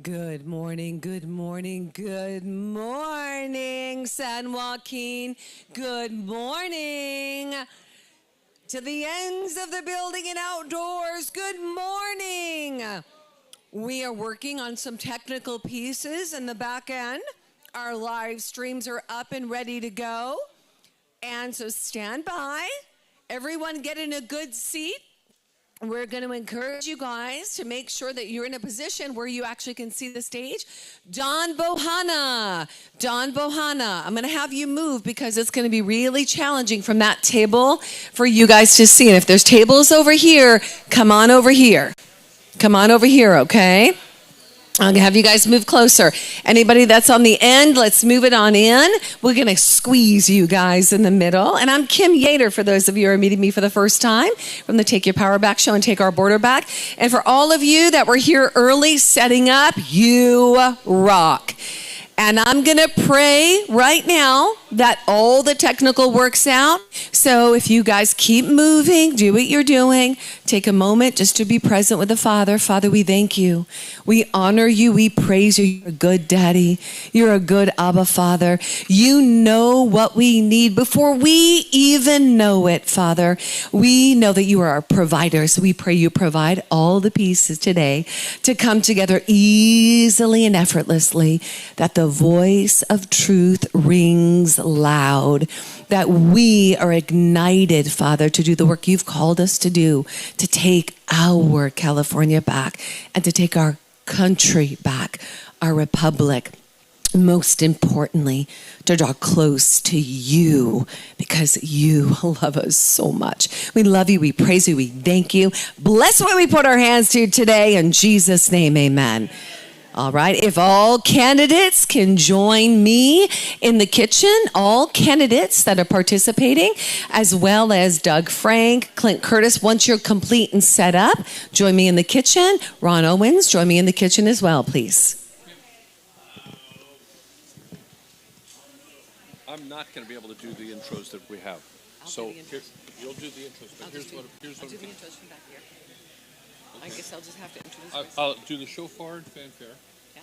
Good morning, good morning, good morning, San Joaquin. Good morning to the ends of the building and outdoors. Good morning. We are working on some technical pieces in the back end. Our live streams are up and ready to go. And so stand by. Everyone get in a good seat. We're going to encourage you guys to make sure that you're in a position where you actually can see the stage. Don Bohanna, I'm going to have you move because it's going to be really challenging from that table for you guys to see. And if there's tables over here, come on over here. Come on over here, okay? I'm going to have you guys move closer. Anybody that's on the end, let's move it on in. We're going to squeeze you guys in the middle. And I'm Kim Yater, for those of you who are meeting me for the first time from the Take Your Power Back show and Take Our Border Back. And for all of you that were here early setting up, you rock. And I'm going to pray right now that all the technical works out. So if you guys keep moving, do what you're doing, take a moment just to be present with the Father. Father, we thank you. We honor you. We praise you. You're a good daddy. You're a good Abba Father. You know what we need before we even know it, Father. We know that you are our provider. So we pray you provide all the pieces today to come together easily and effortlessly, that the voice of truth rings loud, that we are ignited, Father, to do the work you've called us to do, to take our California back and to take our country back, our republic. Most importantly, to draw close to you because you love us so much. We love you. We praise you. We thank you. Bless what we put our hands to today. In Jesus' name, amen. All right, if all candidates can join me in the kitchen, all candidates that are participating, as well as Doug Frank, Clint Curtis, once you're complete and set up, join me in the kitchen. Ron Owens, join me in the kitchen as well, please. I'm not going to be able to do the intros that we have. So you'll do the intros, but here's what I'll do the intros from back here. Okay. I guess I'll just have to introduce myself. I'll do the shofar and fanfare. Yeah.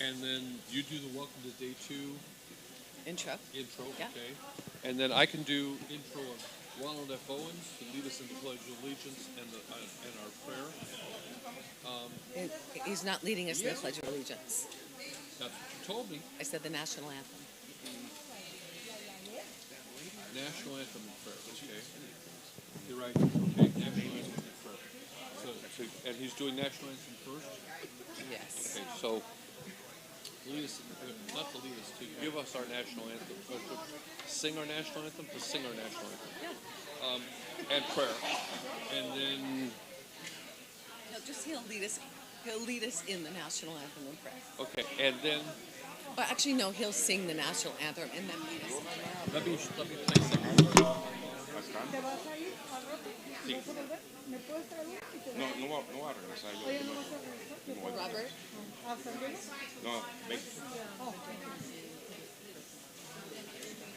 And then you do the welcome to day 2 intro, yeah. Okay. And then I can do intro of Ronald F. Owens to lead us in the Pledge of Allegiance and our prayer. He's not leading us in the Pledge of Allegiance. That's what you told me. I said the national anthem. National anthem and prayer. Okay. You're right. Okay. National anthem and prayer. So, and he's doing national anthem first? Yes. Okay, so lead us, not to lead us, to give us our national anthem, to sing our national anthem, to sing our national anthem. Yeah. And prayer. And then... No, just he'll lead us in the national anthem and prayer. Okay, and then... Well, actually, no, he'll sing the national anthem and then lead us. Let me play something. Sí. No va a regresar yo. Robert? No, Becky.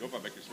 Yo para Becky, sí.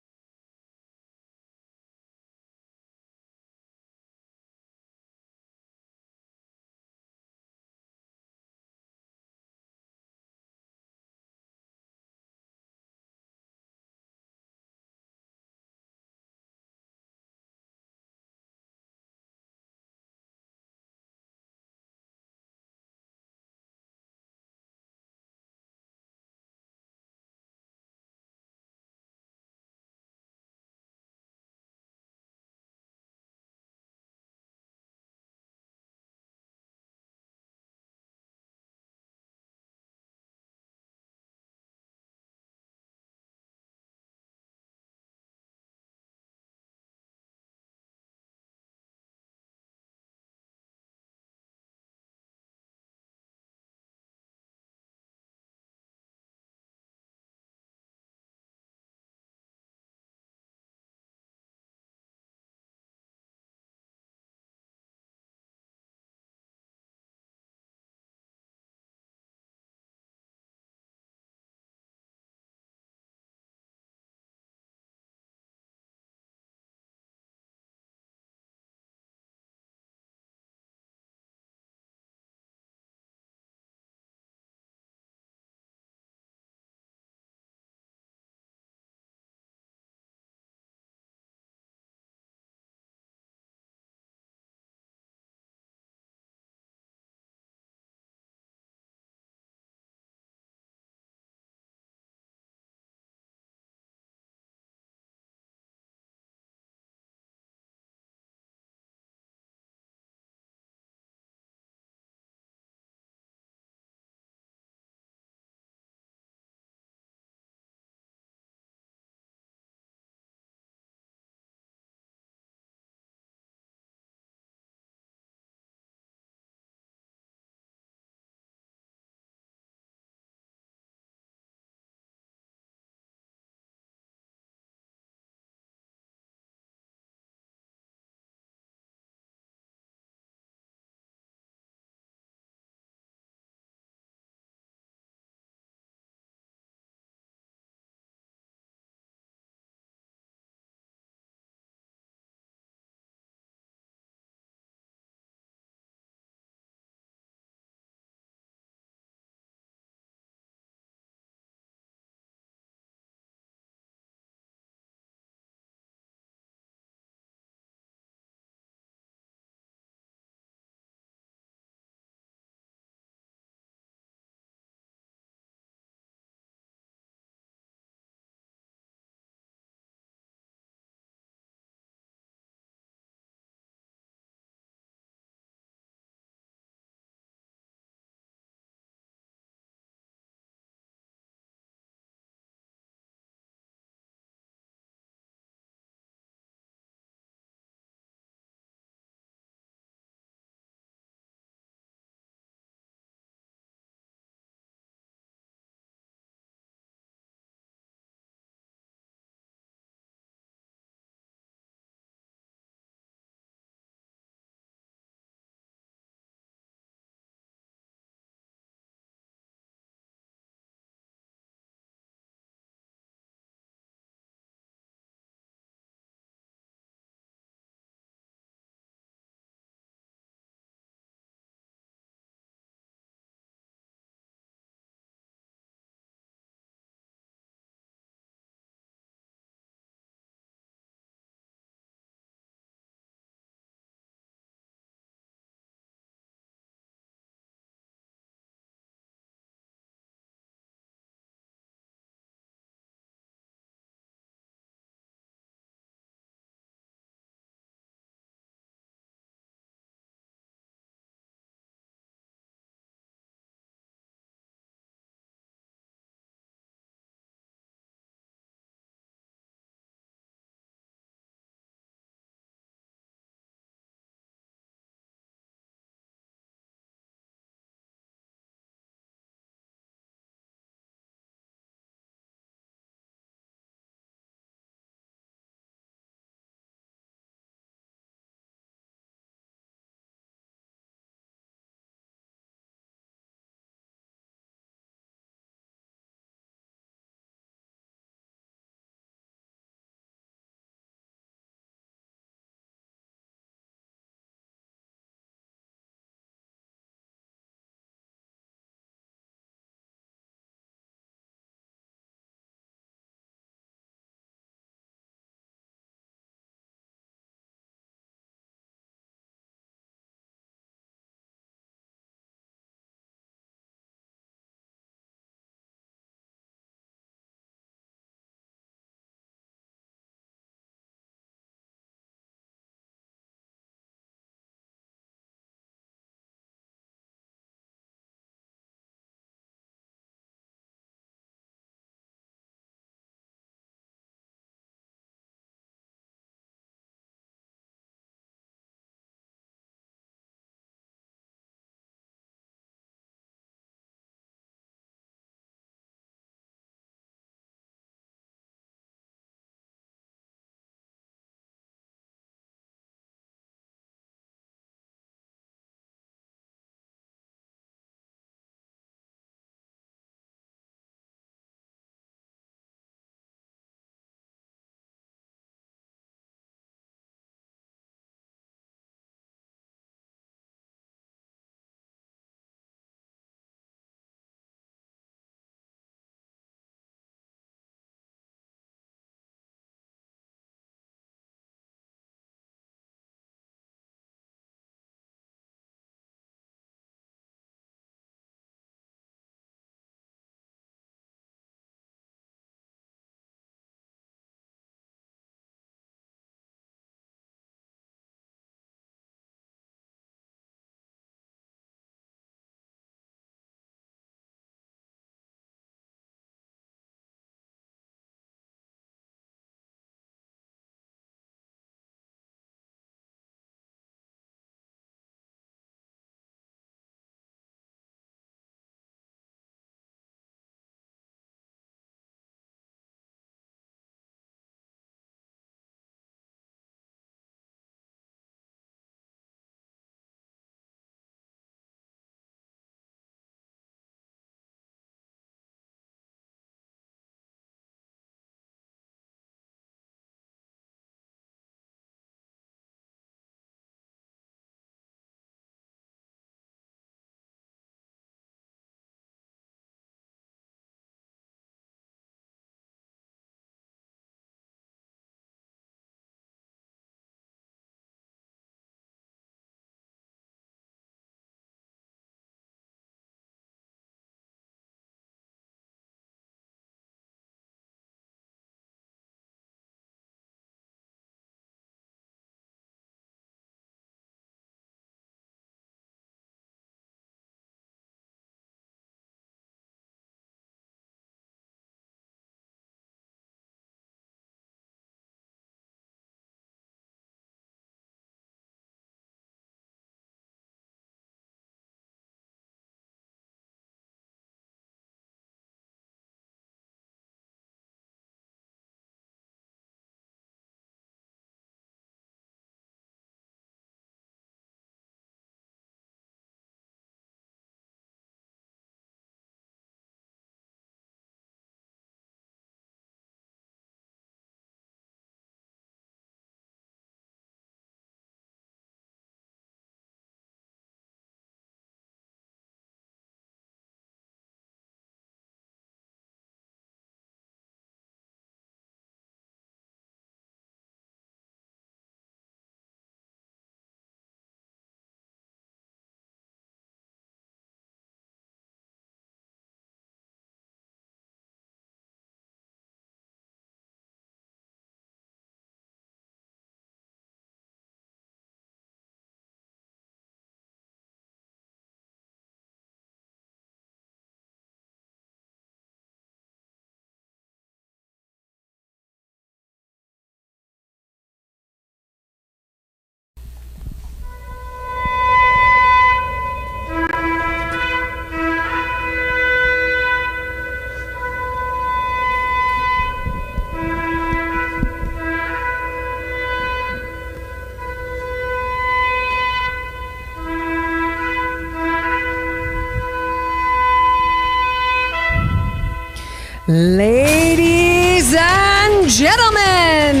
Ladies and gentlemen,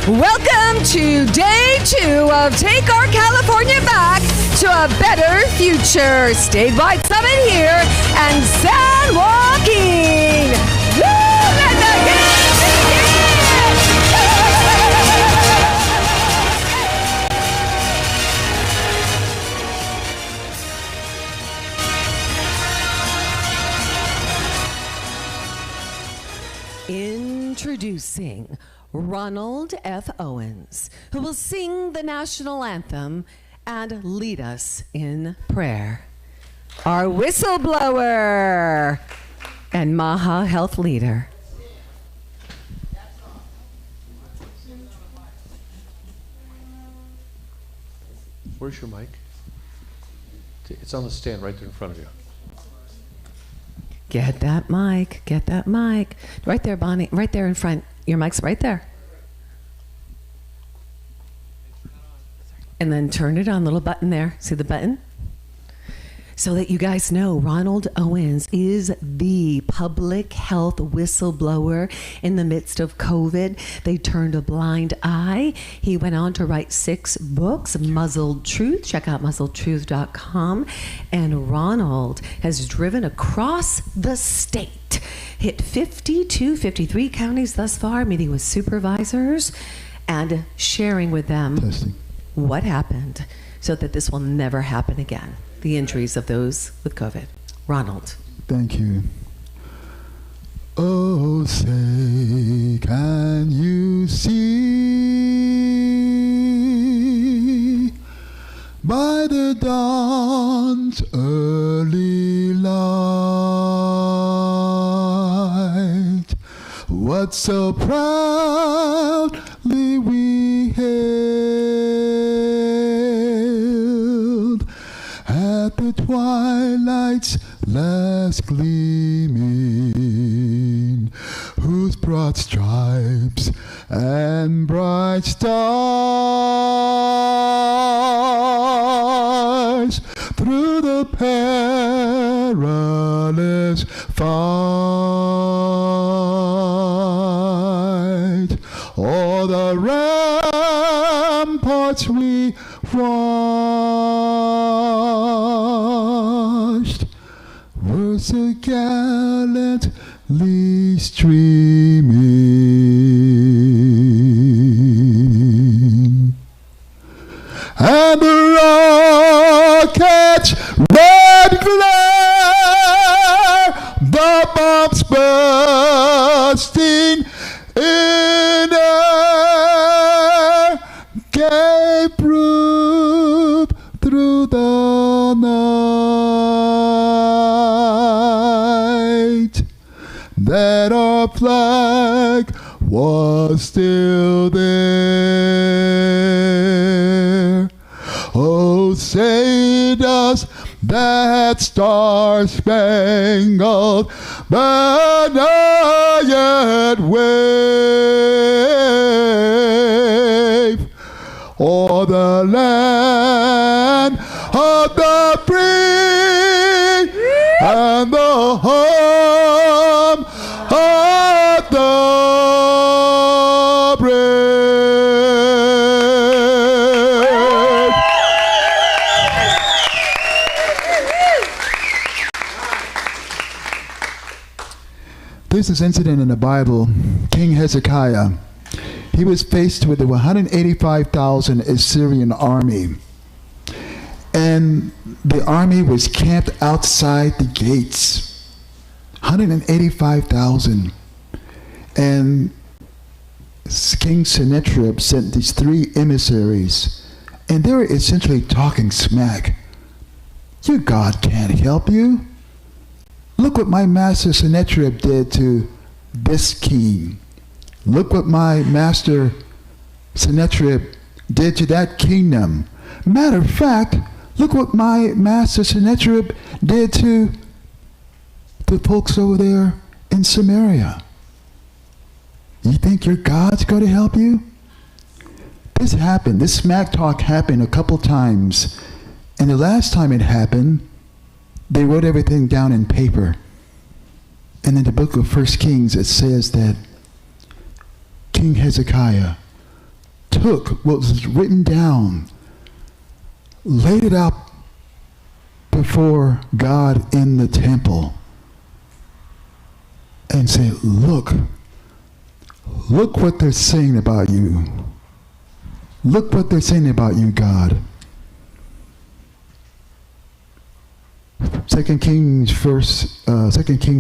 welcome to day 2 of Take Our California Back to a Better Future statewide summit here in San Joaquin. Woo! Let the games begin! Introducing Ronald F. Owens, who will sing the national anthem and lead us in prayer. Our whistleblower and Maha Health leader. Where's your mic? It's on the stand right there in front of you. Get that mic, get that mic. Right there, Bonnie, right there in front. Your mic's right there. And then turn it on, little button there. See the button? So that you guys know, Ronald Owens is the public health whistleblower in the midst of COVID. They turned a blind eye. He went on to write 6 books, Muzzled Truth. Check out muzzledtruth.com. And Ronald has driven across the state, hit 53 counties thus far, meeting with supervisors and sharing with them what happened so that this will never happen again. The injuries of those with COVID. Ronald. Thank you. Oh, say, can you see by the dawn's early light what so proudly we hailed at the twilight's last gleaming, whose broad stripes and bright stars through the perilous fight o'er the ramparts we watched were so gallantly streaming, and the rocket's red glare, the bombs bursting in air, gave proof through the night that our flag was still there. Oh, say does that star-spangled banner yet wave o'er the land of the free and the home of the brave. There's this incident in the Bible, King Hezekiah. He was faced with a 185,000 Assyrian army. And the army was camped outside the gates. 185,000. And King Sennacherib sent these 3 emissaries. And they were essentially talking smack. Your God can't help you. Look what my master Sennacherib did to this king. Look what my master Sennacherib did to that kingdom. Matter of fact, look what my master Sennacherib did to the folks over there in Samaria. You think your God's going to help you? This happened. This smack talk happened a couple times. And the last time it happened, they wrote everything down in paper. And in the book of 1 Kings, it says that King Hezekiah took what was written down, laid it out before God in the temple, and said, look what they're saying about you. Look what they're saying about you, God. 2 Kings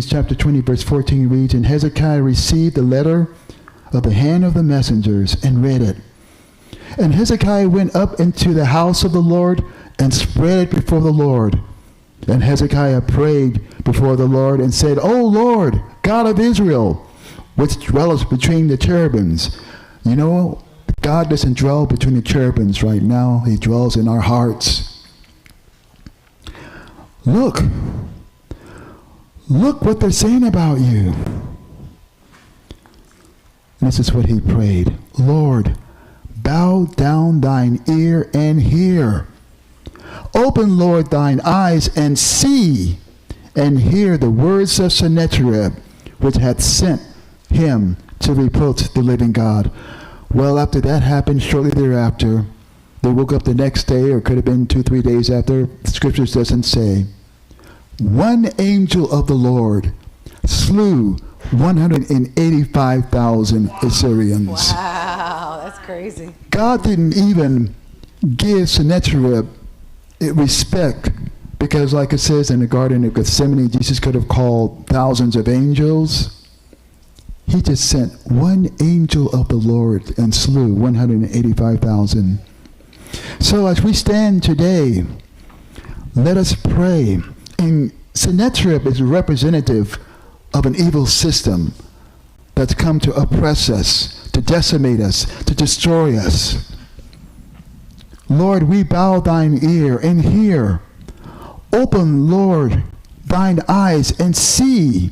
chapter 20, verse 14 reads, And Hezekiah received the letter of the hand of the messengers and read it. And Hezekiah went up into the house of the Lord and spread it before the Lord. And Hezekiah prayed before the Lord and said, O Lord, God of Israel, which dwelleth between the cherubims. You know, God doesn't dwell between the cherubims right now. He dwells in our hearts. Look what they're saying about you. And this is what he prayed. Lord, bow down thine ear and hear. Open, Lord, thine eyes and see, and hear the words of Sennacherib, which hath sent him to reproach the living God. Well, after that happened, shortly thereafter, they woke up the next day, or could have been 2-3 days after. The scriptures doesn't say. One angel of the Lord slew 185,000 Assyrians. Wow, that's crazy. God didn't even give Sennacherib respect, because like it says in the Garden of Gethsemane, Jesus could have called thousands of angels. He just sent one angel of the Lord and slew 185,000. So as we stand today, let us pray. And Sennacherib is representative of an evil system that's come to oppress us, to decimate us, to destroy us. Lord, we bow thine ear and hear. Open, Lord, thine eyes and see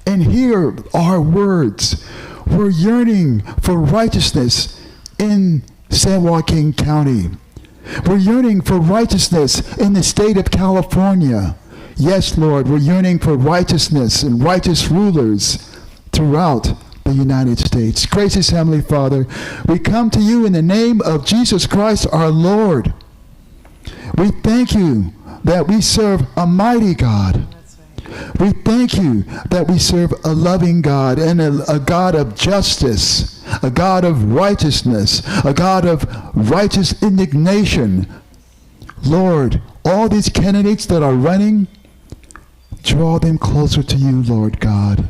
and hear our words. We're yearning for righteousness in San Joaquin County. We're yearning for righteousness in the state of California. Yes, Lord, we're yearning for righteousness and righteous rulers throughout the United States. Gracious Heavenly Father, we come to you in the name of Jesus Christ our Lord. We thank you that we serve a mighty God. We thank you that we serve a loving God and a God of justice, a God of righteousness, a God of righteous indignation. Lord, all these candidates that are running, draw them closer to you, Lord God.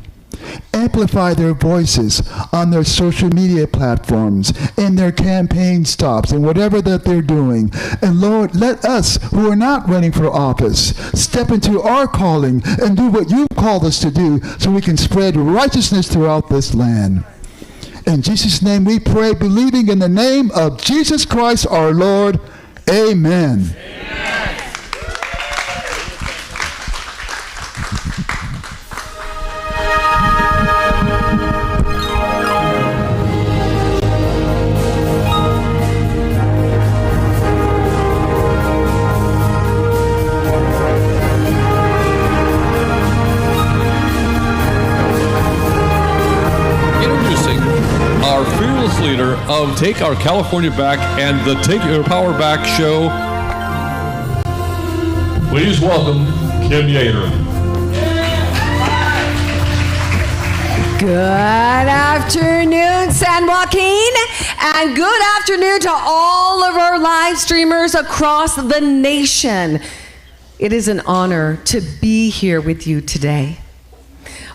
Amplify their voices on their social media platforms, in their campaign stops, and whatever that they're doing. And Lord, let us who are not running for office step into our calling and do what you've called us to do, so we can spread righteousness throughout this land. In Jesus' name we pray, believing in the name of Jesus Christ our Lord. Amen. Leader of Take Our California Back and the Take Your Power Back show. Please welcome Kim Yater. Good afternoon, San Joaquin, and good afternoon to all of our live streamers across the nation. It is an honor to be here with you today.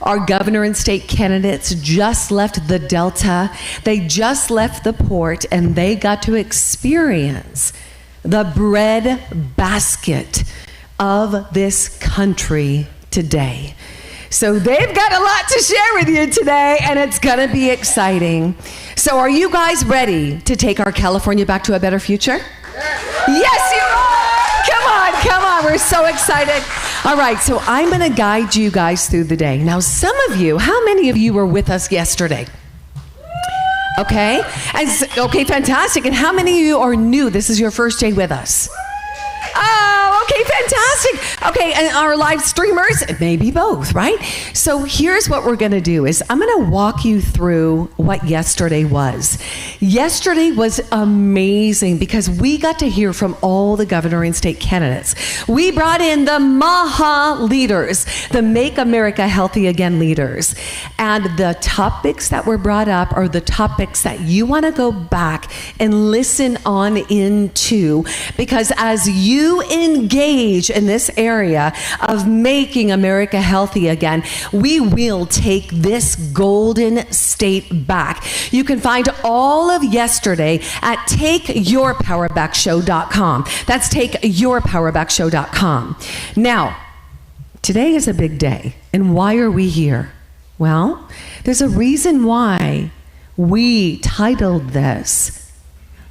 Our governor and state candidates just left the Delta. They just left the port, and they got to experience the bread basket of this country today. So they've got a lot to share with you today, and it's going to be exciting. So are you guys ready to take our California back to a better future? Yes, you are. Come on, we're so excited. All right, so I'm going to guide you guys through the day. Now, some of you, how many of you were with us yesterday? Okay, okay, fantastic. And how many of you are new? This is your first day with us. Oh, Okay, fantastic. Okay, and our live streamers, maybe both, right? So here's what we're gonna do is I'm gonna walk you through what yesterday was. Yesterday was amazing because we got to hear from all the governor and state candidates. We brought in the MAHA leaders, the Make America Healthy Again leaders. And the topics that were brought up are the topics that you wanna go back and listen on into, because as you engage in this area of making America healthy again, we will take this golden state back. You can find all of yesterday at takeyourpowerbackshow.com. That's takeyourpowerbackshow.com. Now, today is a big day. And why are we here? Well, there's a reason why we titled this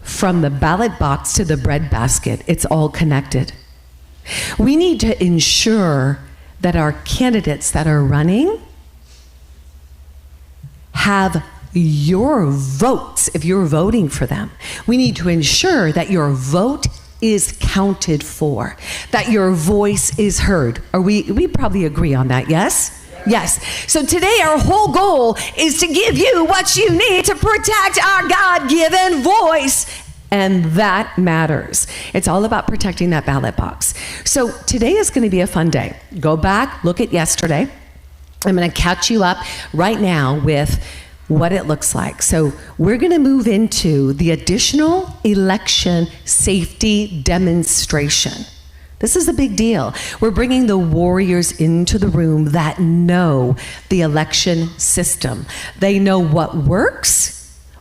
From the Ballot Box to the Bread Basket. It's all connected. We need to ensure that our candidates that are running have your votes if you're voting for them. We need to ensure that your vote is counted for, that your voice is heard. We probably agree on that, yes? Yes. So today our whole goal is to give you what you need to protect our God-given voice. And that matters. It's all about protecting that ballot box. So today is going to be a fun day. Go back, look at yesterday. I'm going to catch you up right now with what it looks like. So we're going to move into the additional election safety demonstration. This is a big deal. We're bringing the warriors into the room that know the election system. They know what works,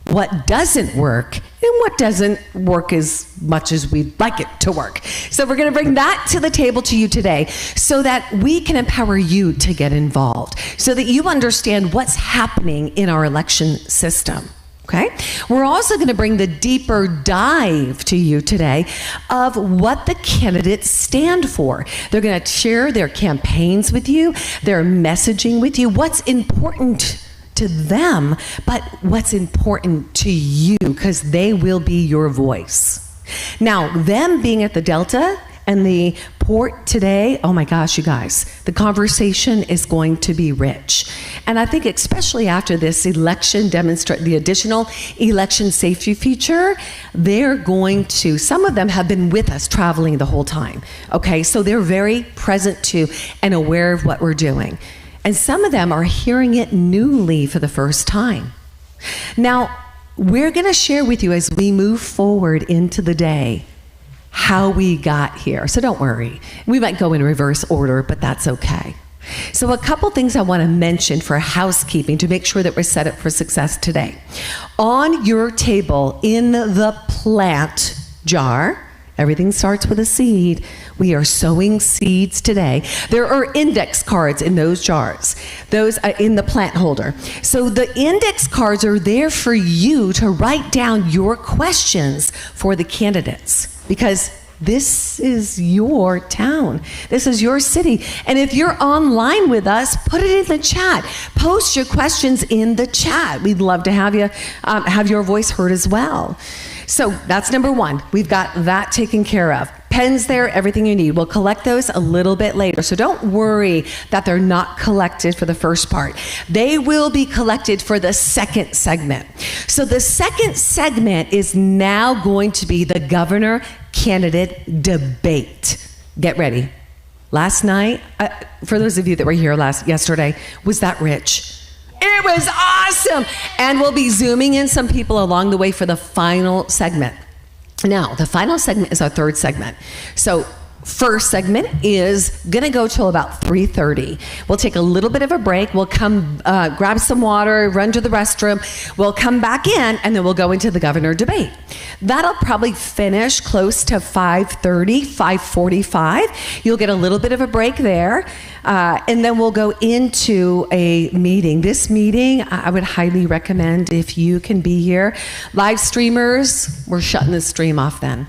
what doesn't work, and what doesn't work as much as we'd like it to work. So we're going to bring that to the table to you today so that we can empower you to get involved, so that you understand what's happening in our election system. Okay? We're also going to bring the deeper dive to you today of what the candidates stand for. They're going to share their campaigns with you, their messaging with you, what's important to them, but what's important to you, because they will be your voice. Now, them being at the Delta and the port today, oh my gosh, you guys, the conversation is going to be rich. And I think especially after this election the additional election safety feature, they're going to, some of them have been with us traveling the whole time, okay? So they're very present to and aware of what we're doing. And some of them are hearing it newly for the first time. Now, we're gonna share with you as we move forward into the day how we got here. So don't worry. We might go in reverse order, but that's okay. So a couple things I want to mention for housekeeping to make sure that we're set up for success today. On your table in the plant jar, everything starts with a seed. We are sowing seeds today. There are index cards in those jars, those in the plant holder. So the index cards are there for you to write down your questions for the candidates, because this is your town. This is your city. And if you're online with us, put it in the chat. Post your questions in the chat. We'd love to have you have your voice heard as well. So that's number one. We've got that taken care of. Pens there, everything you need. We'll collect those a little bit later. So don't worry that they're not collected for the first part. They will be collected for the second segment. So the second segment is now going to be the governor candidate debate. Get ready. Last night, for those of you that were here yesterday, was that rich? It was awesome. And we'll be zooming in some people along the way for the final segment. Now, the final segment is our third segment. So first segment is gonna go till about 3:30. We'll take a little bit of a break. We'll come grab some water, run to the restroom. We'll come back in, and then we'll go into the governor debate. That'll probably finish close to 5:30, 5:45. You'll get a little bit of a break there. And then we'll go into a meeting. This meeting, I would highly recommend if you can be here. Live streamers, we're shutting the stream off then.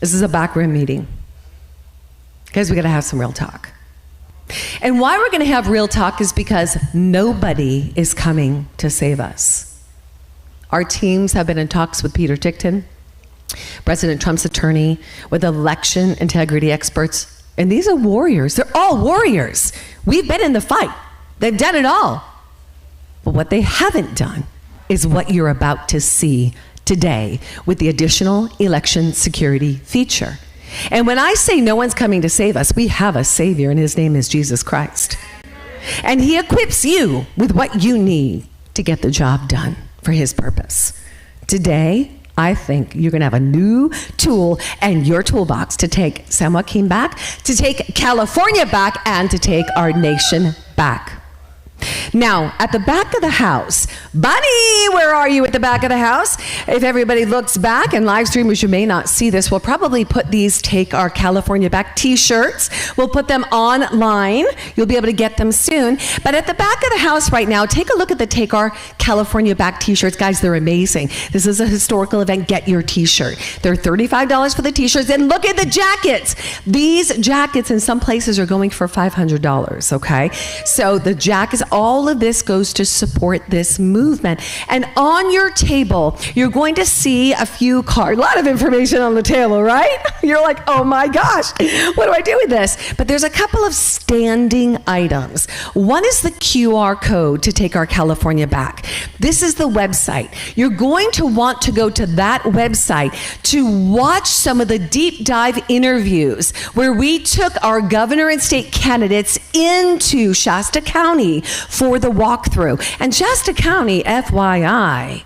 This is a backroom meeting, because we gotta have some real talk. And why we're gonna have real talk is because nobody is coming to save us. Our teams have been in talks with Peter Tickton. President Trump's attorney, with election integrity experts. And these are warriors. They're all warriors. We've been in the fight. They've done it all. But what they haven't done is what you're about to see today with the additional election security feature. And when I say no one's coming to save us, we have a Savior, and his name is Jesus Christ. And he equips you with what you need to get the job done for his purpose. Today, I think you're going to have a new tool in your toolbox to take San Joaquin back, to take California back, and to take our nation back. Now, at the back of the house, Bunny, where are you at the back of the house? If everybody looks back, and live streamers, you may not see this, we'll probably put these Take Our California Back t-shirts. We'll put them online. You'll be able to get them soon. But at the back of the house right now, take a look at the Take Our California Back t-shirts. Guys, they're amazing. This is a historical event. Get your t-shirt. They're $35 for the t-shirts. And look at the jackets. These jackets in some places are going for $500, okay? So the jackets, all of this goes to support this movement. And on your table, you're going to see a few cards, a lot of information on the table, right? You're like, oh my gosh, what do I do with this? But there's a couple of standing items. One is the QR code to Take Our California Back. This is the website. You're going to want to go to that website to watch some of the deep dive interviews where we took our governor and state candidates into Shasta County for the walkthrough. And Shasta County, FYI,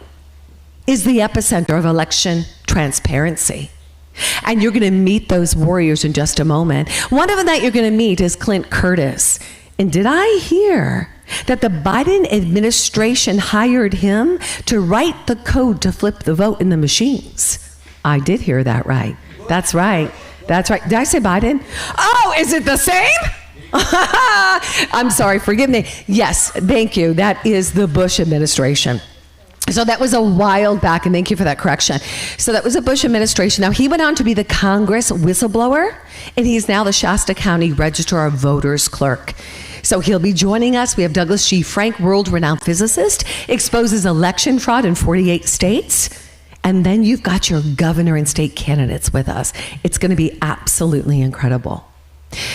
is the epicenter of election transparency. And you're going to meet those warriors in just a moment. One of them that you're going to meet is Clint Curtis. And did I hear that the Biden administration hired him to write the code to flip the vote in the machines? I did hear that right. That's right. That's right. Did I say Biden? Oh, is it the same? I'm sorry, forgive me. Yes, thank you. That is the Bush administration. So that was a while back, and thank you for that correction. So that was a Bush administration. Now, he went on to be the Congress whistleblower, and he's now the Shasta County Registrar of Voters clerk. So he'll be joining us. We have Douglas G. Frank, world-renowned physicist, exposes election fraud in 48 states. And then you've got your governor and state candidates with us. It's going to be absolutely incredible.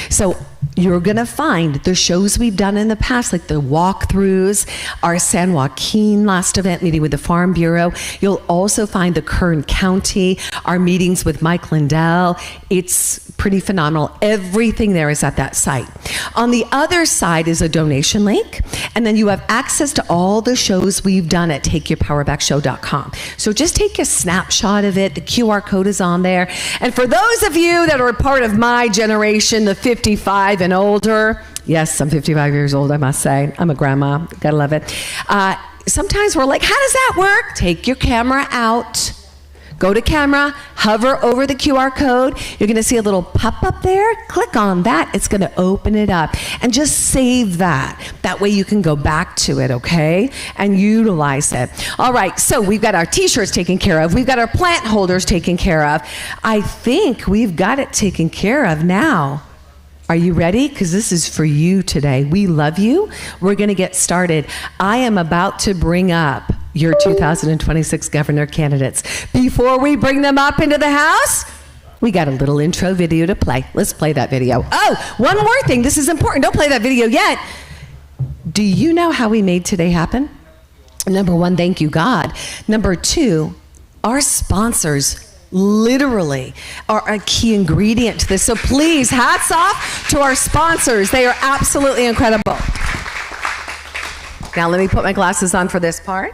So you're going to find the shows we've done in the past, like the walkthroughs, our San Joaquin last event meeting with the Farm Bureau. You'll also find the Kern County, our meetings with Mike Lindell. It's pretty phenomenal. Everything there is at that site. On the other side is a donation link, and then you have access to all the shows we've done at takeyourpowerbackshow.com. So just take a snapshot of it. The QR code is on there. And for those of you that are part of my generation, the 55 and older, yes, I'm 55 years old, I must say. I'm a grandma, gotta love it. Sometimes we're like, how does that work? Take your camera out. Go to camera, hover over the QR code. You're going to see a little pop-up there. Click on that. It's going to open it up. And just save that. That way you can go back to it, okay? And utilize it. All right, so we've got our t-shirts taken care of. We've got our plant holders taken care of. I think we've got it taken care of now. Are you ready? Because this is for you today. We love you. We're going to get started. I am about to bring up your 2026 governor candidates. Before we bring them up into the house, we got a little intro video to play. Let's play that video. Oh, one more thing. This is important. Don't play that video yet. Do you know how we made today happen? Number one, thank you, God. Number two, our sponsors literally are a key ingredient to this. So please, hats off to our sponsors. They are absolutely incredible. Now let me put my glasses on for this part.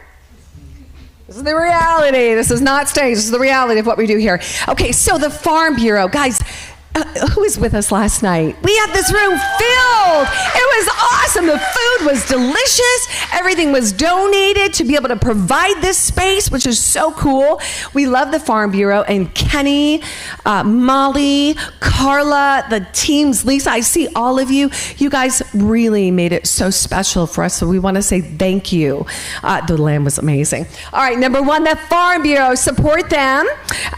This is the reality. This is not stage. This is the reality of what we do here. Okay, so the Farm Bureau. Guys, who was with us last night? We had this room filled. It was awesome. The food was delicious. Everything was donated to be able to provide this space, which is so cool. We love the Farm Bureau. And Kenny, Molly, Carla, the teams, Lisa, I see all of you. You guys really made it so special for us. So we want to say thank you. The lamb was amazing. All right, number one, the Farm Bureau. Support them.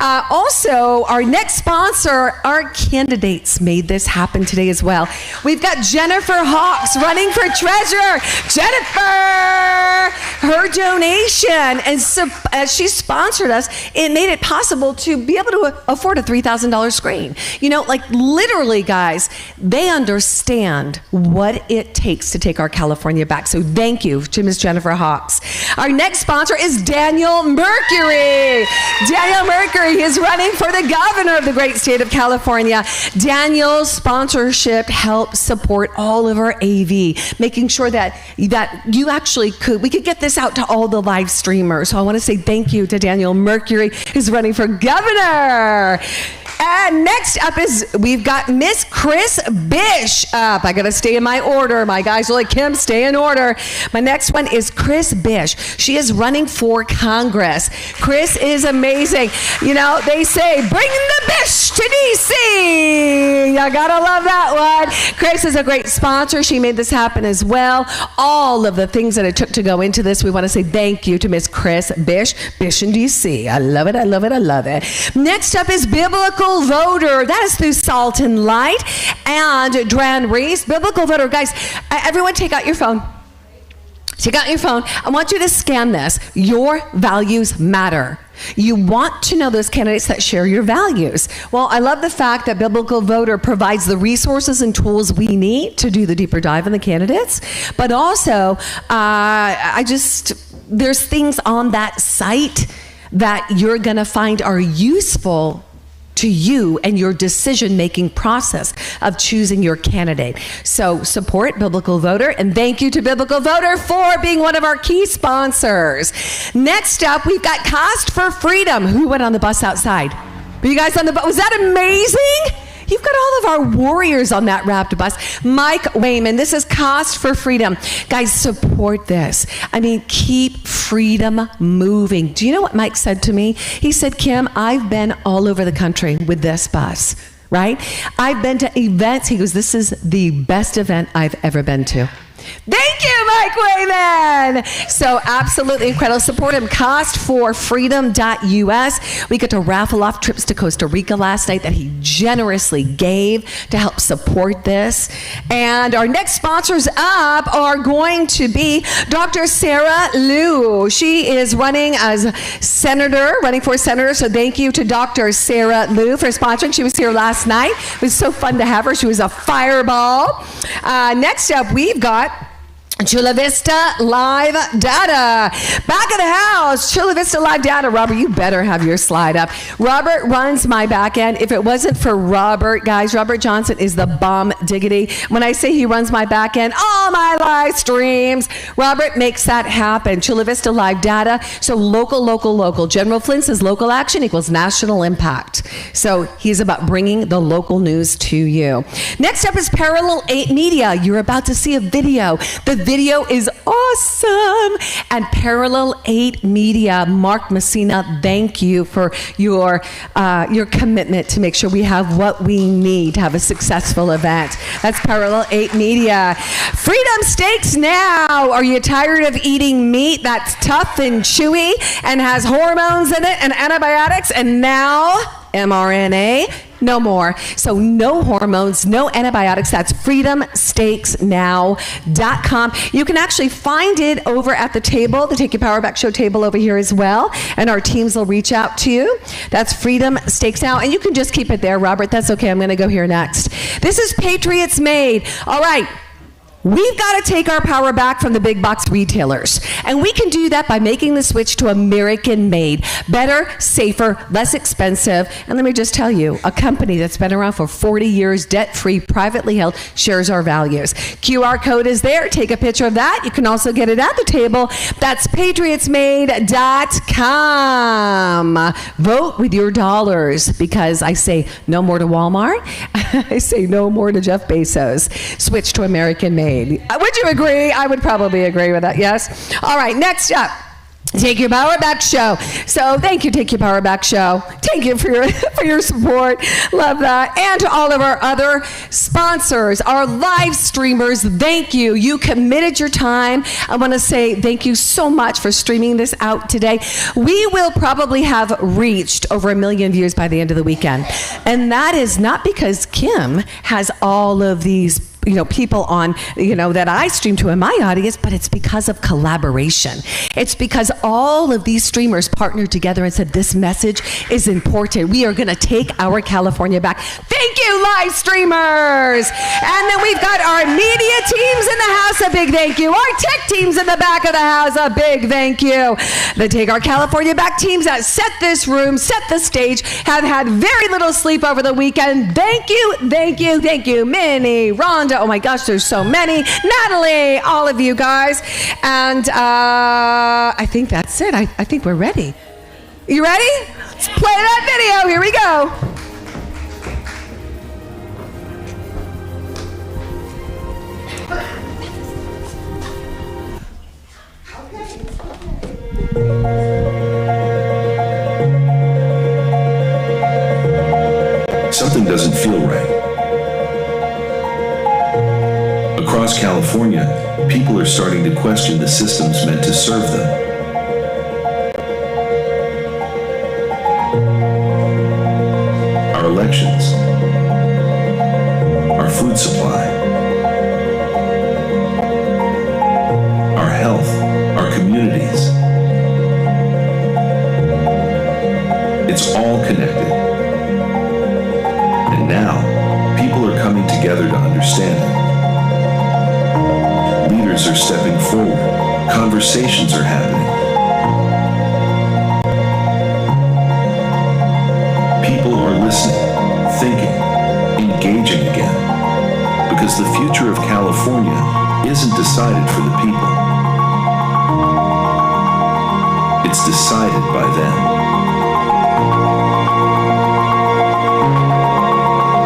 Also, our next sponsor, our candidates made this happen today as well. We've got Jennifer Hawks running for treasurer. Jennifer! her donation, and so as she sponsored us, it made it possible to be able to afford a $3,000 screen. You know, like literally, guys, they understand what it takes to take our California back. So thank you to Ms. Jennifer Hawks. Our next sponsor is Daniel Mercury. Daniel Mercury is running for the governor of the great state of California. Daniel's sponsorship helps support all of our AV, making sure that you actually we could get this out to all the live streamers. So I want to say thank you to Daniel Mercury, who's running for governor. And next up we've got Miss Chris Bishop. I gotta stay in my order. My guys are like, Kim, stay in order. My next one is Chris Bishop. She is running for Congress. Chris is amazing. You know, they say, bring the Bish to DC. You gotta love that one. Chris is a great sponsor. She made this happen as well. All of the things that it took to go into this, we want to say thank you to Miss Chris Bish in DC. I love it, I love it, I love it. Next up is Biblical Voter. That is through Salt and Light and Dran Reese. Biblical Voter. Guys, everyone take out your phone. Take out your phone. I want you to scan this. Your values matter. You want to know those candidates that share your values. Well, I love the fact that Biblical Voter provides the resources and tools we need to do the deeper dive in the candidates, but also there's things on that site that you're going to find are useful to you and your decision-making process of choosing your candidate. So support Biblical Voter, and thank you to Biblical Voter for being one of our key sponsors. Next up, we've got Cost for Freedom. Who went on the bus outside? Were you guys on the bus? Was that amazing? You've got all of our warriors on that wrapped bus. Mike Wayman, this is Cost for Freedom. Guys, support this. I mean, keep freedom moving. Do you know what Mike said to me? He said, Kim, I've been all over the country with this bus, right? I've been to events. He goes, this is the best event I've ever been to. Thank you, Mike Wayman. So absolutely incredible. Support him. Costforfreedom.us. We got to raffle off trips to Costa Rica last night that he generously gave to help support this. And our next sponsors up are going to be Dr. Sarah Liu. She is running for senator. So thank you to Dr. Sarah Liu for sponsoring. She was here last night. It was so fun to have her. She was a fireball. Next up, we've got Chula Vista Live Data. Back of the house, Chula Vista Live Data. Robert, you better have your slide up. Robert runs my back end. If it wasn't for Robert, guys, Robert Johnson is the bomb diggity. When I say he runs my back end, all my live streams, Robert makes that happen. Chula Vista Live Data. So local. General Flynn says local action equals national impact. So he's about bringing the local news to you. Next up is Parallel 8 Media. You're about to see a video. The video is awesome. And Parallel 8 Media, Mark Messina, thank you for your commitment to make sure we have what we need to have a successful event. That's Parallel 8 Media. Freedom Steaks Now. Are you tired of eating meat that's tough and chewy and has hormones in it and antibiotics and now mRNA? No more. So no hormones, no antibiotics. That's freedomsteaksnow.com. You can actually find it over at the table, the Take Your Power Back Show table over here as well. And our teams will reach out to you. That's Freedom Steaks Now. And you can just keep it there, Robert. That's okay. I'm going to go here next. This is Patriots Made. All right. We've got to take our power back from the big box retailers. And we can do that by making the switch to American made. Better, safer, less expensive. And let me just tell you, a company that's been around for 40 years, debt-free, privately held, shares our values. QR code is there. Take a picture of that. You can also get it at the table. That's patriotsmade.com. Vote with your dollars because I say no more to Walmart. I say no more to Jeff Bezos. Switch to American made. Would you agree? I would probably agree with that, yes? All right, next up. Take Your Power Back Show. So thank you, Take Your Power Back Show. Thank you for your support. Love that. And to all of our other sponsors, our live streamers, thank you. You committed your time. I want to say thank you so much for streaming this out today. We will probably have reached over 1 million views by the end of the weekend. And that is not because Kim has all of these people on, that I stream to in my audience, but it's because of collaboration. It's because all of these streamers partnered together and said, this message is important. We are going to take our California back. Thank you, live streamers. And then we've got our media teams in the house, a big thank you. Our tech teams in the back of the house, a big thank you. The Take Our California Back teams that set this room, set the stage, have had very little sleep over the weekend. Thank you, thank you, thank you. Minnie, Rhonda, oh my gosh, there's so many. Natalie, all of you guys. And I think that's it. I think we're ready. You ready? Let's play that video. Here we go. Something doesn't feel right. Across California, people are starting to question the systems meant to serve them. Our elections, our food supply, our health, our communities. It's all connected. And now, people are coming together to understand it. Leaders are stepping forward. Conversations are happening. People are listening, thinking, engaging again. Because the future of California isn't decided for the people. It's decided by them.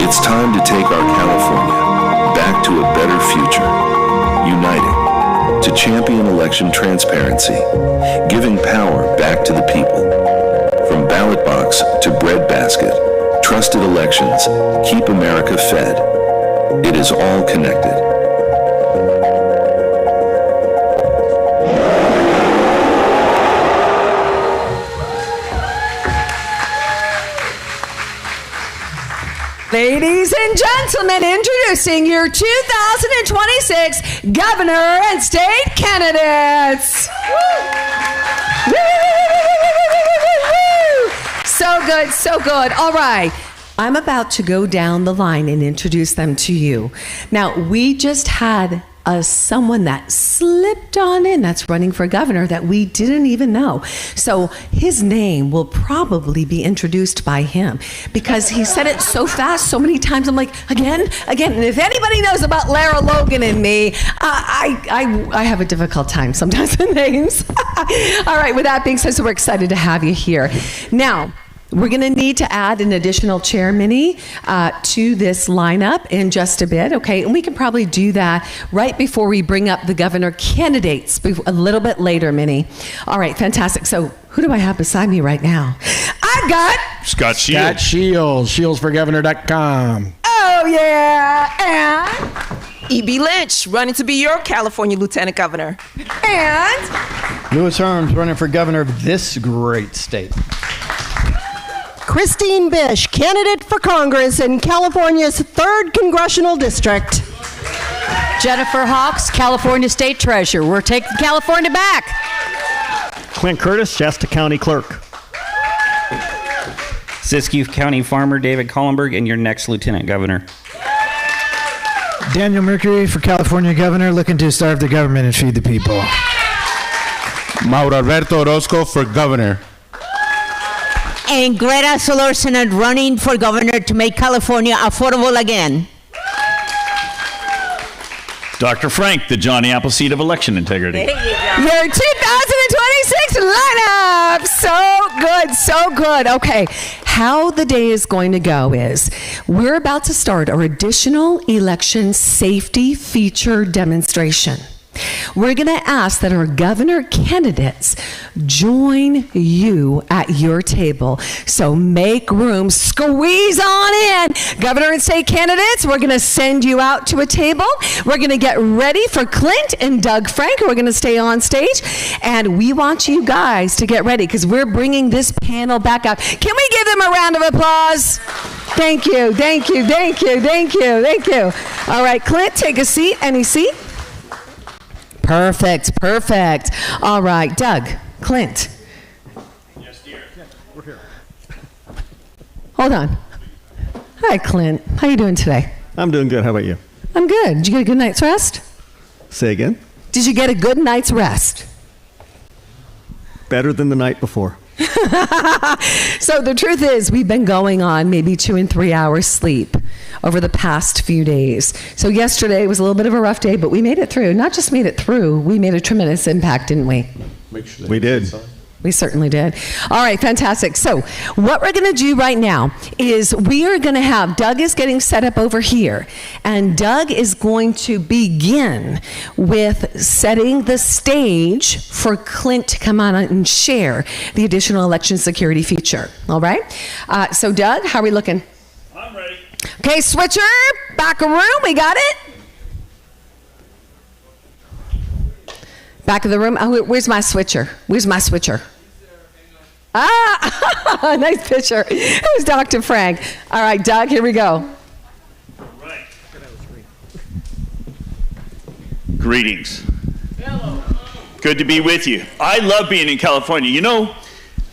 It's time to take our California back to a better future, uniting to champion election transparency, giving power back to the people. From ballot box to breadbasket, trusted elections keep America fed. It is all connected. Ladies and gentlemen, introducing your 2026 governor and state candidates. So good, so good. All right. I'm about to go down the line and introduce them to you. Now, we just had someone that slipped on in that's running for governor that we didn't even know. So his name will probably be introduced by him because he said it so fast so many times. I'm like, again. And if anybody knows about Lara Logan and me, I have a difficult time sometimes with names. All right, with that being said, so we're excited to have you here. Now, we're going to need to add an additional chair, Minnie, to this lineup in just a bit, okay? And we can probably do that right before we bring up the governor candidates a little bit later, Minnie. All right, fantastic. So who do I have beside me right now? I've got Scott Shields, shieldsforgovernor.com. Oh, yeah. And E.B. Lynch, running to be your California Lieutenant Governor. And Louis Herms, running for governor of this great state. Christine Bish, candidate for Congress in California's 3rd Congressional District. Jennifer Hawks, California State Treasurer. We're taking California back. Clint Curtis, Shasta County Clerk. Siskiyou County Farmer David Collenberg, and your next Lieutenant Governor. Daniel Mercury for California Governor, looking to starve the government and feed the people. Mauro Alberto Orozco for Governor. And Greta Solorzano running for governor to make California affordable again. Dr. Frank, the Johnny Appleseed of election integrity. Your 2026 lineup. So good. Okay, how the day is going to go is we're about to start our additional election safety feature demonstration. We're going to ask that our governor candidates join you at your table. So make room, squeeze on in. Governor and state candidates, we're going to send you out to a table. We're going to get ready for Clint and Doug Frank, who are going to stay on stage. And we want you guys to get ready because we're bringing this panel back up. Can we give them a round of applause? Thank you, thank you, thank you, thank you, thank you. All right, Clint, take a seat. Any seat? Perfect, perfect. All right, Doug, Clint. Yes, dear. We're here. Hold on. Hi, Clint. How you doing today? I'm doing good. How about you? I'm good. Did you get a good night's rest? Say again? Did you get a good night's rest? Better than the night before. So the truth is, we've been going on maybe 2 and 3 hours sleep over the past few days. So yesterday was a little bit of a rough day, but we made it through. Not just made it through, we made a tremendous impact, didn't we? We did. We certainly did. All right, fantastic. So what we're going to do right now is we are going to have, Doug is getting set up over here, and Doug is going to begin with setting the stage for Clint to come on and share the additional election security feature. All right? So Doug, how are we looking? I'm ready. Okay, switcher, back of room, we got it? Back of the room. Oh, where's my switcher? Where's my switcher? Ah, nice picture. It was Dr. Frank. All right, Doug, here we go. Right. Greetings. Hello. Good to be with you. I love being in California. You know,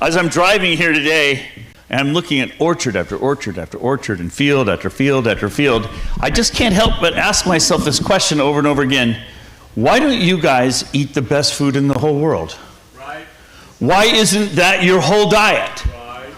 as I'm driving here today, and I'm looking at orchard after orchard after orchard and field after field after field, I just can't help but ask myself this question over and over again. Why don't you guys eat the best food in the whole world? Right. Why isn't that your whole diet? Right.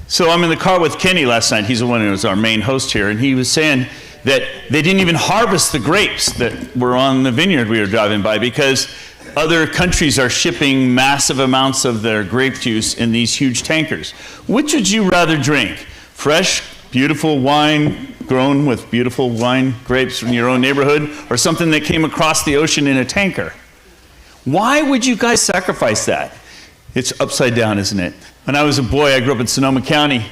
So I'm in the car with Kenny last night. He's the one who was our main host here, and he was saying that they didn't even harvest the grapes that were on the vineyard we were driving by because other countries are shipping massive amounts of their grape juice in these huge tankers. Which would you rather drink? Fresh, beautiful wine grown with beautiful wine grapes from your own neighborhood, or something that came across the ocean in a tanker? Why would you guys sacrifice that? It's upside down, isn't it? When I was a boy, I grew up in Sonoma County.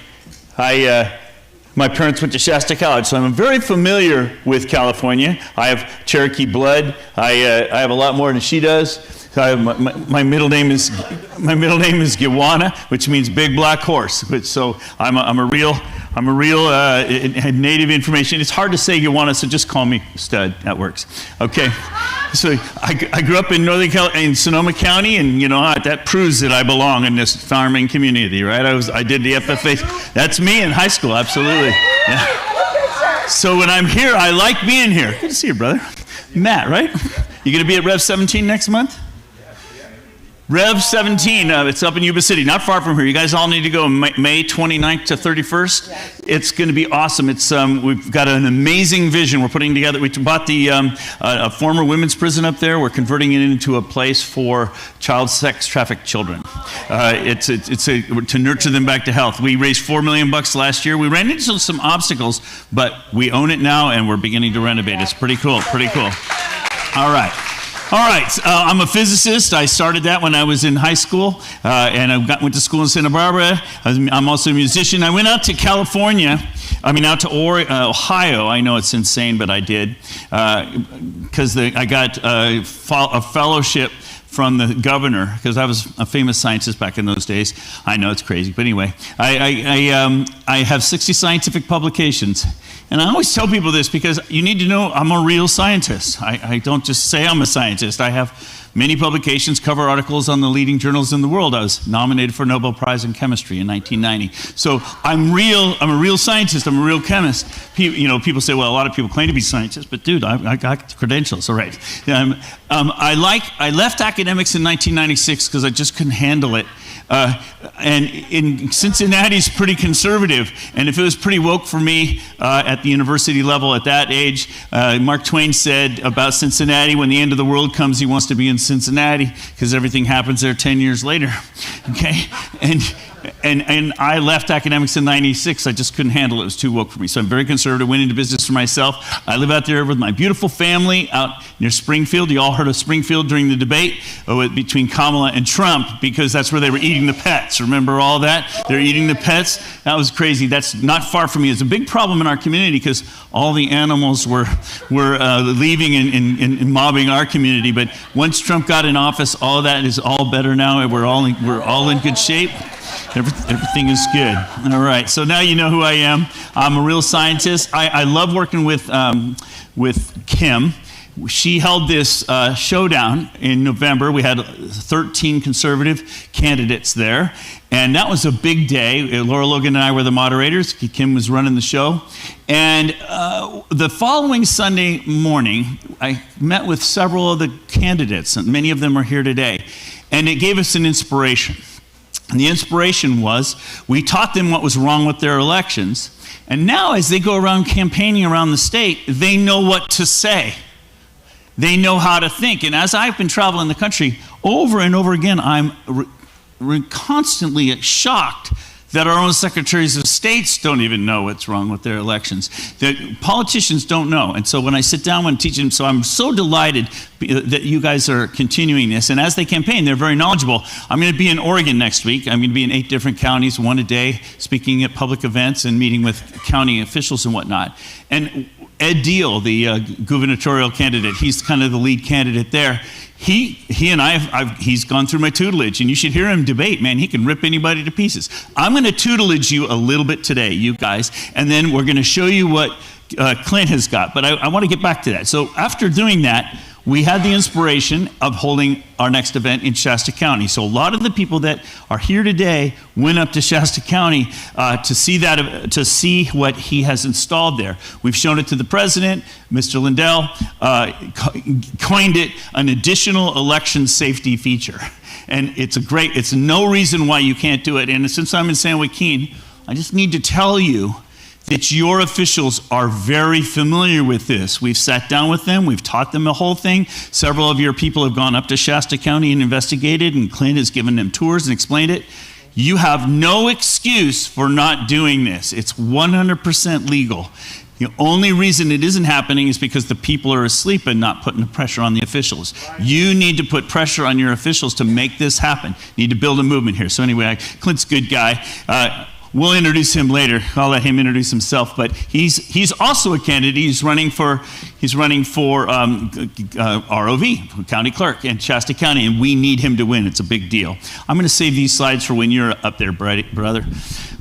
My parents went to Shasta College, so I'm very familiar with California. I have Cherokee blood. I have a lot more than she does. So I have my middle name is Giwana, which means big black horse. So I'm a real native information. It's hard to say Giwana, so just call me Stud. That works. Okay. So I grew up in in Sonoma County, and you know that proves that I belong in this farming community, right? I did the FFA. That's me in high school, absolutely. Yeah. So when I'm here, I like being here. Good to see you, brother. Matt, right? You gonna be at Rev 17 next month? Rev 17, it's up in Yuba City, not far from here. You guys all need to go May 29th to 31st. Yes. It's going to be awesome. It's we've got an amazing vision we're putting together. We bought the a former women's prison up there. We're converting it into a place for child sex trafficked children. It's to nurture them back to health. We raised $4 million last year. We ran into some obstacles, but we own it now, and we're beginning to renovate. It's pretty cool. Pretty cool. All right. All right, I'm a physicist. I started that when I was in high school, and I went to school in Santa Barbara. I'm also a musician. I went out to California, out to Ohio. I know it's insane, but I did, because I got a fellowship from the governor, because I was a famous scientist back in those days. I know it's crazy, but anyway, I have 60 scientific publications. And I always tell people this because you need to know I'm a real scientist. I don't just say I'm a scientist. I have many publications, cover articles on the leading journals in the world. I was nominated for a Nobel Prize in Chemistry in 1990. So I'm a real scientist. I'm a real chemist. People say, well, a lot of people claim to be scientists, but dude, I got credentials, all right. I left academics in 1996 because I just couldn't handle it. And in Cincinnati's pretty conservative, and if it was pretty woke for me at the university level at that age, Mark Twain said about Cincinnati, when the end of the world comes, he wants to be in Cincinnati because everything happens there 10 years later. Okay, and I left academics in '96. I just couldn't handle it. It was too woke for me. So I'm very conservative, went into business for myself. I live out there with my beautiful family out near Springfield. You all heard of Springfield during the debate between Kamala and Trump, because that's where they were eating the pets. Remember all that? They're eating the pets. That was crazy. That's not far from me. It's a big problem in our community because all the animals were leaving and mobbing our community. But once Trump got in office, all that is all better now. We're all in good shape. Everything is good. All right, so now you know who I am. I'm a real scientist. I love working with Kim. She held this showdown in November. We had 13 conservative candidates there, and that was a big day. Laura Logan and I were the moderators. Kim was running the show. And the following Sunday morning, I met with several of the candidates, and many of them are here today, and it gave us an inspiration. And the inspiration was, we taught them what was wrong with their elections, and now as they go around campaigning around the state, they know what to say. They know how to think. And as I've been traveling the country over and over again, I'm constantly shocked that our own secretaries of states don't even know what's wrong with their elections. That politicians don't know. And so when I sit down and teach them, so I'm so delighted that you guys are continuing this. And as they campaign, they're very knowledgeable. I'm going to be in Oregon next week. I'm going to be in 8 different counties, one a day, speaking at public events and meeting with county officials and whatnot. And Ed Deal, the gubernatorial candidate, he's kind of the lead candidate there. He and he's gone through my tutelage, and you should hear him debate, man. He can rip anybody to pieces. I'm going to tutelage you a little bit today, you guys, and then we're going to show you what Clint has got. But I want to get back to that. So after doing that, we had the inspiration of holding our next event in Shasta County. So a lot of the people that are here today went up to Shasta County to see what he has installed there. We've shown it to the president. Mr. Lindell coined it an additional election safety feature. And it's no reason why you can't do it. And since I'm in San Joaquin, I just need to tell you that your officials are very familiar with this. We've sat down with them, we've taught them the whole thing. Several of your people have gone up to Shasta County and investigated, and Clint has given them tours and explained it. You have no excuse for not doing this. It's 100% legal. The only reason it isn't happening is because the people are asleep and not putting the pressure on the officials. You need to put pressure on your officials to make this happen. You need to build a movement here. So anyway, Clint's a good guy. We'll introduce him later. I'll let him introduce himself. But he's also a candidate. He's running for ROV, county clerk in Shasta County, and we need him to win. It's a big deal. I'm going to save these slides for when you're up there, brother.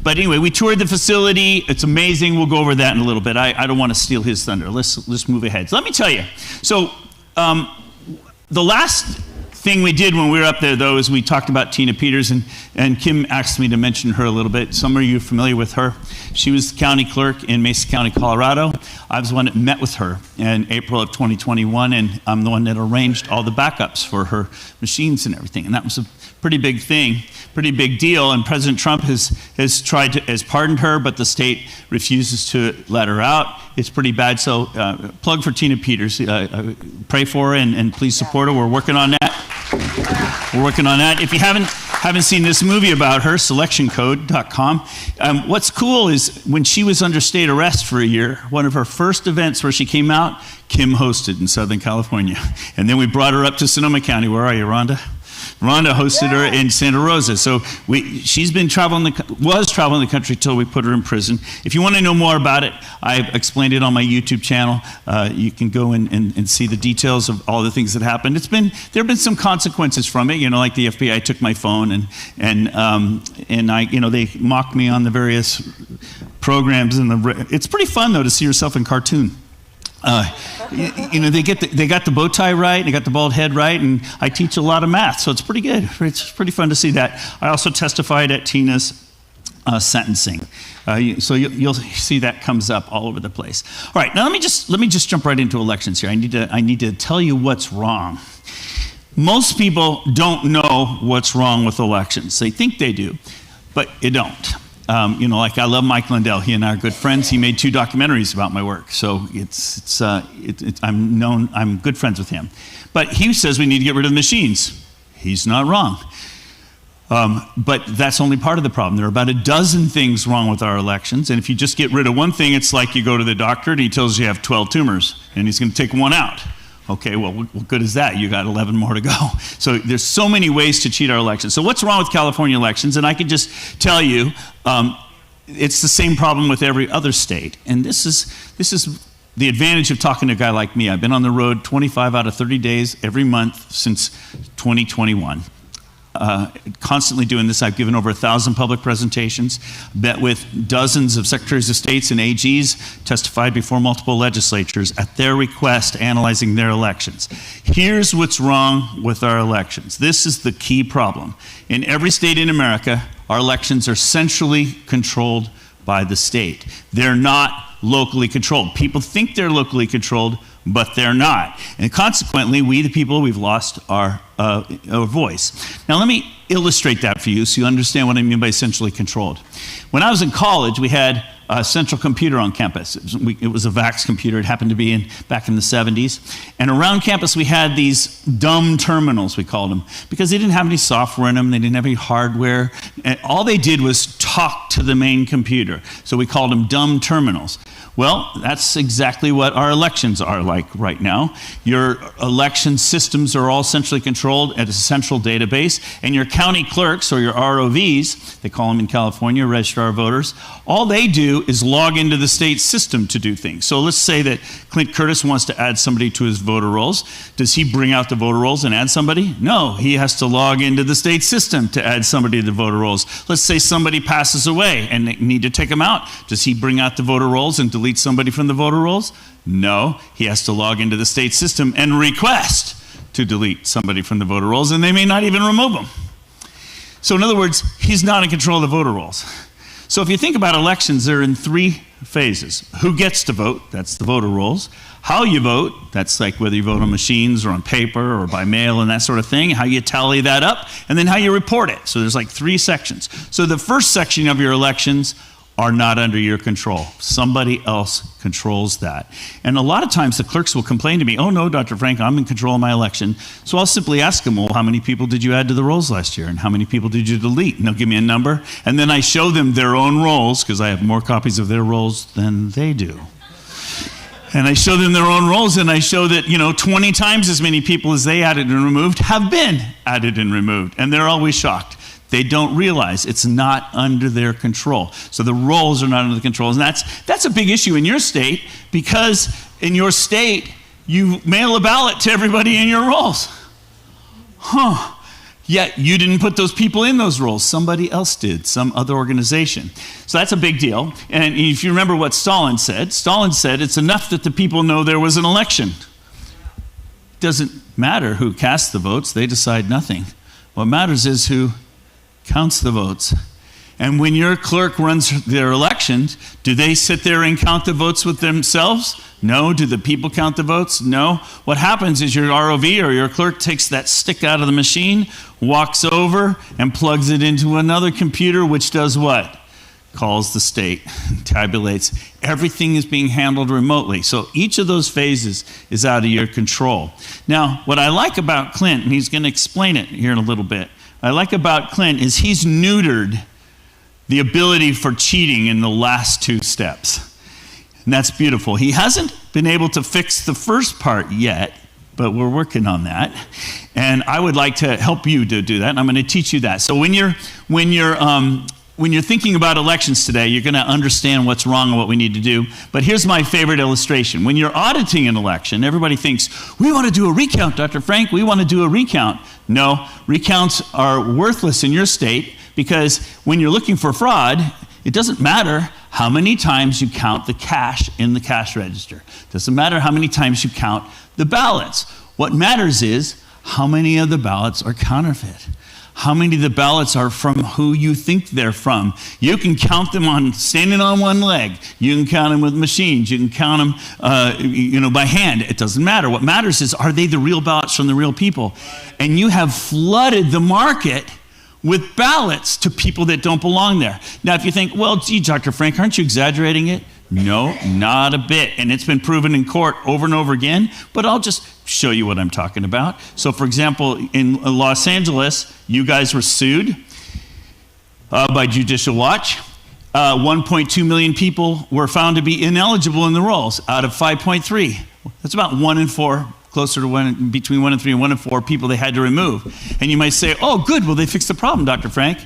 But anyway, we toured the facility. It's amazing. We'll go over that in a little bit. I don't want to steal his thunder. Let's move ahead. So let me tell you. So the last thing we did when we were up there, though, is we talked about Tina Peters, and Kim asked me to mention her a little bit. Some of you are familiar with her. She was the county clerk in Mesa County, Colorado. I was the one that met with her in April of 2021, and I'm the one that arranged all the backups for her machines and everything. And that was a pretty big thing, pretty big deal. And President Trump has pardoned her, but the state refuses to let her out. It's pretty bad. So plug for Tina Peters. Pray for her and please support her. We're working on that. If you haven't seen this movie about her, selectioncode.com. What's cool is when she was under state arrest for a year, one of her first events where she came out, Kim hosted in Southern California. And then we brought her up to Sonoma County. Where are you, Rhonda? Rhonda hosted her in Santa Rosa. So she's been traveling the country till we put her in prison. If you want to know more about it, I've explained it on my YouTube channel. You can go and see the details of all the things that happened. There have been some consequences from it. Like the FBI took my phone and they mocked me on the various programs. It's pretty fun though to see yourself in cartoon. They got the bow tie right, they got the bald head right, and I teach a lot of math, so it's pretty good. It's pretty fun to see that. I also testified at Tina's sentencing, so you'll see that comes up all over the place. All right, now let me just jump right into elections here. I need to tell you what's wrong. Most people don't know what's wrong with elections. They think they do, but you don't. Like I love Mike Lindell. He and I are good friends. He made 2 documentaries about my work, so I'm good friends with him. But he says we need to get rid of the machines. He's not wrong. But that's only part of the problem. There are about a dozen things wrong with our elections, and if you just get rid of one thing, it's like you go to the doctor and he tells you have 12 tumors, and he's going to take one out. Okay, well, what good is that? You got 11 more to go. So there's so many ways to cheat our elections. So what's wrong with California elections? And I can just tell you, it's the same problem with every other state. And this is the advantage of talking to a guy like me. I've been on the road 25 out of 30 days every month since 2021. constantly doing this. I've given over 1,000 public presentations, met with dozens of secretaries of states and AGs, testified before multiple legislatures at their request, analyzing their elections. Here's what's wrong with our elections. This is the key problem. In every state in America, our elections are centrally controlled by the state. They're not locally controlled. People think they're locally controlled, but they're not. And consequently, we the people, we've lost our voice. Now let me illustrate that for you so you understand what I mean by centrally controlled. When I was in college, we had a central computer on campus. It was a VAX computer. It happened to be back in the 70s. And around campus, we had these dumb terminals, we called them, because they didn't have any software in them. They didn't have any hardware. And all they did was talk to the main computer. So we called them dumb terminals. Well, that's exactly what our elections are like right now. Your election systems are all centrally controlled at a central database, and your county clerks, or your ROVs, they call them in California, registrar of voters, all they do is log into the state system to do things. So let's say that Clint Curtis wants to add somebody to his voter rolls. Does he bring out the voter rolls and add somebody? No, he has to log into the state system to add somebody to the voter rolls. Let's say somebody passes away and they need to take them out. Does he bring out the voter rolls and delete somebody from the voter rolls? No, he has to log into the state system and request to delete somebody from the voter rolls, and they may not even remove them. So in other words, he's not in control of the voter rolls. So if you think about elections, they're in three phases. Who gets to vote? That's the voter rolls. How you vote, that's like whether you vote on machines or on paper or by mail and that sort of thing, how you tally that up, and then how you report it. So there's like three sections. So the first section of your elections are not under your control. Somebody else controls that. And a lot of times the clerks will complain to me, oh no, Dr. Frank, I'm in control of my election. So I'll simply ask them, well, how many people did you add to the rolls last year? And how many people did you delete? And they'll give me a number. And then I show them their own rolls, because I have more copies of their rolls than they do. And I show them their own rolls, and I show that, 20 times as many people as they added and removed have been added and removed. And they're always shocked. They don't realize it's not under their control. So the rolls are not under the control. And that's a big issue in your state, because in your state, you mail a ballot to everybody in your rolls. Yet you didn't put those people in those rolls. Somebody else did, some other organization. So that's a big deal. And if you remember what Stalin said it's enough that the people know there was an election. It doesn't matter who casts the votes. They decide nothing. What matters is who counts the votes. And when your clerk runs their elections, do they sit there and count the votes with themselves? No. Do the people count the votes? No. What happens is your ROV or your clerk takes that stick out of the machine, walks over, and plugs it into another computer, which does what? Calls the state, tabulates. Everything is being handled remotely. So each of those phases is out of your control. Now, what I like about Clint, and he's going to explain it here in a little bit, what I like about Clint is he's neutered the ability for cheating in the last two steps. And that's beautiful. He hasn't been able to fix the first part yet, but we're working on that. And I would like to help you to do that, and I'm going to teach you that. So when you're thinking about elections today, you're going to understand what's wrong and what we need to do. But here's my favorite illustration. When you're auditing an election, everybody thinks, we want to do a recount, Dr. Frank. We want to do a recount. No, recounts are worthless in your state, because when you're looking for fraud, it doesn't matter how many times you count the cash in the cash register. It doesn't matter how many times you count the ballots. What matters is how many of the ballots are counterfeit. How many of the ballots are from who you think they're from. You can count them on standing on one leg. You can count them with machines. You can count them by hand. It doesn't matter. What matters is, are they the real ballots from the real people? And you have flooded the market with ballots to people that don't belong there. Now, if you think, well, gee, Dr. Frank, aren't you exaggerating it? No, not a bit. And it's been proven in court over and over again, but I'll just show you what I'm talking about. So, for example, in Los Angeles, you guys were sued by Judicial Watch. 1.2 million people were found to be ineligible in the rolls out of 5.3. That's about 1 in 4. Closer to between 1 in 3 and 1 in 4 people they had to remove. And you might say, oh, good, well, they fixed the problem, Dr. Frank.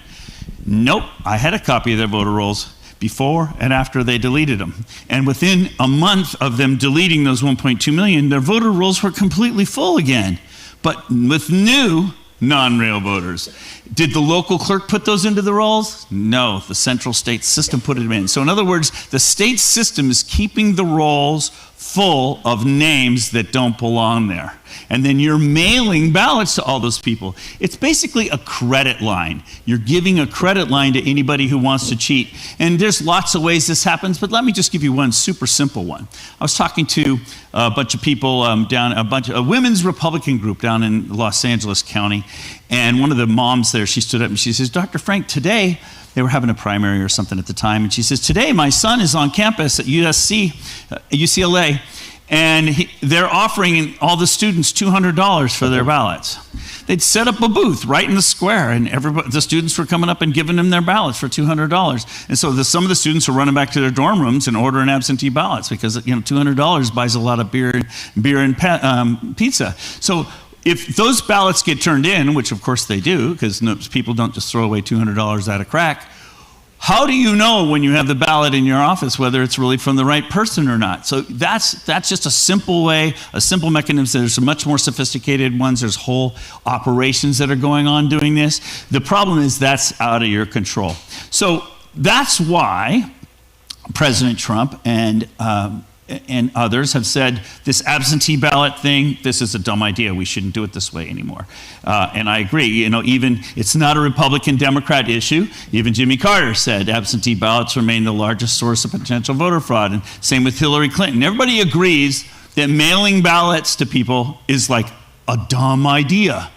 Nope, I had a copy of their voter rolls before and after they deleted them. And within a month of them deleting those 1.2 million, their voter rolls were completely full again. But with new non-real voters. Did the local clerk put those into the rolls? No, the central state system put them in. So in other words, the state system is keeping the rolls full of names that don't belong there. And then you're mailing ballots to all those people. It's basically a credit line. You're giving a credit line to anybody who wants to cheat. And there's lots of ways this happens, but let me just give you one super simple one. I was talking to a bunch of people a women's Republican group down in Los Angeles County, and one of the moms there, she stood up and she says, Dr. Frank, today, they were having a primary or something at the time, and she says, today my son is on campus at UCLA, and they're offering all the students $200 for their ballots. They'd set up a booth right in the square, and the students were coming up and giving them their ballots for $200. And so some of the students were running back to their dorm rooms and ordering absentee ballots because $200 buys a lot of beer and pizza. So if those ballots get turned in, which of course they do, because people don't just throw away $200 out of crack, how do you know when you have the ballot in your office whether it's really from the right person or not? So that's just a simple way, a simple mechanism. There's much more sophisticated ones. There's whole operations that are going on doing this. The problem is that's out of your control. So that's why President Trump and others have said this absentee ballot thing, this is a dumb idea. We shouldn't do it this way anymore. And I agree. Even it's not a Republican-Democrat issue. Even Jimmy Carter said absentee ballots remain the largest source of potential voter fraud. And same with Hillary Clinton. Everybody agrees that mailing ballots to people is like a dumb idea.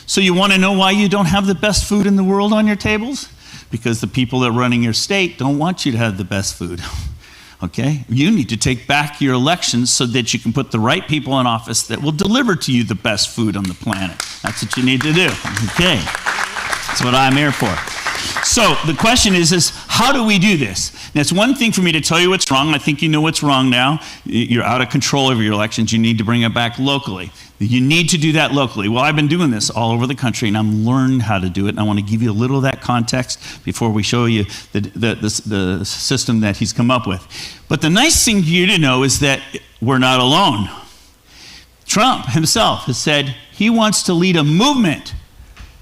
So you want to know why you don't have the best food in the world on your tables? Because the people that are running your state don't want you to have the best food. Okay? You need to take back your elections so that you can put the right people in office that will deliver to you the best food on the planet. That's what you need to do. Okay? That's what I'm here for. So the question is how do we do this? Now, it's one thing for me to tell you what's wrong. I think you know what's wrong now. You're out of control over your elections. You need to bring it back locally. You need to do that locally. Well, I've been doing this all over the country, and I'm learned how to do it. And I want to give you a little of that context before we show you the system that he's come up with. But the nice thing for you to know is that we're not alone. Trump himself has said he wants to lead a movement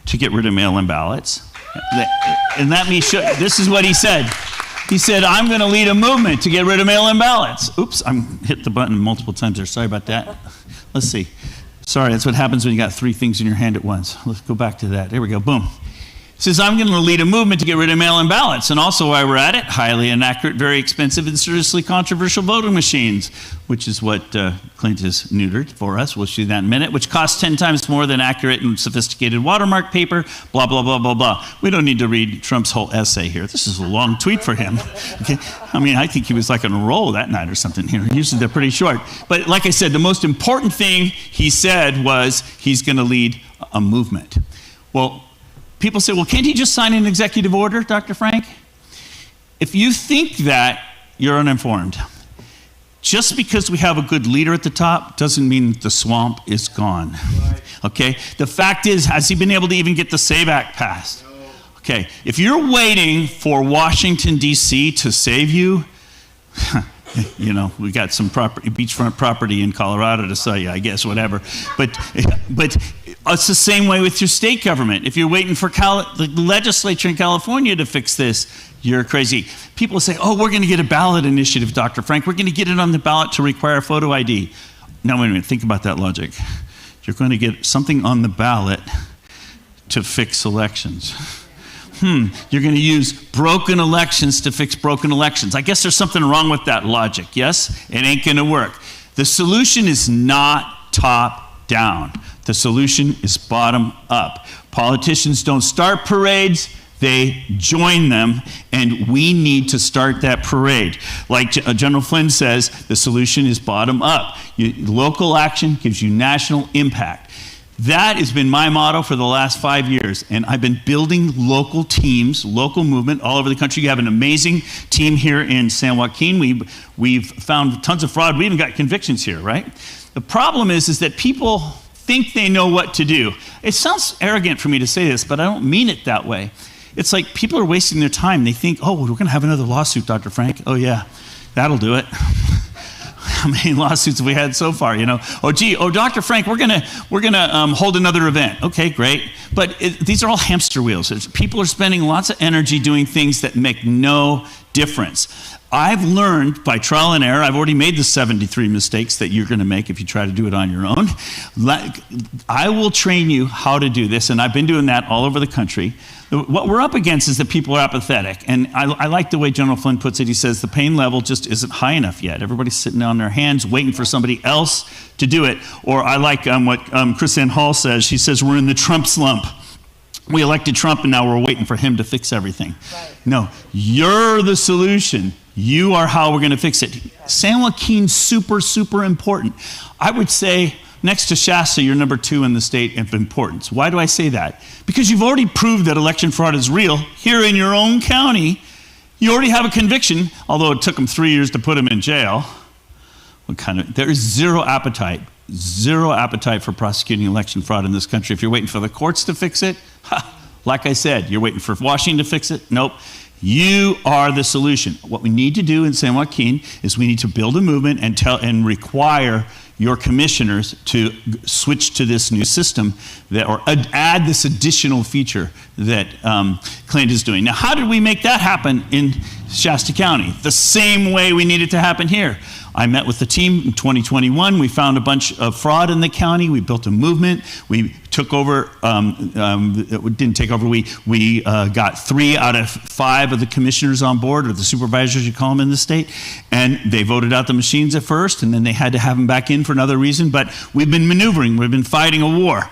to get rid of mail-in ballots. And let me show you. This is what he said. He said, I'm going to lead a movement to get rid of mail-in ballots. Oops, I hit the button multiple times there. Sorry about that. Let's see. Sorry, that's what happens when you got three things in your hand at once. Let's go back to that. There we go. Boom. He says, I'm going to lead a movement to get rid of mail-in ballots. And also, while we're at it, highly inaccurate, very expensive, and seriously controversial voting machines, which is what Clint has neutered for us. We'll see that in a minute, which costs 10 times more than accurate and sophisticated watermark paper, blah, blah, blah, blah, blah. We don't need to read Trump's whole essay here. This is a long tweet for him. Okay? I mean, I think he was like on a roll that night or something here. Usually they're pretty short. But like I said, the most important thing he said was he's going to lead a movement. Well, people say, well, can't he just sign an executive order, Dr. Frank? If you think that, you're uninformed. Just because we have a good leader at the top doesn't mean the swamp is gone. Right. Okay? The fact is, has he been able to even get the SAVE Act passed? No. Okay, if you're waiting for Washington, D.C. to save you, you know, we got some beachfront property in Colorado to sell you, I guess, whatever. But it's the same way with your state government. If you're waiting for the legislature in California to fix this, you're crazy. People say, oh, we're going to get a ballot initiative, Dr. Frank. We're going to get it on the ballot to require photo ID. Now, wait a minute. Think about that logic. You're going to get something on the ballot to fix elections. You're going to use broken elections to fix broken elections. I guess there's something wrong with that logic, yes? It ain't going to work. The solution is not top down. The solution is bottom up. Politicians don't start parades, they join them, and we need to start that parade. Like General Flynn says, the solution is bottom up. Local action gives you national impact. That has been my motto for the last 5 years, and I've been building local teams, local movement all over the country. You have an amazing team here in San Joaquin. We've found tons of fraud. We even got convictions here, right? The problem is that people think they know what to do. It sounds arrogant for me to say this, but I don't mean it that way. It's like people are wasting their time. They think, oh, we're going to have another lawsuit, Dr. Frank. Oh, yeah, that'll do it. how many lawsuits have we had so far? Dr. Frank, we're gonna hold another event. Okay, great. But these are all hamster wheels. People are spending lots of energy doing things that make no difference. I've learned by trial and error. I've already made the 73 mistakes that you're going to make if you try to do it on your own. I will train you how to do this, and I've been doing that all over the country. What we're up against is that people are apathetic, and I like the way General Flynn puts it. He says the pain level just isn't high enough yet. Everybody's sitting on their hands waiting for somebody else to do it. Or I like what Chrisanne Hall says. She says we're in the Trump slump. We elected Trump, and now we're waiting for him to fix everything. Right. No, you're the solution. You are how we're going to fix it. San Joaquin's super, super important. I would say next to Shasta, you're number 2 in the state of importance. Why do I say that? Because you've already proved that election fraud is real here in your own county. You already have a conviction, although it took them 3 years to put him in jail. There is zero appetite for prosecuting election fraud in this country. If you're waiting for the courts to fix it, like I said, you're waiting for Washington to fix it. Nope. You are the solution. What we need to do in San Joaquin is we need to build a movement and require your commissioners to switch to this new system or add this additional feature that Clint is doing. Now, how did we make that happen in Shasta County? The same way we need it to happen here. I met with the team in 2021. We found a bunch of fraud in the county. We built a movement. We took over, didn't take over, we got 3 out of 5 of the commissioners on board, or the supervisors, you call them in the state, and they voted out the machines at first, and then they had to have them back in for another reason, but we've been maneuvering. We've been fighting a war.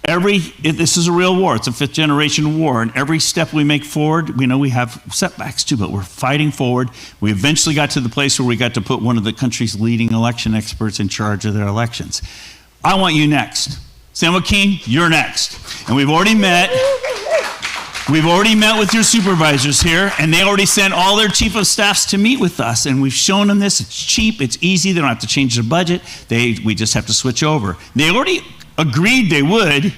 This is a real war. It's a 5th generation war, and every step we make forward, we know we have setbacks too, but we're fighting forward. We eventually got to the place where we got to put one of the country's leading election experts in charge of their elections. I want you next. San Joaquin, you're next. And we've already met with your supervisors here, and they already sent all their chief of staffs to meet with us, and we've shown them this. It's cheap, it's easy, they don't have to change their budget. We just have to switch over. They already agreed they would,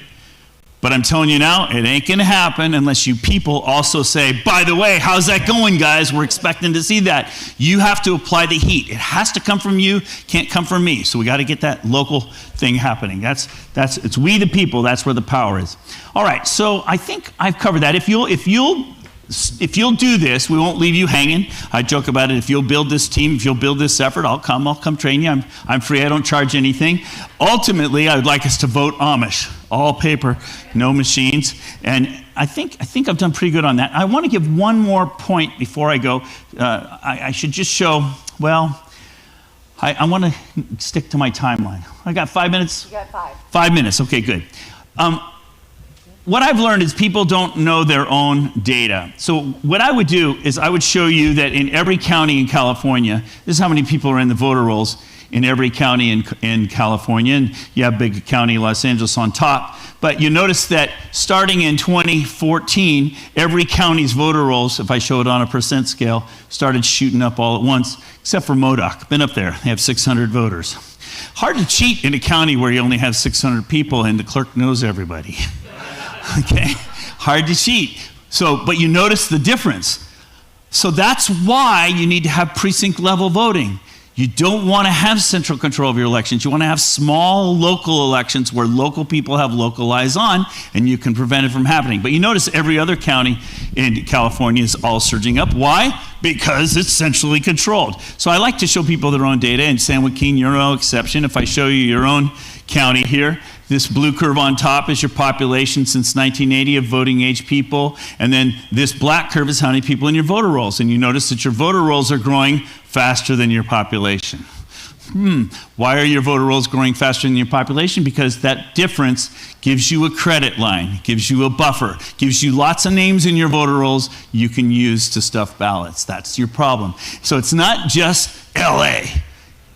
but I'm telling you now, it ain't gonna happen unless you people also say, by the way, how's that going, guys? We're expecting to see that. You have to apply the heat. It has to come from you, can't come from me. So we gotta get that local thing happening. It's we the people, that's where the power is. All right, so I think I've covered that. If you'll do this, we won't leave you hanging. I joke about it. If you'll build this team, if you'll build this effort, I'll come train you. I'm free. I don't charge anything. Ultimately, I would like us to vote Amish, all paper, no machines. And I think I've done pretty good on that. I want to give one more point before I go. I should just show. Well, I want to stick to my timeline. I got 5 minutes. You got 5. 5 minutes. Okay, good. What I've learned is people don't know their own data. So what I would do is I would show you that in every county in California, this is how many people are in the voter rolls in every county in California. And you have big county Los Angeles on top. But you notice that starting in 2014, every county's voter rolls, if I show it on a percent scale, started shooting up all at once, except for Modoc. Been up there. They have 600 voters. Hard to cheat in a county where you only have 600 people and the clerk knows everybody. Okay, hard to cheat. But you notice the difference. So that's why you need to have precinct level voting. You don't want to have central control of your elections. You want to have small local elections where local people have local eyes on, and you can prevent it from happening. But you notice every other county in California is all surging up. Why? Because it's centrally controlled. So I like to show people their own data, and San Joaquin, you're no exception. If I show you your own county here, this blue curve on top is your population since 1980 of voting age people. And then this black curve is how many people in your voter rolls. And you notice that your voter rolls are growing faster than your population. Why are your voter rolls growing faster than your population? Because that difference gives you a credit line, gives you a buffer, gives you lots of names in your voter rolls you can use to stuff ballots. That's your problem. So it's not just LA.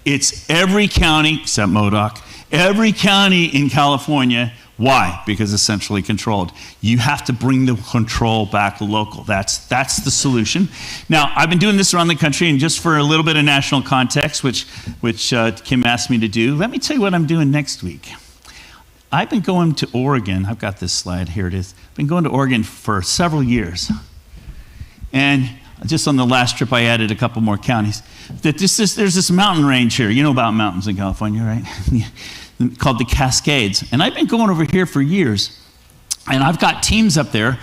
It's every county, except Modoc, every county in California. Why? Because it's centrally controlled. You have to bring the control back local. That's the solution. Now, I've been doing this around the country, and just for a little bit of national context, which Kim asked me to do, let me tell you what I'm doing next week. I've been going to Oregon. I've got this slide. Here it is. I've been going to Oregon for several years. And just on the last trip I added a couple more counties, that there's this mountain range here. You know about mountains in California, right? Called the Cascades. And I've been going over here for years. And I've got teams up there,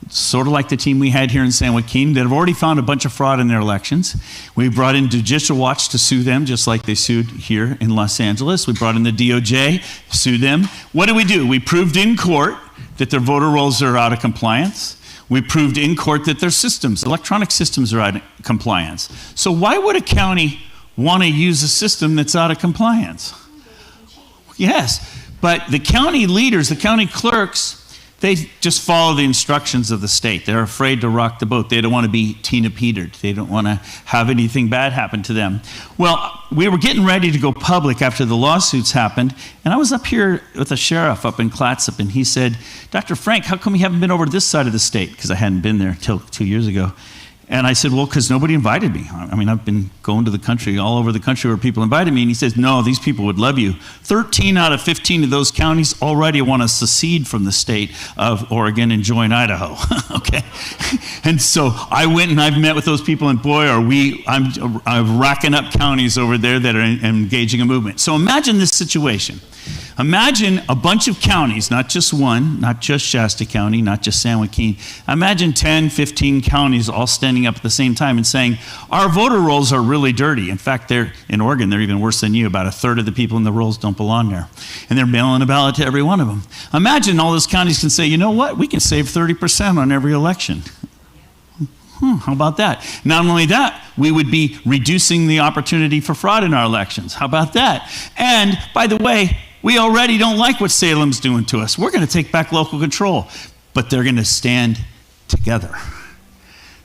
sort of like the team we had here in San Joaquin, that have already found a bunch of fraud in their elections. We brought in Judicial Watch to sue them, just like they sued here in Los Angeles. We brought in the DOJ, sued them. What do? We proved in court that their voter rolls are out of compliance. We proved in court that their systems, electronic systems, are out of compliance. So why would a county want to use a system that's out of compliance? Yes, but the county leaders, the county clerks, they just follow the instructions of the state. They're afraid to rock the boat. They don't want to be Tina Petered. They don't want to have anything bad happen to them. Well, we were getting ready to go public after the lawsuits happened, and I was up here with a sheriff up in Clatsop, and he said, Dr. Frank, how come you haven't been over to this side of the state? Because I hadn't been there till 2 years ago. And I said, well, because nobody invited me. I mean, I've been going to the country, all over the country where people invited me. And he says, no, these people would love you. 13 out of 15 of those counties already want to secede from the state of Oregon and join Idaho. Okay. And so I went and I've met with those people, and boy, I'm racking up counties over there that are engaging a movement. So imagine this situation. Imagine a bunch of counties, not just one, not just Shasta County, not just San Joaquin. Imagine 10, 15 counties all standing up at the same time and saying, our voter rolls are really dirty. In fact, in Oregon, they're even worse than you. About a third of the people in the rolls don't belong there. And they're mailing a ballot to every one of them. Imagine all those counties can say, you know what? We can save 30% on every election. How about that? Not only that, we would be reducing the opportunity for fraud in our elections. How about that? And by the way, we already don't like what Salem's doing to us. We're going to take back local control, but they're going to stand together.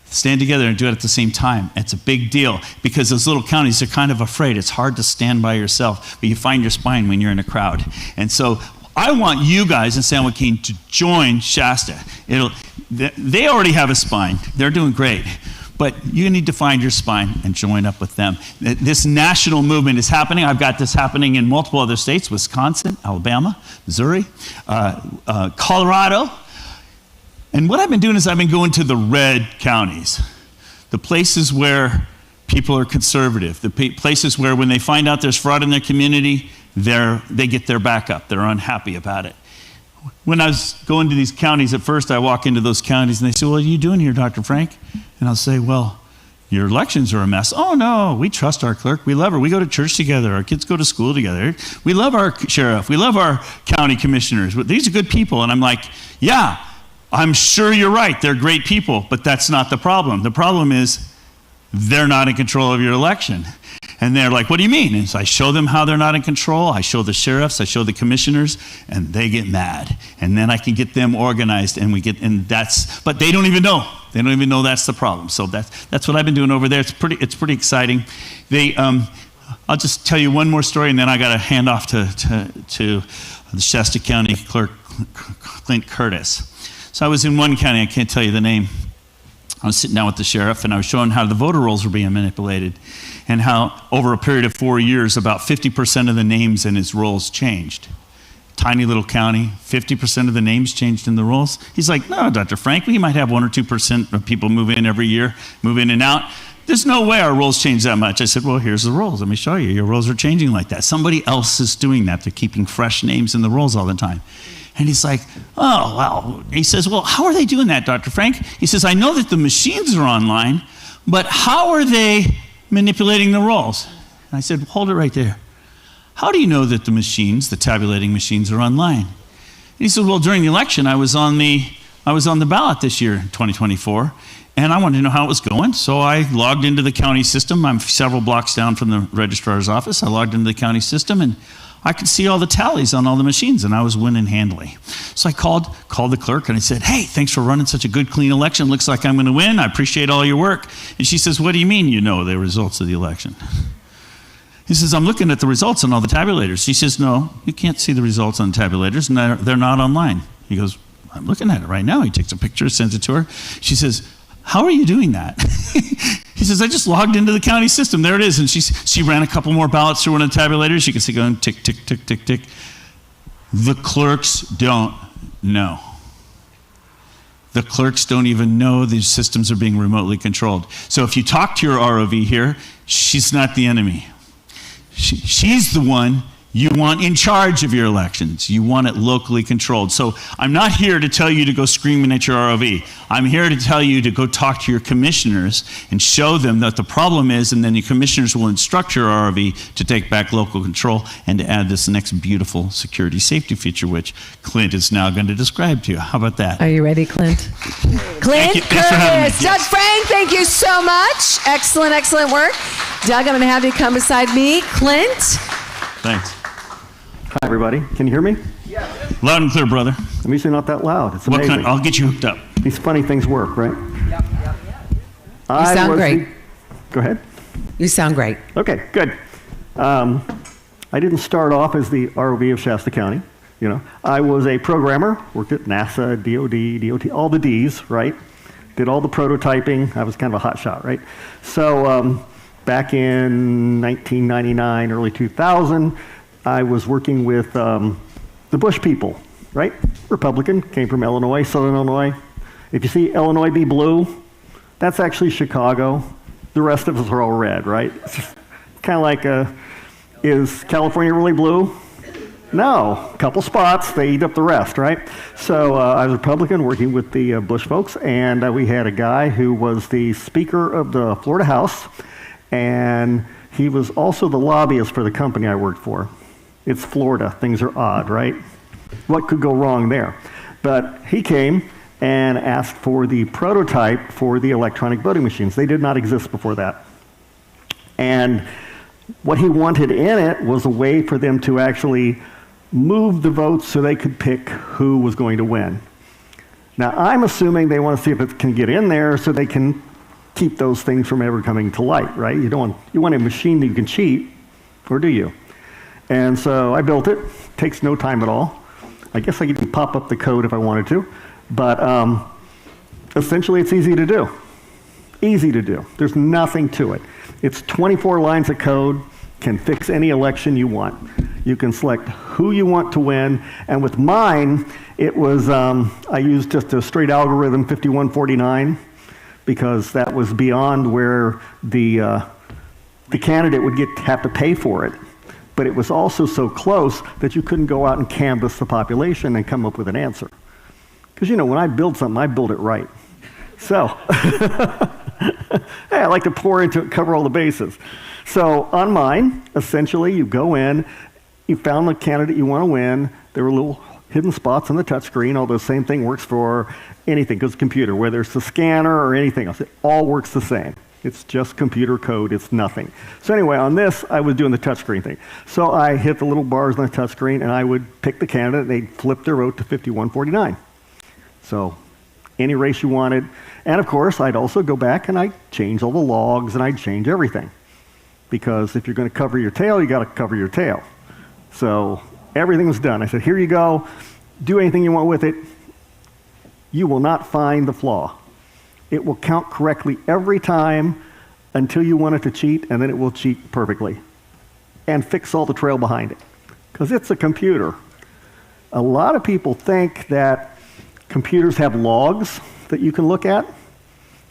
Stand together and do it at the same time. It's a big deal because those little counties are kind of afraid. It's hard to stand by yourself, but you find your spine when you're in a crowd. And so I want you guys in San Joaquin to join Shasta. They already have a spine. They're doing great. But you need to find your spine and join up with them. This national movement is happening. I've got this happening in multiple other states: Wisconsin, Alabama, Missouri, Colorado. And what I've been doing is I've been going to the red counties, the places where people are conservative, the places where when they find out there's fraud in their community, they get their back up. They're unhappy about it. When I was going to these counties, at first I walk into those counties and they say, well, what are you doing here, Dr. Frank? And I'll say, well, your elections are a mess. Oh, no, we trust our clerk. We love her. We go to church together. Our kids go to school together. We love our sheriff. We love our county commissioners. These are good people. And I'm like, yeah, I'm sure you're right. They're great people, but that's not the problem. The problem is they're not in control of your election. And they're like, what do you mean? And so I show them how they're not in control. I show the sheriffs, I show the commissioners, and they get mad. And then I can get them organized, but they don't even know. They don't even know that's the problem. So that's what I've been doing over there. It's pretty exciting. I'll just tell you one more story, and then I got to hand off to the Shasta County Clerk, Clint Curtis. So I was in one county, I can't tell you the name. I was sitting down with the sheriff, and I was showing how the voter rolls were being manipulated and how over a period of 4 years, about 50% of the names in his rolls changed. Tiny little county, 50% of the names changed in the rolls. He's like, no, Dr. Frank, we might have 1 or 2% of people move in every year, move in and out. There's no way our rolls change that much. I said, well, here's the rolls. Let me show you. Your rolls are changing like that. Somebody else is doing that. They're keeping fresh names in the rolls all the time. And he's like, oh, well. He says, well, how are they doing that, Dr. Frank? He says, I know that the machines are online, but how are they manipulating the rolls? And I said, hold it right there. How do you know that the tabulating machines are online? And he said, well, during the election, I was on the ballot this year, 2024, and I wanted to know how it was going. So I logged into the county system. I'm several blocks down from the registrar's office. I logged into the county system, and I could see all the tallies on all the machines, and I was winning handily. So I called the clerk, and I said, hey, thanks for running such a good, clean election. Looks like I'm going to win. I appreciate all your work. And she says, what do you mean you know the results of the election? He says, I'm looking at the results on all the tabulators. She says, no, you can't see the results on the tabulators, and they're not online. He goes, I'm looking at it right now. He takes a picture, sends it to her. She says, how are you doing that? He says, I just logged into the county system. There it is. And she ran a couple more ballots through one of the tabulators. You can see going tick, tick, tick, tick, tick. The clerks don't know. The clerks don't even know these systems are being remotely controlled. So if you talk to your ROV here, she's not the enemy. She's the one you want in charge of your elections. You want it locally controlled. So I'm not here to tell you to go screaming at your ROV. I'm here to tell you to go talk to your commissioners and show them that the problem is, and then the commissioners will instruct your ROV to take back local control and to add this next beautiful security safety feature, which Clint is now going to describe to you. How about that? Are you ready, Clint? Clint Curtis. Doug Frank, thank you so much. Excellent, excellent work. Doug, I'm going to have you come beside me. Clint. Thanks. Hi, everybody. Can you hear me? Yeah. Loud and clear, brother. I'm usually not that loud. It's amazing. I'll get you hooked up. These funny things work, right? Yep. You sound great. Go ahead. You sound great. Okay, good. I didn't start off as the ROV of Shasta County. You know, I was a programmer, worked at NASA, DOD, all the Ds, right? Did all the prototyping. I was kind of a hot shot, right? So back in 1999, early 2000, I was working with the Bush people, right? Republican, came from Illinois, Southern Illinois. If you see Illinois be blue, that's actually Chicago. The rest of us are all red, right? It's kind of like, is California really blue? No, a couple spots, they eat up the rest, right? So I was a Republican working with the Bush folks, and we had a guy who was the Speaker of the Florida House, and he was also the lobbyist for the company I worked for. It's Florida. Things are odd, right? What could go wrong there? But he came and asked for the prototype for the electronic voting machines. They did not exist before that. And what he wanted in it was a way for them to actually move the votes so they could pick who was going to win. Now, I'm assuming they want to see if it can get in there so they can keep those things from ever coming to light, right? You want a machine that you can cheat, or do you? And so I built it. Takes no time at all. I guess I could pop up the code if I wanted to, but essentially it's easy to do. Easy to do. There's nothing to it. It's 24 lines of code, can fix any election you want. You can select who you want to win, and with mine, it was, I used just a straight algorithm 5149, because that was beyond where the candidate would have to pay for it. But it was also so close that you couldn't go out and canvass the population and come up with an answer. Because, you know, when I build something, I build it right. So, hey, I like to pour into it, cover all the bases. So on mine, essentially, you go in, you found the candidate you want to win. There were little hidden spots on the touchscreen, although the same thing works for anything, because computer, whether it's the scanner or anything else, it all works the same. It's just computer code, it's nothing. So anyway, on this, I was doing the touchscreen thing. So I hit the little bars on the touchscreen, and I would pick the candidate, and they'd flip their vote to 5149. So any race you wanted. And of course, I'd also go back and I'd change all the logs, and I'd change everything. Because if you're going to cover your tail, you got to cover your tail. So everything was done. I said, here you go, do anything you want with it. You will not find the flaw. It will count correctly every time until you want it to cheat, and then it will cheat perfectly and fix all the trail behind it, because it's a computer. A lot of people think that computers have logs that you can look at.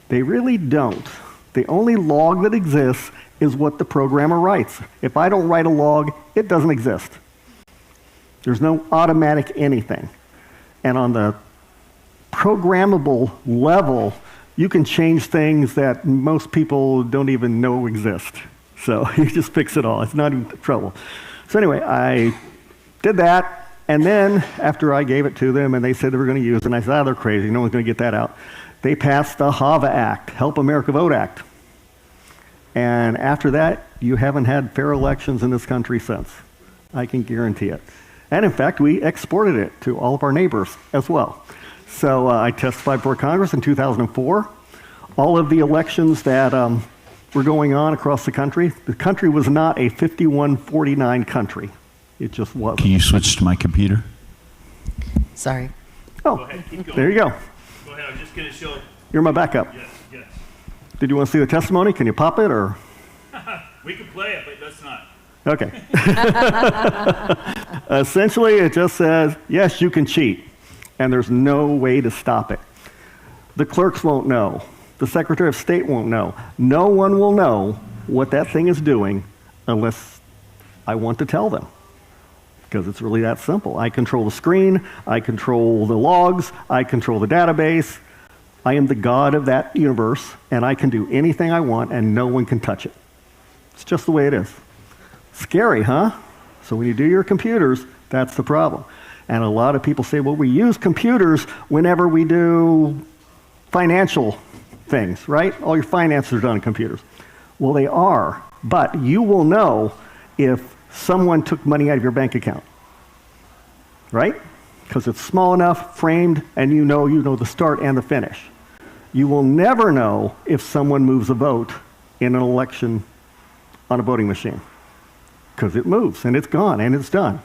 They really don't. The only log that exists is what the programmer writes. If I don't write a log, it doesn't exist. There's no automatic anything. And on the programmable level, you can change things that most people don't even know exist. So you just fix it all. It's not even trouble. So anyway, I did that, and then after I gave it to them and they said they were going to use it, and I said, they're crazy. No one's going to get that out. They passed the HAVA Act, Help America Vote Act. And after that, you haven't had fair elections in this country since. I can guarantee it. And in fact, we exported it to all of our neighbors as well. So I testified before Congress in 2004. All of the elections that were going on across the country was not a 5149 country. It just wasn't. Can you switch to my computer? Sorry. Oh, go ahead, keep going. There you go. Go ahead, I'm just going to show. You're my backup. Yes, yes. Did you want to see the testimony? Can you pop it, or? We can play it, but that's not. Okay. Essentially, it just says, yes, you can cheat, and there's no way to stop it. The clerks won't know. The Secretary of State won't know. No one will know what that thing is doing unless I want to tell them. Because it's really that simple. I control the screen, I control the logs, I control the database. I am the god of that universe, and I can do anything I want, and no one can touch it. It's just the way it is. Scary, huh? So when you do your computers, that's the problem. And a lot of people say, well, we use computers whenever we do financial things, right? All your finances are done on computers. Well, they are, but you will know if someone took money out of your bank account, right? Because it's small enough, framed, and you know the start and the finish. You will never know if someone moves a vote in an election on a voting machine, because it moves, and it's gone, and it's done.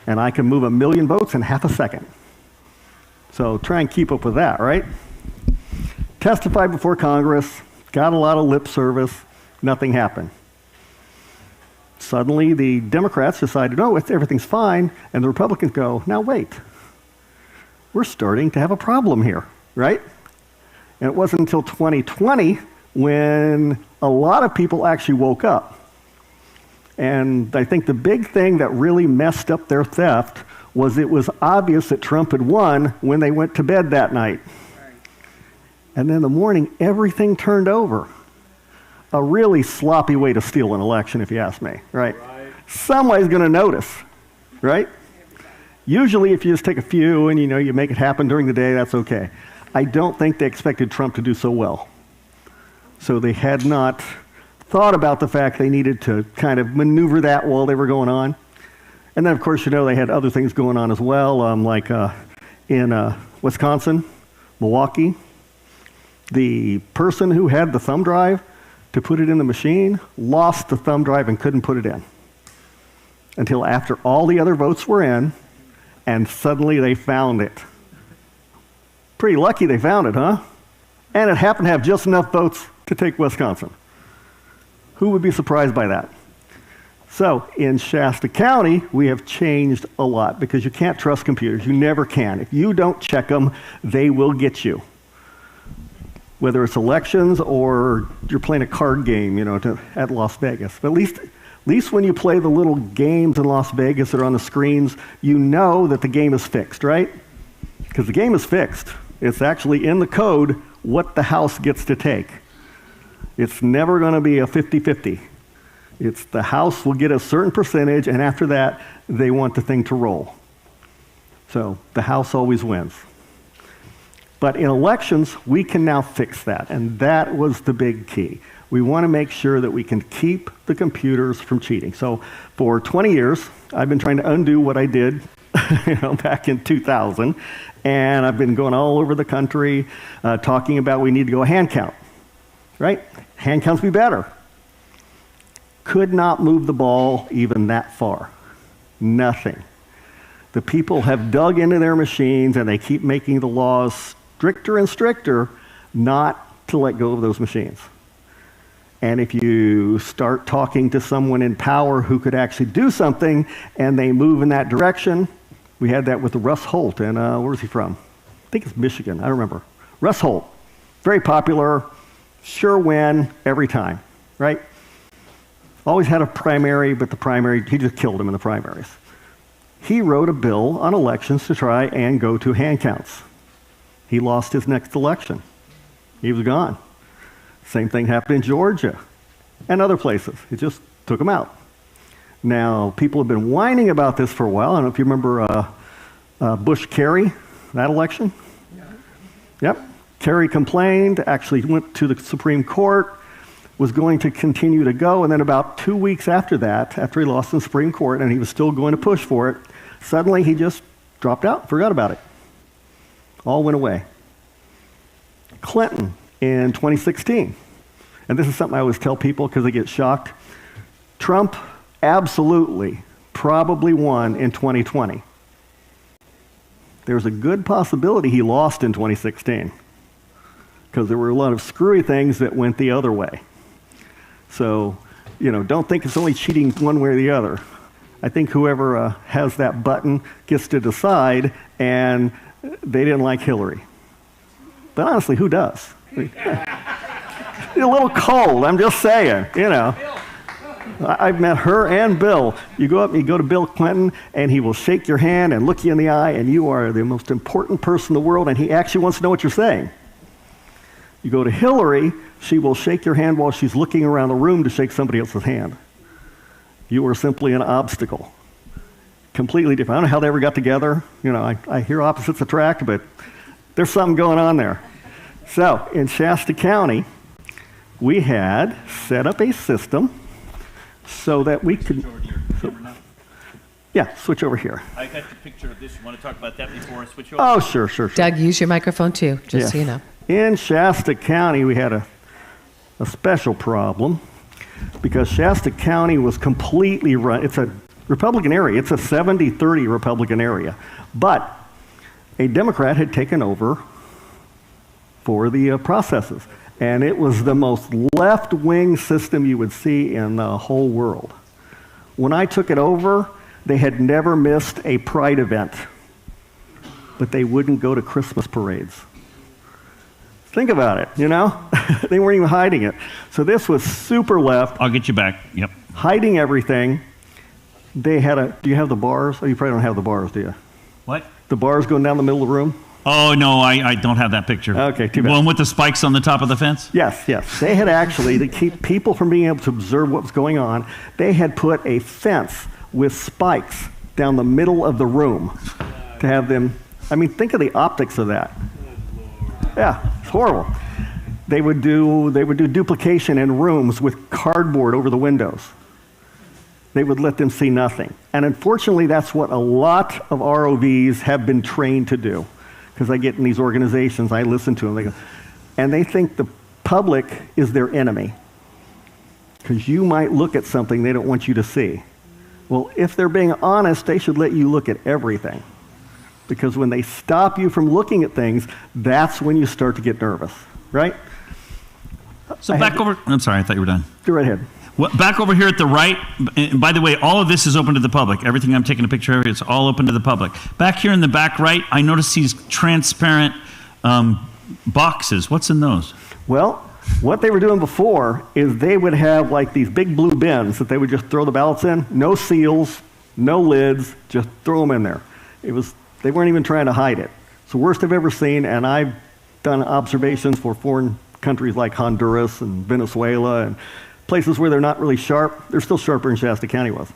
And I can move 1 million votes in half a second. So try and keep up with that, right? Testified before Congress, got a lot of lip service, nothing happened. Suddenly, the Democrats decided, oh, everything's fine, and the Republicans go, now wait. We're starting to have a problem here, right? And it wasn't until 2020 when a lot of people actually woke up. And I think the big thing that really messed up their theft was it was obvious that Trump had won when they went to bed that night. And then in the morning, everything turned over. A really sloppy way to steal an election, if you ask me, right? Somebody's going to notice, right? Usually, if you just take a few and you make it happen during the day, that's okay. I don't think they expected Trump to do so well. So they had not thought about the fact they needed to kind of maneuver that while they were going on. And then, of course, they had other things going on as well, like in Wisconsin, Milwaukee. The person who had the thumb drive to put it in the machine lost the thumb drive and couldn't put it in until after all the other votes were in, and suddenly they found it. Pretty lucky they found it, huh? And it happened to have just enough votes to take Wisconsin. Who would be surprised by that? So in Shasta County, we have changed a lot because you can't trust computers. You never can. If you don't check them, they will get you. Whether it's elections or you're playing a card game, at Las Vegas. But at least when you play the little games in Las Vegas that are on the screens, you know that the game is fixed, right? Because the game is fixed. It's actually in the code what the house gets to take. It's never going to be a 50-50. It's the house will get a certain percentage, and after that, they want the thing to roll. So the house always wins. But in elections, we can now fix that, and that was the big key. We want to make sure that we can keep the computers from cheating. So for 20 years, I've been trying to undo what I did back in 2000, and I've been going all over the country talking about we need to go hand count, right? Hand counts be better. Could not move the ball even that far. Nothing. The people have dug into their machines, and they keep making the laws stricter and stricter not to let go of those machines. And if you start talking to someone in power who could actually do something and they move in that direction, we had that with Russ Holt, and where's he from? I think it's Michigan, I don't remember. Russ Holt, very popular, sure win every time, right? Always had a primary, but the primary, he just killed him in the primaries. He wrote a bill on elections to try and go to hand counts. He lost his next election. He was gone. Same thing happened in Georgia and other places. It just took him out. Now, people have been whining about this for a while. I don't know if you remember Bush-Kerry, that election. Yep. Kerry complained, actually went to the Supreme Court, was going to continue to go, and then about 2 weeks after that, after he lost in the Supreme Court and he was still going to push for it, suddenly he just dropped out, forgot about it. All went away. Clinton in 2016, and this is something I always tell people because they get shocked. Trump absolutely probably won in 2020. There's a good possibility he lost in 2016 because there were a lot of screwy things that went the other way. So, don't think it's only cheating one way or the other. I think whoever has that button gets to decide, and they didn't like Hillary. But honestly, who does? It's a little cold, I'm just saying, you know. I've met her and Bill. You go up and you go to Bill Clinton, and he will shake your hand and look you in the eye, and you are the most important person in the world, and he actually wants to know what you're saying. You go to Hillary, she will shake your hand while she's looking around the room to shake somebody else's hand. You are simply an obstacle. Completely different. I don't know how they ever got together. You know, I hear opposites attract, but there's something going on there. So, in Shasta County, we had set up a system so that we could... Yeah, switch over here. I got the picture of this. You want to talk about that before I switch over? Oh, sure. Doug, use your microphone too, just so you know. In Shasta County, we had a special problem because Shasta County was completely run. It's a Republican area. It's a 70-30 Republican area. But a Democrat had taken over for the processes. And it was the most left-wing system you would see in the whole world. When I took it over, they had never missed a Pride event, but they wouldn't go to Christmas parades. Think about it, you know? They weren't even hiding it. So this was super left. I'll get you back, yep. Hiding everything. They had do you have the bars? Oh, you probably don't have the bars, do you? What? The bars going down the middle of the room? Oh, no, I don't have that picture. Okay, too bad. One with the spikes on the top of the fence? Yes. They had actually, to keep people from being able to observe what was going on, they had put a fence with spikes down the middle of the room to have them, I mean, think of the optics of that. Yeah, it's horrible. They would do duplication in rooms with cardboard over the windows. They would let them see nothing. And unfortunately, that's what a lot of ROVs have been trained to do. Because I get in these organizations, I listen to them, and they think the public is their enemy. Because you might look at something they don't want you to see. Well, if they're being honest, they should let you look at everything. Because when they stop you from looking at things, that's when you start to get nervous, right? So back over, I'm sorry, I thought you were done. Go right ahead. Back over here at the right, and by the way, all of this is open to the public. Everything I'm taking a picture of, it's all open to the public. Back here in the back right, I notice these transparent boxes. What's in those? Well, what they were doing before is they would have like these big blue bins that they would just throw the ballots in. No seals, no lids, just throw them in there. They weren't even trying to hide it. It's the worst I've ever seen, and I've done observations for foreign countries like Honduras and Venezuela and places where they're not really sharp. They're still sharper than Shasta County was.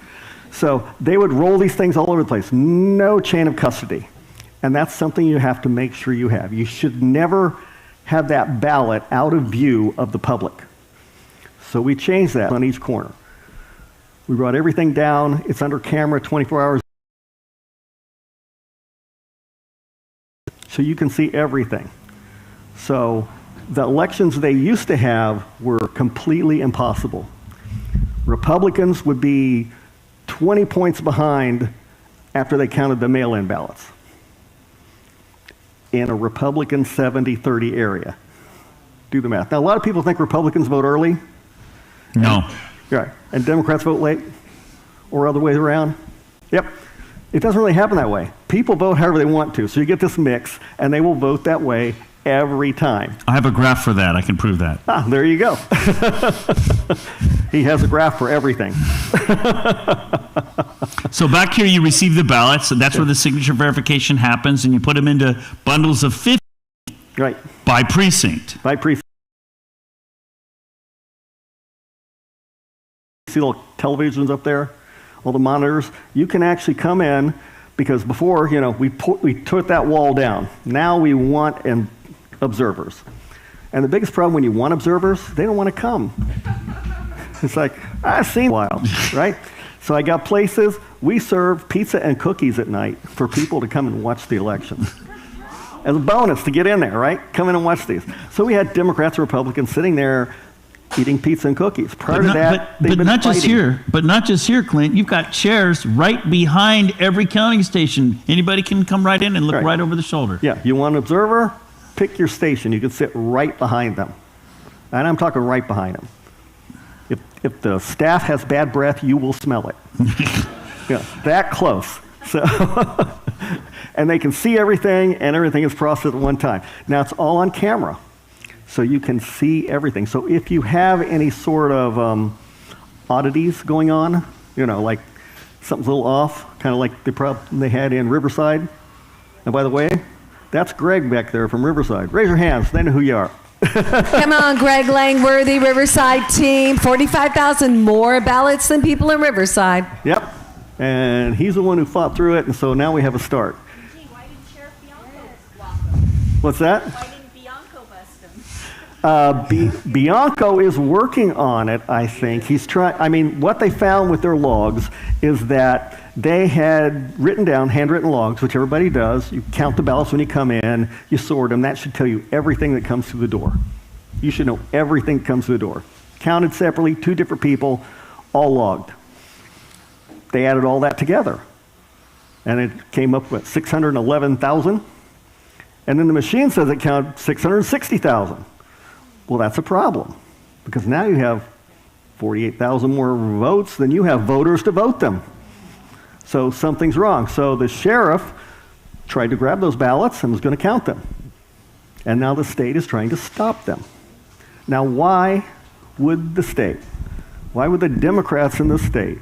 So they would roll these things all over the place. No chain of custody. And that's something you have to make sure you have. You should never have that ballot out of view of the public. So we changed that on each corner. We brought everything down. It's under camera 24 hours. So you can see everything. So the elections they used to have were completely impossible. Republicans would be 20 points behind after they counted the mail-in ballots in a Republican 70-30 area. Do the math. Now, a lot of people think Republicans vote early. No. Right. And Democrats vote late or other ways around. Yep. It doesn't really happen that way. People vote however they want to. So you get this mix, and they will vote that way every time. I have a graph for that. I can prove that. Ah, there you go. He has a graph for everything. So back here, you receive the ballots, and that's where the signature verification happens, and you put them into bundles of 50. Right. By precinct. By precinct. See little televisions up there, all the monitors. You can actually come in, because before, you know, we took that wall down. Now we want observers. And the biggest problem when you want observers, they don't want to come. It's like, I've seen a while, right? So I got places, we serve pizza and cookies at night for people to come and watch the election. As a bonus to get in there, right? Come in and watch these. So we had Democrats and Republicans sitting there eating pizza and cookies. Prior to that, they've been not fighting. just here. But not just here, Clint. You've got chairs right behind every counting station. Anybody can come right in and look right over the shoulder. Yeah, you want an observer? Pick your station. You can sit right behind them. And I'm talking right behind them. If the staff has bad breath, you will smell it. Yeah, that close. So, and they can see everything, and everything is processed at one time. Now, it's all on camera, so you can see everything. So if you have any sort of oddities going on, you know, like something's a little off, kind of like the problem they had in Riverside. And by the way, that's Greg back there from Riverside. Raise your hands, they know who you are. Come on, Greg Langworthy, Riverside team. 45,000 more ballots than people in Riverside. Yep. And he's the one who fought through it, and so now we have a start. Why didn't Sheriff Bianco walk them? What's that? Why didn't Bianco bust them? Bianco is working on it, I think. He's trying. I mean, what they found with their logs is that they had written down handwritten logs, which everybody does. You count the ballots when you come in, you sort them. That should tell you everything that comes through the door. You should know everything that comes through the door. Counted separately, 2 different people, all logged. They added all that together, and it came up with 611,000. And then the machine says it counted 660,000. Well, that's a problem, because now you have 48,000 more votes than you have voters to vote them. So something's wrong. So the sheriff tried to grab those ballots and was going to count them. And now the state is trying to stop them. Now, why would the state, why would the Democrats in the state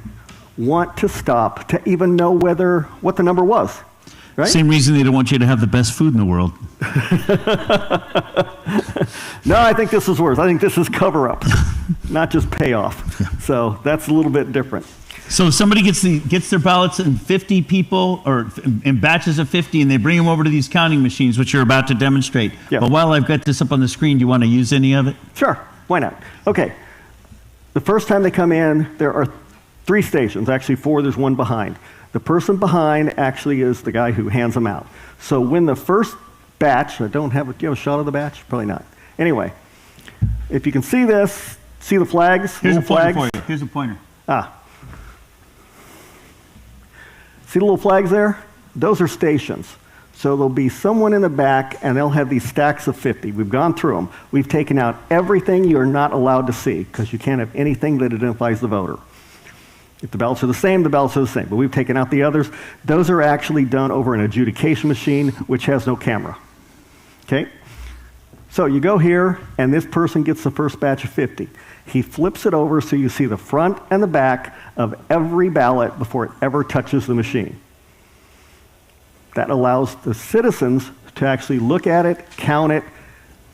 want to stop to even know what the number was? Right? Same reason they don't want you to have the best food in the world. No, I think this is worse. I think this is cover-up, not just payoff. So that's a little bit different. So if somebody gets their ballots in 50 people, or in batches of 50, and they bring them over to these counting machines, which you're about to demonstrate. Yeah. But while I've got this up on the screen, do you want to use any of it? Sure, why not? Okay, the first time they come in, there are 3 stations, actually 4, there's one behind. The person behind actually is the guy who hands them out. So when the first batch, do you have a shot of the batch? Probably not. Anyway, if you can see this, see the flags? Here's a pointer flags? for you. Here's a pointer. See the little flags there? Those are stations. So there'll be someone in the back, and they'll have these stacks of 50. We've gone through them. We've taken out everything you're not allowed to see, because you can't have anything that identifies the voter. If the ballots are the same, the ballots are the same. But we've taken out the others. Those are actually done over an adjudication machine, which has no camera. Okay? So you go here, and this person gets the first batch of 50. He flips it over so you see the front and the back of every ballot before it ever touches the machine. That allows the citizens to actually look at it, count it,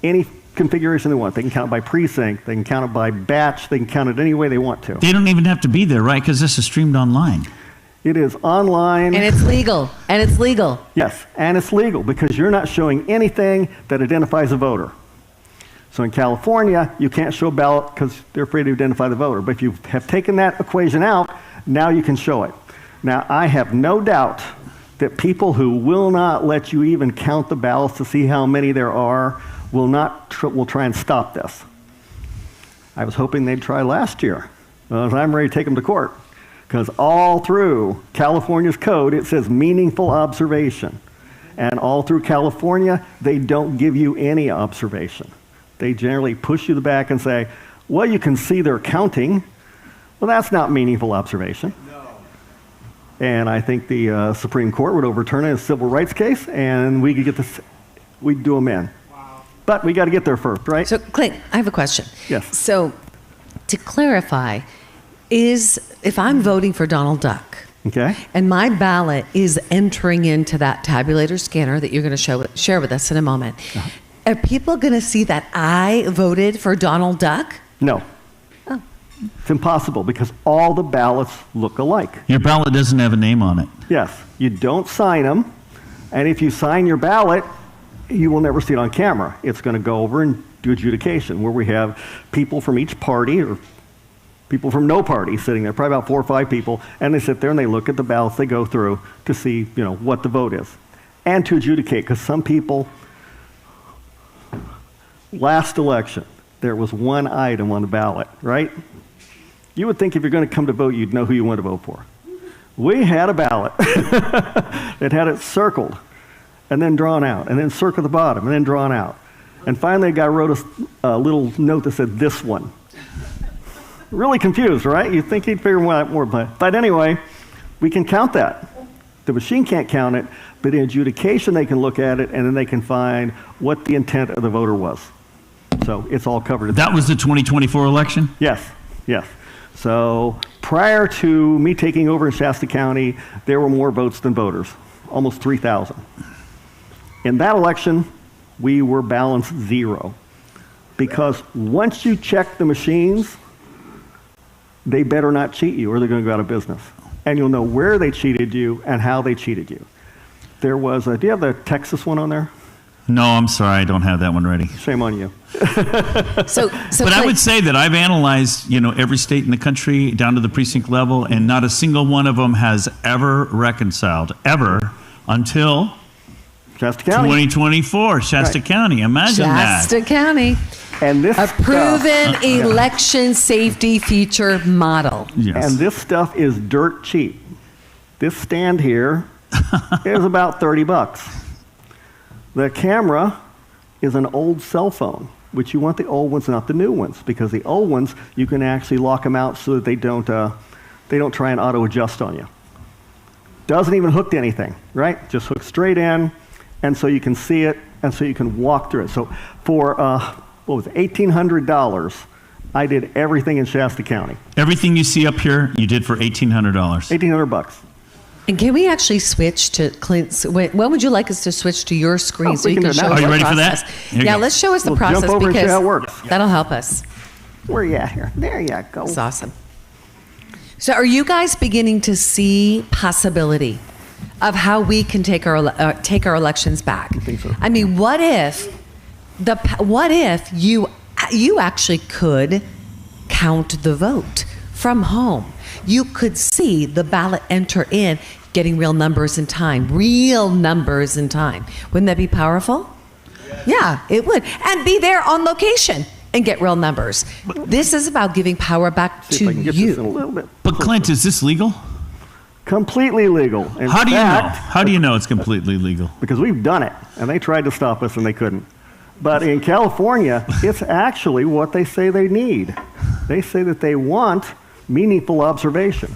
any configuration they want. They can count it by precinct, they can count it by batch, they can count it any way they want to. They don't even have to be there, right? Because this is streamed online. It is online. And it's legal. And it's legal. Yes, and it's legal because you're not showing anything that identifies a voter. So in California, you can't show a ballot because they're afraid to identify the voter. But if you have taken that equation out, now you can show it. Now, I have no doubt that people who will not let you even count the ballots to see how many there are will try and stop this. I was hoping they'd try last year. I'm ready to take them to court because all through California's code, it says meaningful observation. And all through California, they don't give you any observation. They generally push you to the back and say, well, you can see they're counting. Well, that's not meaningful observation. No. And I think the Supreme Court would overturn it in a civil rights case, and we could get this, we'd do them in. Wow. But we got to get there first, right? So, Clint, I have a question. Yes. So, to clarify, if I'm voting for Donald Duck, okay, and my ballot is entering into that tabulator scanner that you're going to share with us in a moment, are people going to see that I voted for Donald Duck? No. Oh. It's impossible because all the ballots look alike. Your ballot doesn't have a name on it. Yes. You don't sign them, and if you sign your ballot, you will never see it on camera. It's going to go over and do adjudication, where we have people from each party or people from no party sitting there, probably about 4 or 5 people, and they sit there and they look at the ballots they go through to see, what the vote is, and to adjudicate, because some people. Last election, there was one item on the ballot, right? You would think if you're going to come to vote, you'd know who you want to vote for. We had a ballot that had it circled and then drawn out, and then circled the bottom and then drawn out. And finally, a guy wrote a little note that said, this one. Really confused, right? You'd think he'd figure one out more, but anyway, we can count that. The machine can't count it, but in adjudication they can look at it and then they can find what the intent of the voter was. So it's all covered. That was the 2024 election? Yes, yes. So prior to me taking over in Shasta County, there were more votes than voters, almost 3,000. In that election, we were balanced 0. Because once you check the machines, they better not cheat you or they're going to go out of business. And you'll know where they cheated you and how they cheated you. There was do you have the Texas one on there? No, I'm sorry, I don't have that one ready. Shame on you. But I would say that I've analyzed, every state in the country down to the precinct level, and not a single one of them has ever reconciled, ever, until Shasta County. 2024, Shasta County. Imagine Shasta that. County. And this a proven election safety feature model. Yes. And this stuff is dirt cheap. This stand here is about $30. The camera is an old cell phone, which you want the old ones, not the new ones, because the old ones you can actually lock them out so that they don't try and auto adjust on you. Doesn't even hook to anything, right? Just hook straight in, and so you can see it, and so you can walk through it. So for what was it, $1,800, I did everything in Shasta County. Everything you see up here, you did for $1,800. $1,800. And can we actually switch to Clint's? When would you like us to switch to your screen so you can show us the process? Are you ready for that? Yeah, let's show us the process jump over because and see how it works. That'll help us. Where are you at here? There you go. It's awesome. So are you guys beginning to see possibility of how we can take our elections back? I think so. I mean, what if you actually could count the vote from home? You could see the ballot enter in, getting real numbers in time. Wouldn't that be powerful? Yeah, it would. And be there on location and get real numbers. This is about giving power back to you. But Clint, is this legal? Completely legal. How do you know? How do you know it's completely legal? Because we've done it, and they tried to stop us and they couldn't. But in California, it's actually what they say they need. They say that they want meaningful observation,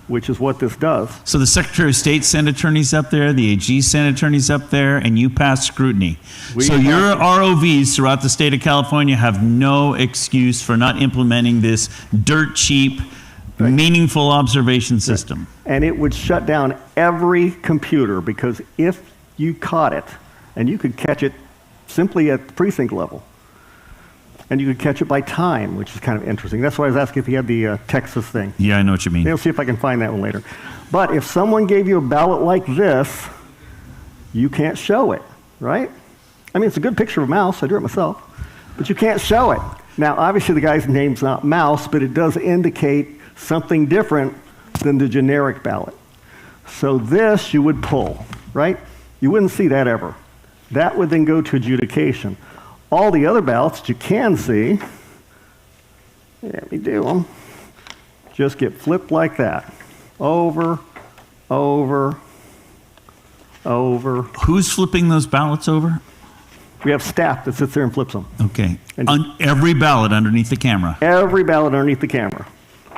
which is what this does. So the Secretary of State sent attorneys up there, the AG sent attorneys up there, and you passed scrutiny. So your ROVs throughout the state of California have no excuse for not implementing this dirt cheap, meaningful observation system. And it would shut down every computer, because if you caught it, and you could catch it simply at the precinct level, and you could catch it by time, which is kind of interesting. That's why I was asking if you had the Texas thing. Yeah, I know what you mean. We'll see if I can find that one later. But if someone gave you a ballot like this, you can't show it, right? I mean, it's a good picture of a mouse. I drew it myself. But you can't show it. Now, obviously, the guy's name's not Mouse, but it does indicate something different than the generic ballot. So this you would pull, right? You wouldn't see that ever. That would then go to adjudication. All the other ballots that you can see, let me do them, just get flipped like that. Over, over, over. Who's flipping those ballots over? We have staff that sits there and flips them. Okay. On every ballot underneath the camera? Every ballot underneath the camera.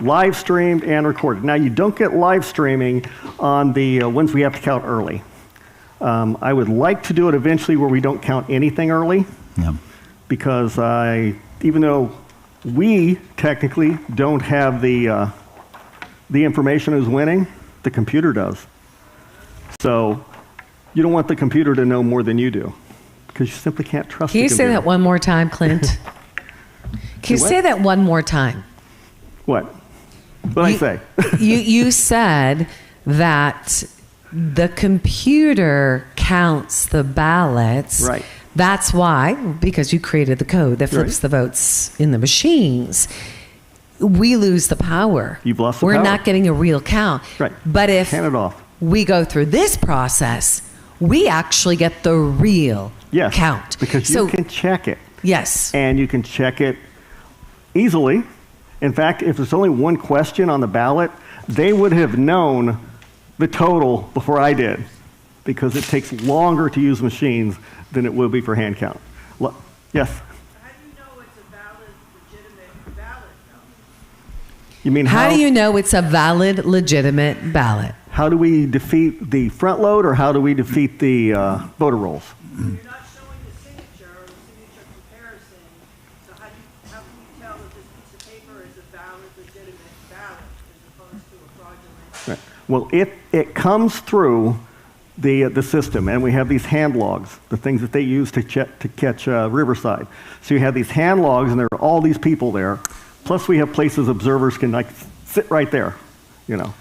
Live streamed and recorded. Now, you don't get live streaming on the ones we have to count early. I would like to do it eventually where we don't count anything early. Yeah. Because even though we technically don't have the information who's winning, the computer does. So you don't want the computer to know more than you do, because you simply can't trust the computer. Can you say that one more time, Clint? Can you say that one more time? What? What did I say? you said that the computer counts the ballots. Right. That's why, because you created the code that flips the votes in the machines, we lose the power. You've lost the power. We're power. not getting a real count. Right. But if hand it off. We go through this process, we actually get the real count. Because you can check it. Yes. And you can check it easily. In fact, if there's only one question on the ballot, they would have known the total before I did, because it takes longer to use machines than it will be for hand count. Yes? How do you know it's a valid, legitimate ballot, though? You mean how do you know it's a valid, legitimate ballot? How do we defeat the front load, or how do we defeat the voter rolls? You're not showing the signature or the signature comparison, so how can you tell that this piece of paper is a valid, legitimate ballot as opposed to a fraudulent? Right. Well, it comes through the system, and we have these hand logs, the things that they use to catch Riverside. So you have these hand logs, and there are all these people there. Plus, we have places observers can like sit right there, you know.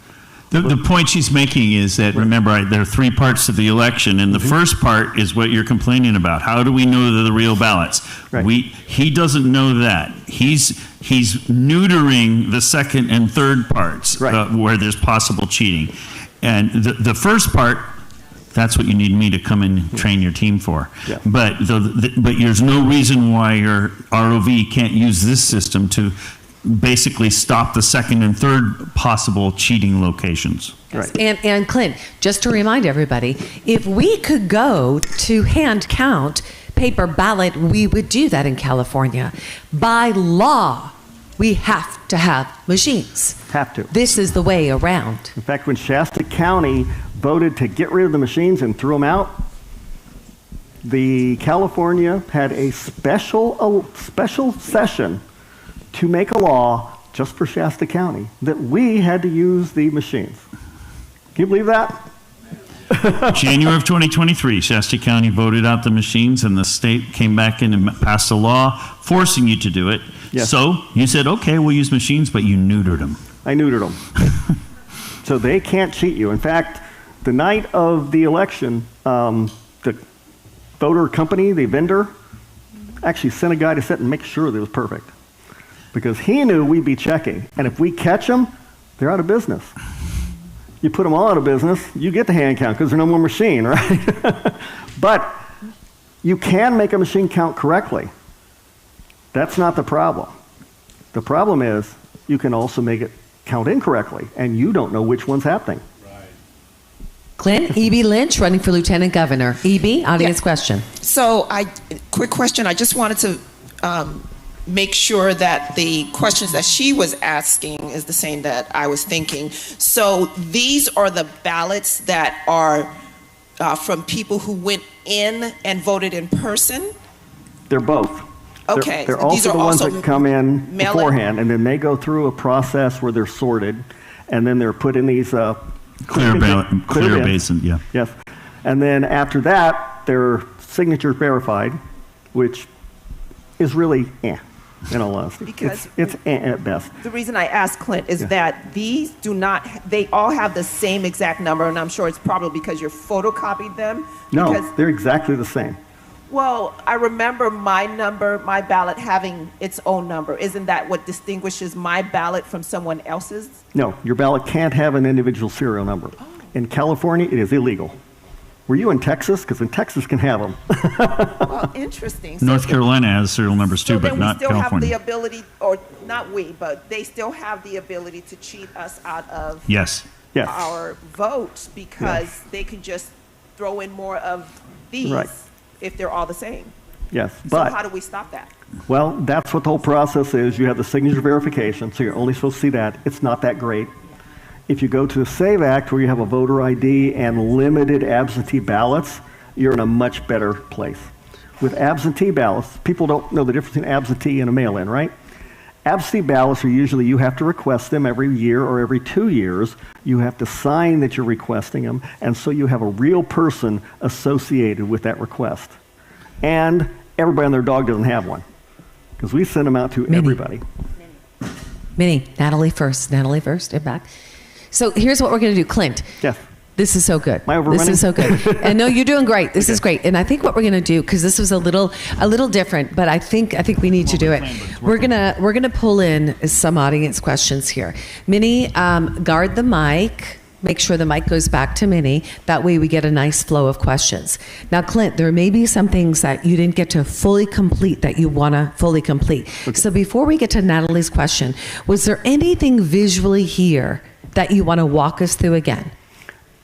The point she's making is that, remember, there are three parts to the election, and the first part is what you're complaining about. How do we know they're the real ballots? Right. He doesn't know that. He's neutering the second and third parts where there's possible cheating. And the first part, that's what you need me to come and train your team for. Yeah. But there's no reason why your ROV can't use this system to basically stop the second and third possible cheating locations. Right. And Clint, just to remind everybody, if we could go to hand count paper ballot, we would do that in California. By law, we have to have machines. Have to. This is the way around. In fact, when Shasta County voted to get rid of the machines and threw them out, the California had a special session to make a law just for Shasta County that we had to use the machines. Can you believe that? January of 2023, Shasta County voted out the machines, and the state came back in and passed a law forcing you to do it. Yes. So you said, okay, we'll use machines, but you neutered them. I neutered them. So they can't cheat you. In fact, the night of the election, the voter company, the vendor, actually sent a guy to sit and make sure that it was perfect. Because he knew we'd be checking. And if we catch them, they're out of business. You put them all out of business, you get the hand count because there's no more machine, right? But you can make a machine count correctly. That's not the problem. The problem is you can also make it count incorrectly, and you don't know which one's happening. Clint, E.B. Lynch, running for Lieutenant Governor. E.B., audience question. So, quick question. I just wanted to make sure that the questions that she was asking is the same that I was thinking. So these are the ballots that are from people who went in and voted in person? They're both. Okay. They're also the ones that come in beforehand, and then they go through a process where they're sorted, and then they're put in these clear basin, yeah. Yes. And then after that, their signature verified, which is really in all honesty. Because it's at best. The reason I asked Clint is that these do not, they all have the same exact number, and I'm sure it's probably because you photocopied them. No, they're exactly the same. Well, I remember my ballot having its own number. Isn't that what distinguishes my ballot from someone else's? No, your ballot can't have an individual serial number. Oh. In California, it is illegal. Were you in Texas? Because in Texas can have them. Well, interesting. So North Carolina has serial numbers too, but not California. So then we still have the ability, or not we, but they still have the ability to cheat us out of our votes because they can just throw in more of these if they're all the same. Yes, but so how do we stop that? Well, that's what the whole process is. You have the signature verification, so you're only supposed to see that. It's not that great. If you go to the SAVE Act, where you have a voter ID and limited absentee ballots, you're in a much better place. With absentee ballots, people don't know the difference between absentee and a mail-in, right? Absentee ballots are usually, you have to request them every year or every 2 years. You have to sign that you're requesting them, and so you have a real person associated with that request. And everybody and their dog doesn't have one, because we send them out to everybody. Minnie, Natalie first, and back. So here's what we're going to do, Clint. Yes. This is so good. Am I overrunning? This is so good. And no, you're doing great. This is great. And I think what we're going to do, because this was a little different, but I think we need to do it. We're gonna pull in some audience questions here. Minnie, guard the mic. Make sure the mic goes back to Minnie. That way we get a nice flow of questions. Now, Clint, there may be some things that you didn't get to fully complete that you want to fully complete. Okay. So before we get to Natalie's question, was there anything visually here that you want to walk us through again?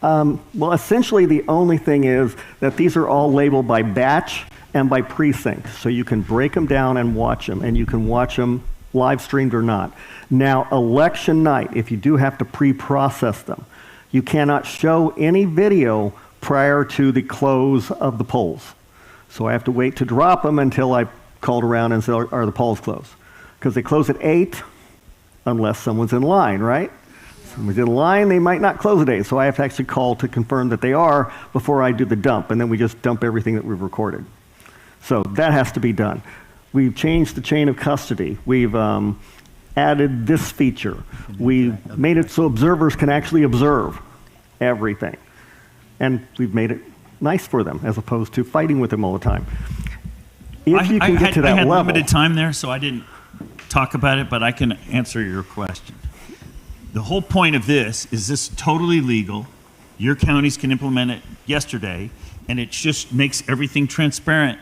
Well, essentially the only thing is that these are all labeled by batch and by precinct. So you can break them down and watch them, and you can watch them live streamed or not. Now, election night, if you do have to pre-process them, You cannot show any video prior to the close of the polls. So I have to wait to drop them until I called around and said, are the polls closed? Because they close at 8 unless someone's in line, right? If someone's in line, they might not close at 8. So I have to actually call to confirm that they are before I do the dump. And then we just dump everything that we've recorded. So that has to be done. We've changed the chain of custody. We've added this feature. We made it so observers can actually observe everything. And we've made it nice for them as opposed to fighting with them all the time. If you can get to that level. I had limited time there, so I didn't talk about it, but I can answer your question. The whole point of this is this totally legal. Your counties can implement it yesterday, and it just makes everything transparent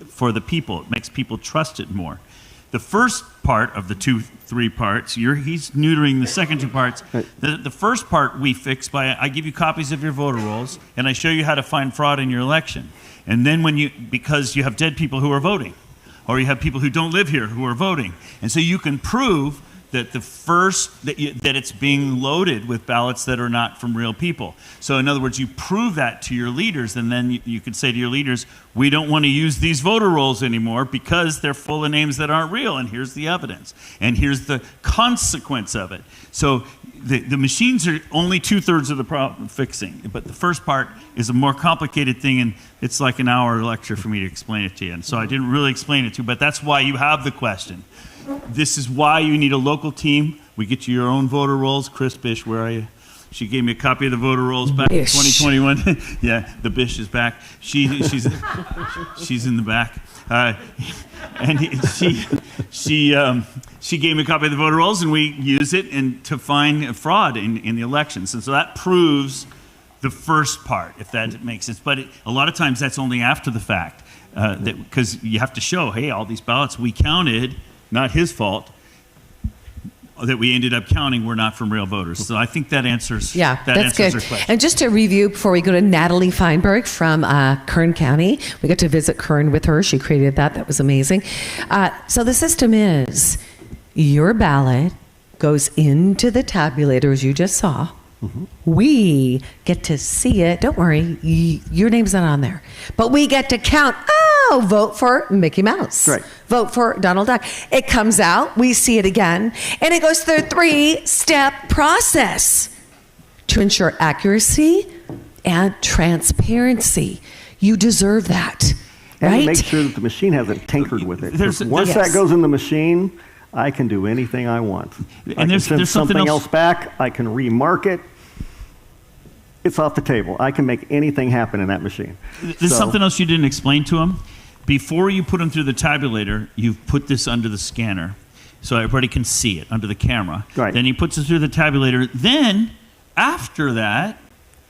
for the people. It makes people trust it more. The first part of the 3 parts, he's neutering the second 2 parts. The first part we fix by, I give you copies of your voter rolls, and I show you how to find fraud in your election. And then because you have dead people who are voting, or you have people who don't live here who are voting. And so you can prove that that it's being loaded with ballots that are not from real people. So in other words, you prove that to your leaders, and then you could say to your leaders, we don't want to use these voter rolls anymore because they're full of names that aren't real, and here's the evidence, and here's the consequence of it. So the machines are only 2/3 of the problem fixing, but the first part is a more complicated thing, and it's like an hour lecture for me to explain it to you. And so I didn't really explain it to you, but that's why you have the question. This is why you need a local team. We get you your own voter rolls. Chris Bish, where are you? She gave me a copy of the voter rolls back in 2021. Yeah, the Bish is back. She's in the back. And she gave me a copy of the voter rolls, and we use it to find fraud in the elections. And so that proves the first part, if that makes sense. But a lot of times that's only after the fact, because you have to show, hey, all these ballots we counted, not his fault, that we ended up counting were not from real voters. So I think that answers that's good. Her question. And just to review before we go to Natalie Feinberg from Kern County, we got to visit Kern with her. She created that. That was amazing. So the system is your ballot goes into the tabulator, as you just saw. Mm-hmm. We get to see it. Don't worry, your name's not on there. But we get to count. Oh, vote for Mickey Mouse. Right. Vote for Donald Duck. It comes out. We see it again. And it goes through a 3-step process to ensure accuracy and transparency. You deserve that. And right? to make sure that the machine hasn't tinkered with it. Once that goes in the machine, I can do anything I want. I can send something else back. I can remark it. It's off the table. I can make anything happen in that machine. There's something else you didn't explain to him. Before you put them through the tabulator, you've put this under the scanner so everybody can see it under the camera. Right. Then he puts it through the tabulator. Then, after that...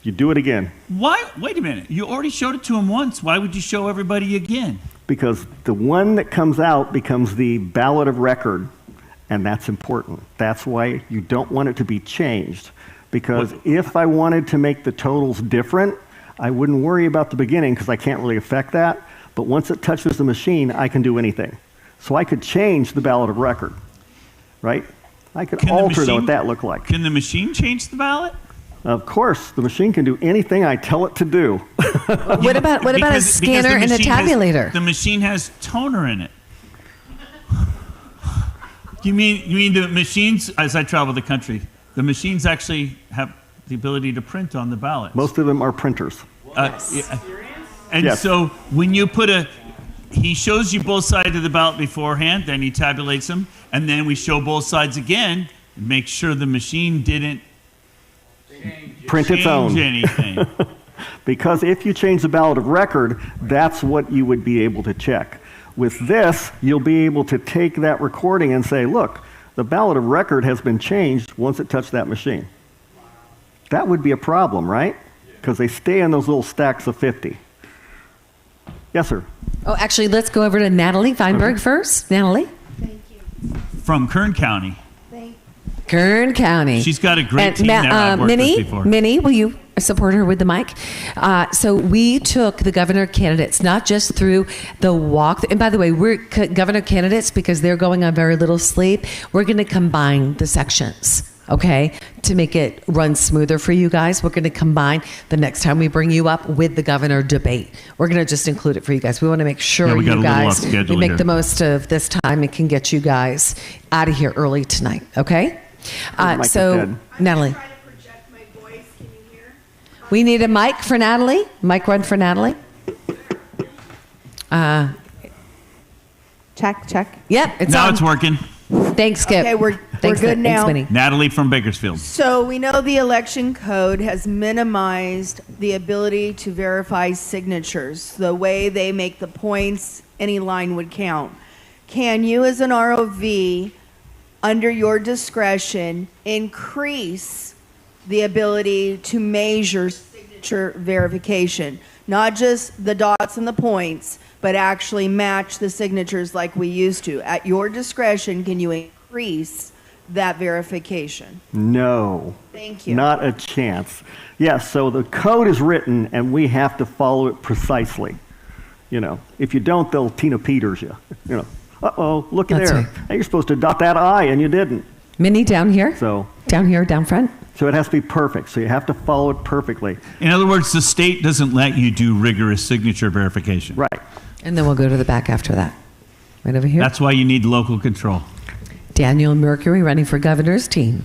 You do it again. Why? Wait a minute. You already showed it to him once. Why would you show everybody again? Because the one that comes out becomes the ballot of record, and that's important. That's why you don't want it to be changed. Because if I wanted to make the totals different, I wouldn't worry about the beginning because I can't really affect that. But once it touches the machine, I can do anything. So I could change the ballot of record, right? I could alter what that looked like. Can the machine change the ballot? Of course, the machine can do anything I tell it to do. What about a scanner and a tabulator? The machine has toner in it. You mean the machines, as I travel the country, the machines actually have the ability to print on the ballot? Most of them are printers. And so when you he shows you both sides of the ballot beforehand, then he tabulates them, and then we show both sides again and make sure the machine didn't print its own anything. Because if you change the ballot of record, that's what you would be able to check. With this, you'll be able to take that recording and say, look, the ballot of record has been changed once it touched that machine. That would be a problem, right? Because they stay in those little stacks of 50. Yes, sir. Oh, actually, let's go over to Natalie Feinberg first. Natalie? Thank you. From Kern County. Kern County. She's got a great team there I've worked with before. Minnie, will you support her with the mic? So we took the governor candidates, not just through the walk. And by the way, we're governor candidates because they're going on very little sleep. We're going to combine the sections. okay, to make it run smoother for you guys. We're going to combine the next time we bring you up with the governor debate. We're going to just include it for you guys. We want to make sure we got you a little off guys, schedule we make here. the most of this time and can get you guys out of here early tonight, okay? So, Natalie. We need a mic for Natalie. Mic run for Natalie. Check. Yep, it's now on. it's working. Thanks, Skip. Okay, we're Thanks, good Nick. now. Thanks, Winnie. Natalie from Bakersfield. So we know the election code has minimized the ability to verify signatures. The way they make the points, any line would count. Can you, as an ROV, under your discretion, increase the ability to measure signature verification? Not just the dots and the points, but actually match the signatures like we used to. At your discretion, can you increase that verification? No. Thank you. Not a chance. Yes, so the code is written and we have to follow it precisely. You know, if you don't, they'll Tina Peters you. You know, uh-oh, look at That's there. right. Hey, you're supposed to dot that I and you didn't. Minnie, down here. So down here, down front. So it has to be perfect. So you have to follow it perfectly. In other words, the state doesn't let you do rigorous signature verification. Right. And then we'll go to the back after that. Right over here. That's why you need local control. Daniel Mercury running for governor's team.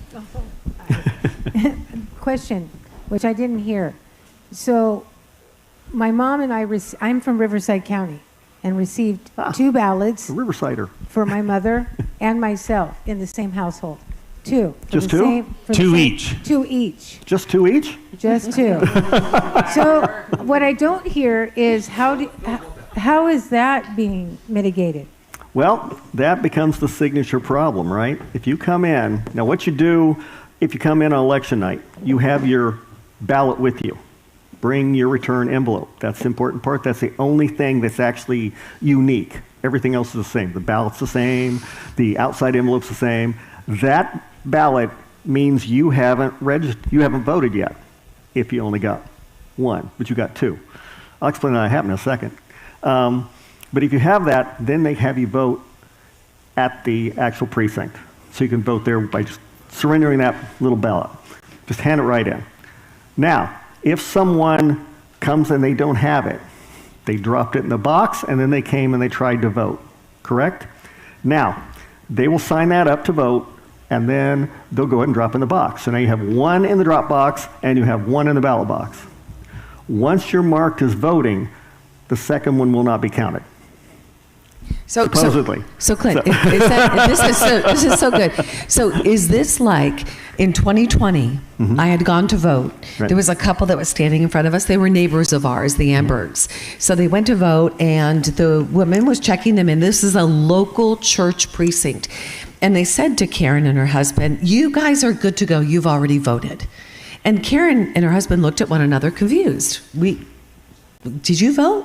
Question, which I didn't hear. So my mom and I'm from Riverside County and received 2 ballots. A Riversider. For my mother and myself in the same household. 2. Just 2? 2 each. 2 each. Just 2 each? Just 2. So what I don't hear is how is that being mitigated? Well, that becomes the signature problem, right? If you come in, now what you do if you come in on election night, you have your ballot with you. Bring your return envelope. That's the important part. That's the only thing that's actually unique. Everything else is the same. The ballot's the same. The outside envelope's the same. That ballot means you haven't voted yet if you only got 1, but you got 2. I'll explain how that happened in a second. But if you have that, then they have you vote at the actual precinct. So you can vote there by just surrendering that little ballot. Just hand it right in. Now, if someone comes and they don't have it, they dropped it in the box and then they came and they tried to vote, correct? Now, they will sign that up to vote and then they'll go ahead and drop in the box. So now you have 1 in the drop box and you have 1 in the ballot box. Once you're marked as voting, the second one will not be counted. Supposedly. So Clint, this is so good. So is this like in 2020, I had gone to vote. Right. There was a couple that was standing in front of us. They were neighbors of ours, the Ambergs. So they went to vote and the woman was checking them in. This is a local church precinct. And they said to Karen and her husband, "You guys are good to go. You've already voted." And Karen and her husband looked at one another confused. Did you vote?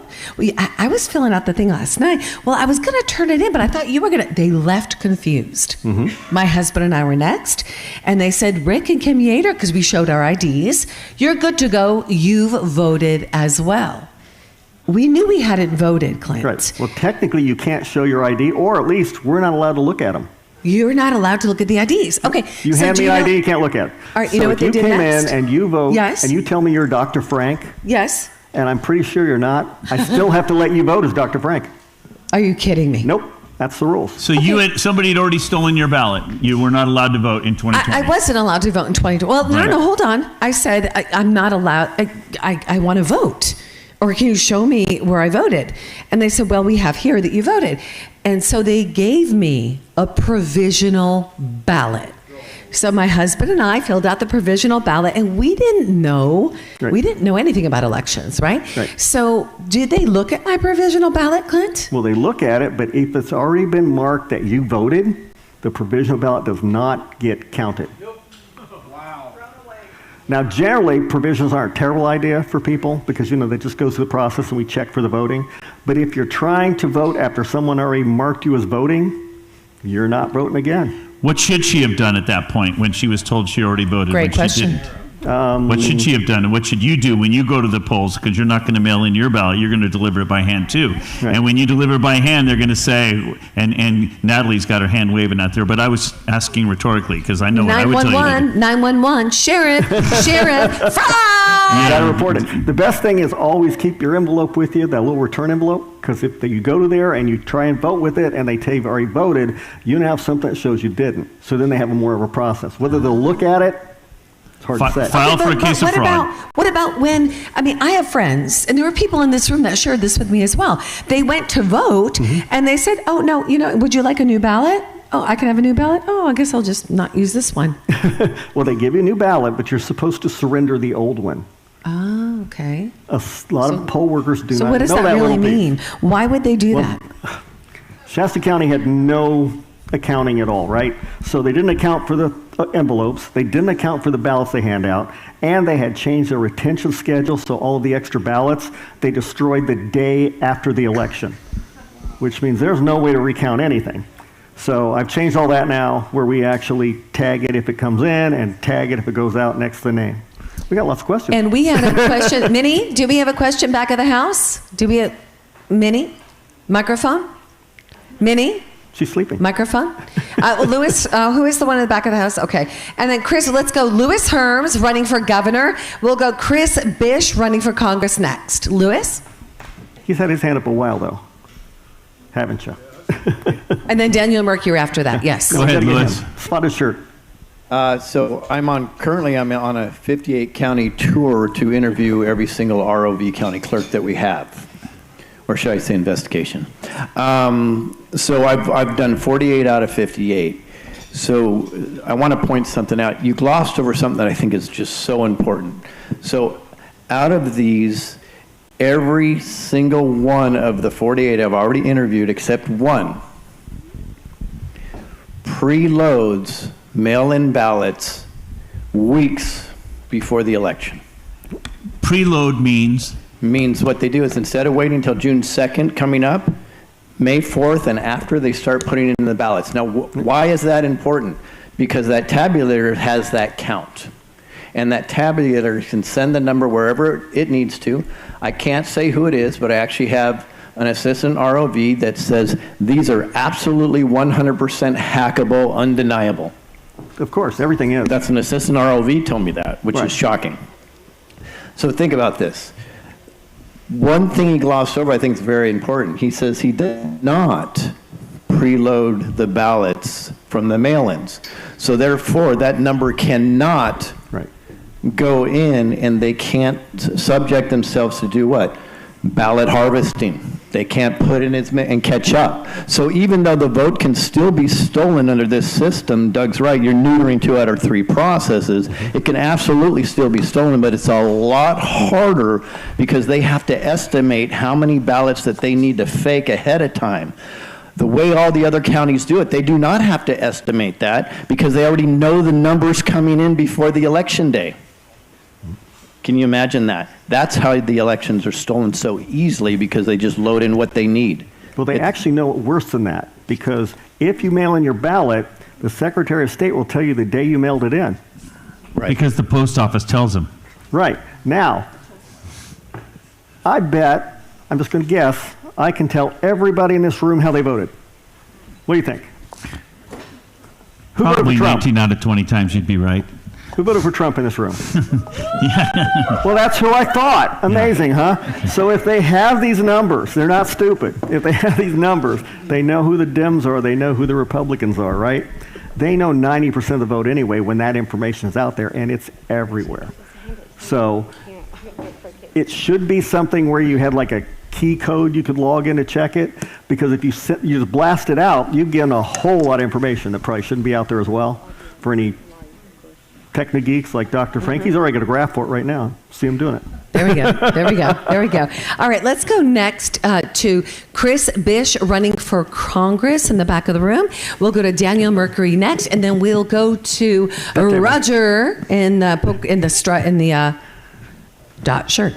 I was filling out the thing last night. Well, I was going to turn it in, but I thought you were going to. They left confused. My husband and I were next. And they said, "Rick and Kim Yater," because we showed our IDs, "you're good to go. You've voted as well." We knew we hadn't voted, Clint. Right. Well, technically, you can't show your ID, or at least we're not allowed to look at them. You're not allowed to look at the IDs. Okay. You hand me ID, you can't look at it. All right, you know what they did if you came next? in and you vote, Yes. and you tell me you're Dr. Frank, Yes. and I'm pretty sure you're not, I still have to let you vote as Dr. Frank. Are you kidding me? Nope. That's the rules. So somebody had already stolen your ballot. You were not allowed to vote in 2020. I wasn't allowed to vote in 2020. Well, no, hold on. I said I'm not allowed. I want to vote. Or can you show me where I voted? And they said, well, we have here that you voted. And so they gave me a provisional ballot. So my husband and I filled out the provisional ballot, and we didn't know anything about elections, right? So did they look at my provisional ballot, Clint? Well, they look at it, but if it's already been marked that you voted, the provisional ballot does not get counted. Now, generally, provisionals aren't a terrible idea for people because, they just go through the process and we check for the voting. But if you're trying to vote after someone already marked you as voting, you're not voting again. What should she have done at that point when she was told she already voted? Great question. What should she have done, and what should you do when you go to the polls? Because you're not going to mail in your ballot; you're going to deliver it by hand too. Right. And when you deliver it by hand, they're going to say, and Natalie's got her hand waving out there. But I was asking rhetorically because I know what I would tell you. 911, sheriff, fraud! You got to report it. The best thing is always keep your envelope with you, that little return envelope, because if you go to there and you try and vote with it and they tell you've already voted, you now have something that shows you didn't. So then they have more of a process. Whether they'll look at it, it's hard to say. File for a case of fraud. What about when, I have friends, and there were people in this room that shared this with me as well. They went to vote, and they said, oh, no, would you like a new ballot? Oh, I can have a new ballot? Oh, I guess I'll just not use this one. Well, they give you a new ballot, but you're supposed to surrender the old one. Oh, okay. A lot of poll workers do not know that. So what does that really mean? Why would they do that? Shasta County had no accounting at all, right? So they didn't account for the envelopes, they didn't account for the ballots they hand out, and they had changed their retention schedule, so all of the extra ballots, they destroyed the day after the election, which means there's no way to recount anything. So I've changed all that now, where we actually tag it if it comes in and tag it if it goes out next to the name. We got lots of questions. And we had a question. Minnie, do we have a question back of the house? Do we have Minnie? Microphone? Minnie? She's sleeping. Microphone? Louis, who is the one in the back of the house? Okay. And then Chris, let's go. Louis Herms running for governor. We'll go Chris Bish running for Congress next. Louis? He's had his hand up a while, though. Haven't you? And then Daniel Mercury after that. Yes. Go ahead, Louis. Spotted shirt. So I'm on a 58 county tour to interview every single ROV county clerk that we have, or should I say investigation. So I've done 48 out of 58. So I want to point something out. You glossed over something that I think is just so important. So out of these, every single one of the 48 I've already interviewed except one preloads mail-in ballots weeks before the election. Preload means? Means what they do is instead of waiting until June 2nd coming up, May 4th and after, they start putting it in the ballots. Now, why is that important? Because that tabulator has that count. And that tabulator can send the number wherever it needs to. I can't say who it is, but I actually have an assistant ROV that says these are absolutely 100% hackable, undeniable. Of course, everything is. That's an assistant ROV told me that, which is shocking. So think about this. One thing he glossed over I think is very important. He says he did not preload the ballots from the mail-ins. So therefore, that number cannot go in, and they can't subject themselves to do what? Ballot harvesting. They can't put in and catch up. So even though the vote can still be stolen under this system, Doug's right, you're neutering 2 out of 3 processes. It can absolutely still be stolen, but it's a lot harder because they have to estimate how many ballots that they need to fake ahead of time. The way all the other counties do it, they do not have to estimate that because they already know the numbers coming in before the election day. Can you imagine that? That's how the elections are stolen so easily, because they just load in what they need. Well, they actually know it worse than that, because if you mail in your ballot, the Secretary of State will tell you the day you mailed it in. Right. Because the post office tells them. Right. Now, I bet, I'm just going to guess, I can tell everybody in this room how they voted. What do you think? Who Probably voted for Trump? 19 out of 20 times you'd be right. Who voted for Trump in this room? Well, that's who I thought. Amazing, huh? So if they have these numbers, they're not stupid. If they have these numbers, they know who the Dems are, they know who the Republicans are, right? They know 90% of the vote anyway when that information is out there, and it's everywhere. So it should be something where you had like a key code you could log in to check it, because if you just blast it out, you get a whole lot of information that probably shouldn't be out there as well for any techno geeks like Dr. Frank. He's already got a graph for it right now. See him doing it. There we go. There we go. There we go. All right, let's go next to Chris Bish running for Congress in the back of the room. We'll go to Daniel Mercury next, and then we'll go to Roger in the dot shirt.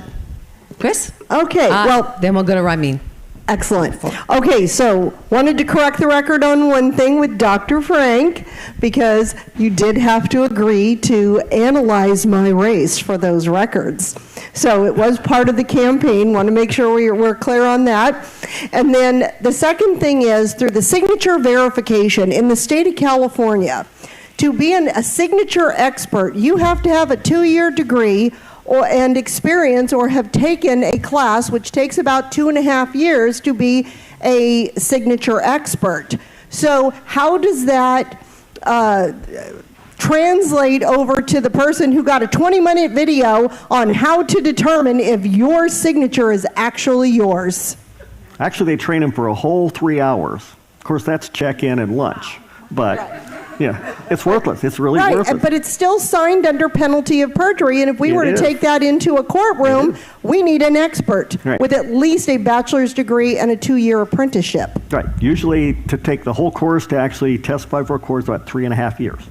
Chris? Okay. Then we'll go to Ramin. Excellent. Okay, so wanted to correct the record on one thing with Dr. Frank, because you did have to agree to analyze my race for those records. So it was part of the campaign. Want to make sure we're clear on that. And then the second thing is, through the signature verification in the state of California, to be a signature expert, you have to have a 2-year degree and experience, or have taken a class which takes about 2.5 years to be a signature expert. So how does that translate over to the person who got a 20-minute video on how to determine if your signature is actually yours? Actually, they train them for a whole 3 hours. Of course, that's check-in and lunch. But, yeah, it's worthless. It's really worthless. But it's still signed under penalty of perjury, and if we were to take that into a courtroom, we need an expert with at least a bachelor's degree and a 2-year apprenticeship. Right. Usually, to take the whole course, to actually testify for a course, about 3.5 years.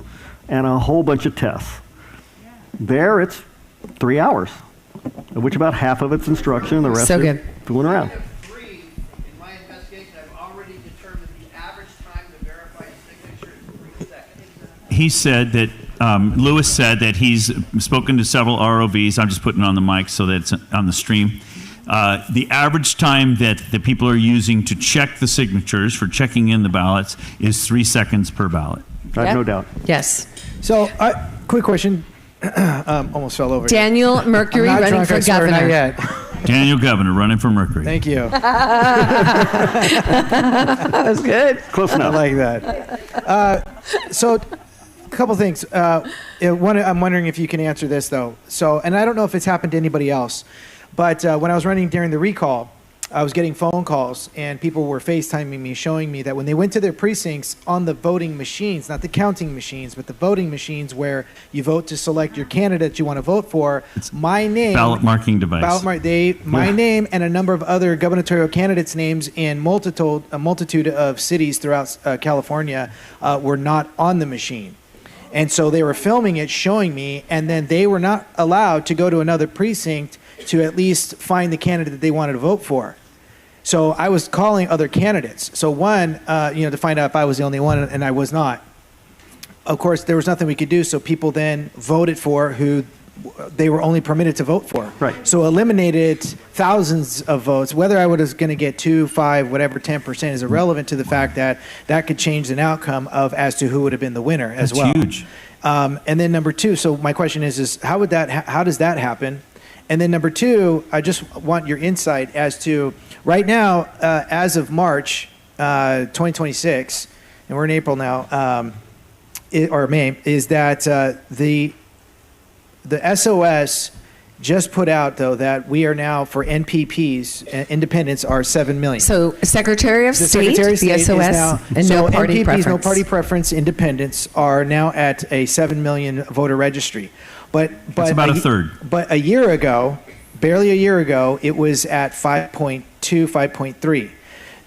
And a whole bunch of tests. There, it's 3 hours, of which about half of it's instruction, the rest is fooling around. He said that, Lewis said that he's spoken to several ROVs. I'm just putting it on the mic so that it's on the stream. The average time that the people are using to check the signatures for checking in the ballots is 3 seconds per ballot. I have no doubt. Yes. So, quick question. Almost fell over. Daniel Mercury I'm not running drunk, for I swear, governor. not yet. Daniel Governor running for Mercury. Thank you. That was good. Close enough. I like that. So, a couple things. One, I'm wondering if you can answer this, though. So, and I don't know if it's happened to anybody else, but when I was running during the recall, I was getting phone calls, and people were FaceTiming me, showing me that when they went to their precincts on the voting machines, not the counting machines, but the voting machines where you vote to select your candidate you want to vote for, my name... Ballot marking device. My name and a number of other gubernatorial candidates' names in a multitude of cities throughout California were not on the machine. And so they were filming it, showing me, and then they were not allowed to go to another precinct to at least find the candidate that they wanted to vote for. So I was calling other candidates. So one, to find out if I was the only one, and I was not. Of course, there was nothing we could do, so people then voted for who they were only permitted to vote for. Right. So eliminated thousands of votes. Whether I was going to get 2, 5, whatever, 10% is irrelevant to the fact that that could change an outcome of as to who would have been the winner as well. That's huge. And then number two, so my question is how does that happen? And then number two, I just want your insight as to right now, as of March 2026, and we're in April now, or May, is that the SOS just put out, though, that we are now, for NPPs, independents, are 7 million. So Secretary of State, the SOS, and no party NPPs, preference. no party preference, independents are now at a 7 million voter registry. But That's about a third. But a year ago, barely a year ago, it was at 5.2, 5.3.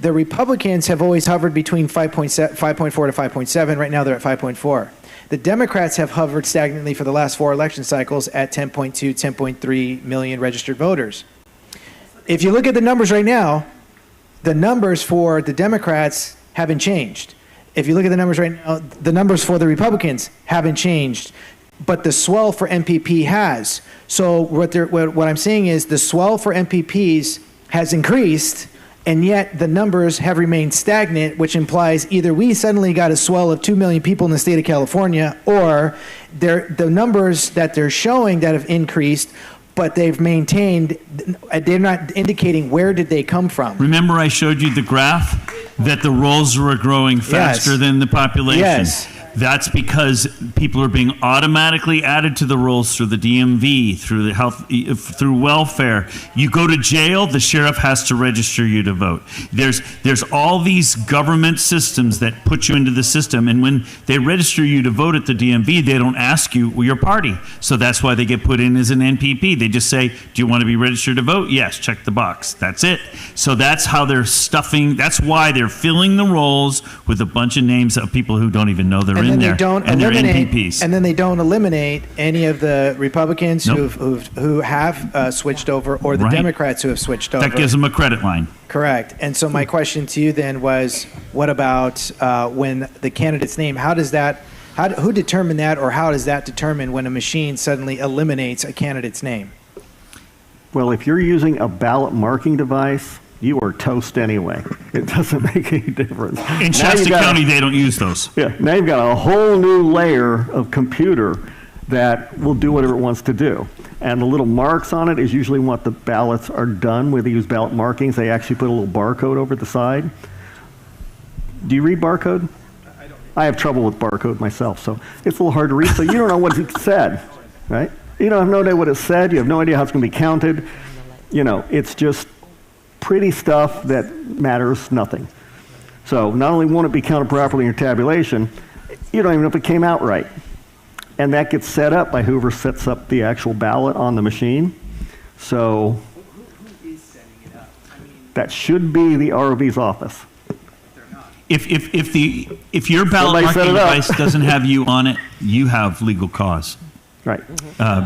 The Republicans have always hovered between 5.4 to 5.7. Right now, they're at 5.4. The Democrats have hovered stagnantly for the last 4 election cycles at 10.2, 10.3 million registered voters. If you look at the numbers right now, the numbers for the Democrats haven't changed. If you look at the numbers right now, the numbers for the Republicans haven't changed. But the swell for MPP has. So what I'm saying is the swell for MPPs has increased, and yet the numbers have remained stagnant, which implies either we suddenly got a swell of 2 million people in the state of California, or the numbers that they're showing that have increased, but they've maintained, they're not indicating where did they come from. Remember I showed you the graph that the rolls were growing faster than the population? Yes. That's because people are being automatically added to the rolls through the DMV, through the health, through welfare. You go to jail, the sheriff has to register you to vote. There's all these government systems that put you into the system, and when they register you to vote at the DMV, they don't ask you your party. So that's why they get put in as an NPP. They just say, do you want to be registered to vote? Yes, check the box. That's it. So that's how they're stuffing, that's why they're filling the rolls with a bunch of names of people who don't even know they're and in then there, they don't and they're eliminate, NPPs. and then they don't eliminate any of the Republicans Nope. who have switched over, or the Right. Democrats who have switched over. That gives them a credit line. Correct. And so my question to you then was, what about when the candidate's name? How does that? Who determined that, or how does that determine when a machine suddenly eliminates a candidate's name? Well, if you're using a ballot marking device, you are toast anyway. It doesn't make any difference. In Shasta County, they don't use those. Yeah, now you've got a whole new layer of computer that will do whatever it wants to do. And the little marks on it is usually what the ballots are done, where they use ballot markings. They actually put a little barcode over the side. Do you read barcode? I have trouble with barcode myself, so it's a little hard to read. So you don't know what it said, right? You don't have no idea what it said. You have no idea how it's going to be counted. You know, it's just pretty stuff that matters nothing. So not only won't it be counted properly in your tabulation, you don't even know if it came out right. And that gets set up by whoever sets up the actual ballot on the machine. So that should be the ROV's office. If your Somebody ballot set marking it up. device doesn't have you on it, you have legal cause. Right.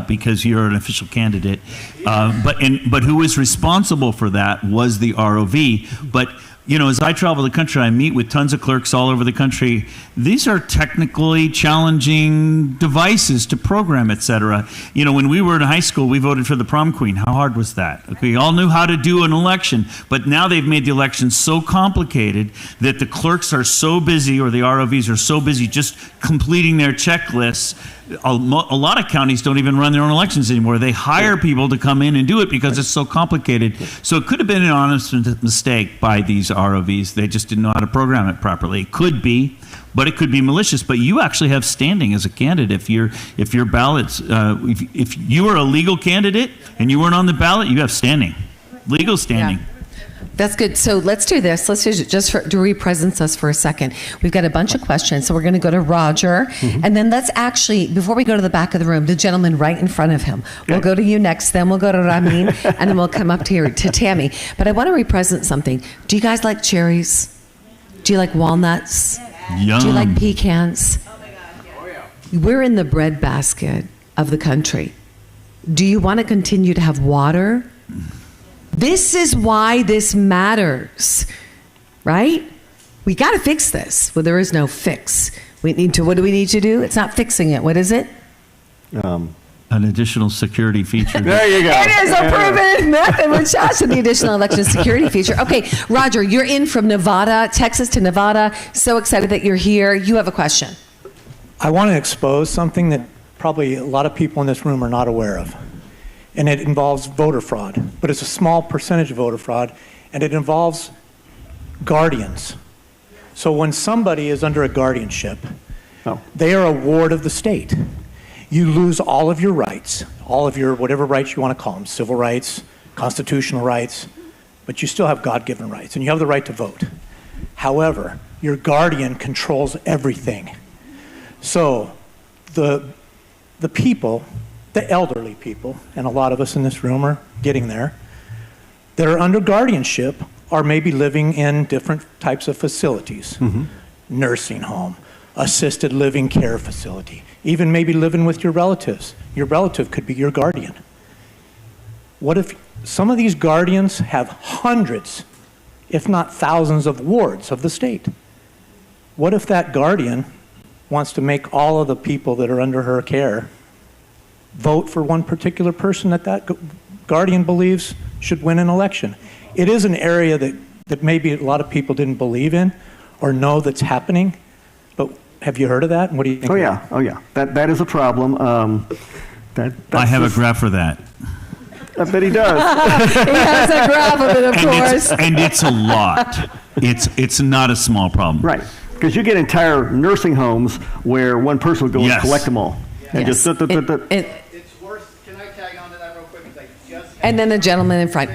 Because you're an official candidate. But who was responsible for that was the ROV. But, you know, as I travel the country, I meet with tons of clerks all over the country. These are technically challenging devices to program, et cetera. You know, when we were in high school, we voted for the prom queen. How hard was that? We all knew how to do an election, but now they've made the election so complicated that the clerks are so busy, or the ROVs are so busy just completing their checklists. A lot of counties don't even run their own elections anymore. They hire people to come in and do it because it's so complicated. So it could have been an honest mistake by these ROVs. They just didn't know how to program it properly. It could be, but it could be malicious. But you actually have standing as a candidate. If your ballots, if you are a legal candidate and you weren't on the ballot, you have standing, legal standing. Yeah. That's good. So let's do this. Let's do just to represent us for a second. We've got a bunch of questions. So we're going to go to Roger. And then let's actually, before we go to the back of the room, the gentleman right in front of him. We'll go to you next, then we'll go to Ramin, and then we'll come up to Tammy. But I want to represent something. Do you guys like cherries? Do you like walnuts? Yum. Do you like pecans? We're in the breadbasket of the country. Do you want to continue to have water? This is why this matters, right? We got to fix this. Well, there is no fix. We need to, what do we need to do? It's not fixing it. What is it? An additional security feature. There you go. It is a proven method with Josh and the additional election security feature. Okay, Roger, you're in from Nevada, Texas to Nevada. So excited that you're here. You have a question. I want to expose something that probably a lot of people in this room are not aware of. And it involves voter fraud, but it's a small percentage of voter fraud, and it involves guardians. So when somebody is under a guardianship, they are a ward of the state. You lose all of your rights, all of your whatever rights you want to call them, civil rights, constitutional rights, but you still have God-given rights, and you have the right to vote. However, your guardian controls everything. So the people, the elderly people, and a lot of us in this room are getting there, that are under guardianship are maybe living in different types of facilities, nursing home, assisted living care facility, even maybe living with your relatives. Your relative could be your guardian. What if some of these guardians have hundreds, if not thousands, of wards of the state? What if that guardian wants to make all of the people that are under her care vote for one particular person that guardian believes should win an election? It is an area that maybe a lot of people didn't believe in or know that's happening, but have you heard of that? And what do you think? Oh yeah. That is a problem. I have a graph for that. I bet he does. He has a graph of it, of course. And it's a lot. It's not a small problem. Right. Because you get entire nursing homes where one person will go and collect them all. And Yes. just It's worse. Can I tag on to that real quick? Because I just And then the gentleman in front.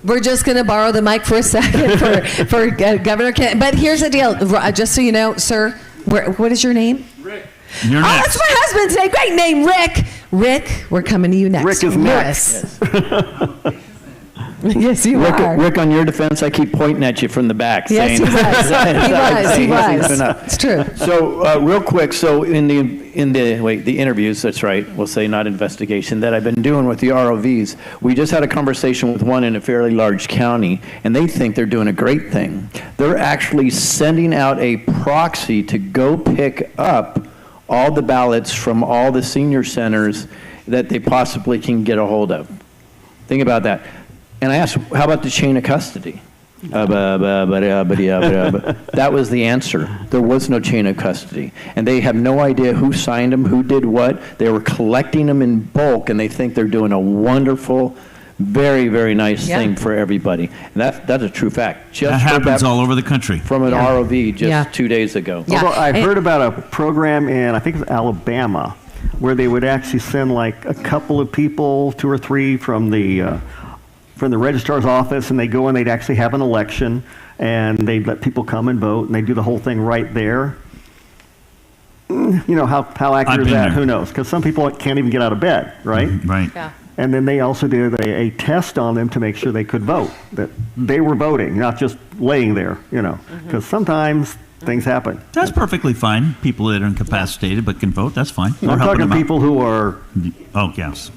We're just going to borrow the mic for a second for Governor Kent. But here's the deal. Just so you know, sir, what is your name? Rick. You're Oh, next. that's my husband today. Great name, Rick. Rick, we're coming to you next. Rick is Morris. next. Yes, you are. Rick, on your defense, I keep pointing at you from the back. Yes, saying, he was. It's true. So real quick, so in the interviews, that's right, we'll say not investigation, that I've been doing with the ROVs, we just had a conversation with one in a fairly large county, and they think they're doing a great thing. They're actually sending out a proxy to go pick up all the ballots from all the senior centers that they possibly can get a hold of. Think about that. And I asked, how about the chain of custody? That was the answer. There was no chain of custody. And they have no idea who signed them, who did what. They were collecting them in bulk, and they think they're doing a wonderful, very, very nice thing for everybody. And that's a true fact. Just that happens all over the country. From an ROV just 2 days ago. Although I've heard about a program in, I think it's Alabama, where they would actually send like a couple of people, 2 or 3 from the registrar's office, and they go and they'd actually have an election, and they'd let people come and vote, and they do the whole thing right there. You know, how accurate is that? Who knows? Because some people can't even get out of bed, right? Right. Yeah. And then they also did a test on them to make sure they could vote, that they were voting, not just laying there, you know, because sometimes things happen. That's perfectly fine. People that are incapacitated but can vote, that's fine. I'm talking people who are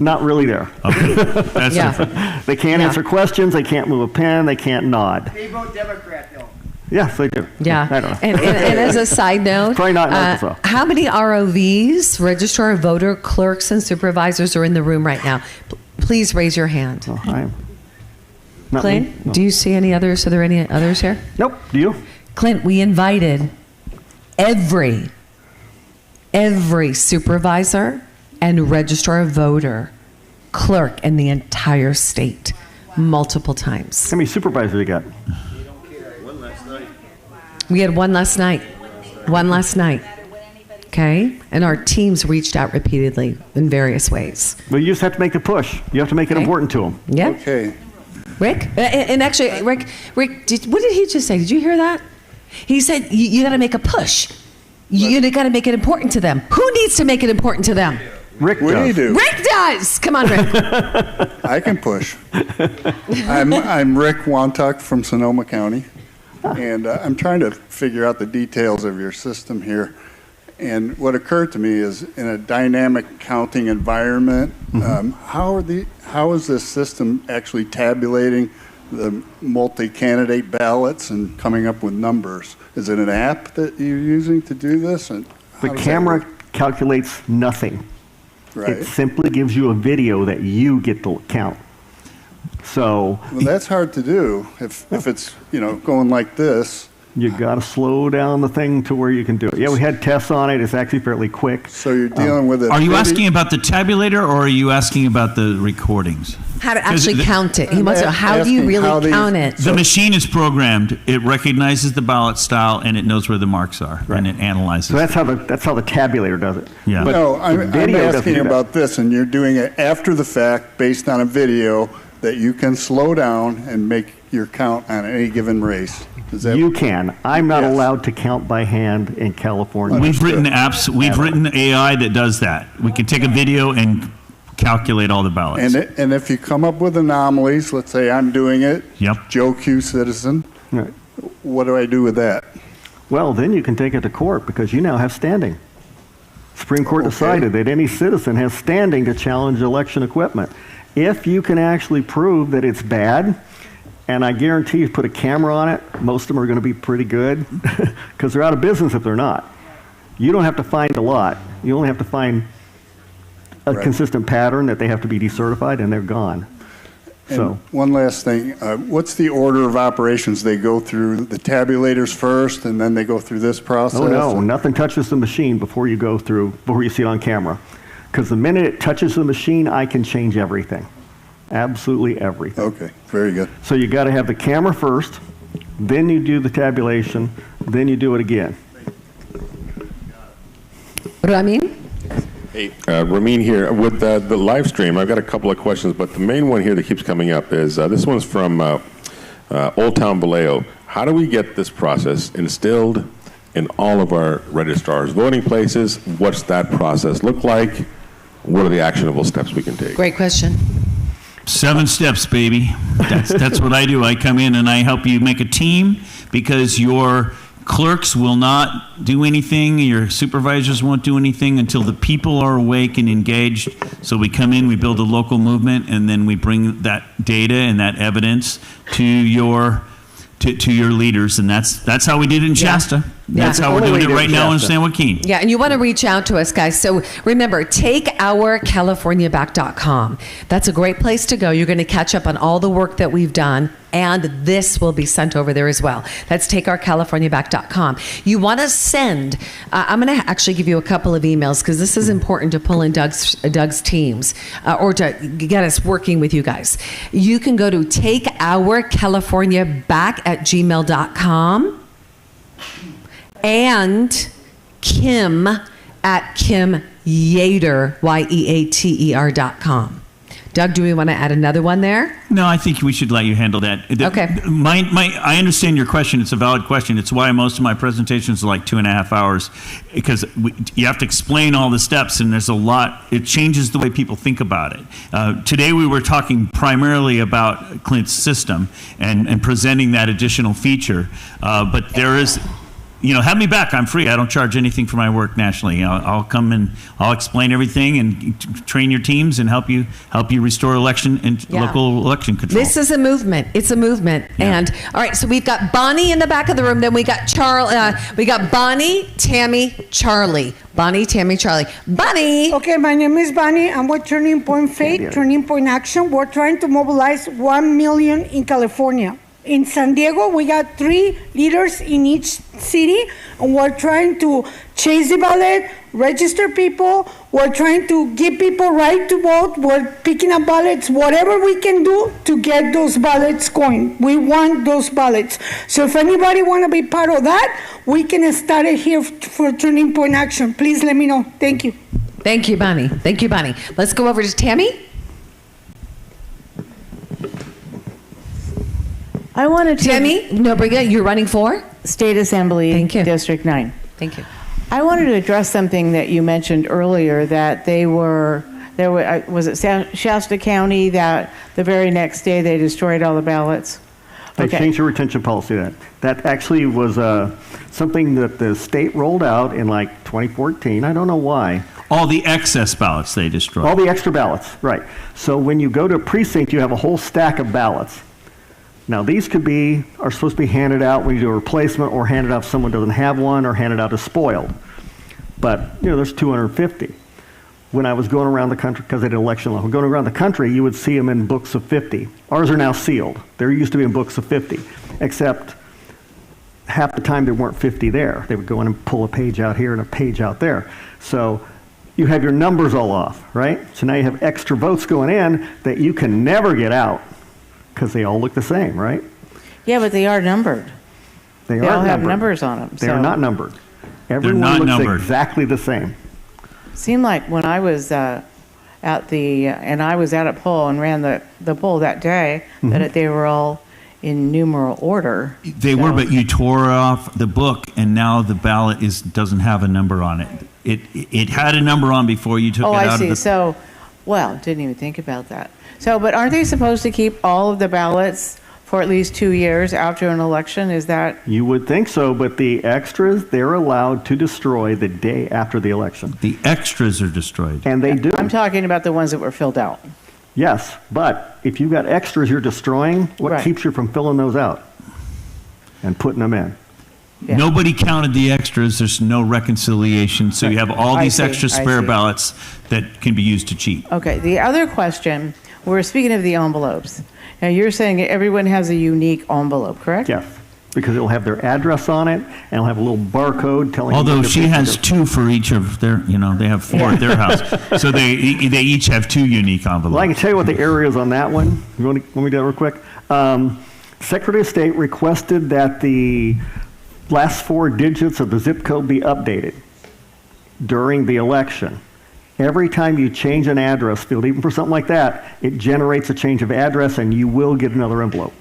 not really there. Okay. That's different. They can't answer questions. They can't move a pen. They can't nod. They vote Democrat, though. Yes, they do. Yeah. I don't know. And as a side note, Probably not in Arkansas. how many ROVs, registrar of voter clerks and supervisors, are in the room right now? Please raise your hand. Oh, I am. Not Clint, me. No. do you see any others? Are there any others here? Nope. Do you? Clint, we invited every supervisor and registrar of voter clerk in the entire state multiple times. How many supervisors you got? We had one last night. Okay? And our teams reached out repeatedly in various ways. Well, you just have to make the push. You have to make it important to them. Yeah. Okay. Rick? And actually, Rick, what did he just say? Did you hear that? He said, you got to make a push. You got to make it important to them. Who needs to make it important to them? Rick does. We do. Rick does. Come on, Rick. I can push. I'm Rick Wantuck from Sonoma County, and I'm trying to figure out the details of your system here. And what occurred to me is, in a dynamic counting environment, how is this system actually tabulating the multi-candidate ballots and coming up with numbers? Is it an app that you're using to do this? And the camera calculates nothing. Right. It simply gives you a video that you get to count. So well, that's hard to do if it's going like this. You got to slow down the thing to where you can do it. Yeah, we had tests on it. It's actually fairly quick. So you're dealing with it. Are you asking about the tabulator, or are you asking about the recordings? How to actually count it. He wants to know, how do you really count it? The machine is programmed. It recognizes the ballot style, and it knows where the marks are, and it analyzes. So that's how the tabulator does it. Yeah. But No, I'm video asking doesn't do about this, and you're doing it after the fact based on a video that you can slow down and make your count on any given race. You can. I'm not allowed to count by hand in California. We've written apps. We've written AI that does that. We can take a video and calculate all the ballots. And if you come up with anomalies, let's say I'm doing it, Yep. Joe Q. citizen, Right. what do I do with that? Well, then you can take it to court because you now have standing. Supreme Court decided that any citizen has standing to challenge election equipment. If you can actually prove that it's bad, and I guarantee you put a camera on it, most of them are going to be pretty good because they're out of business if they're not. You don't have to find a lot. You only have to find a consistent pattern that they have to be decertified, and they're gone. And So one last thing, what's the order of operations? They go through the tabulators first, and then they go through this process? Oh no, nothing touches the machine before you see it on camera. Because the minute it touches the machine, I can change everything. Absolutely everything. Okay, very good. So you got to have the camera first, then you do the tabulation, then you do it again. What do I mean? Hey, Ramin here. With the live stream, I've got a couple of questions, but the main one here that keeps coming up is, this one's from Old Town Vallejo. How do we get this process instilled in all of our registrars' voting places? What's that process look like? What are the actionable steps we can take? Great question. 7 steps, baby. That's what I do. I come in and I help you make a team, because your clerks will not do anything, your supervisors won't do anything until the people are awake and engaged. So we come in, we build a local movement, and then we bring that data and that evidence to your leaders, and that's how we did it in Shasta. That's how we're doing it right now in San Joaquin. Yeah, and you want to reach out to us, guys. So remember, takeourcaliforniaback.com. That's a great place to go. You're going to catch up on all the work that we've done, and this will be sent over there as well. That's takeourcaliforniaback.com. You want to send, I'm going to actually give you a couple of emails, because this is important to pull in Doug's teams, or to get us working with you guys. You can go to takeourcaliforniaback@gmail.com. and Kim at KimYater, YEATER.com. Doug, do we want to add another one there? No, I think we should let you handle that. Okay. I understand your question. It's a valid question. It's why most of my presentations are like 2.5 hours, because you have to explain all the steps, and there's a lot. It changes the way people think about it. Today we were talking primarily about Clint's system and presenting that additional feature, but there is... have me back. I'm free. I don't charge anything for my work nationally. I'll come and I'll explain everything and train your teams and help you restore election and local election control. This is a movement. It's a movement. Yeah. And all right, so we've got Bonnie in the back of the room. Then we got we got Bonnie, Tammy, Charlie. Bonnie, Tammy, Charlie. Bonnie. Okay, my name is Bonnie. I'm with Turning Point Faith, Turning Point Action. We're trying to mobilize 1 million in California. In San Diego, we got 3 leaders in each city, and we're trying to chase the ballot, register people. We're trying to give people right to vote. We're picking up ballots, whatever we can do to get those ballots going. We want those ballots. So if anybody want to be part of that, we can start it here for Turning Point Action. Please let me know. Thank you. Thank you, Bonnie. Thank you, Bonnie. Let's go over to Tammy. I wanted to... Tammy Nobriga, you're running for? State Assembly, Thank you. District 9. Thank you. I wanted to address something that you mentioned earlier, that was it Shasta County that the very next day they destroyed all the ballots? They changed the retention policy. That actually was something that the state rolled out in like 2014. I don't know why. All the excess ballots they destroyed. All the extra ballots, right. So when you go to a precinct, you have a whole stack of ballots. Now, these are supposed to be handed out when you do a replacement, or handed out if someone doesn't have one, or handed out as spoiled. But, there's 250. When I was going around the country, because I did election law, going around the country, you would see them in books of 50. Ours are now sealed. There used to be in books of 50, except half the time there weren't 50 there. They would go in and pull a page out here and a page out there. So you have your numbers all off, right? So now you have extra votes going in that you can never get out, because they all look the same, right? Yeah, but they are numbered. They all have numbered. numbers on them. They are not numbered. Everyone looks exactly the same. Seemed like when I was at a poll and ran the poll that day, that they were all in numeral order. They were, but you tore off the book, and now the ballot doesn't have a number on it. It had a number on before you took it out of the... Oh, I see. So, didn't even think about that. So, but aren't they supposed to keep all of the ballots for at least 2 years after an election? Is that... You would think so, but the extras, they're allowed to destroy the day after the election. The extras are destroyed. And they do. I'm talking about the ones that were filled out. Yes, but if you've got extras you're destroying, what keeps you from filling those out and putting them in? Yeah. Nobody counted the extras. There's no reconciliation. So you have all these extra spare ballots that can be used to cheat. Okay. The other question, we're speaking of the envelopes. Now you're saying everyone has a unique envelope, correct? Yes, because it'll have their address on it, and it'll have a little barcode telling. Although she has 2 for each of their, they have 4 at their house, so they each have 2 unique envelopes. Well, I can tell you what the error is on that one. You want me to do that real quick? Secretary of State requested that the last 4 digits of the zip code be updated during the election. Every time you change an address field, even for something like that, it generates a change of address, and you will get another envelope.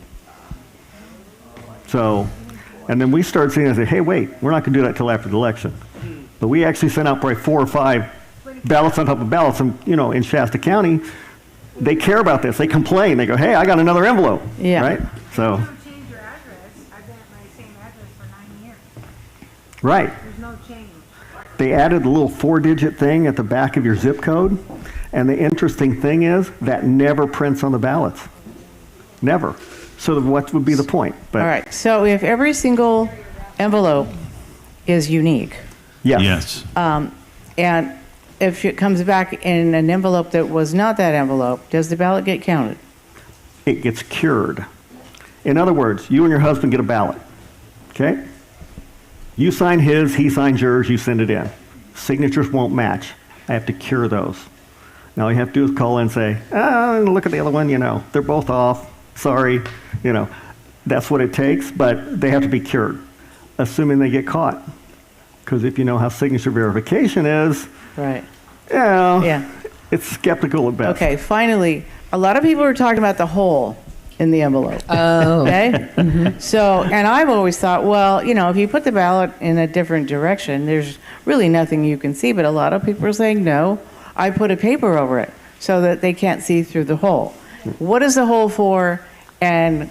So, and then we started seeing, I said, hey, wait, we're not going to do that until after the election. But we actually sent out probably 4 or 5 ballots on top of ballots, and in Shasta County, they care about this. They complain. They go, hey, I got another envelope. Yeah. Right? So. Right. There's no change. They added a little 4-digit thing at the back of your zip code. And the interesting thing is that never prints on the ballots. Never. So what would be the point? But, All right. So if every single envelope is unique. Yes. And if it comes back in an envelope that was not that envelope, does the ballot get counted? It gets cured. In other words, you and your husband get a ballot. Okay? You sign his, he signs yours, you send it in. Signatures won't match. I have to cure those. Now all you have to do is call in and say, look at the other one, they're both off. Sorry. That's what it takes, but they have to be cured, assuming they get caught. Because if you know how signature verification is, right? Yeah. It's skeptical at best. Okay, finally, a lot of people are talking about the hole in the envelope. Oh. Okay? Mm-hmm. So, and I've always thought, well, if you put the ballot in a different direction, there's really nothing you can see. But a lot of people are saying, no, I put a paper over it so that they can't see through the hole. What is the hole for? And,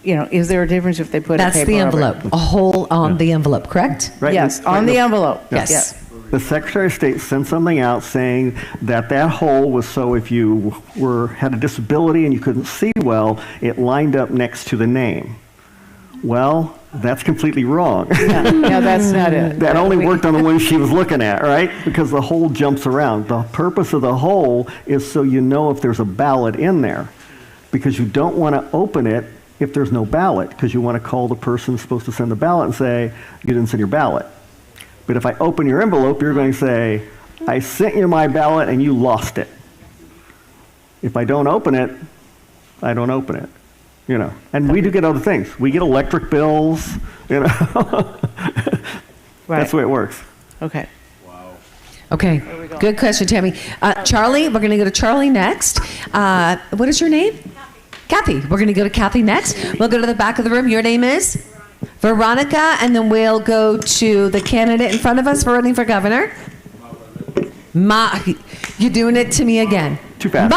is there a difference if they put a paper over it? That's the envelope. A hole on the envelope, correct? Right. Yes, on the envelope. Yes. The Secretary of State sent something out saying that hole was so if you had a disability and you couldn't see well, it lined up next to the name. Well, that's completely wrong. No, that's not it. That only worked on the one she was looking at, right? Because the hole jumps around. The purpose of the hole is so you know if there's a ballot in there. Because you don't want to open it if there's no ballot, because you want to call the person who's supposed to send the ballot and say, you didn't send your ballot. But if I open your envelope, you're going to say, I sent you my ballot and you lost it. If I don't open it, I don't open it. And we do get other things. We get electric bills, Right. That's the way it works. Okay. Okay, good question, Tammy. Charlie, we're going to go to Charlie next. What is your name? Kathy. We're going to go to Kathy next. We'll go to the back of the room. Your name is? Veronica, and then we'll go to the candidate in front of us for running for governor. You're doing it to me again. Too fast.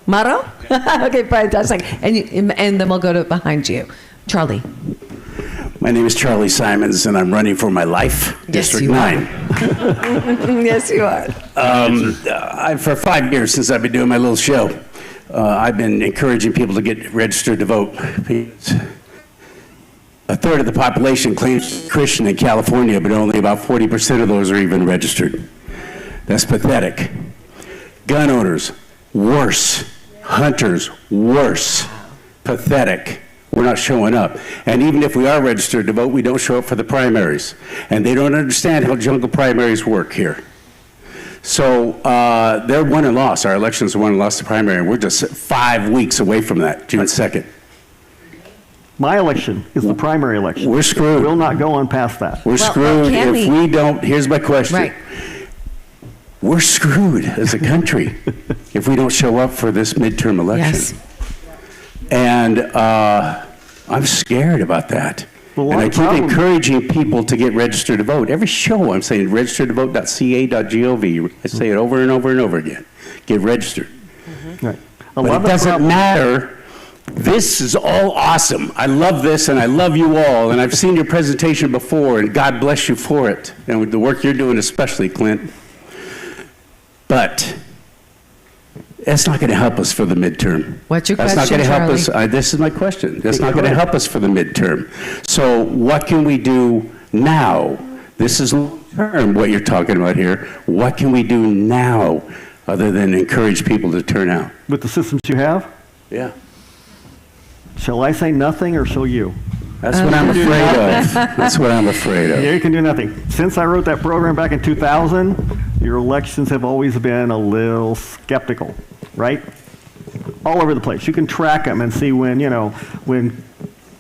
Maro? Okay, fantastic. And then we'll go to behind you. Charlie. My name is Charlie Simons, and I'm running for my life, District 9. Yes, you are. For 5 years since I've been doing my little show, I've been encouraging people to get registered to vote. A third of the population claims Christian in California, but only about 40% of those are even registered. That's pathetic. Gun owners, worse. Hunters, worse. Pathetic. We're not showing up. And even if we are registered to vote, we don't show up for the primaries. And they don't understand how jungle primaries work here. So they're won and lost. Our elections are won and lost to primary. And we're just 5 weeks away from that, June 2nd. My election is the primary election. We're screwed. We'll not go on past that. We're screwed if we don't. Here's my question. Right. We're screwed as a country if we don't show up for this midterm election. Yes. And I'm scared about that. Well, and I keep encouraging people to get registered to vote. Every show I'm saying registertovote.ca.gov. I say it over and over and over again. Get registered. Mm-hmm. Right. But it doesn't matter. This is all awesome. I love this and I love you all. And I've seen your presentation before and God bless you for it. And with the work you're doing especially, Clint. But that's not going to help us for the midterm. What's your question, Charlie? That's not going to help us. This is my question. That's not going to help us for the midterm. So what can we do now? This is long-term, what you're talking about here. What can we do now other than encourage people to turn out? With the systems you have? Yeah. Shall I say nothing or shall you? That's what I'm afraid of. That's what I'm afraid of. Yeah, you can do nothing. Since I wrote that program back in 2000, your elections have always been a little skeptical, right? All over the place. You can track them and see when, when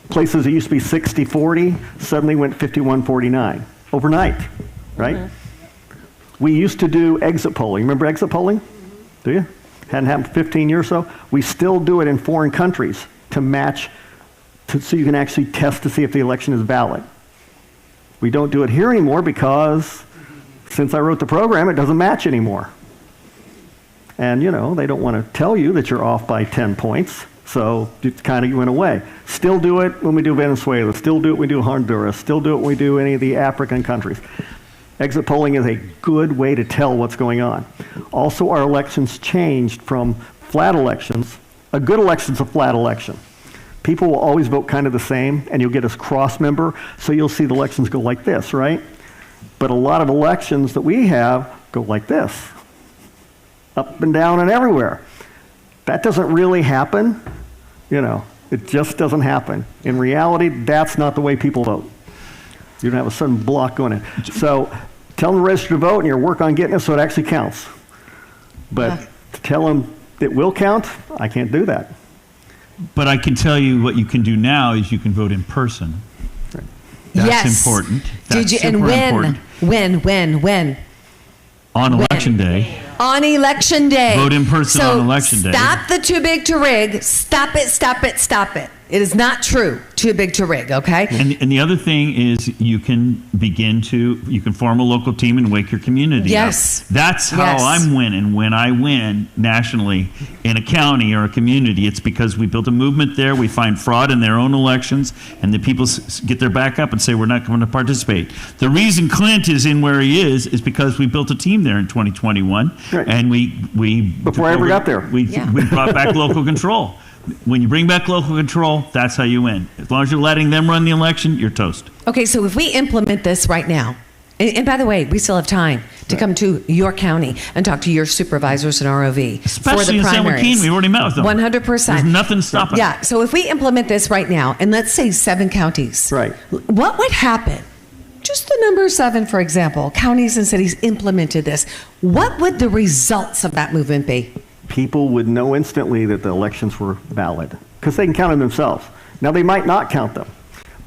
places that used to be 60-40 suddenly went 51-49 overnight, right? Mm-hmm. We used to do exit polling. Remember exit polling? Do you? Hadn't happened for 15 years or so. We still do it in foreign countries to match, so you can actually test to see if the election is valid. We don't do it here anymore because since I wrote the program, it doesn't match anymore. And, they don't want to tell you that you're off by 10 points. So it kind of went away. Still do it when we do Venezuela. Still do it when we do Honduras. Still do it when we do any of the African countries. Exit polling is a good way to tell what's going on. Also, our elections changed from flat elections. A good election's a flat election. People will always vote kind of the same, and you'll get a cross member, so you'll see the elections go like this, right? But a lot of elections that we have go like this, up and down and everywhere. That doesn't really happen. It just doesn't happen. In reality, that's not the way people vote. You don't have a sudden block going in. So tell them to register to vote and you work on getting it so it actually counts. But to tell them it will count, I can't do that. But I can tell you what you can do now is you can vote in person. Right. That's important. That's Did you? And when? On election day. On election day. Vote in person on election day. Stop the too big to rig. Stop it, stop it, stop it. It is not true. Too big to rig, okay? And the other thing is you can form a local team and wake your community yes. up. That's how I'm winning. When I win nationally in a county or a community, it's because we built a movement there. We find fraud in their own elections, and the people get their back up and say, we're not going to participate. The reason Clint is in where he is because we built a team there in 2021. Right. And we before I ever got there. We brought back local control. When you bring back local control, that's how you win. As long as you're letting them run the election, you're toast. Okay, so if we implement this right now, and by the way, we still have time to come to your county and talk to your supervisors in ROV Especially for the in San primaries. Joaquin, we already met with them. 100%. There's nothing stopping. Yeah, so if we implement this right now, and let's say 7 counties, right? What would happen? Just the number 7, for example, counties and cities implemented this. What would the results of that movement be? People would know instantly that the elections were valid because they can count them themselves. Now, they might not count them,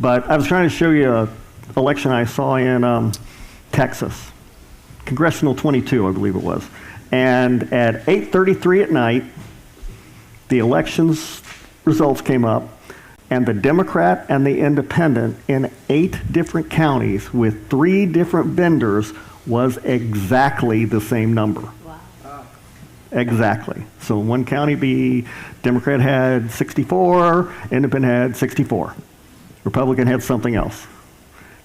but I was trying to show you an election I saw in Texas, Congressional 22, I believe it was. And at 8:33 at night, the elections results came up, and the Democrat and the Independent in 8 different counties with 3 different vendors was exactly the same number. Exactly. So in one county, Democrat had 64, Independent had 64. Republican had something else.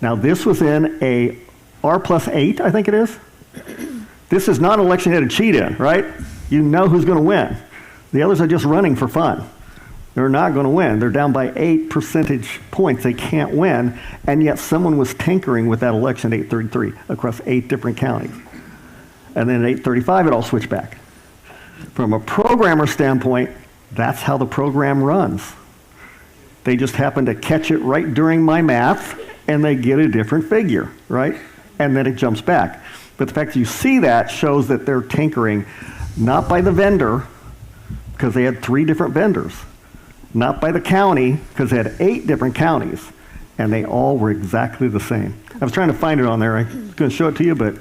Now this was in a R+8, I think it is. This is not an election you had to cheat in, right? You know who's going to win. The others are just running for fun. They're not going to win. They're down by 8 percentage points. They can't win. And yet someone was tinkering with that election at 8:33 across 8 different counties. And then at 8:35, it all switched back. From a programmer standpoint, that's how the program runs. They just happen to catch it right during my math, and they get a different figure, right? And then it jumps back. But the fact that you see that shows that they're tinkering, not by the vendor, because they had 3 different vendors, not by the county, because they had 8 different counties, and they all were exactly the same. I was trying to find it on there. I was going to show it to you, but...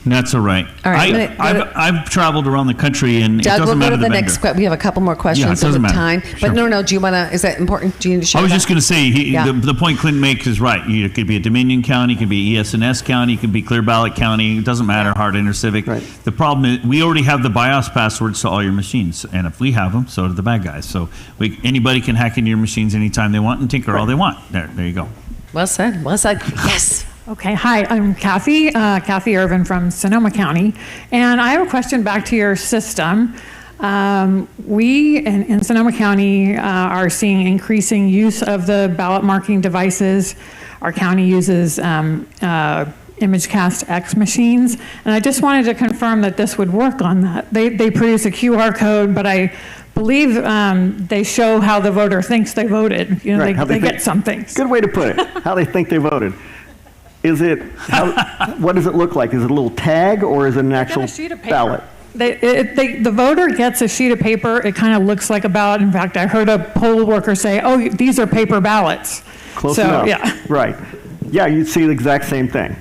That's all right. All right, I've traveled around the country, and Doug, it doesn't we'll matter go to the vendor. next question. We have a couple more questions. Yeah, it doesn't with matter. time. Sure. But no, do you want to, is that important? Do you need to share I was that? just going to say, the point Clinton makes is right. It could be a Dominion County, it could be ES&S County, it could be Clear Ballot County. It doesn't matter, Hart Intercivic. Right. The problem is we already have the BIOS passwords to all your machines. And if we have them, so do the bad guys. So anybody can hack into your machines anytime they want and tinker all they want. There you go. Well said. Well said. Yes. Okay, hi, I'm Kathy Irvin from Sonoma County, and I have a question back to your system. We in Sonoma County are seeing increasing use of the ballot marking devices. Our county uses ImageCast X machines, and I just wanted to confirm that this would work on that. They produce a QR code, but I believe they show how the voter thinks they voted. Right, they get something. Good way to put it, how they think they voted. What does it look like? Is it a little tag or is it an actual ballot? The voter gets a sheet of paper. It kind of looks like a ballot. In fact, I heard a poll worker say, "Oh, these are paper ballots." Close enough. Yeah. Right. Yeah, you'd see the exact same thing.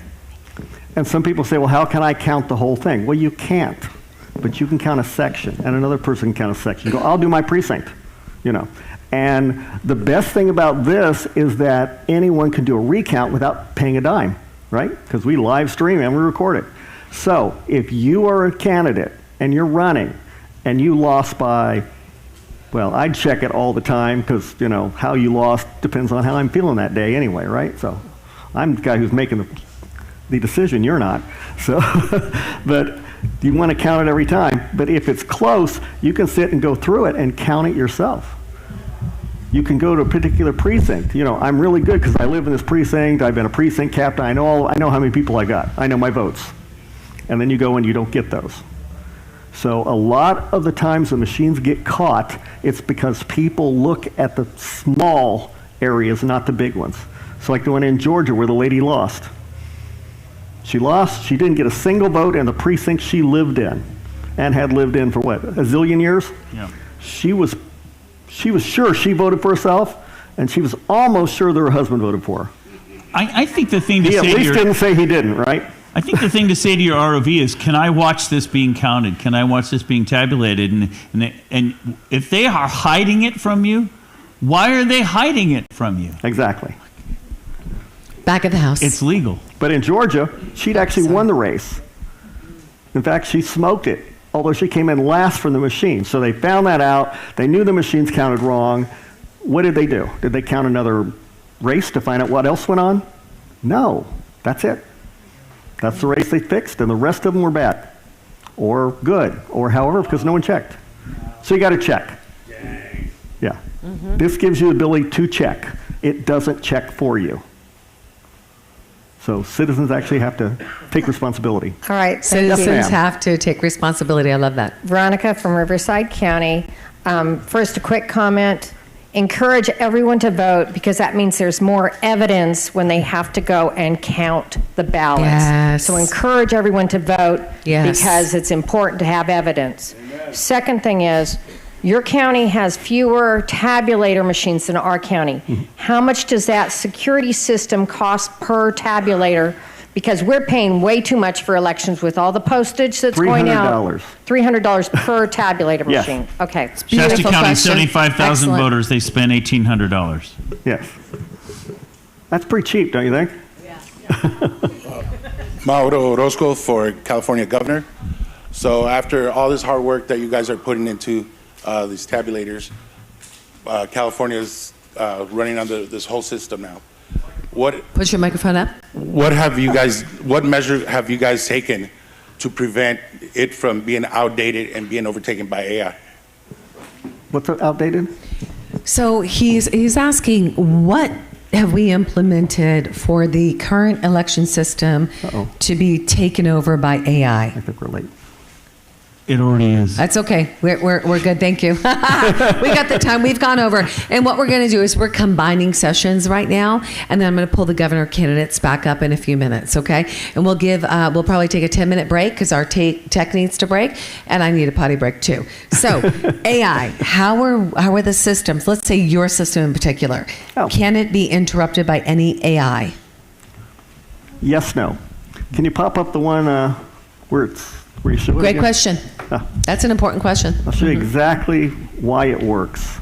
And some people say, well, how can I count the whole thing? Well, you can't, but you can count a section, and another person can count a section. You go, I'll do my precinct, And the best thing about this is that anyone can do a recount without paying a dime, right? Because we live stream and we record it. So if you are a candidate and you're running and you lost by, well, I'd check it all the time because, you know, how you lost depends on how I'm feeling that day anyway, right? So I'm the guy who's making the decision, you're not. So, but you want to count it every time. But if it's close, you can sit and go through it and count it yourself. You can go to a particular precinct. You know, I'm really good because I live in this precinct. I've been a precinct captain. I know how many people I got. I know my votes. And then you go and you don't get those. So a lot of the times the machines get caught, it's because people look at the small areas, not the big ones. So like the one in Georgia where the lady lost. She lost, she didn't get a single vote in the precinct she lived in and had lived in for what, a zillion years? Yeah. She was sure she voted for herself, and she was almost sure that her husband voted for her. I think the thing to He say at least to didn't say he didn't, right? I think the thing to say to your ROV is, can I watch this being counted? Can I watch this being tabulated? And if they are hiding it from you, why are they hiding it from you? Exactly. Back of the house. It's legal. But in Georgia, she'd actually won the race. In fact, she smoked it, although she came in last from the machine. So they found that out. They knew the machines counted wrong. What did they do? Did they count another race to find out what else went on? No. That's it. That's the race they fixed, and the rest of them were bad or good or however, because no one checked. So you got to check. Yeah. Mm-hmm. This gives you the ability to check. It doesn't check for you. So citizens actually have to take responsibility. All right. Citizens have to take responsibility. I love that. Veronica from Riverside County. First, a quick comment. Encourage everyone to vote because that means there's more evidence when they have to go and count the ballots. Yes. So encourage everyone to vote Yes. because it's important to have evidence. Second thing is, your county has fewer tabulator machines than our county. How much does that security system cost per tabulator? Because we're paying way too much for elections with all the postage that's going out. $300 per tabulator Yes. machine. Okay. Shasta County, 75,000 voters, they spend $1,800. Yes. That's pretty cheap, don't you think? Mauro Orozco for California governor. So after all this hard work that you guys are putting into these tabulators, California's running on this whole system now. Put your microphone up. What measure have you guys taken to prevent it from being outdated and being overtaken by AI? What's outdated? So he's asking, what have we implemented for the current election system to be taken over by AI? I think we're late. It already is. That's okay. We're good. Thank you. We got the time. We've gone over. And what we're going to do is we're combining sessions right now, and then I'm going to pull the governor candidates back up in a few minutes. Okay. And we'll probably take a 10-minute break because our tech needs to break, and I need a potty break too. So AI, how are the systems? Let's say your system in particular. Can it be interrupted by any AI? Yes, no. Can you pop up the one where you show it Great again? question. That's an important question. I'll show you exactly why it works.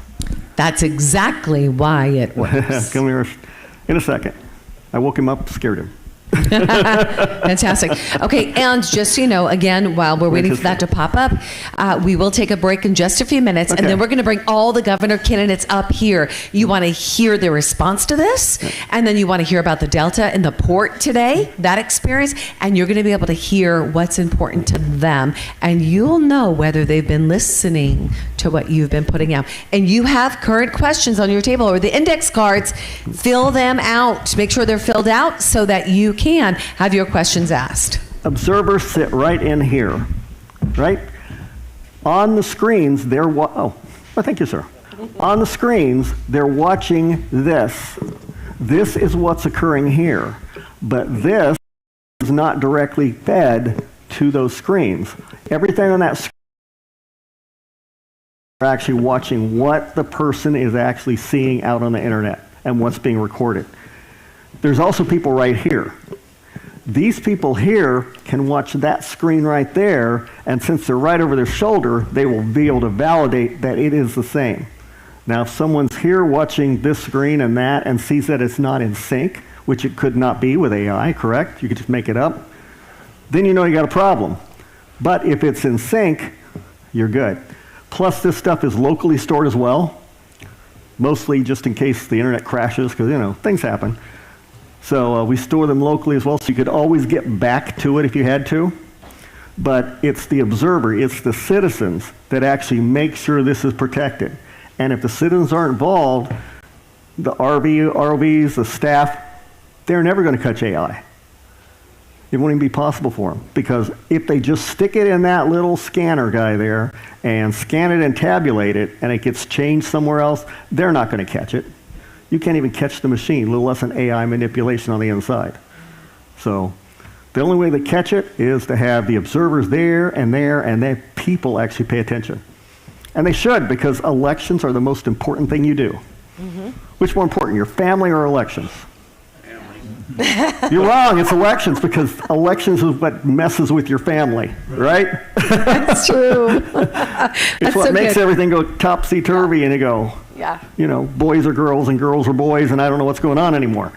That's exactly why it works. Come here in a second. I woke him up, scared him. Fantastic. Okay, and just so you know, again, while we're waiting for that to pop up, we will take a break in just a few minutes, and then we're going to bring all the governor candidates up here. You want to hear their response to this, and then you want to hear about the Delta and the port today, that experience, and you're going to be able to hear what's important to them, and you'll know whether they've been listening to what you've been putting out. And you have current questions on your table or the index cards. Fill them out. Make sure they're filled out so that you can have your questions asked. Observers sit right in here, right? On the screens, thank you, sir. On the screens, they're watching this. This is what's occurring here, but this is not directly fed to those screens. Everything on that screen, are actually watching what the person is actually seeing out on the internet and what's being recorded. There's also people right here. These people here can watch that screen right there, and since they're right over their shoulder, they will be able to validate that it is the same. Now, if someone's here watching this screen and that and sees that it's not in sync, which it could not be with AI, correct? You could just make it up. Then you know you got a problem. But if it's in sync, you're good. Plus, this stuff is locally stored as well, mostly just in case the internet crashes, because, you know, things happen. So we store them locally as well, so you could always get back to it if you had to. But it's the observer, it's the citizens that actually make sure this is protected. And if the citizens aren't involved, the ROVs, the staff, they're never going to catch AI. It won't even be possible for them, because if they just stick it in that little scanner guy there and scan it and tabulate it, and it gets changed somewhere else, they're not going to catch it. You can't even catch the machine, little less than AI manipulation on the inside. So the only way to catch it is to have the observers there, and then people actually pay attention. And they should, because elections are the most important thing you do. Mm-hmm. Which more important, your family or elections? You're wrong, it's elections, because elections is what messes with your family, right? That's true. It's what makes everything go topsy-turvy, and you go, you know, boys are girls and girls are boys, and I don't know what's going on anymore.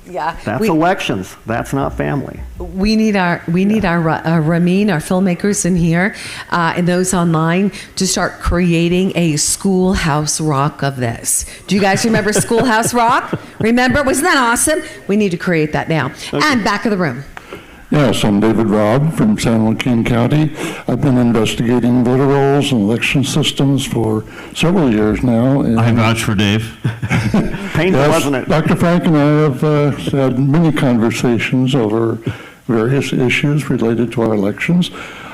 Yeah, that's elections. That's not family. We need our Ramin, our filmmakers in here, and those online to start creating a Schoolhouse Rock of this. Do you guys remember Schoolhouse Rock? Remember? Wasn't that awesome? We need to create that now. Okay. And back of the room. Yes, I'm David Robb from San Joaquin County. I've been investigating voter rolls and election systems for several years now. I vouch for Dave. Painful, wasn't it? Dr. Frank and I have had many conversations over various issues related to our elections.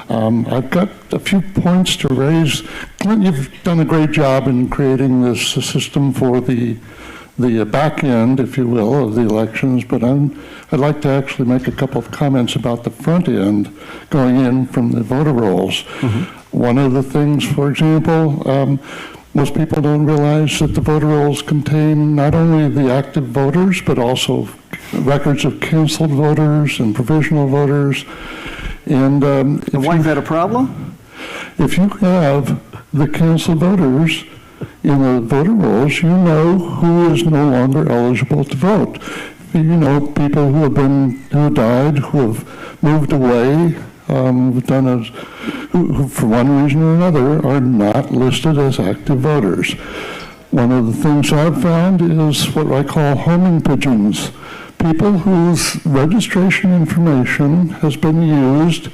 I've got a few points to raise. Clint, you've done a great job in creating this system for the back end, if you will, of the elections, but I'd like to actually make a couple of comments about the front end going in from the voter rolls. Mm-hmm. One of the things, for example, most people don't realize that the voter rolls contain not only the active voters, but also records of canceled voters and provisional voters. And why is that a problem? If you have the canceled voters in the voter rolls, you know who is no longer eligible to vote. You know people who died, who have moved away, who for one reason or another are not listed as active voters. One of the things I've found is what I call homing pigeons. People whose registration information has been used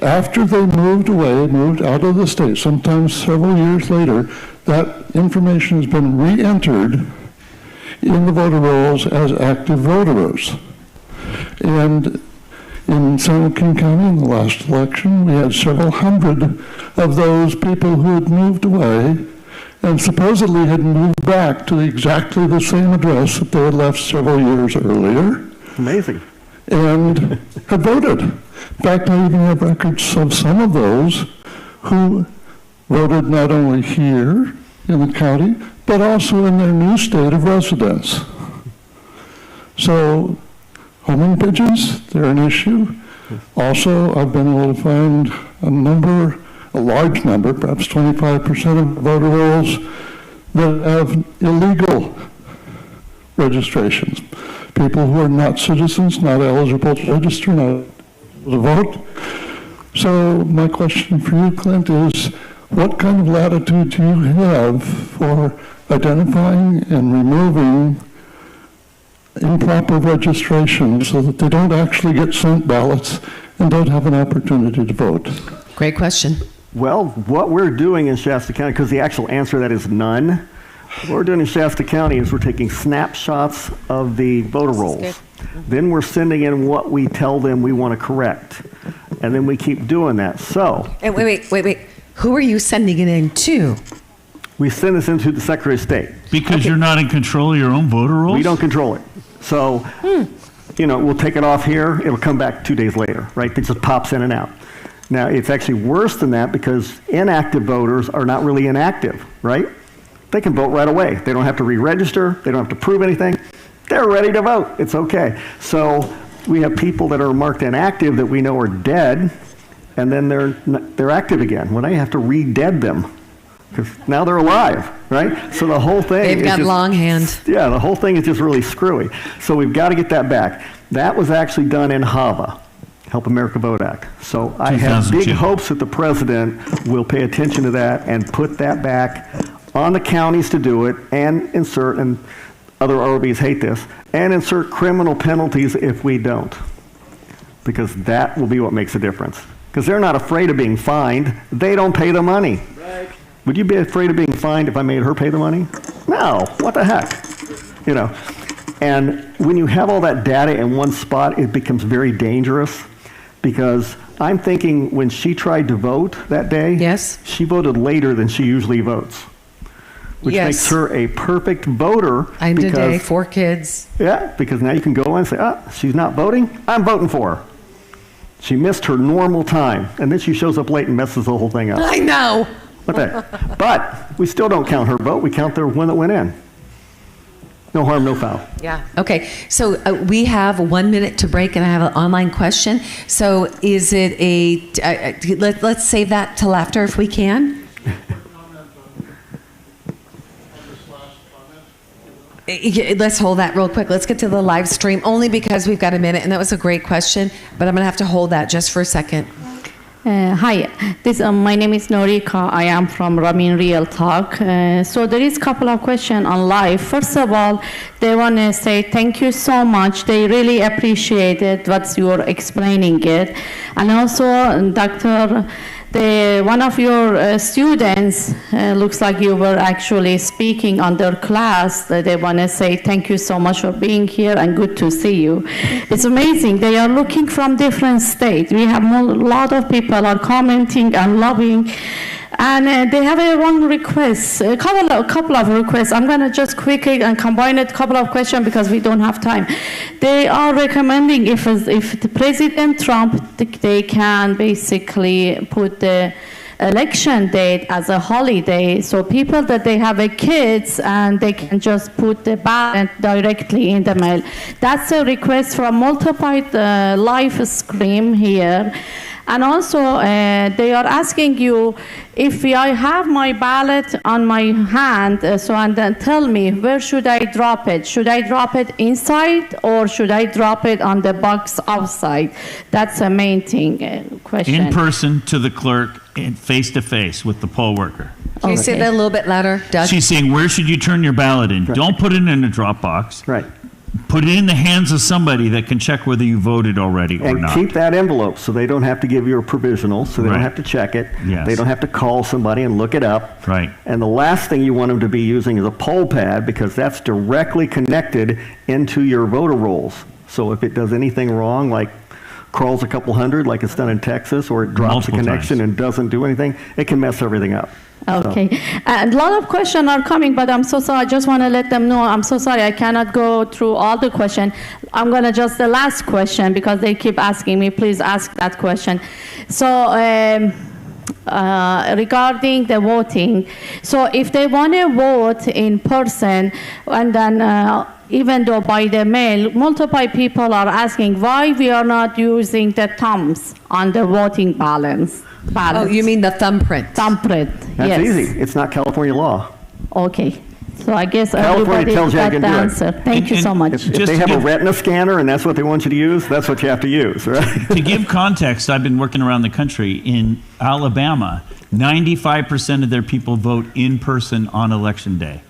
after they moved away, moved out of the state, sometimes several years later. That information has been re-entered in the voter rolls as active voters. And in San Joaquin County in the last election, we had several hundred of those people who had moved away and supposedly had moved back to exactly the same address that they had left several years earlier. Amazing. And had voted. In fact, I even have records of some of those who voted not only here in the county, but also in their new state of residence. So, homing pigeons, they're an issue. Also, I've been able to find a large number, perhaps 25% of voter rolls that have illegal registrations. People who are not citizens, not eligible to register, not able to vote. So my question for you, Clint, is what kind of latitude do you have for identifying and removing improper registration so that they don't actually get sent ballots and don't have an opportunity to vote? Great question. Well, what we're doing in Shasta County, because the actual answer to that is none, what we're doing in Shasta County is we're taking snapshots of the voter rolls. Then we're sending in what we tell them we want to correct. And then we keep doing that. So. And wait. Who are you sending it in to? We send this into the Secretary of State. Because you're not in control of your own voter rolls? We don't control it. So, you know, we'll take it off here. It'll come back 2 days later, right? It just pops in and out. Now, it's actually worse than that because inactive voters are not really inactive, right? They can vote right away. They don't have to re-register. They don't have to prove anything. They're ready to vote. It's okay. So we have people that are marked inactive that we know are dead, and then they're active again. Well, now you have to re-dead them because now they're alive, right? So the whole thing They've got longhand. Yeah, the whole thing is just really screwy. So we've got to get that back. That was actually done in Java. Help America Vote Act. So I have big hopes that the president will pay attention to that and put that back on the counties to do it, and insert, and other ROBs hate this, and insert criminal penalties if we don't. Because that will be what makes a difference. Because they're not afraid of being fined. They don't pay the money. Right. Would you be afraid of being fined if I made her pay the money? No. What the heck? You know. And when you have all that data in one spot, it becomes very dangerous. Because I'm thinking when she tried to vote that day, yes, she voted later than she usually votes, which makes her a perfect voter. I'm today, 4 kids. Yeah, because now you can go and say, she's not voting, I'm voting for her. She missed her normal time, and then she shows up late and messes the whole thing up. I know. What the heck? But we still don't count her vote, we count the one that went in. No harm, no foul. Yeah. Okay. So we have 1 minute to break, and I have an online question. So is it let's save that till after if we can. Let's hold that real quick. Let's get to the live stream, only because we've got a minute, and that was a great question, but I'm going to have to hold that just for a second. Hi, my name is Norika. I am from Ramin Real Talk. So there is a couple of questions on live. First of all, they want to say thank you so much. They really appreciated what you're explaining it. And also, Dr. One of your students, looks like you were actually speaking on their class. They want to say thank you so much for being here and good to see you. It's amazing. They are looking from different states. We have a lot of people are commenting and loving. And they have one request, a couple of requests. I'm going to just quickly combine a couple of questions because we don't have time. They are recommending if the President Trump, they can basically put the election date as a holiday, so people that they have kids and they can just put the ballot directly in the mail. That's a request from multiplied live stream here. And also, they are asking you if I have my ballot on my hand, and then tell me, where should I drop it? Should I drop it inside or should I drop it on the box outside? That's the main thing, question. In person to the clerk, face to face with the poll worker. Can you say that a little bit louder, Doug? She's saying, where should you turn your ballot in? Right. Don't put it in a drop box. Right. Put it in the hands of somebody that can check whether you voted already or not. And keep that envelope so they don't have to give you a provisional, so they don't have to check it. Yes. They don't have to call somebody and look it up. Right. And the last thing you want them to be using is a poll pad, because that's directly connected into your voter rolls. So if it does anything wrong, like crawls a couple hundred like it's done in Texas, or it drops a connection and doesn't do anything, it can mess everything up. Okay. A lot of questions are coming, but I'm so sorry. I just want to let them know I'm so sorry. I cannot go through all the questions. I'm going to just the last question because they keep asking me, please ask that question. So regarding the voting, so if they want to vote in person and then even though by the mail, multiple people are asking why we are not using the thumbs on the voting ballots. Oh, you mean the thumbprint? Thumbprint, That's yes. easy. It's not California law. Okay. So I guess California everybody tells you how got you the can do answer. it. Thank you so much. If they have a retina scanner and that's what they want you to use, that's what you have to use, right? To give context, I've been working around the country. In Alabama, 95% of their people vote in person on election day.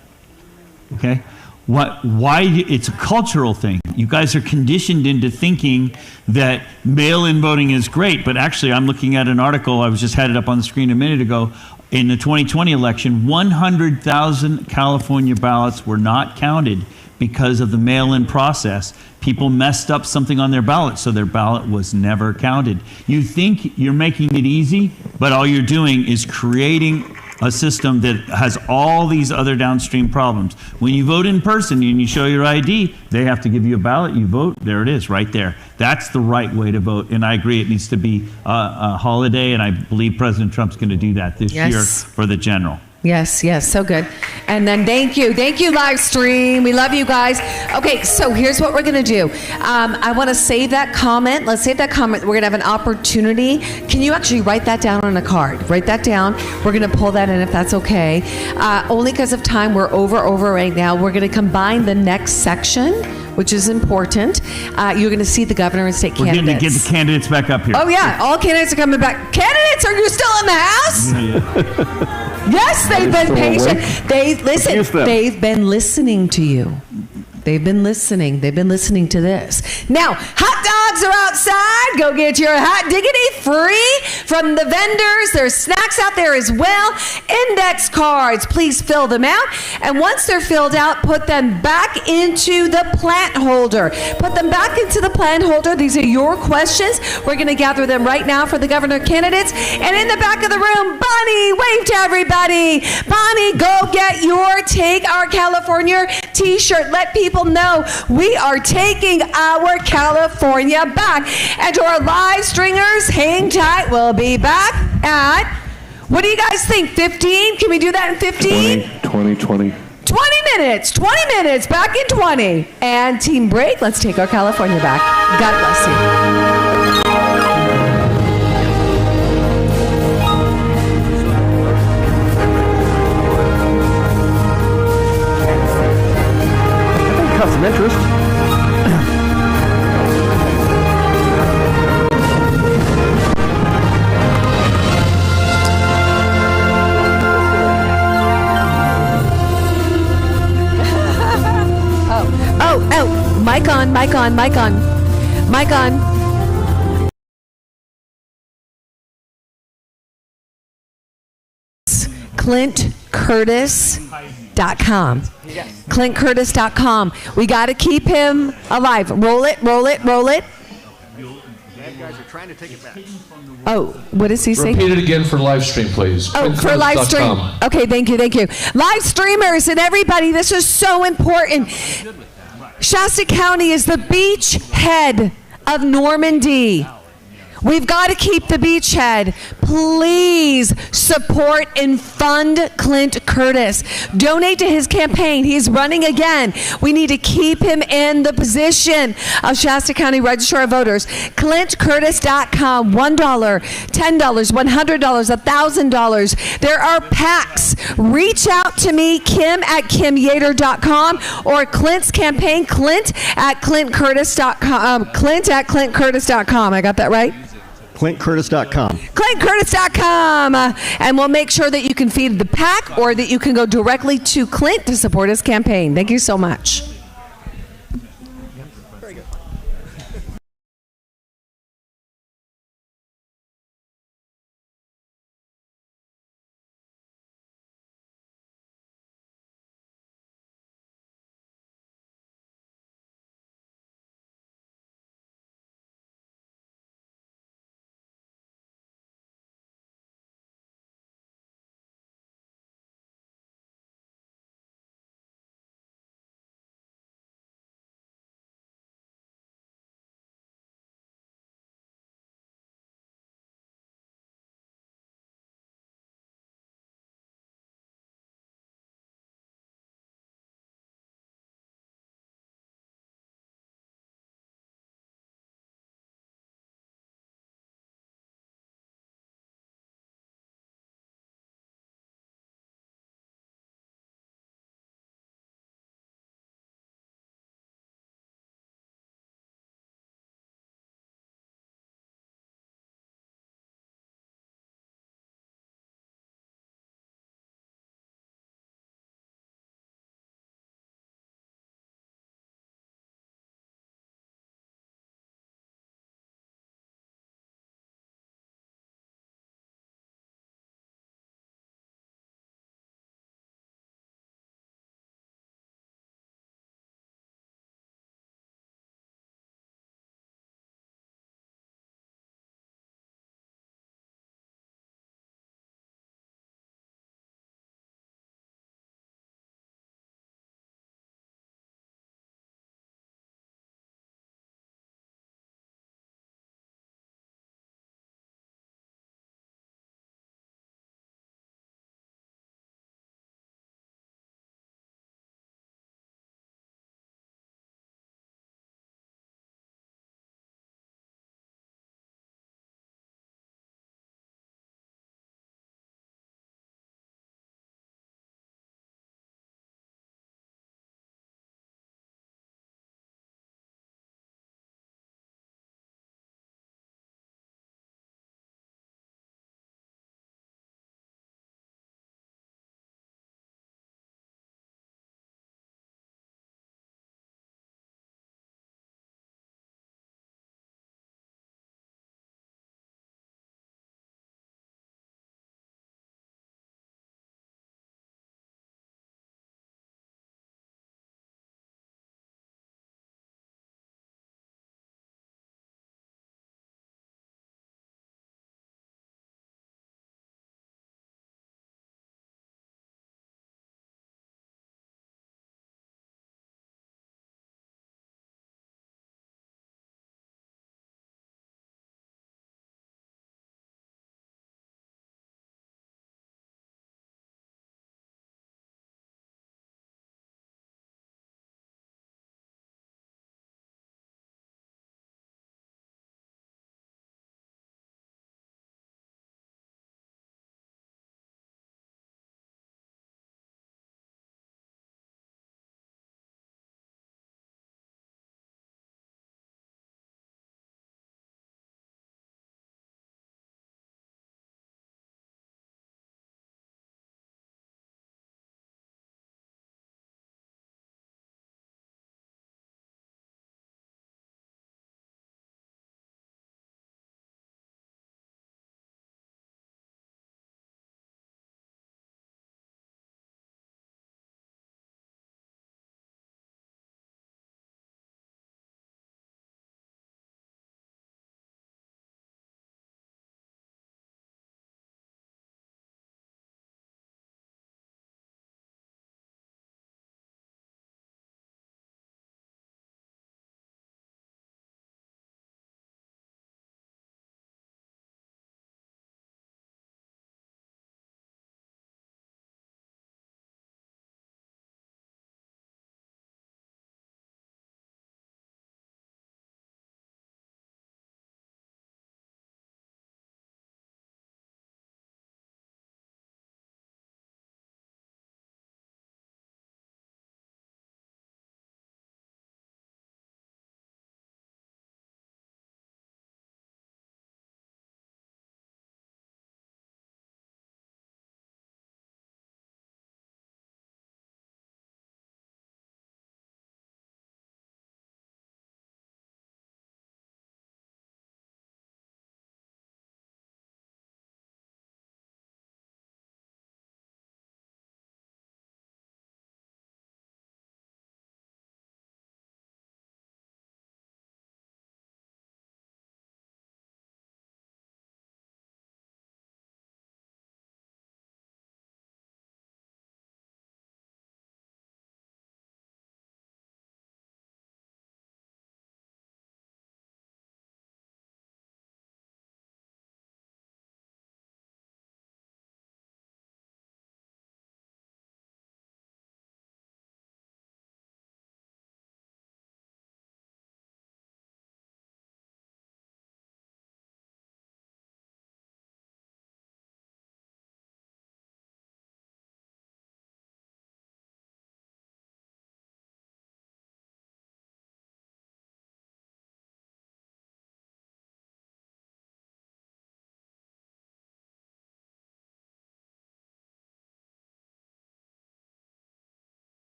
Okay? Why? It's a cultural thing. You guys are conditioned into thinking that mail-in voting is great, but actually I'm looking at an article, I just had it up on the screen a minute ago. In the 2020 election, 100,000 California ballots were not counted because of the mail-in process. People messed up something on their ballot, so their ballot was never counted. You think you're making it easy, but all you're doing is creating a system that has all these other downstream problems. When you vote in person and you show your ID, they have to give you a ballot, you vote, there it is, right there. That's the right way to vote, and I agree it needs to be a holiday, and I believe President Trump's going to do that this year for the general. Yes, yes, so good. And then thank you live stream. We love you guys. Okay, so here's what we're gonna do. I want to save that comment. Let's save that comment. We're gonna have an opportunity. Can you actually write that down on a card? Write that down. We're gonna pull that in if that's okay. Only because of time, we're over right now. We're gonna combine the next section, which is important. You're gonna see the governor and state candidates. We're going to get the candidates back up here. Oh yeah, all candidates are coming back. Candidates, are you still in the house? Yeah. Yes, they've been patient. They've been listening to you. They've been listening. They've been listening to this. Now, hot dogs are outside. Go get your hot diggity free from the vendors. There's snacks out there as well. Index cards, please fill them out. And once they're filled out, put them back into the plant holder. Put them back into the plant holder. These are your questions. We're going to gather them right now for the governor candidates. And in the back of the room, Bonnie, wave to everybody. Bonnie, go get your Take Our California t-shirt. Let people know we are taking our California back. And to our live stringers, hang tight. We'll be back at, what do you guys think, 15? Can we do that in 15? 20. 20 minutes, back in 20. And team break, let's take our California back. God bless you. Some interest. Oh, mic on. ClintCurtis.com. ClintCurtis.com. We got to keep him alive. Roll it. Bad guys are trying to take it back. Oh, what does he say? Repeat it again for live stream, please. Oh, for live stream. Okay, thank you. Live streamers and everybody, this is so important. Shasta County is the beachhead of Normandy. We've got to keep the beachhead. Please support and fund Clint Curtis. Donate to his campaign. He's running again. We need to keep him in the position of Shasta County Registrar of Voters. ClintCurtis.com. $1, $10, $100, $1,000. There are PACs. Reach out to me, Kim at KimYater.com, or Clint's campaign, Clint at ClintCurtis.com. Clint at ClintCurtis.com. I got that right? ClintCurtis.com. ClintCurtis.com. And we'll make sure that you can feed the PAC or that you can go directly to Clint to support his campaign. Thank you so much.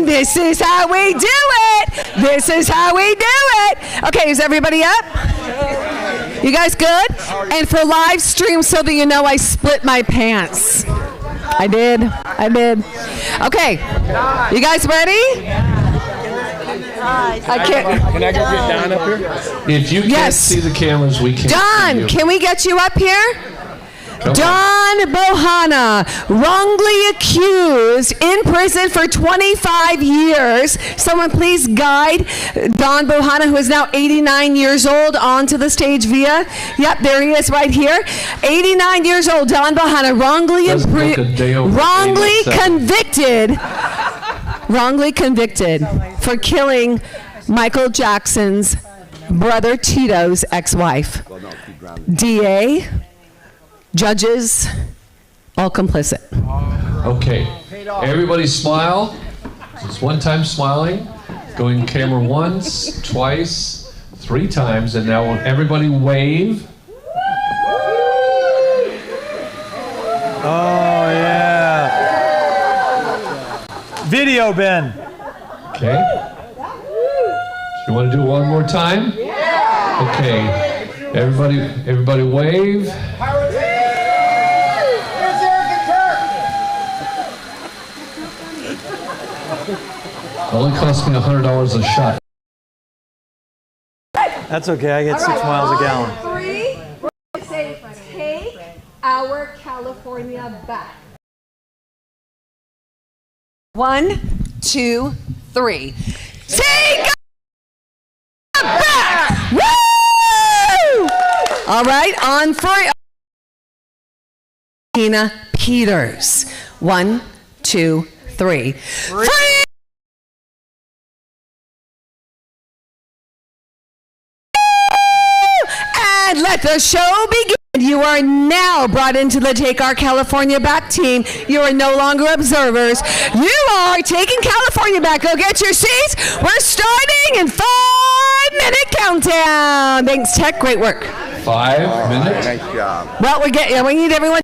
And this is how we do it. This is how we do it. Okay, is everybody up? You guys good? And for live stream, so that you know, I split my pants. I did. Okay, you guys ready? I can't. Can I go get Don up here? If you can't see the cameras, we can't see Don, you. can we get you up here? Don Bohanna, wrongly accused, in prison for 25 years. Someone please guide Don Bohanna, who is now 89 years old, onto the stage via. Yep, there he is right here. 89 years old, Don Bohanna, wrongly convicted for killing Michael Jackson's brother Tito's ex-wife. DA, judges, all complicit. Okay, everybody smile. Just one time smiling. Going camera once, twice, 3 times, and now everybody wave. Oh, yeah. Video, Ben. Okay. You want to do it one more time? Okay. Everybody wave. Only cost me $100 a shot. That's okay, I get 6 miles a gallon. 3, we're say, take our California back. 1, 2, 3. Take back! Woo! All right, on for Tina Peters. 1, 2, 3. Free! And let the show begin. You are now brought into the Take Our California Back team. You are no longer observers. You are taking California back. Go get your seats. We're starting in 5-minute countdown. Thanks, Tech. Great work. 5 minutes? Nice job. Well, we need everyone.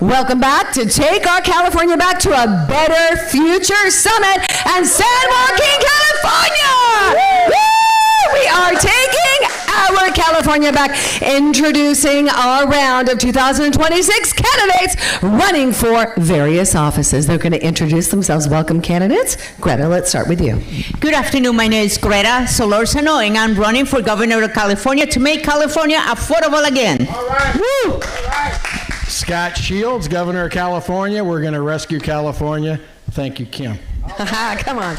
Welcome back to Take Our California Back to a Better Future Summit in San Joaquin, California! Woo! We are taking our California back, introducing our round of 2026 candidates running for various offices. They're going to introduce themselves. Welcome, candidates. Greta, let's start with you. Good afternoon. My name is Greta Solorzano, and I'm running for governor of California to make California affordable again. All right. Woo! All right. Scott Shields, governor of California. We're going to rescue California. Thank you, Kim. Come on.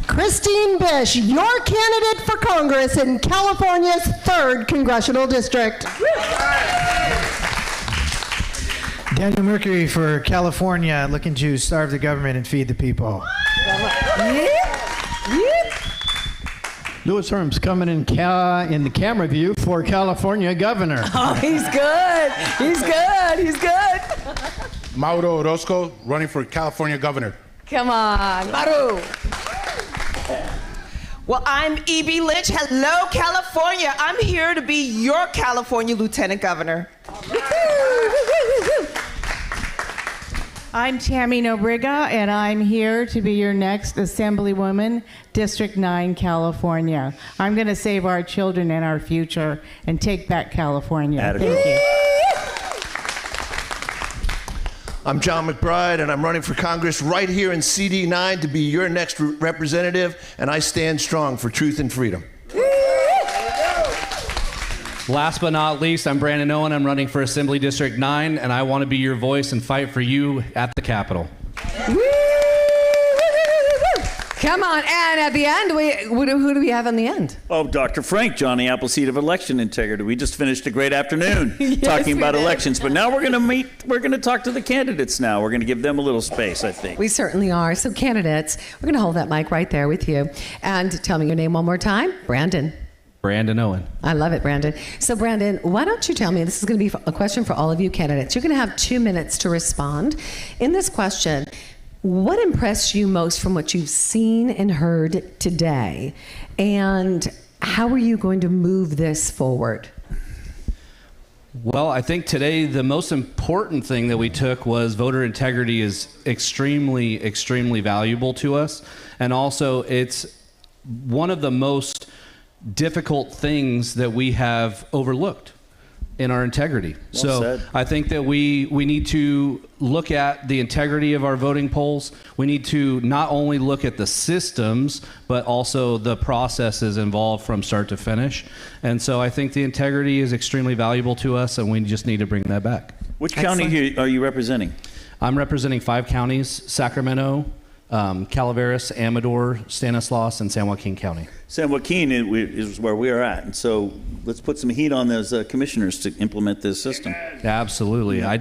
Christine Bish, your candidate for Congress in California's 3rd Congressional District. Daniel Mercury for California, looking to starve the government and feed the people. Louis Herm's coming in the camera view for California governor. Oh, he's good. He's good. He's good. Mauro Orozco, running for California governor. Come on, Maru. Well, I'm E.B. Lynch. Hello, California. I'm here to be your California Lieutenant Governor. I'm Tammy Nobriga, and I'm here to be your next Assemblywoman, District 9, California. I'm going to save our children and our future and take back California. Thank you. I'm John McBride, and I'm running for Congress right here in CD9 to be your next representative, and I stand strong for truth and freedom. Last but not least, I'm Brandon Owen. I'm running for Assembly District 9, and I want to be your voice and fight for you at the Capitol. Come on, and at the end, who do we have in the end? Oh, Dr. Frank, Johnny Appleseed of Election Integrity. We just finished a great afternoon Yes, talking about we did. elections, but now we're going to talk to the candidates now. We're going to give them a little space, I think. We certainly are. So candidates, we're going to hold that mic right there with you. And tell me your name one more time. Brandon. Brandon Owen. I love it, Brandon. So Brandon, why don't you tell me, this is going to be a question for all of you candidates. You're going to have 2 minutes to respond. In this question, what impressed you most from what you've seen and heard today? And how are you going to move this forward? Well, I think today the most important thing that we took was voter integrity is extremely, extremely valuable to us. And also it's one of the most difficult things that we have overlooked in our integrity. Well so said. I think that we need to look at the integrity of our voting polls. We need to not only look at the systems, but also the processes involved from start to finish. And so I think the integrity is extremely valuable to us, and we just need to bring that back. Which county are you representing? I'm representing 5 counties: Sacramento, Calaveras, Amador, Stanislaus, and San Joaquin County. San Joaquin is where we are at, and so let's put some heat on those commissioners to implement this system. Absolutely. I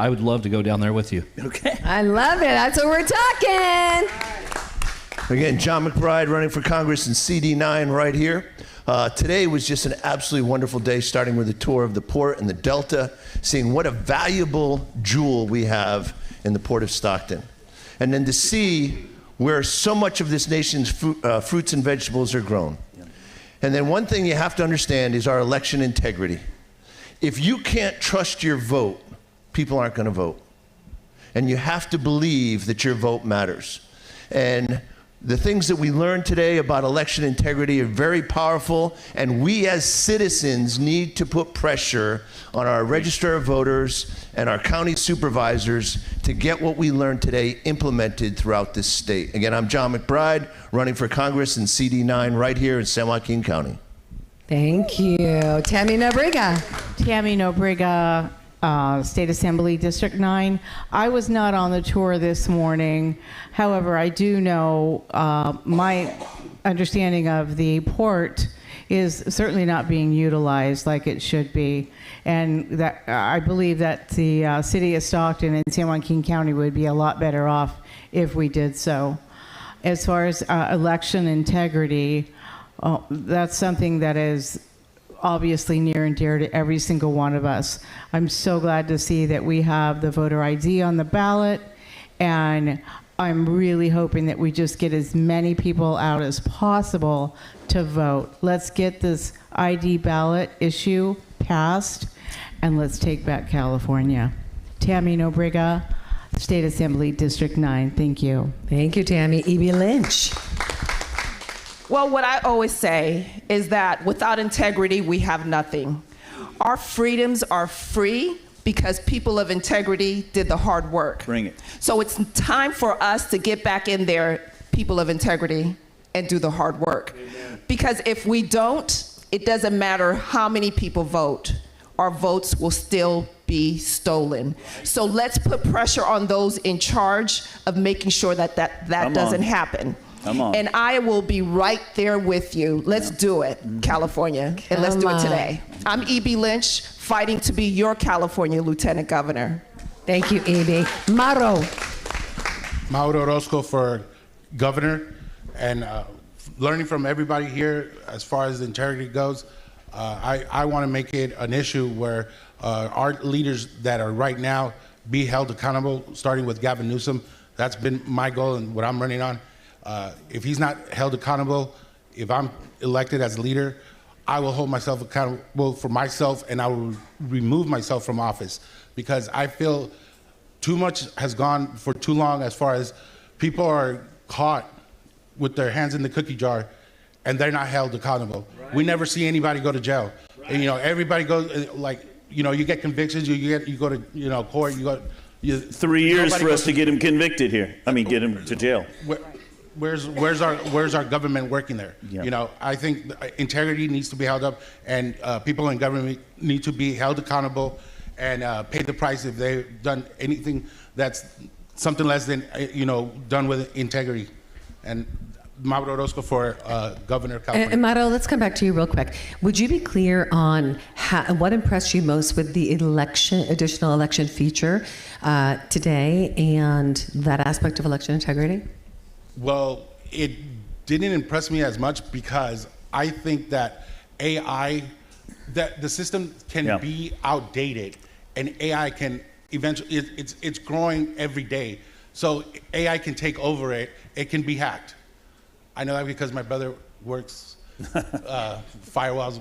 would love to go down there with you. Okay. I love it. That's what we're talking. Again, John McBride running for Congress in CD9 right here. Today was just an absolutely wonderful day, starting with a tour of the port and the Delta, seeing what a valuable jewel we have in the Port of Stockton. And then to see where so much of this nation's fruits and vegetables are grown. And then one thing you have to understand is our election integrity. If you can't trust your vote, people aren't going to vote. And you have to believe that your vote matters. And the things that we learned today about election integrity are very powerful, and we as citizens need to put pressure on our register of voters and our county supervisors to get what we learned today implemented throughout this state. Again, I'm John McBride, running for Congress in CD9 right here in San Joaquin County. Thank you. Tammy Nobriga. Tammy Nobriga, State Assembly District 9. I was not on the tour this morning. However, I do know my understanding of the port is certainly not being utilized like it should be. And that I believe that the city of Stockton and San Joaquin County would be a lot better off if we did so. As far as election integrity, that's something that is obviously near and dear to every single one of us. I'm so glad to see that we have the voter ID on the ballot, and I'm really hoping that we just get as many people out as possible to vote. Let's get this ID ballot issue passed, and let's take back California. Tammy Nobriga, State Assembly, District 9. Thank you. Thank you, Tammy. E.B. Lynch. Well, what I always say is that without integrity, we have nothing. Our freedoms are free because people of integrity did the hard work. Bring it. So it's time for us to get back in there, people of integrity, and do the hard work. Amen. Because if we don't, it doesn't matter how many people vote. Our votes will still be stolen. So let's put pressure on those in charge of making sure that doesn't happen. Come on. And I will be right there with you. Let's do it, California. And let's do it today. I'm E.B. Lynch, fighting to be your California Lieutenant Governor. Thank you, E.B. Mauro. Mauro Orozco for governor. And learning from everybody here as far as integrity goes, I want to make it an issue where our leaders that are right now be held accountable, starting with Gavin Newsom. That's been my goal and what I'm running on. If he's not held accountable, if I'm elected as a leader, I will hold myself accountable for myself, and I will remove myself from office, because I feel too much has gone for too long as far as people are caught with their hands in the cookie jar and they're not held accountable. Right. We never see anybody go to jail. Right. And, everybody goes, you get convictions, you go to, court, 3 years for us to get him convicted here. I mean, get him to jail. Where's our government working there? Yeah. I think integrity needs to be held up, and people in government need to be held accountable and pay the price if they've done anything that's something less than done with integrity. And Mauro Orozco for Governor of California. And Mauro, let's come back to you real quick. Would you be clear on what impressed you most with the additional election feature today and that aspect of election integrity? Well, it didn't impress me as much because I think that that the system can be outdated, and AI can eventually, it's growing every day. So AI can take over it. It can be hacked. I know that because my brother works firewalls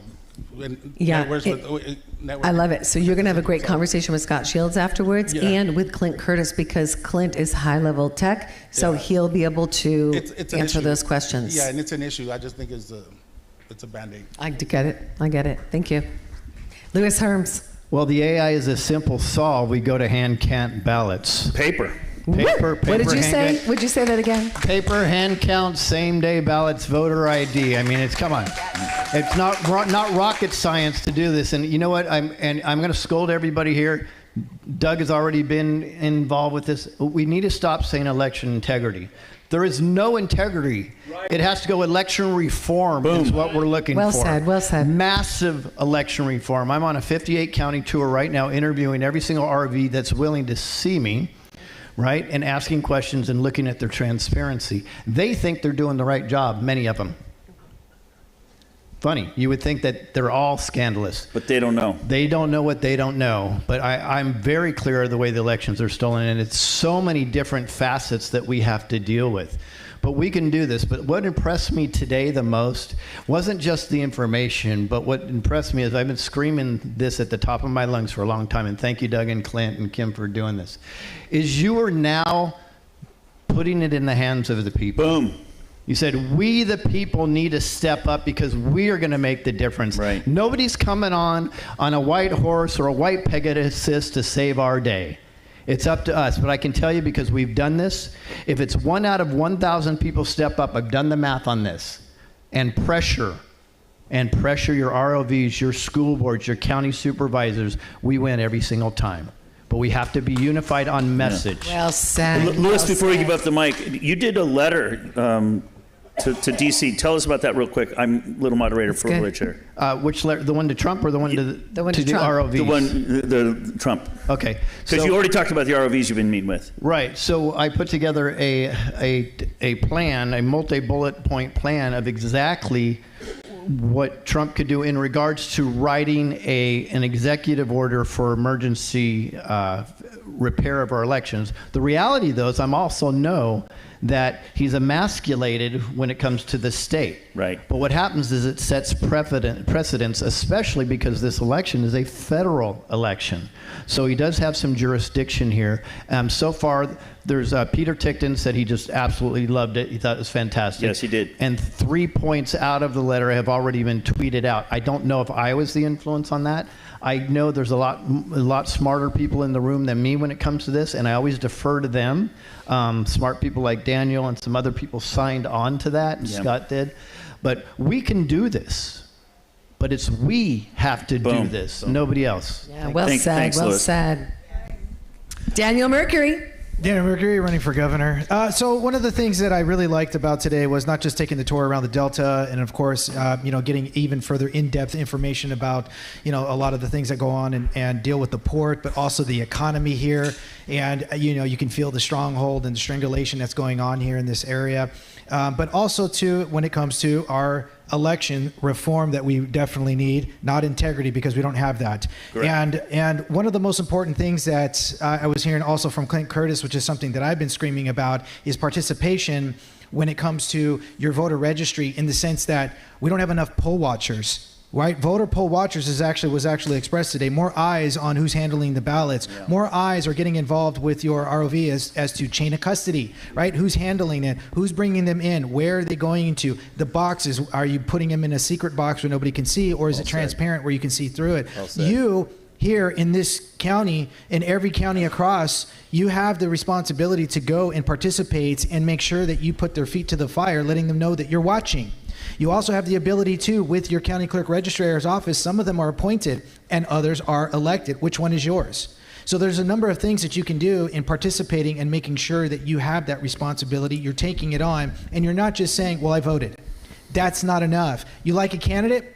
and networks with network. I love it. So you're going to have a great conversation with Scott Shields afterwards, and with Clint Curtis, because Clint is high-level tech, so he'll be able to answer those questions. Yeah, and it's an issue. I just think it's a Band-Aid. I get it. Thank you. Louis Herms. Well, the AI is a simple solve. We go to hand count ballots. Paper. Paper. What did you say? Would you say that again? Paper, hand count, same day ballots, voter ID. I mean, come on. It's not rocket science to do this. And you know what? I'm going to scold everybody here. Doug has already been involved with this. We need to stop saying election integrity. There is no integrity. Right. It has to go election reform. Boom. Is what we're looking for. Well said. Massive election reform. I'm on a 58 county tour right now, interviewing every single RV that's willing to see me, right, and asking questions and looking at their transparency. They think they're doing the right job, many of them. Funny, you would think that they're all scandalous. But they don't know. They don't know what they don't know. But I'm very clear of the way the elections are stolen, and it's so many different facets that we have to deal with. But we can do this. But what impressed me today the most wasn't just the information, but what impressed me is I've been screaming this at the top of my lungs for a long time, and thank you, Doug and Clint and Kim, for doing this, is you are now putting it in the hands of the people. Boom. You said, we the people need to step up because we are going to make the difference. Right. Nobody's coming on a white horse or a white Pegasus to save our day. It's up to us. But I can tell you, because we've done this, if it's 1 out of 1,000 people step up, I've done the math on this, and pressure your ROVs, your school boards, your county supervisors, we win every single time. But we have to be unified on message. Well said. Louis, before you give up the mic, you did a letter to D.C. Tell us about that real quick. I'm little moderator for privilege here. Which letter? The one to Trump or the one to the Trump. ROVs? The Trump. Okay. Because you already talked about the ROVs you've been meeting with. Right. So I put together a plan, a multi-bullet point plan of exactly what Trump could do in regards to writing an executive order for emergency repair of our elections. The reality, though, is I also know that he's emasculated when it comes to the state. Right. But what happens is it sets precedents, especially because this election is a federal election. So he does have some jurisdiction here. So far, there's Peter Tickton said he just absolutely loved it. He thought it was fantastic. Yes, he did. And 3 points out of the letter have already been tweeted out. I don't know if I was the influence on that. I know there's a lot smarter people in the room than me when it comes to this, and I always defer to them. Smart people like Daniel and some other people signed on to that, and Scott did. But we can do this. But it's we have to do this, nobody else. Yeah, well said, well said. Daniel Mercury. Daniel Mercury, running for governor. So one of the things that I really liked about today was not just taking the tour around the Delta, and of course, getting even further in-depth information about, a lot of the things that go on and deal with the port, but also the economy here. And, you can feel the stronghold and the strangulation that's going on here in this area. But also, too, when it comes to our election reform that we definitely need, not integrity, because we don't have that. And one of the most important things that I was hearing also from Clint Curtis, which is something that I've been screaming about, is participation when it comes to your voter registry, in the sense that we don't have enough poll watchers. Right, voter poll watchers was actually expressed today. More eyes on who's handling the ballots. Yeah. More eyes are getting involved with your ROV as to chain of custody. Right, who's handling it? Who's bringing them in? Where are they going into? The boxes. Are you putting them in a secret box where nobody can see, or is it transparent where you can see through it? You here in this county, in every county across, you have the responsibility to go and participate and make sure that you put their feet to the fire, letting them know that you're watching. You also have the ability to, with your county clerk registrar's office, some of them are appointed and others are elected. Which one is yours? So there's a number of things that you can do in participating and making sure that you have that responsibility, you're taking it on, and you're not just saying, well, I voted. That's not enough. You like a candidate,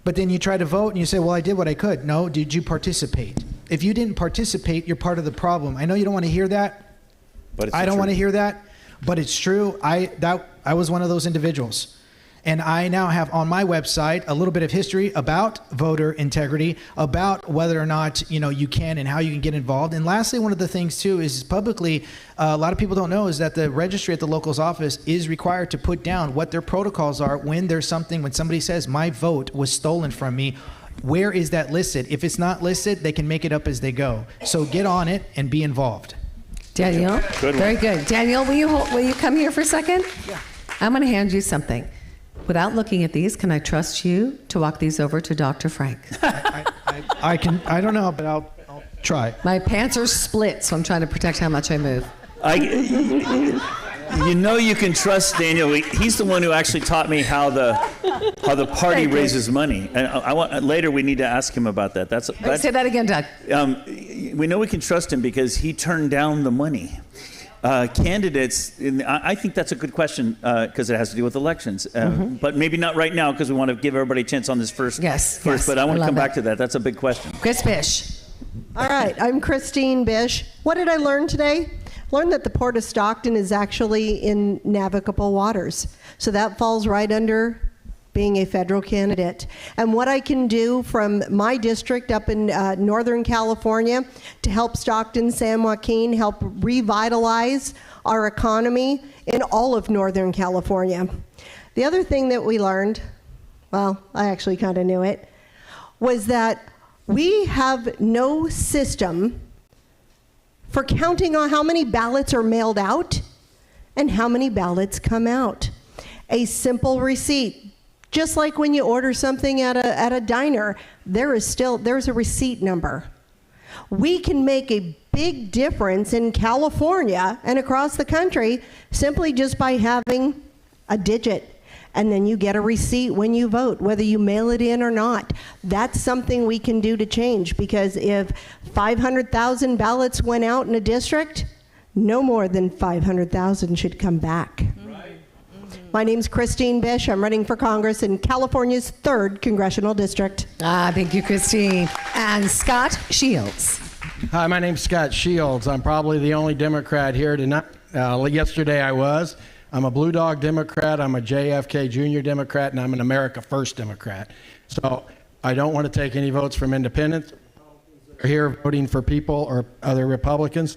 but then you try to vote and you say, well, I did what I could. No, did you participate? If you didn't participate, you're part of the problem. I know you don't want to hear that. But I don't want to hear that, but it's true. I was one of those individuals. And I now have on my website a little bit of history about voter integrity, about whether or not you can and how you can get involved. And lastly, one of the things too is publicly, a lot of people don't know, is that the registry at the local's office is required to put down what their protocols are when somebody says my vote was stolen from me. Where is that listed? If it's not listed, they can make it up as they go. So get on it and be involved. Daniel, very good. Daniel, will you come here for a second? Yeah. I'm going to hand you something. Without looking at these, can I trust you to walk these over to Dr. Frank? I don't know, but I'll try. My pants are split, so I'm trying to protect how much I move. You can trust Daniel. He's the one who actually taught me how the party raises money. And later we need to ask him about that. That's say that again, Doug. We know we can trust him because he turned down the money. Candidates, I think that's a good question because it has to do with elections, but maybe not right now because we want to give everybody a chance on this first. Yes. But I want to come back to that. That's a big question. Chris Bish. All right, I'm Christine Bish. What did I learn today? Learned that the Port of Stockton is actually in navigable waters. So that falls right under being a federal candidate. And what I can do from my district up in Northern California to help Stockton, San Joaquin, help revitalize our economy in all of Northern California. The other thing that we learned, well, I actually kind of knew it, was that we have no system for counting on how many ballots are mailed out and how many ballots come out. A simple receipt. Just like when you order something at a diner, there's a receipt number. We can make a big difference in California and across the country simply just by having a digit. And then you get a receipt when you vote, whether you mail it in or not. That's something we can do to change, because if 500,000 ballots went out in a district, no more than 500,000 should come back. My name's Christine Bish. I'm running for Congress in California's 3rd Congressional District. Thank you, Christine. And Scott Shields. Hi, my name's Scott Shields. I'm probably the only Democrat here tonight. Yesterday I was. I'm a Blue Dog Democrat, I'm a JFK Jr. Democrat, and I'm an America First Democrat. So I don't want to take any votes from independents or here voting for people or other Republicans.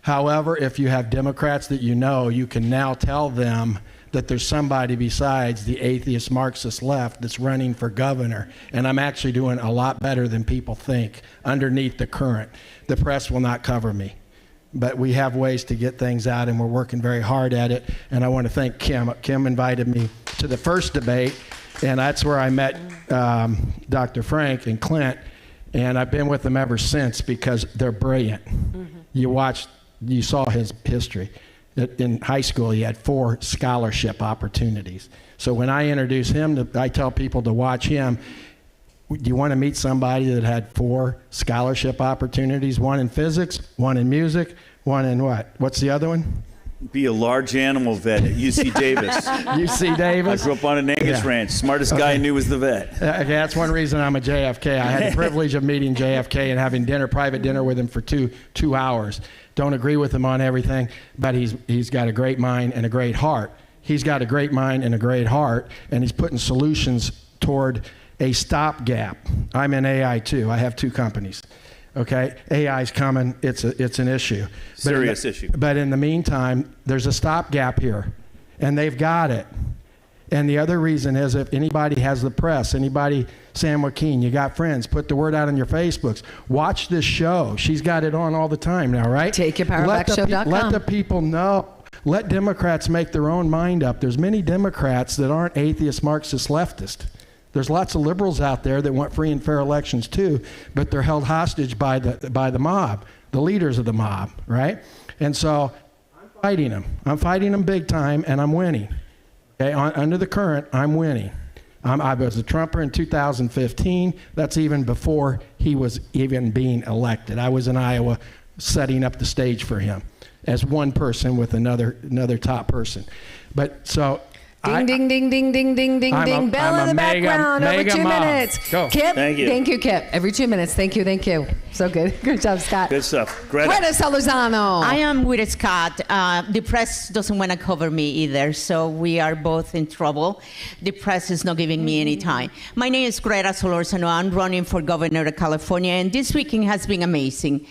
However, if you have Democrats that you know, you can now tell them that there's somebody besides the atheist Marxist left that's running for governor. And I'm actually doing a lot better than people think underneath the current. The press will not cover me. But we have ways to get things out, and we're working very hard at it. And I want to thank Kim. Kim invited me to the first debate, and that's where I met Dr. Frank and Clint. And I've been with them ever since because they're brilliant. You saw his history. In high school, he had 4 scholarship opportunities. So when I introduce him, I tell people to watch him. Do you want to meet somebody that had 4 scholarship opportunities? 1 in physics, 1 in music, 1 in what? What's the other one? Be a large animal vet at UC Davis. UC Davis? I grew up on an Angus ranch. Smartest guy I knew was the vet. Okay, that's one reason I'm a JFK. I had the privilege of meeting JFK and having private dinner with him for two hours. Don't agree with him on everything, but he's got a great mind and a great heart. He's got a great mind and a great heart, and he's putting solutions toward a stopgap. I'm in AI too. I have 2 companies. Okay, AI's coming. It's an issue. Serious issue. But in the meantime, there's a stopgap here, and they've got it. And the other reason is if anybody has the press, anybody, Sam Joaquin, you got friends, put the word out on your Facebooks. Watch this show. She's got it on all the time now, right? TakeYourPowerBackShow.com. Let the people know. Let Democrats make their own mind up. There's many Democrats that aren't atheist, Marxist, leftist. There's lots of liberals out there that want free and fair elections too, but they're held hostage by the mob, the leaders of the mob, right? And so I'm fighting them. I'm fighting them big time, and I'm winning. Okay, under the current, I'm winning. I was a Trumper in 2015. That's even before he was even being elected. I was in Iowa setting up the stage for him as one person with another top person. But so. Ding, ding, ding, ding, ding, ding, ding, ding. Bell in the background. Over 2 minutes. Go. Kip, Thank you. Thank you, Kip. Every 2 minutes. Thank you, thank you. So good. Good job, Scott. Good stuff. Greta Solorzano. I am with Scott. The press doesn't want to cover me either, so we are both in trouble. The press is not giving me any time. My name is Greta Solorzano. I'm running for governor of California, and this weekend has been amazing.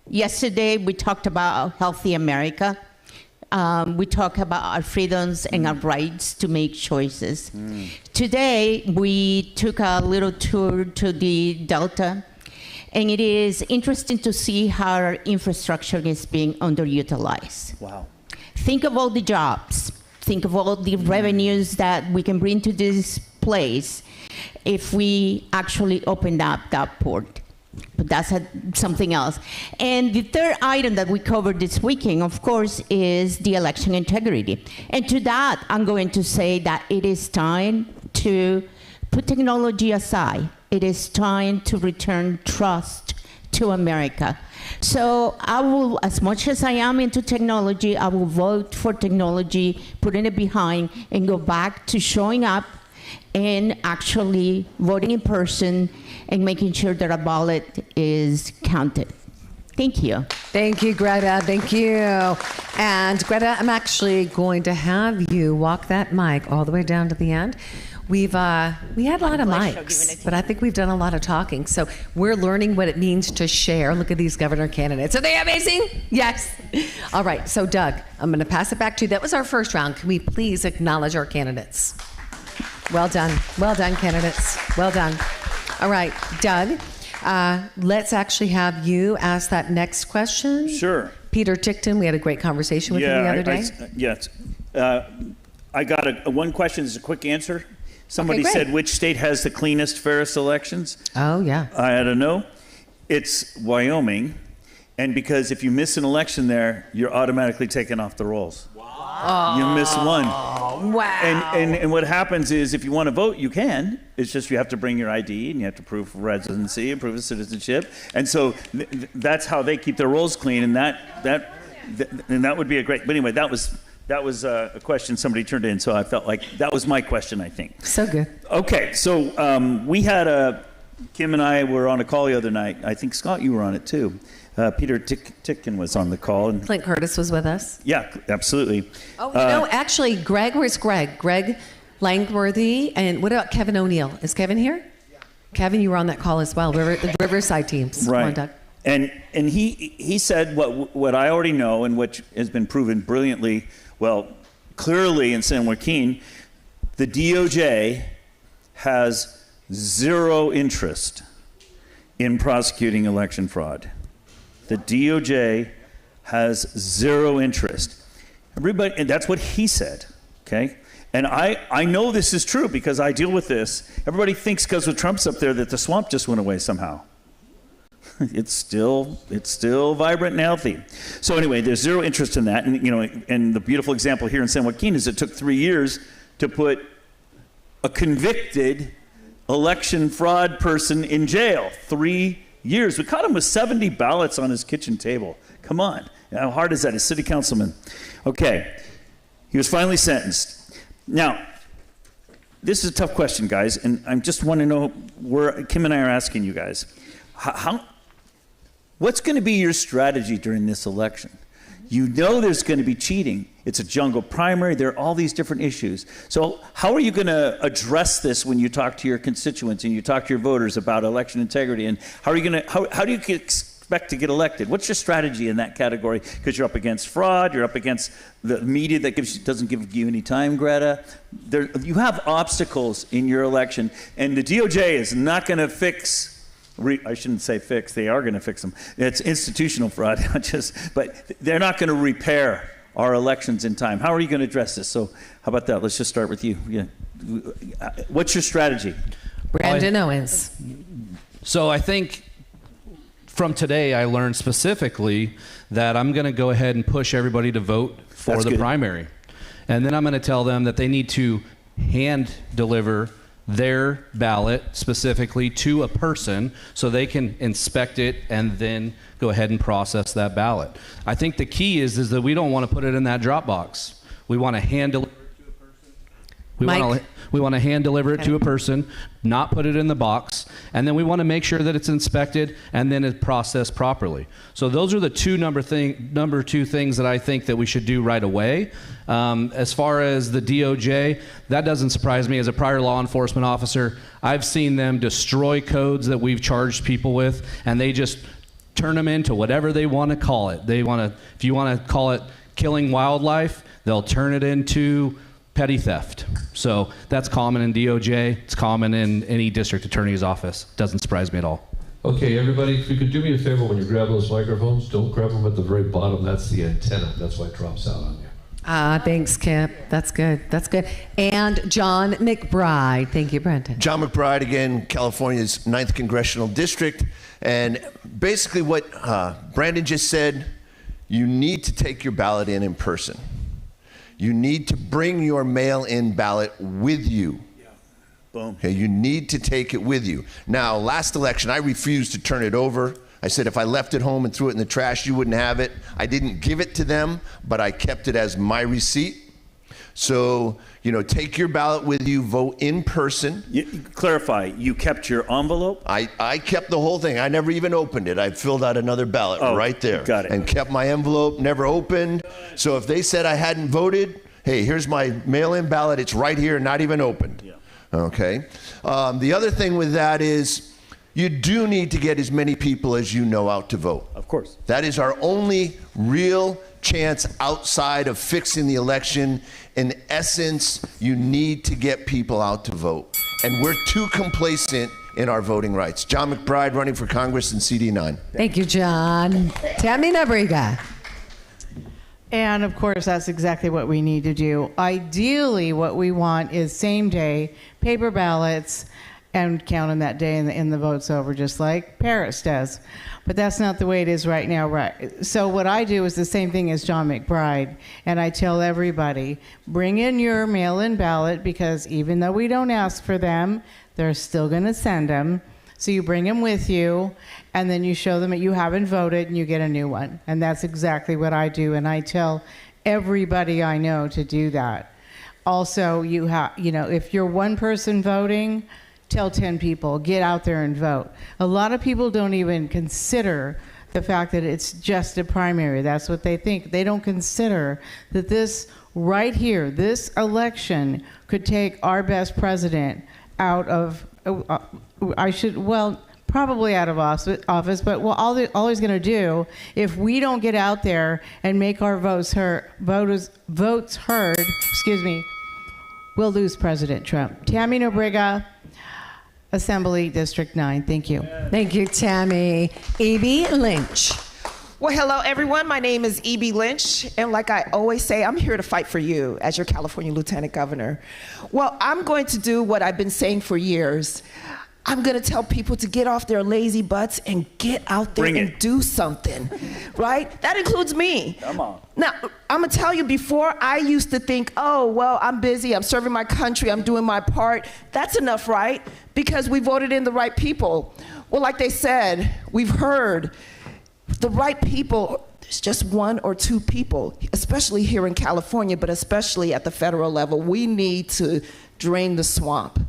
Yesterday, we talked about Healthy America. We talk about our freedoms and our rights to make choices. Today, we took a little tour to the Delta, and it is interesting to see how our infrastructure is being underutilized. Wow. Think of all the jobs. Think of all the revenues that we can bring to this place if we actually opened up that port. But that's something else. And the third item that we covered this weekend, of course, is the election integrity. And to that, I'm going to say that it is time to put technology aside. It is time to return trust to America. So I will, as much as I am into technology, I will vote for technology, putting it behind, and go back to showing up and actually voting in person and making sure that a ballot is counted. Thank you. Thank you, Greta. Thank you. And Greta, I'm actually going to have you walk that mic all the way down to the end. We had a lot of mics, but I think we've done a lot of talking. So we're learning what it means to share. Look at these governor candidates. Are they amazing? Yes. All right. So Doug, I'm going to pass it back to you. That was our first round. Can we please acknowledge our candidates? Well done. Well done, candidates. Well done. All right, Doug, let's actually have you ask that next question. Sure. Peter Tickton, we had a great conversation with him the other day. Yes. I got one question. There's a quick answer. Somebody said, which state has the cleanest, fairest elections? Oh, yeah. I don't know. It's Wyoming. And because if you miss an election there, you're automatically taken off the rolls. Wow. You miss one. Wow. And what happens is if you want to vote, you can. It's just you have to bring your ID and you have to prove residency and prove of citizenship. And so that's how they keep their rolls clean. And that would be a great. But anyway, that was a question somebody turned in. So I felt like that was my question, I think. So good. Okay. So we had Kim and I were on a call the other night. I think, Scott, you were on it too. Peter Tickton was on the call. And Clint Curtis was with us. Yeah, absolutely. Oh, no, actually, Greg, where's Greg? Greg Langworthy. And what about Kevin O'Neill? Is Kevin here? Yeah. Kevin, you were on that call as well. The Riverside teams. Right. Come on, Doug. And he said what I already know and which has been proven brilliantly, well, clearly in San Joaquin, the DOJ has zero interest in prosecuting election fraud. The DOJ has zero interest. Everybody, and that's what he said, okay? And I know this is true because I deal with this. Everybody thinks because with Trump's up there that the swamp just went away somehow. It's still vibrant and healthy. So anyway, there's zero interest in that. And, you know, and the beautiful example here in San Joaquin is it took 3 years to put a convicted election fraud person in jail. 3 years. We caught him with 70 ballots on his kitchen table. Come on. How hard is that? A city councilman. Okay. He was finally sentenced. Now, this is a tough question, guys, and I just want to know where Kim and I are asking you guys. What's going to be your strategy during this election? You know there's going to be cheating. It's a jungle primary. There are all these different issues. So how are you going to address this when you talk to your constituents and you talk to your voters about election integrity? And how are you going to, how do you expect to get elected? What's your strategy in that category? Because you're up against fraud. You're up against the media that doesn't give you any time, Greta. You have obstacles in your election. And the DOJ is not going to fix I shouldn't say fix. They are going to fix them. It's institutional fraud, but they're not going to repair our elections in time. How are you going to address this? So how about that? Let's just start with you. Yeah. What's your strategy? Brandon Owens. So I think from today I learned specifically that I'm going to go ahead and push everybody to vote for the primary. And then I'm going to tell them that they need to hand deliver their ballot specifically to a person so they can inspect it and then go ahead and process that ballot. I think the key is that we don't want to put it in that drop box. We want to hand deliver it to a person. We want to hand deliver it to a person, not put it in the box, and then we want to make sure that it's inspected and then it's processed properly. So those are the number two things that I think that we should do right away. As far as the DOJ, that doesn't surprise me. As a prior law enforcement officer, I've seen them destroy codes that we've charged people with, and they just turn them into whatever they want to call it. If you want to call it killing wildlife, they'll turn it into petty theft. So that's common in DOJ. It's common in any district attorney's office. Doesn't surprise me at all. Okay, everybody, if you could do me a favor when you grab those microphones, don't grab them at the very bottom. That's the antenna. That's why it drops out on you. Thanks, Kip. That's good. That's good. And John McBride. Thank you, Brendan. John McBride, again, California's 9th Congressional District. And basically what Brandon just said, you need to take your ballot in person. You need to bring your mail-in ballot with you. Yeah. Boom. Okay, you need to take it with you. Now, last election, I refused to turn it over. I said if I left it home and threw it in the trash, you wouldn't have it. I didn't give it to them, but I kept it as my receipt. So, take your ballot with you, vote in person. Clarify, you kept your envelope? I kept the whole thing. I never even opened it. I filled out another ballot right there. Got it. And kept my envelope, never opened. So if they said I hadn't voted, hey, here's my mail-in ballot. It's right here, not even opened. Yeah. Okay. The other thing with that is you do need to get as many people as you know out to vote. Of course. That is our only real chance outside of fixing the election. In essence, you need to get people out to vote. And we're too complacent in our voting rights. John McBride, running for Congress in CD9. Thank you, John. Tammy Nabriga. And of course, that's exactly what we need to do. Ideally, what we want is same day paper ballots and count them that day and the vote's over, just like Paris does. But that's not the way it is right now, right? So what I do is the same thing as John McBride, and I tell everybody, bring in your mail-in ballot, because even though we don't ask for them, they're still going to send them. So you bring them with you, and then you show them that you haven't voted, and you get a new one. And that's exactly what I do, and I tell everybody I know to do that. Also, if you're one person voting, tell 10 people, get out there and vote. A lot of people don't even consider the fact that it's just a primary. That's what they think. They don't consider that this right here, this election could take our best president out of, probably out of office, but what all he's going to do, if we don't get out there and make our votes heard, we'll lose President Trump. Tammy Nobrega, Assembly District 9. Thank you. Thank you, Tammy. E.B. Lynch. Well, hello, everyone. My name is E.B. Lynch, and like I always say, I'm here to fight for you as your California Lieutenant Governor. Well, I'm going to do what I've been saying for years. I'm going to tell people to get off their lazy butts and get out there and do something, right? That includes me. Come on. Now, I'm going to tell you, before I used to think, oh, well, I'm busy, I'm serving my country, I'm doing my part. That's enough, right? Because we voted in the right people. Well, like they said, we've heard the right people, there's just one or two people, especially here in California, but especially at the federal level. We need to drain the swamp.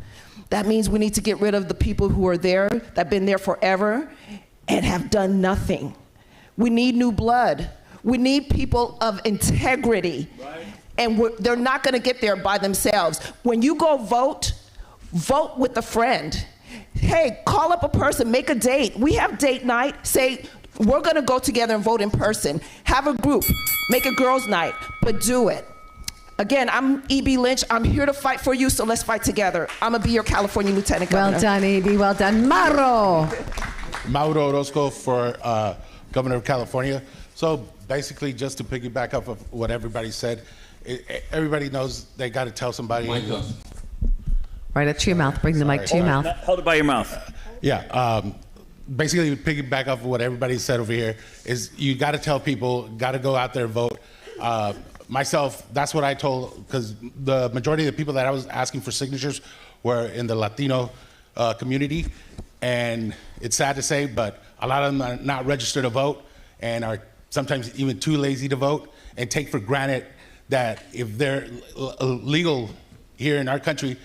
That means we need to get rid of the people who are there, that have been there forever and have done nothing. We need new blood. We need people of integrity. Right. And they're not going to get there by themselves. When you go vote, vote with a friend. Hey, call up a person, make a date. We have date night. Say, we're going to go together and vote in person. Have a group, make a girls' night, but do it. Again, I'm E.B. Lynch. I'm here to fight for you, so let's fight together. I'm going to be your California Lieutenant Governor. Well done, E.B. Well done. Mauro. Mauro Orozco for Governor of California. So basically, just to piggyback up of what everybody said, everybody knows they got to tell somebody. Right up to your mouth. Bring the mic to your mouth. Hold it by your mouth. Basically, piggyback off of what everybody said over here is you got to tell people, got to go out there and vote. Myself, that's what I told, because the majority of the people that I was asking for signatures were in the Latino community, and it's sad to say, but a lot of them are not registered to vote and are sometimes even too lazy to vote and take for granted that if they're legal here in our country,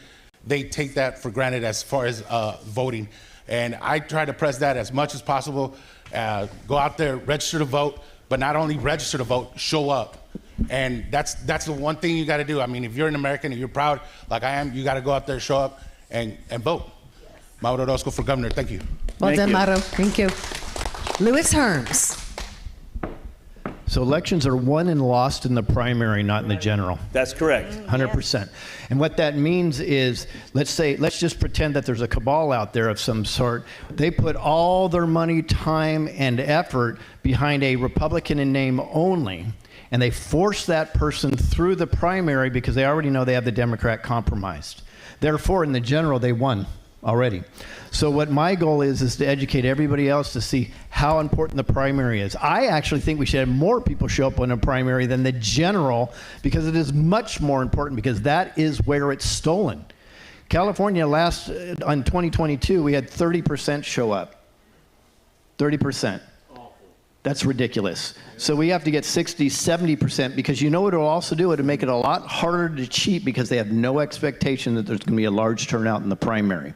they take that for granted as far as voting. And I try to press that as much as possible. Go out there, register to vote, but not only register to vote, show up. And that's the one thing you got to do. I mean, if you're an American and you're proud, like I am, you got to go out there, show up, and vote. Mauro Orozco for governor. Thank you. Well done, Mauro. Thank you. Louis Herms. So elections are won and lost in the primary, not in the general. That's correct. 100%. And what that means is, let's just pretend that there's a cabal out there of some sort. They put all their money, time, and effort behind a Republican in name only, and they force that person through the primary because they already know they have the Democrat compromised. Therefore, in the general, they won already. So what my goal is to educate everybody else to see how important the primary is. I actually think we should have more people show up in a primary than the general, because it is much more important, because that is where it's stolen. California on 2022, we had 30% show up. 30%. That's ridiculous. So we have to get 60, 70%, because you know what it'll also do? It'll make it a lot harder to cheat, because they have no expectation that there's going to be a large turnout in the primary.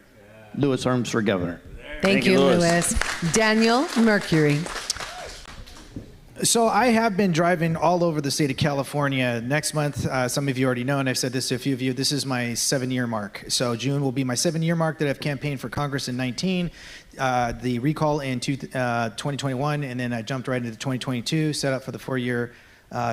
Louis Herms for governor. Thank you, Louis. Daniel Mercury. So I have been driving all over the state of California. Next month, some of you already know, and I've said this to a few of you, this is my 7-year mark. So June will be my 7-year mark that I've campaigned for Congress in 19, the recall in 2021, and then I jumped right into 2022, set up for the 4-year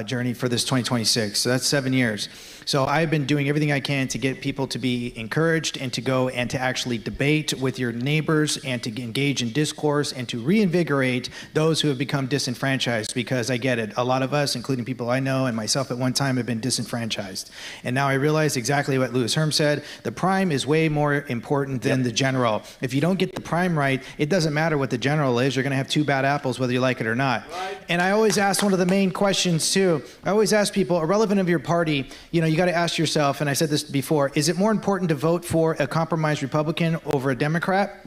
journey for this 2026. So that's 7 years. So I've been doing everything I can to get people to be encouraged and to go and to actually debate with your neighbors and to engage in discourse and to reinvigorate those who have become disenfranchised, because I get it. A lot of us, including people I know and myself at one time, have been disenfranchised. And now I realize exactly what Louis Herms said. The prime is way more important than the general. If you don't get the prime right, it doesn't matter what the general is. You're going to have 2 bad apples whether you like it or not. Right. And I always ask one of the main questions too. I always ask people, irrelevant of your party, you got to ask yourself, and I said this before, is it more important to vote for a compromised Republican over a Democrat?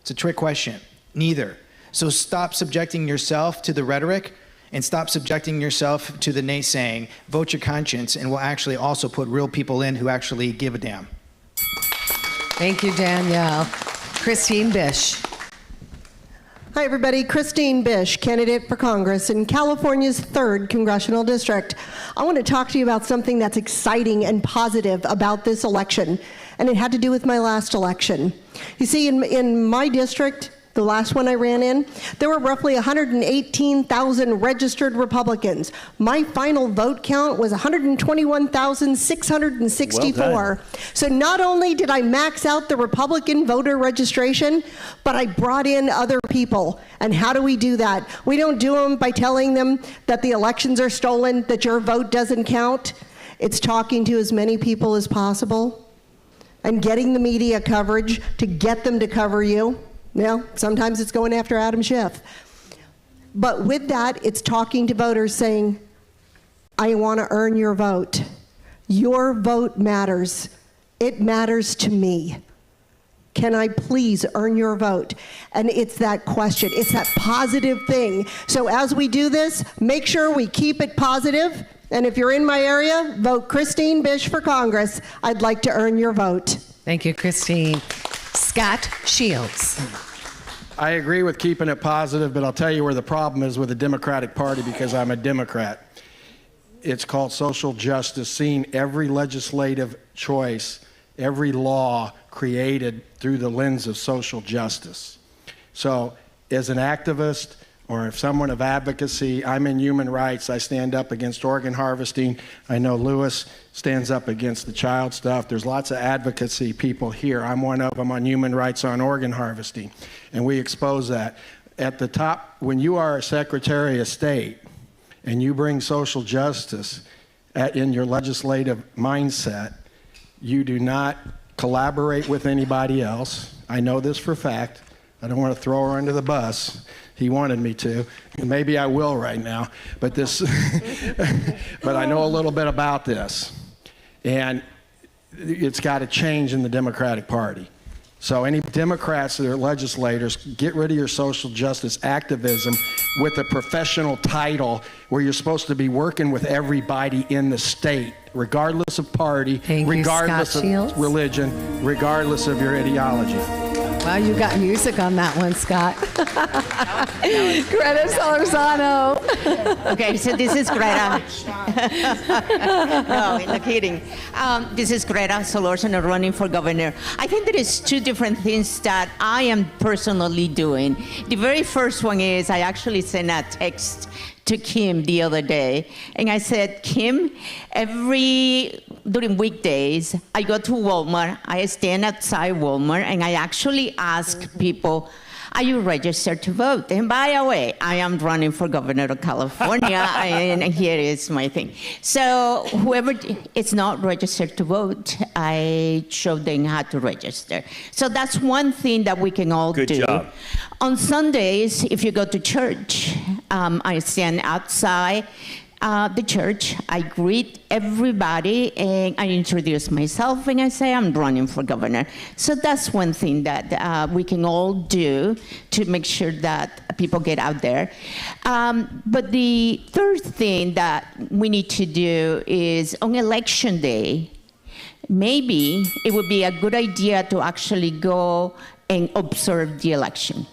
It's a trick question. Neither. So stop subjecting yourself to the rhetoric and stop subjecting yourself to the naysaying. Vote your conscience, and we'll actually also put real people in who actually give a damn. Thank you, Danielle. Christine Bish. Hi, everybody. Christine Bish, candidate for Congress in California's 3rd Congressional District. I want to talk to you about something that's exciting and positive about this election, and it had to do with my last election. You see, in my district, the last one I ran in, there were roughly 118,000 registered Republicans. My final vote count was 121,664. Well done. So not only did I max out the Republican voter registration, but I brought in other people. And how do we do that? We don't do them by telling them that the elections are stolen, that your vote doesn't count. It's talking to as many people as possible and getting the media coverage to get them to cover you. Sometimes it's going after Adam Schiff. But with that, it's talking to voters saying, I want to earn your vote. Your vote matters. It matters to me. Can I please earn your vote? And it's that question. It's that positive thing. So as we do this, make sure we keep it positive. And if you're in my area, vote Christine Bish for Congress. I'd like to earn your vote. Thank you, Christine. Scott Shields. I agree with keeping it positive, but I'll tell you where the problem is with the Democratic Party, because I'm a Democrat. It's called social justice, seeing every legislative choice, every law created through the lens of social justice. So as an activist, or if someone of advocacy, I'm in human rights, I stand up against organ harvesting. I know Lewis stands up against the child stuff. There's lots of advocacy people here. I'm one of them on human rights on organ harvesting, and we expose that. At the top, when you are a Secretary of State and you bring social justice in your legislative mindset, you do not collaborate with anybody else. I know this for a fact. I don't want to throw her under the bus. He wanted me to. Maybe I will right now. But but I know a little bit about this. And it's got to change in the Democratic Party. So any Democrats that are legislators, get rid of your social justice activism with a professional title where you're supposed to be working with everybody in the state, regardless of party, regardless of religion, regardless of your ideology. Wow, you got music on that one, Scott. Greta Solorzano. Okay, so this is Greta. No kidding. This is Greta Solorzano running for governor. I think there is two different things that I am personally doing. The very first one is I actually sent a text to Kim the other day, and I said, Kim, during weekdays, I go to Walmart, I stand outside Walmart, and I actually ask people, are you registered to vote? And by the way, I am running for governor of California, and here is my thing. So whoever is not registered to vote, I show them how to register. So that's one thing that we can all do. Good job. On Sundays, if you go to church, I stand outside the church, I greet everybody, and I introduce myself, and I say I'm running for governor. So that's one thing that we can all do to make sure that people get out there. But the third thing that we need to do is on election day, maybe it would be a good idea to actually go and observe the election.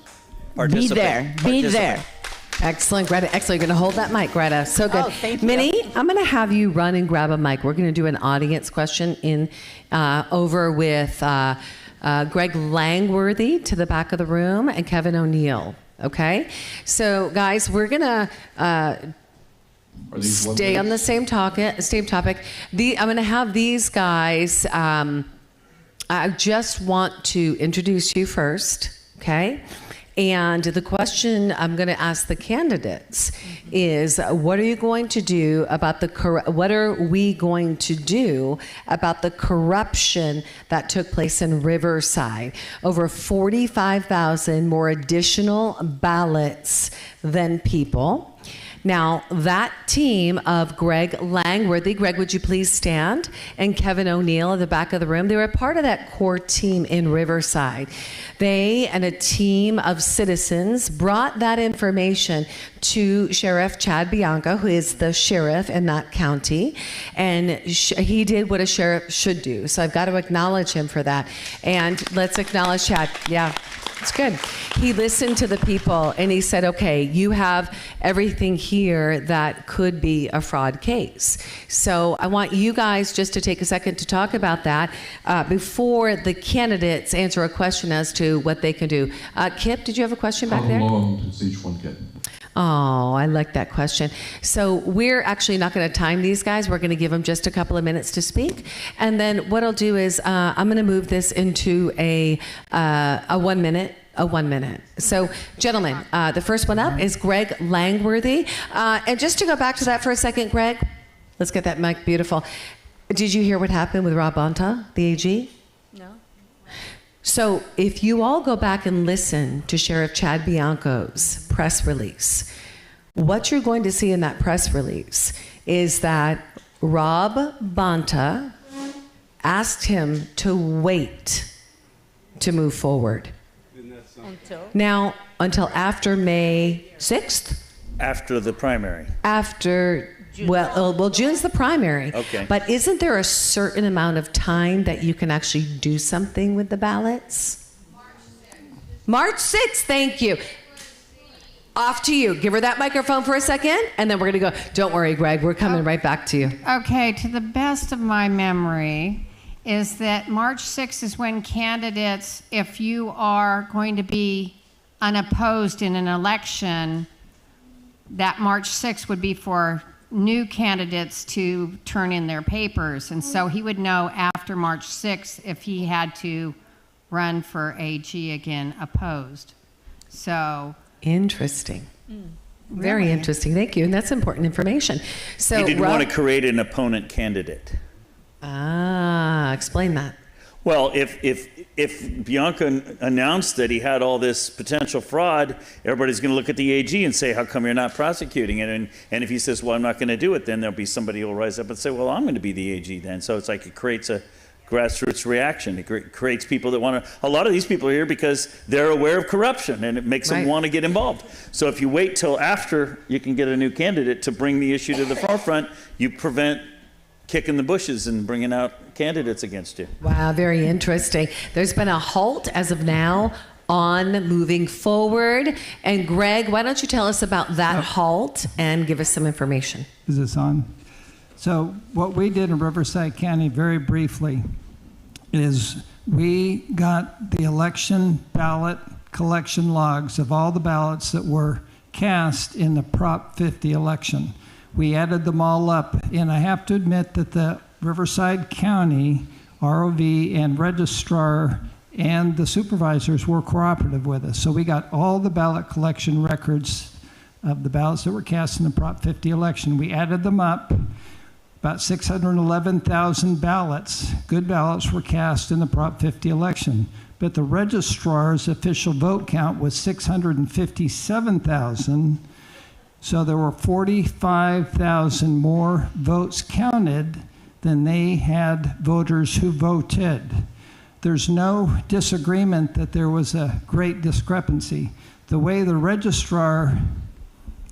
Be there. Be there. Excellent, Greta. Excellent. You're going to hold that mic, Greta. So good. Oh, thank you. Minnie, I'm going to have you run and grab a mic. We're going to do an audience question over with Greg Langworthy to the back of the room and Kevin O'Neill. Okay? So, guys, we're going to stay on the same topic. I'm going to have these guys. I just want to introduce you first. Okay? And the question I'm going to ask the candidates is, what are you going to do about the corruption that took place in Riverside? Over 45,000 more additional ballots than people. Now, that team of Greg Langworthy, Greg, would you please stand? And Kevin O'Neill at the back of the room. They were part of that core team in Riverside. They and a team of citizens brought that information to Sheriff Chad Bianca, who is the sheriff in that county, and he did what a sheriff should do. So I've got to acknowledge him for that. And let's acknowledge Chad. Yeah. It's good. He listened to the people and he said, okay, you have everything here that could be a fraud case. So I want you guys just to take a second to talk about that before the candidates answer a question as to what they can do. Kip, did you have a question back there? How long does each one get? Oh, I like that question. So we're actually not going to time these guys. We're going to give them just a couple of minutes to speak. And then what I'll do is I'm going to move this into a 1 minute. A 1 minute. So, gentlemen, the first one up is Greg Langworthy. And just to go back to that for a second, Greg, let's get that mic beautiful. Did you hear what happened with Rob Bonta, the AG? No. So if you all go back and listen to Sheriff Chad Bianco's press release, what you're going to see in that press release is that Rob Bonta asked him to wait to move forward. Until after May 6th? After the primary. Well, June's the primary. Okay. But isn't there a certain amount of time that you can actually do something with the ballots? March 6th, thank you. Off to you. Give her that microphone for a second, and then we're going to go. Don't worry, Greg, we're coming right back to you. Okay, to the best of my memory, is that March 6th is when candidates, if you are going to be unopposed in an election, that March 6th would be for new candidates to turn in their papers. And so he would know after March 6th if he had to run for AG again opposed. So. Interesting. Very interesting. Thank you. And that's important information. So He didn't want to create an opponent candidate. Explain that. Well, if Bianca announced that he had all this potential fraud, everybody's going to look at the AG and say, how come you're not prosecuting it? And if he says, well, I'm not going to do it, then there'll be somebody who will rise up and say, well, I'm going to be the AG then. So it's like it creates a grassroots reaction. It creates people that want to, a lot of these people are here because they're aware of corruption and it makes them want to get involved. So if you wait till after you can get a new candidate to bring the issue to the forefront, you prevent kicking the bushes and bringing out candidates against you. Wow, very interesting. There's been a halt as of now on moving forward. And Greg, why don't you tell us about that halt and give us some information? Is this on? So what we did in Riverside County, very briefly, is we got the election ballot collection logs of all the ballots that were cast in the Prop 50 election. We added them all up, and I have to admit that the Riverside County ROV and registrar and the supervisors were cooperative with us. So we got all the ballot collection records of the ballots that were cast in the Prop 50 election. We added them up. About 611,000 ballots, good ballots, were cast in the Prop 50 election. But the registrar's official vote count was 657,000. So there were 45,000 more votes counted than they had voters who voted. There's no disagreement that there was a great discrepancy. The way the registrar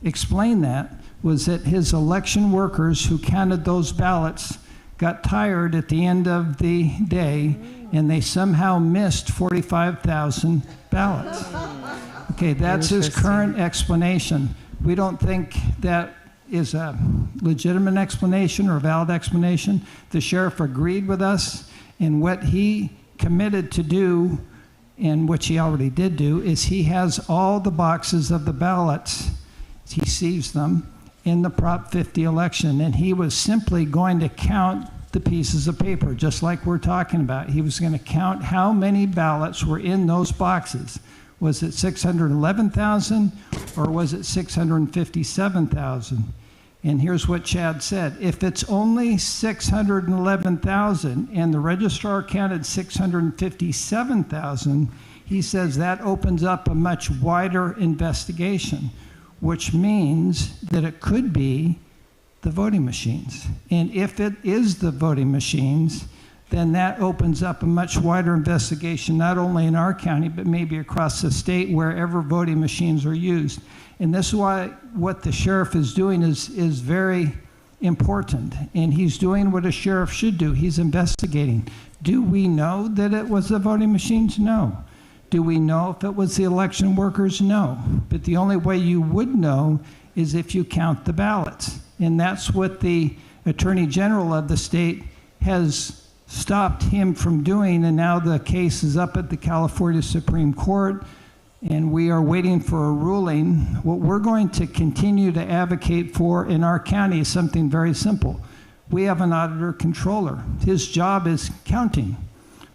explained that was that his election workers who counted those ballots got tired at the end of the day and they somehow missed 45,000 ballots. Okay, that's his current explanation. We don't think that is a legitimate explanation or a valid explanation. The sheriff agreed with us, and what he committed to do, and which he already did do, is he has all the boxes of the ballots, he sees them, in the Prop 50 election, and he was simply going to count the pieces of paper, just like we're talking about. He was going to count how many ballots were in those boxes. Was it 611,000 or was it 657,000? And here's what Chad said. If it's only 611,000 and the registrar counted 657,000, he says that opens up a much wider investigation, which means that it could be the voting machines. And if it is the voting machines, then that opens up a much wider investigation, not only in our county, but maybe across the state wherever voting machines are used. And this is why what the sheriff is doing is very important. And he's doing what a sheriff should do. He's investigating. Do we know that it was the voting machines? No. Do we know if it was the election workers? No. But the only way you would know is if you count the ballots. And that's what the Attorney General of the state has stopped him from doing, and now the case is up at the California Supreme Court, and we are waiting for a ruling. What we're going to continue to advocate for in our county is something very simple. We have an auditor controller. His job is counting.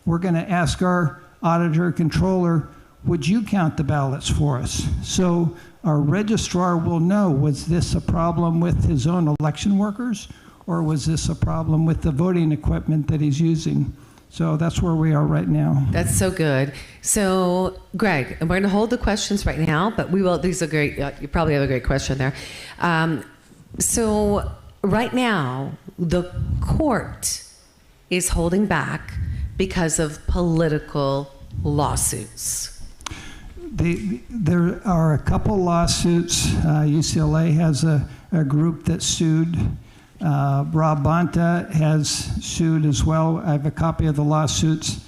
We're going to ask our auditor controller, would you count the ballots for us? So our registrar will know, was this a problem with his own election workers, or was this a problem with the voting equipment that he's using? So that's where we are right now. That's so good. So, Greg, we're going to hold the questions right now, but we will. These are great. You probably have a great question there. So, right now, the court is holding back because of political lawsuits. There are a couple lawsuits. UCLA has a group that sued. Rob Bonta has sued as well. I have a copy of the lawsuits.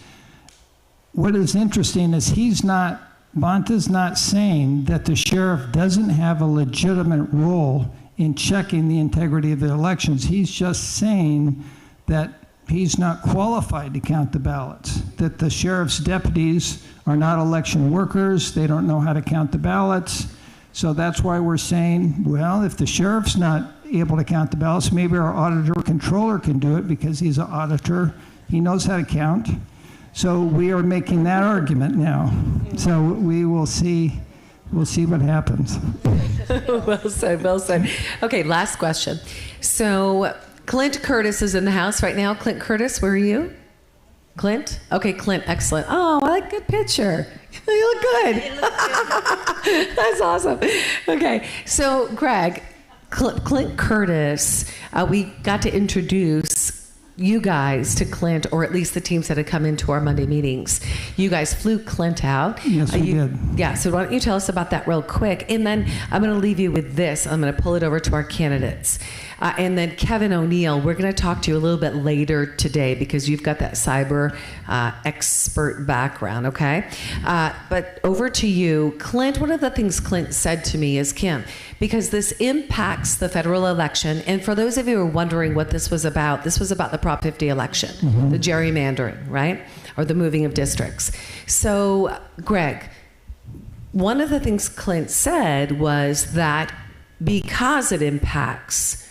What is interesting is Bonta's not saying that the sheriff doesn't have a legitimate role in checking the integrity of the elections. He's just saying that he's not qualified to count the ballots, that the sheriff's deputies are not election workers, they don't know how to count the ballots. So that's why we're saying, well, if the sheriff's not able to count the ballots, maybe our auditor controller can do it because he's an auditor. He knows how to count. So we are making that argument now. So we will see. We'll see what happens. Well said, well said. Okay, last question. So Clint Curtis is in the house right now. Clint Curtis, where are you? Clint? Okay, Clint, excellent. Oh, I like good picture. You look good. That's awesome. Okay, so Greg, Clint Curtis, we got to introduce you guys to Clint, or at least the teams that had come into our Monday meetings. You guys flew Clint out. Yes, we did. Yeah, so why don't you tell us about that real quick? And then I'm going to leave you with this. I'm going to pull it over to our candidates. And then Kevin O'Neill, we're going to talk to you a little bit later today because you've got that cyber expert background, okay? But over to you. Clint, one of the things Clint said to me is, Kim, because this impacts the federal election, and for those of you who are wondering what this was about the Prop 50 election, the gerrymandering, right? Or the moving of districts. So, Greg, one of the things Clint said was that because it impacts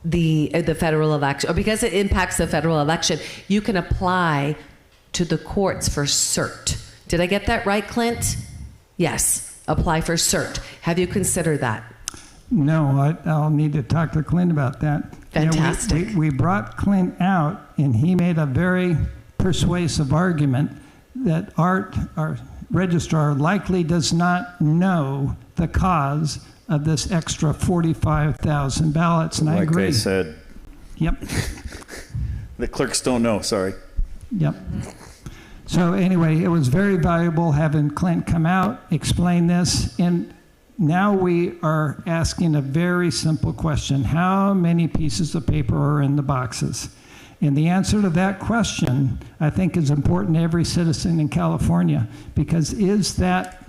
the federal election, or because it impacts the federal election, you can apply to the courts for cert. Did I get that right, Clint? Yes, apply for cert. Have you considered that? No, I'll need to talk to Clint about that. Fantastic. Yeah, we brought Clint out, and he made a very persuasive argument that our registrar likely does not know the cause of this extra 45,000 ballots, and I agree. Like I said. Yep. The clerks don't know, sorry. Yep. So anyway, it was very valuable having Clint come out, explain this, and now we are asking a very simple question. How many pieces of paper are in the boxes? And the answer to that question, I think, is important to every citizen in California, because is that,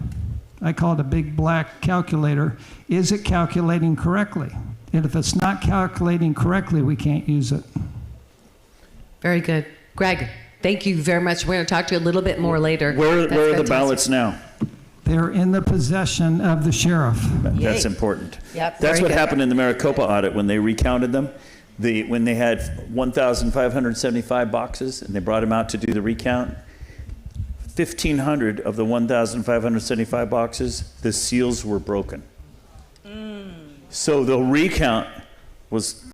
I call it a big black calculator, is it calculating correctly? And if it's not calculating correctly, we can't use it. Very good. Greg, thank you very much. We're going to talk to you a little bit more later. Where are the ballots now? They're in the possession of the sheriff. That's important. Yep, That's what happened in the Maricopa audit when they recounted them. When they had 1,575 boxes and they brought them out to do the recount, 1,500 of the 1,575 boxes, the seals were broken. So the recount was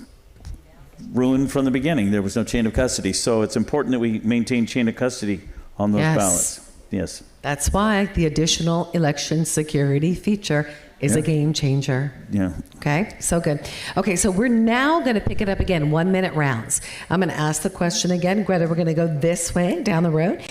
ruined from the beginning. There was no chain of custody. So it's important that we maintain chain of custody on those ballots. Yes. That's why the additional election security feature is a game changer. Yeah. Okay, so good. Okay, so we're now going to pick it up again, 1 minute rounds. I'm going to ask the question again. Greta, we're going to go this way, down the road.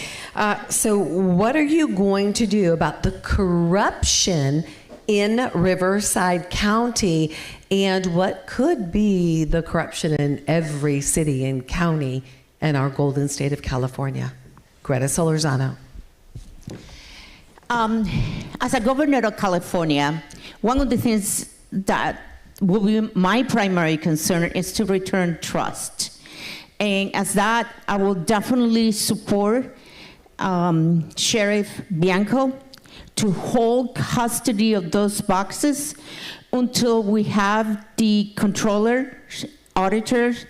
So what are you going to do about the corruption in Riverside County, and what could be the corruption in every city and county in our golden state of California? Greta Solorzano. As a governor of California, one of the things that will be my primary concern is to return trust. And as that, I will definitely support Sheriff Bianco to hold custody of those boxes until we have the controller, auditors.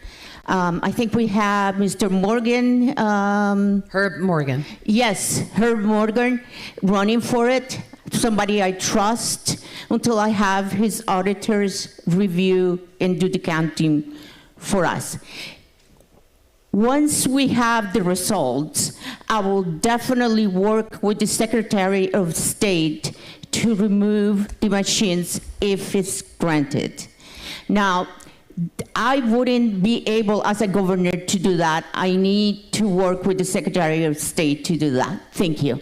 I think we have Mr. Morgan. Herb Morgan. Yes, Herb Morgan running for it. Somebody I trust until I have his auditors review and do the counting for us. Once we have the results, I will definitely work with the Secretary of State to remove the machines if it's granted. Now, I wouldn't be able, as a governor, to do that. I need to work with the Secretary of State to do that. Thank you.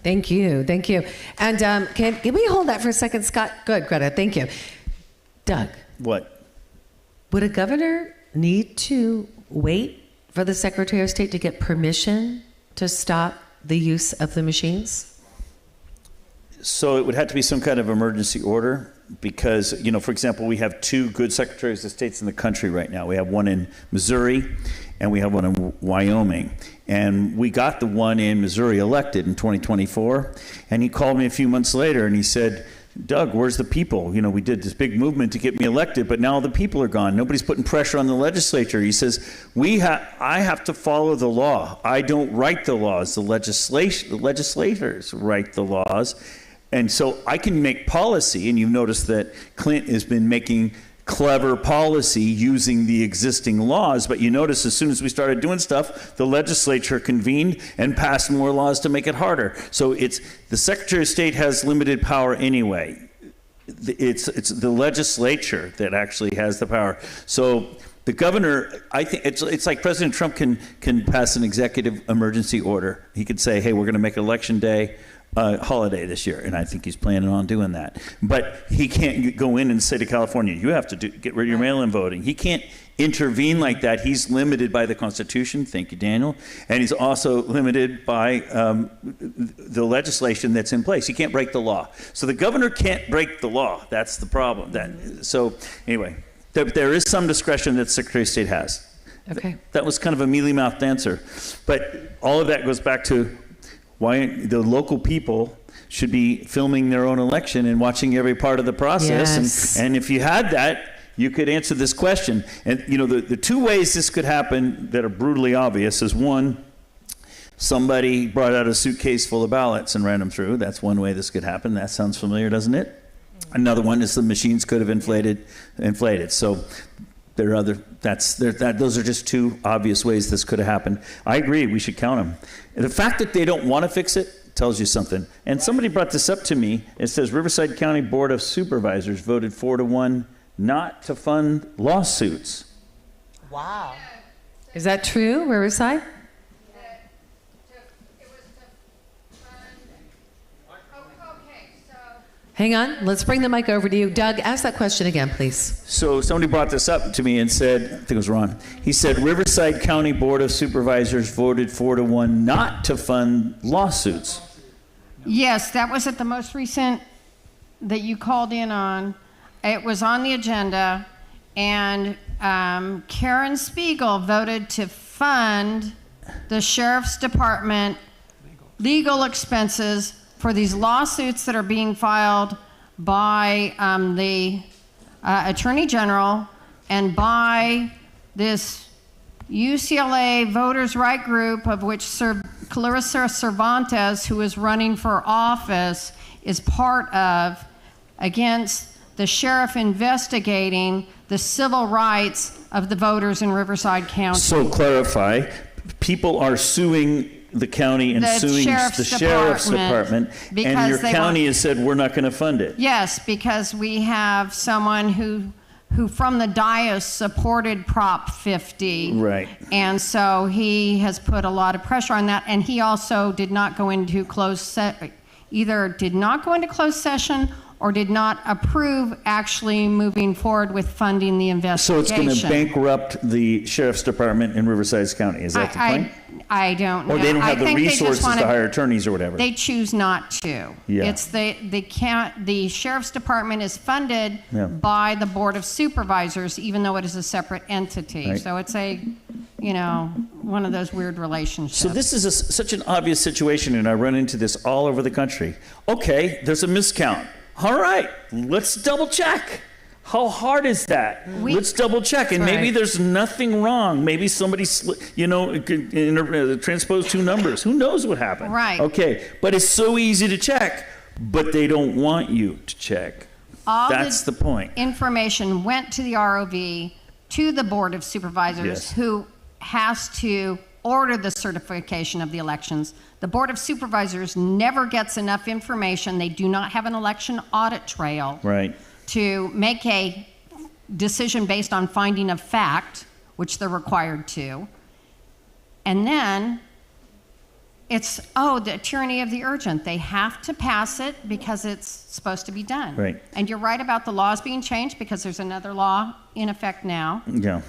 Thank you. Thank you. And can we hold that for a second, Scott? Good, Greta. Thank you. Doug. What? Would a governor need to wait for the Secretary of State to get permission to stop the use of the machines? So it would have to be some kind of emergency order because, you know, for example, we have two good secretaries of states in the country right now. We have one in Missouri and we have one in Wyoming. And we got the one in Missouri elected in 2024. And he called me a few months later and he said, Doug, where's the people? You know, we did this big movement to get me elected, but now the people are gone. Nobody's putting pressure on the legislature. He says, I have to follow the law. I don't write the laws. The legislators write the laws. And so I can make policy, and you've noticed that Clint has been making clever policy using the existing laws, but you notice as soon as we started doing stuff, the legislature convened and passed more laws to make it harder. So it's the Secretary of State has limited power anyway. It's the legislature that actually has the power. So the governor, I think it's like President Trump can pass an executive emergency order. He could say, hey, we're going to make election day holiday this year, and I think he's planning on doing that. But he can't go in and say to California, you have to get rid of your mail-in voting. He can't intervene like that. He's limited by the Constitution. Thank you, Daniel. And he's also limited by the legislation that's in place. He can't break the law. So the governor can't break the law. That's the problem. So anyway, there is some discretion that the Secretary of State has. Okay. That was kind of a mealy-mouthed answer. But all of that goes back to why the local people should be filming their own election and watching every part of the process. Yes. And if you had that, you could answer this question. And you know, the two ways this could happen that are brutally obvious is one, somebody brought out a suitcase full of ballots and ran them through. That's one way this could happen. That sounds familiar, doesn't it? Another one is the machines could have inflated. So there are other, those are just two obvious ways this could have happened. I agree, we should count them. And the fact that they don't want to fix it tells you something. And somebody brought this up to me. It says Riverside County Board of Supervisors voted 4-1 not to fund lawsuits. Wow. Is that true, Riverside? Hang on, let's bring the mic over to you. Doug, ask that question again, please. So somebody brought this up to me and said, I think it was Ron, he said Riverside County Board of Supervisors voted 4-1 not to fund lawsuits. Yes, that was at the most recent that you called in on. It was on the agenda, and Karen Spiegel voted to fund the Sheriff's Department legal expenses for these lawsuits that are being filed by the Attorney General and by this UCLA Voters' Right Group, of which Clarissa Cervantes, who is running for office, is part of, against the sheriff investigating the civil rights of the voters in Riverside County. So clarify, people are suing the county and suing the Sheriff's Department, and your county has said we're not going to fund it. Yes, because we have someone who from the dais supported Prop 50. Right. And so he has put a lot of pressure on that, and he also did not go into either did not go into closed session or did not approve actually moving forward with funding the investigation. So it's going to bankrupt the Sheriff's Department in Riverside County. Is that the point? I don't know. Or they don't have I the think they just resources wanna- to hire attorneys or whatever. They choose not to. Yeah. It's the sheriff's department is funded Yeah. by the Board of Supervisors, even though it is a separate entity. Right. So it's one of those weird relationships. So this is such an obvious situation, and I run into this all over the country. Okay, there's a miscount. All right, let's double check. How hard is that? Let's double check, and maybe there's nothing wrong. Maybe somebody, transposed two numbers. Who knows what happened? Right. Okay, but it's so easy to check, but they don't want you to check. That's the point. Information went to the ROV, to the Board of Supervisors, Yes. who has to order the certification of the elections. The Board of Supervisors never gets enough information. They do not have an election audit trail Right. to make a decision based on finding of fact, which they're required to. And then it's, the tyranny of the urgent. They have to pass it because it's supposed to be done. Right. And you're right about the laws being changed because there's another law in effect now. Yeah.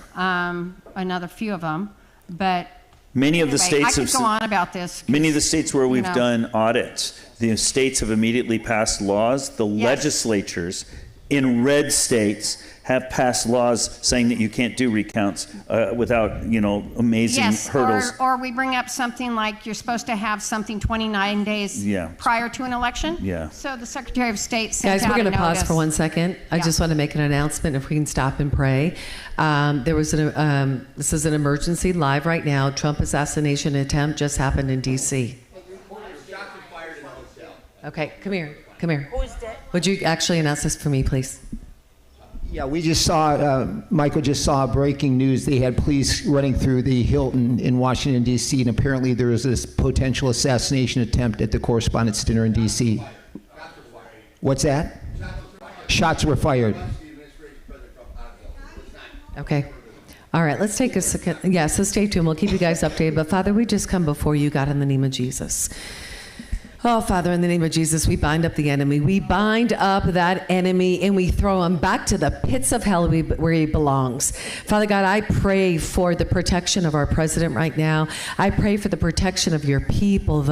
Another few of them. But Many of the anyway, states I could go on about this. Many of the states where we've know. done audits, the states have immediately passed laws. The legislatures in red states have passed laws saying that you can't do recounts without, amazing hurdles. Or we bring up something like you're supposed to have something 29 days prior to an election. Yeah. So the Secretary of State sent Guys, we're out a going to pause notice. for 1 second. I just want to make an announcement if we can stop and pray. This is an emergency live right now. Trump assassination attempt just happened in D.C. Okay, come here. Who is that? Would you actually announce this for me, please? Yeah, we just saw, Michael just saw breaking news. They had police running through the Hilton in Washington, D.C., and apparently there was this potential assassination attempt at the Correspondents' Dinner in D.C. What's that? Shots were fired. Okay. All right, let's take a second. Yeah, so stay tuned. We'll keep you guys updated. But Father, we just come before you, God, in the name of Jesus. Oh, Father, in the name of Jesus, we bind up the enemy. We bind up that enemy and we throw him back to the pits of hell where he belongs. Father God, I pray for the protection of our president right now. I pray for the protection of your people,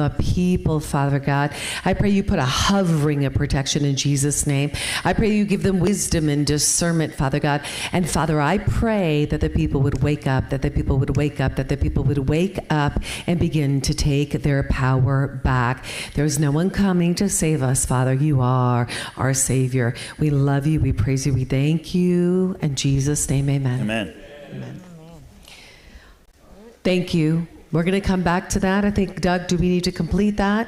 Father God. I pray you put a hovering of protection in Jesus' name. I pray you give them wisdom and discernment, Father God. And Father, I pray that the people would wake up, that the people would wake up, that the people would wake up and begin to take their power back. There's no one coming to save us, Father. You are our Savior. We love you. We praise you. We thank you. In Jesus' name, amen. Amen. Amen. Thank you. We're going to come back to that. I think, Doug, do we need to complete that?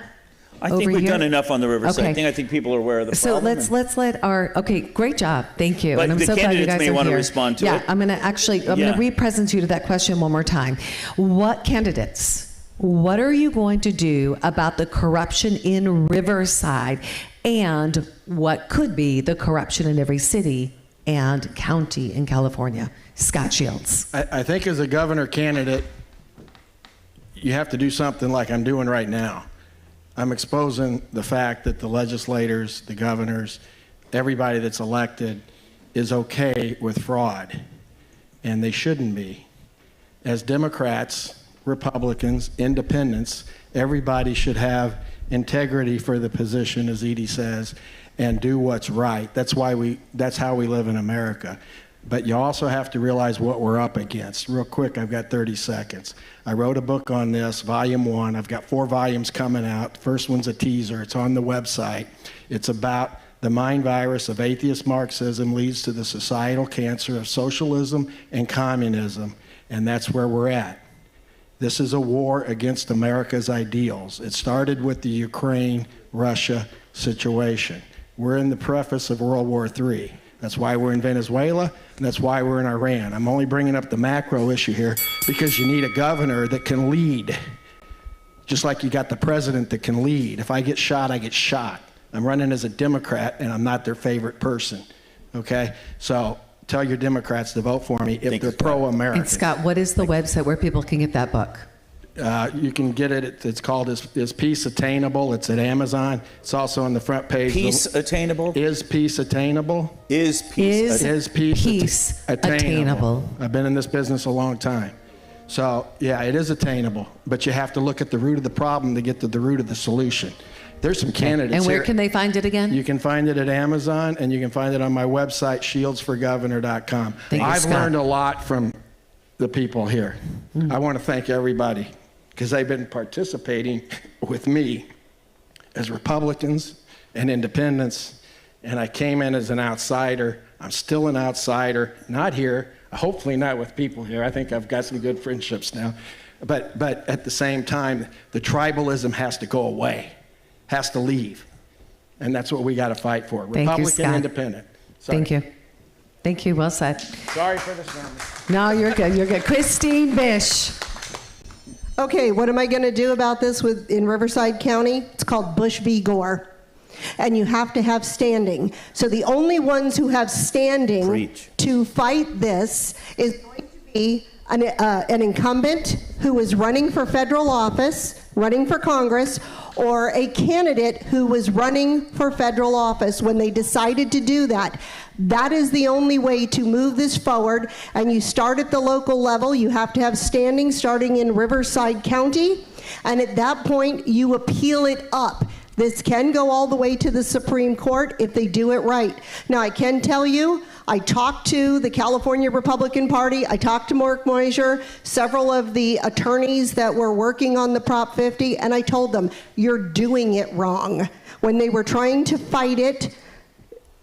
I think we've done enough on the Riverside thing. I think people are aware of the problem. So let's let our, great job. Thank you. But and I'm the so glad you candidates guys may are want to here. respond to it. Yeah, I'm going to re-present you to that question one more time. What candidates? What are you going to do about the corruption in Riverside and what could be the corruption in every city and county in California? Scott Shields. I think as a governor candidate, you have to do something like I'm doing right now. I'm exposing the fact that the legislators, the governors, everybody that's elected is okay with fraud, and they shouldn't be. As Democrats, Republicans, independents, everybody should have integrity for the position, as Edie says, and do what's right. That's how we live in America. But you also have to realize what we're up against. Real quick, I've got 30 seconds. I wrote a book on this, volume 1. I've got 4 volumes coming out. The first one's a teaser. It's on the website. It's about the mind virus of atheist Marxism leads to the societal cancer of socialism and communism, and that's where we're at. This is a war against America's ideals. It started with the Ukraine-Russia situation. We're in the preface of World War III. That's why we're in Venezuela, and that's why we're in Iran. I'm only bringing up the macro issue here because you need a governor that can lead, just like you got the president that can lead. If I get shot, I get shot. I'm running as a Democrat, and I'm not their favorite person, okay? So tell your Democrats to vote for me if they're pro-American. And Scott, what is the website where people can get that book? You can get it. It's called Is Peace Attainable? It's at Amazon. It's also on the front page. Peace Attainable? Is Peace Attainable? Is Peace Peace Attainable? Attainable. I've been in this business a long time. So, yeah, it is attainable, but you have to look at the root of the problem to get to the root of the solution. There's some candidates And where here. can they find it again? You can find it at Amazon, and you can find it on my website, shieldsforgovernor.com. Thank you, I've Scott. learned a lot from the people here. I want to thank everybody because they've been participating with me as Republicans and independents, and I came in as an outsider. I'm still an outsider, not here, hopefully not with people here. I think I've got some good friendships now. But at the same time, the tribalism has to go away, has to leave. And that's what we got to fight for. Thank you, Republican, Scott. independent. Sorry. Thank you. Thank you. Well said. Sorry for this moment. No, you're good. You're good. Christine Bish. Okay, what am I going to do about this in Riverside County? It's called Bush v. Gore. And you have to have standing. So the only ones who have standing to fight this is going to be an incumbent who is running for federal office, running for Congress, or a candidate who was running for federal office when they decided to do that. That is the only way to move this forward. And you start at the local level. You have to have standing starting in Riverside County. And at that point, you appeal it up. This can go all the way to the Supreme Court if they do it right. Now, I can tell you, I talked to the California Republican Party. I talked to Mark Moyser, several of the attorneys that were working on the Prop 50, and I told them, you're doing it wrong. When they were trying to fight it,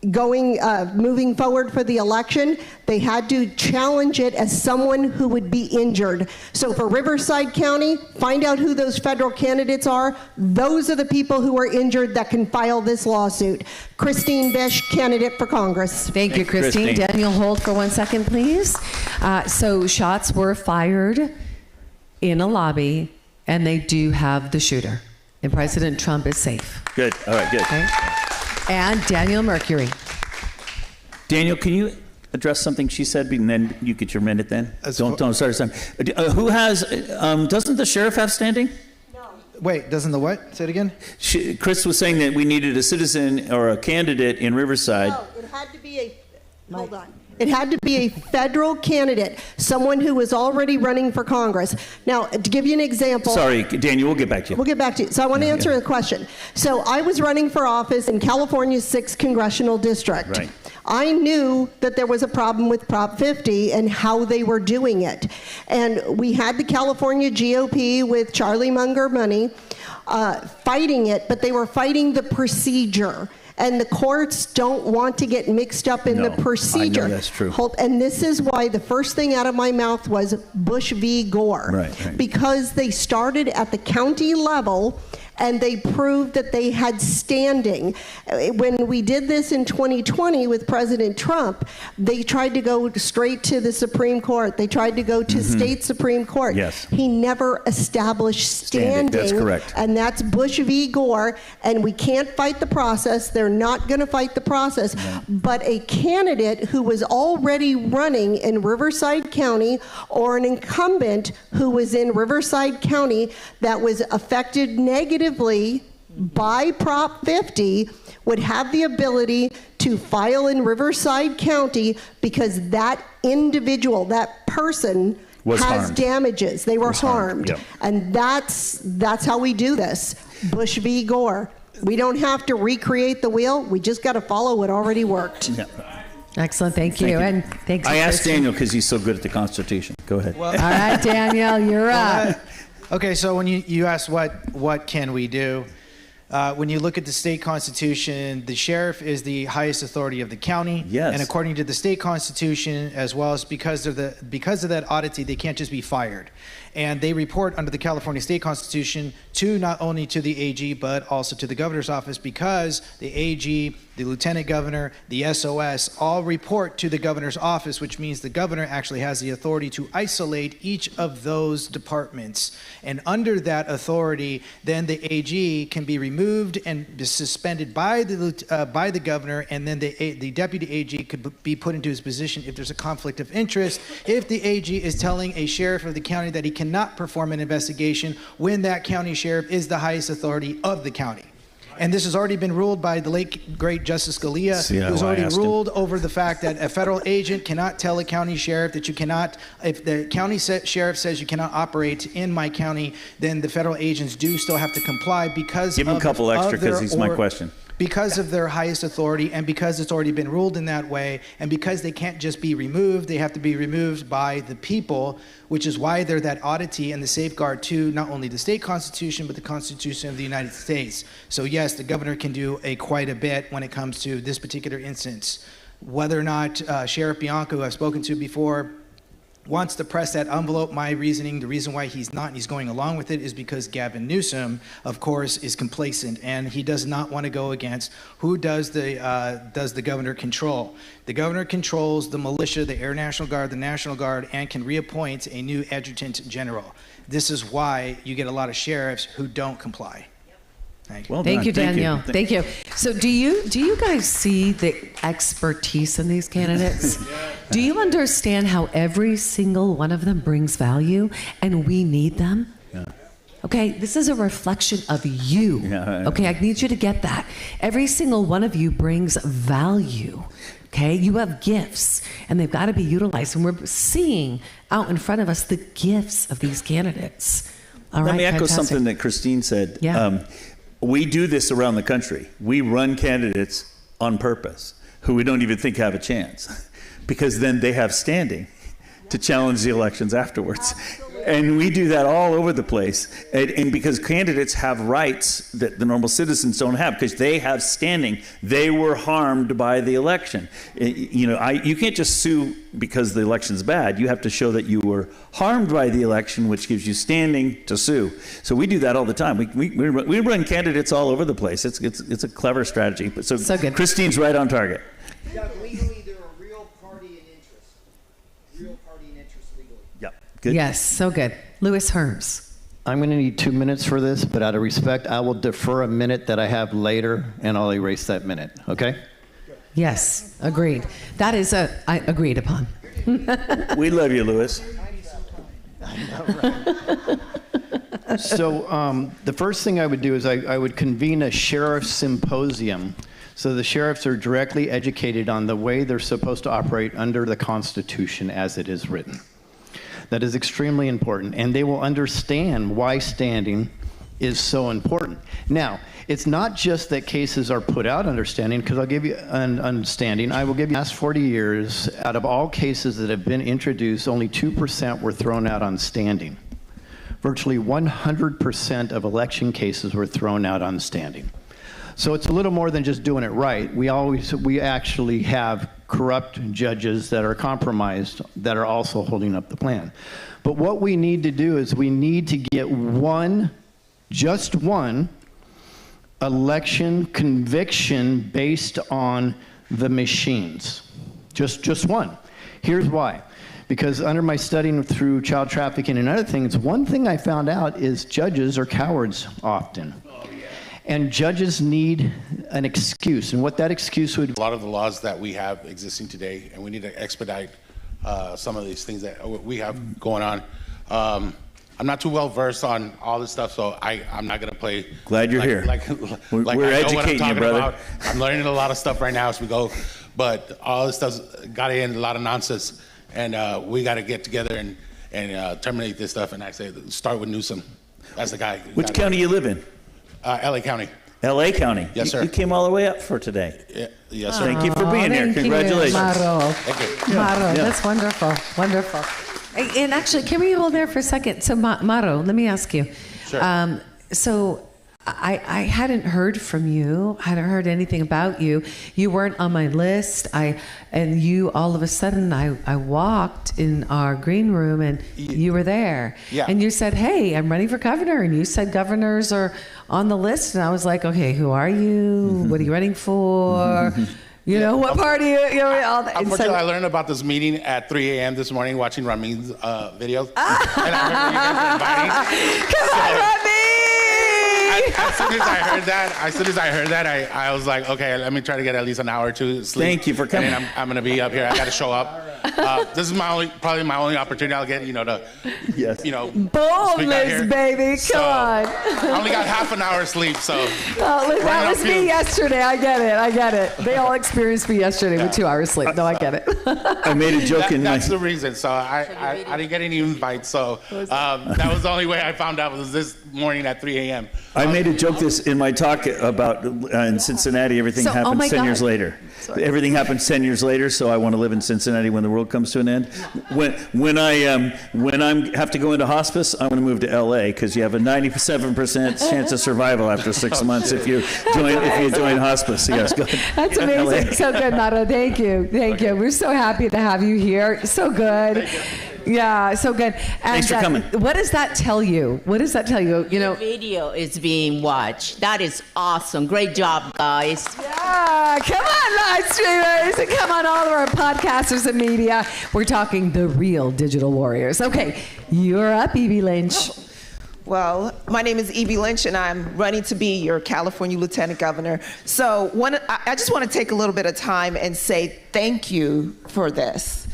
moving forward for the election, they had to challenge it as someone who would be injured. So for Riverside County, find out who those federal candidates are. Those are the people who are injured that can file this lawsuit. Christine Bish, candidate for Congress. Thank you, Christine. Daniel, hold for 1 second, please. So shots were fired in a lobby, and they do have the shooter. And President Trump is safe. Good. All right, good. Okay. And Daniel Mercury. Daniel, can you address something she said, and then you get your minute then? Don't start us on. Who has, doesn't the sheriff have standing? Wait, doesn't the what? Say it again. Chris was saying that we needed a citizen or a candidate in Riverside. No, it had to be hold on. It had to be a federal candidate, someone who was already running for Congress. Now, to give you an example. Sorry, Daniel, we'll get back to you. We'll get back to you. So I want to answer the question. So I was running for office in California's 6th Congressional District. Right. I knew that there was a problem with Prop 50 and how they were doing it. And we had the California GOP with Charlie Munger money fighting it, but they were fighting the procedure. And the courts don't want to get mixed up in the procedure. I know that's true. And this is why the first thing out of my mouth was Bush v. Gore. Right. Because they started at the county level and they proved that they had standing. When we did this in 2020 with President Trump, they tried to go straight to the Supreme Court. They tried to go to state Supreme Court. Yes. He never established standing. That's correct. And that's Bush v. Gore, and we can't fight the process. They're not going to fight the process. No. But a candidate who was already running in Riverside County or an incumbent who was in Riverside County that was affected negatively by Prop 50 would have the ability to file in Riverside County because that individual, that person was has harmed. Damages. They were harmed. Yep. And that's how we do this. Bush v. Gore. We don't have to recreate the wheel. We just got to follow what already worked. Yeah. Excellent. Thank you. And thanks. I asked Christine. Daniel because he's so good at the Constitution. Go ahead. All right, Daniel, you're up. Okay, so when you asked what can we do, when you look at the state constitution, the sheriff is the highest authority of the county. Yes. And according to the state constitution, as well as because of that oddity, they can't just be fired. And they report under the California state constitution to not only to the AG, but also to the governor's office, because the AG, the lieutenant governor, the SOS all report to the governor's office, which means the governor actually has the authority to isolate each of those departments. And under that authority, then the AG can be removed and suspended by the governor, and then the deputy AG could be put into his position if there's a conflict of interest, if the AG is telling a sheriff of the county that he cannot perform an investigation when that county sheriff is the highest authority of the county. And this has already been ruled by the late, great Justice Scalia, who's already ruled over the fact that a federal agent cannot tell a county sheriff that you cannot, if the county sheriff says you cannot operate in my county, then the federal agents do still have to comply because Give him a couple extra because he's my question. Because of their highest authority and because it's already been ruled in that way and because they can't just be removed, they have to be removed by the people, which is why they're that oddity and the safeguard to not only the state constitution, but the Constitution of the United States. So yes, the governor can do quite a bit when it comes to this particular instance. Whether or not Sheriff Bianco, who I've spoken to before, wants to press that envelope, my reasoning, the reason why he's not and he's going along with it is because Gavin Newsom, of course, is complacent and he does not want to go against who does the governor control. The governor controls the militia, the Air National Guard, the National Guard, and can reappoint a new adjutant general. This is why you get a lot of sheriffs who don't comply. Thank you. Well Thank done. you, Danielle. Thank you. So do you guys see the expertise in these candidates? Do you understand how every single one of them brings value and we need them? Yeah. Okay, this is a reflection of you. Okay, I need you to get that. Every single one of you brings value. Okay, you have gifts and they've got to be utilized. And we're seeing out in front of us the gifts of these candidates. All right, Let me echo fantastic. something that Christine said. Yeah. We do this around the country. We run candidates on purpose who we don't even think have a chance because then they have standing to challenge the elections afterwards. And we do that all over the place. And because candidates have rights that the normal citizens don't have because they have standing. They were harmed by the election. You can't just sue because the election's bad. You have to show that you were harmed by the election, which gives you standing to sue. So we do that all the time. We run candidates all over the place. It's a clever strategy. So good. Christine's right on target. Legally, they're a real party in interest. Real party in interest legally. Yep. Good. Yes, so good. Louis Herms. I'm going to need 2 minutes for this, but out of respect, I will defer a minute that I have later, and I'll erase that minute, okay? Yes, agreed. That is agreed upon. We love you, Louis. So the first thing I would do is I would convene a sheriff's symposium so the sheriffs are directly educated on the way they're supposed to operate under the Constitution as it is written. That is extremely important, and they will understand why standing is so important. Now, it's not just that cases are put out under standing, because I'll give you an understanding. I will give you the last 40 years, out of all cases that have been introduced, only 2% were thrown out on standing. Virtually 100% of election cases were thrown out on standing. So it's a little more than just doing it right. We actually have corrupt judges that are compromised that are also holding up the plan. But what we need to do is we need to get just one election conviction based on the machines. Just one. Here's why. Because under my studying through child trafficking and other things, one thing I found out is judges are cowards often. And judges need an excuse. And what that excuse would be. A lot of the laws that we have existing today, and we need to expedite some of these things that we have going on. I'm not too well versed on all this stuff, so I'm not going to play. Glad you're here. We're I know educating what I'm talking you, brother. about. I'm learning a lot of stuff right now as we go, but all this stuff's got to end, a lot of nonsense, and we got to get together and terminate this stuff. And I say, start with Newsom. That's the guy. Which county you live in? LA County. LA County. Yes, sir. You came all the way up for today. Yeah, yes, sir. Thank you for being here. Thank you, Congratulations. Maro. Thank you. Maro, that's wonderful. Wonderful. And actually, can we hold there for a second? So, Maro, let me ask you. Sure. So, I hadn't heard from you. I hadn't heard anything about you. You weren't on my list. And you, all of a sudden, I walked in our green room and you were there. Yeah. And you said, hey, I'm running for governor. And you said governors are on the list. And I was like, okay, who are you? What are you running for? You know, what party? All that. Unfortunately, I learned about this meeting at 3 a.m. this morning watching Ramin's videos. And I heard you guys were inviting. Come on, Rami! As soon as I heard that, I was like, okay, let me try to get at least an hour or two sleep. Thank you for coming. And I'm going to be up here. I got to show up. This is probably my only opportunity I'll get, to, yes. Boldness, baby, come on. I only got half an hour's sleep, so. That was me yesterday. I get it. They all experienced me yesterday with 2 hours sleep. No, I get it. I made a joke That's the reason. So I didn't get any invites. So that was the only way I found out was this morning at 3 a.m. I made a joke in my talk about in Cincinnati, everything happens 10 years later. Sorry. Everything happens 10 years later, so I want to live in Cincinnati when the world comes to an end. When I have to go into hospice, I want to move to LA because you have a 97% chance of survival after 6 months if you join hospice. Yes, go ahead. That's amazing. So good, Nara. Thank you. We're so happy to have you here. So good. Yeah, so good. And thanks for coming. What does that tell you? The video is being watched. That is awesome. Great job, guys. Yeah, come on, live streamers, and come on, all of our podcasters and media. We're talking the real digital warriors. Okay, you're up, Evie Lynch. Well, my name is Evie Lynch, and I'm running to be your California Lieutenant Governor. So I just want to take a little bit of time and say thank you for this.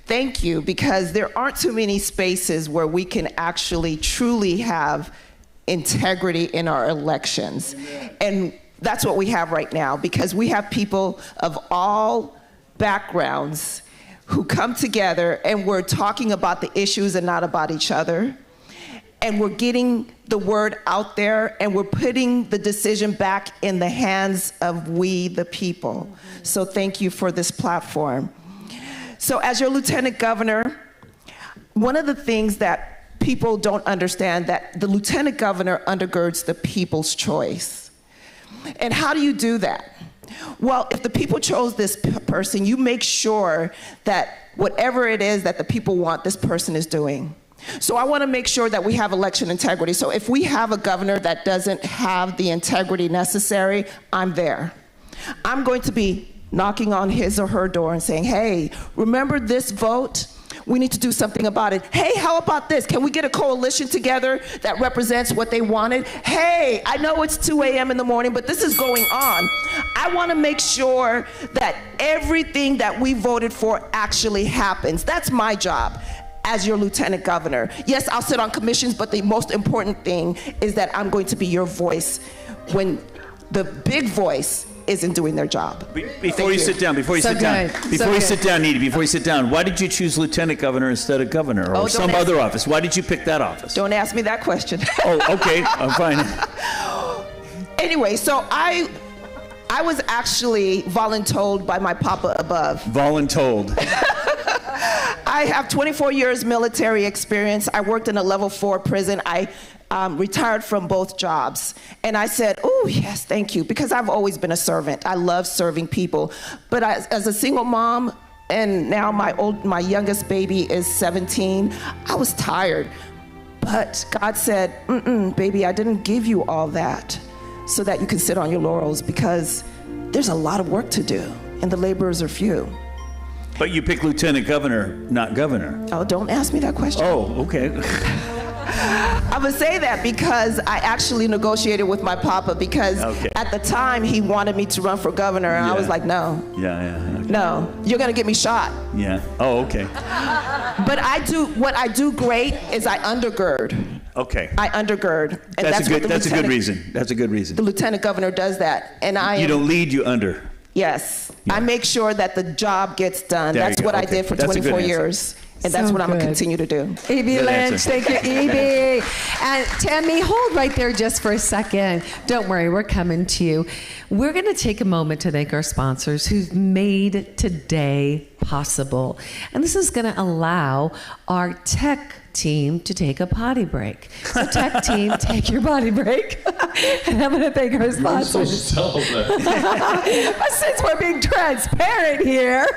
Thank you, because there aren't too many spaces where we can actually truly have integrity in our elections. And that's what we have right now, because we have people of all backgrounds who come together and we're talking about the issues and not about each other. And we're getting the word out there, and we're putting the decision back in the hands of we, the people. So thank you for this platform. So as your Lieutenant Governor, one of the things that people don't understand, that the Lieutenant Governor undergirds the people's choice. And how do you do that? Well, if the people chose this person, you make sure that whatever it is that the people want, this person is doing. So I want to make sure that we have election integrity. So if we have a governor that doesn't have the integrity necessary, I'm there. I'm going to be knocking on his or her door and saying, hey, remember this vote? We need to do something about it. Hey, how about this? Can we get a coalition together that represents what they wanted? Hey, I know it's 2 a.m. in the morning, but this is going on. I want to make sure that everything that we voted for actually happens. That's my job as your Lieutenant Governor. Yes, I'll sit on commissions, but the most important thing is that I'm going to be your voice when the big voice isn't doing their job. Before you sit down, Edie, why did you choose Lieutenant Governor instead of Governor or some other office? Why did you pick that office? Don't ask me that question. Oh, okay, I'm fine. Anyway, so I was actually voluntold by my papa above. Voluntold. I have 24 years military experience. I worked in a level 4 prison. I retired from both jobs. And I said, oh, yes, thank you, because I've always been a servant. I love serving people. But as a single mom, and now my youngest baby is 17, I was tired. But God said, baby, I didn't give you all that so that you can sit on your laurels, because there's a lot of work to do, and the laborers are few. But you picked Lieutenant Governor, not Governor. Oh, don't ask me that question. Oh, okay. I would say that because I actually negotiated with my papa, because at the time he wanted me to run for governor, and I was like, no. No, you're gonna get me shot. Yeah. Oh, okay. But what I do great is I undergird. Okay. I undergird. And that's a good reason. That's a good reason. The Lieutenant Governor does that, and You don't lead, you under. Yes. Yeah. I make sure that the job gets done. That's what I did for 24 years. And that's what I'm going to continue to do. Evie Lynch, thank you, Evie. And Tammy, hold right there just for a second. Don't worry, we're coming to you. We're going to take a moment to thank our sponsors who've made today possible. And this is going to allow our tech team to take a potty break. So tech team, take your potty break. And I'm going to thank our sponsors. You're supposed to tell them. But since we're being transparent here.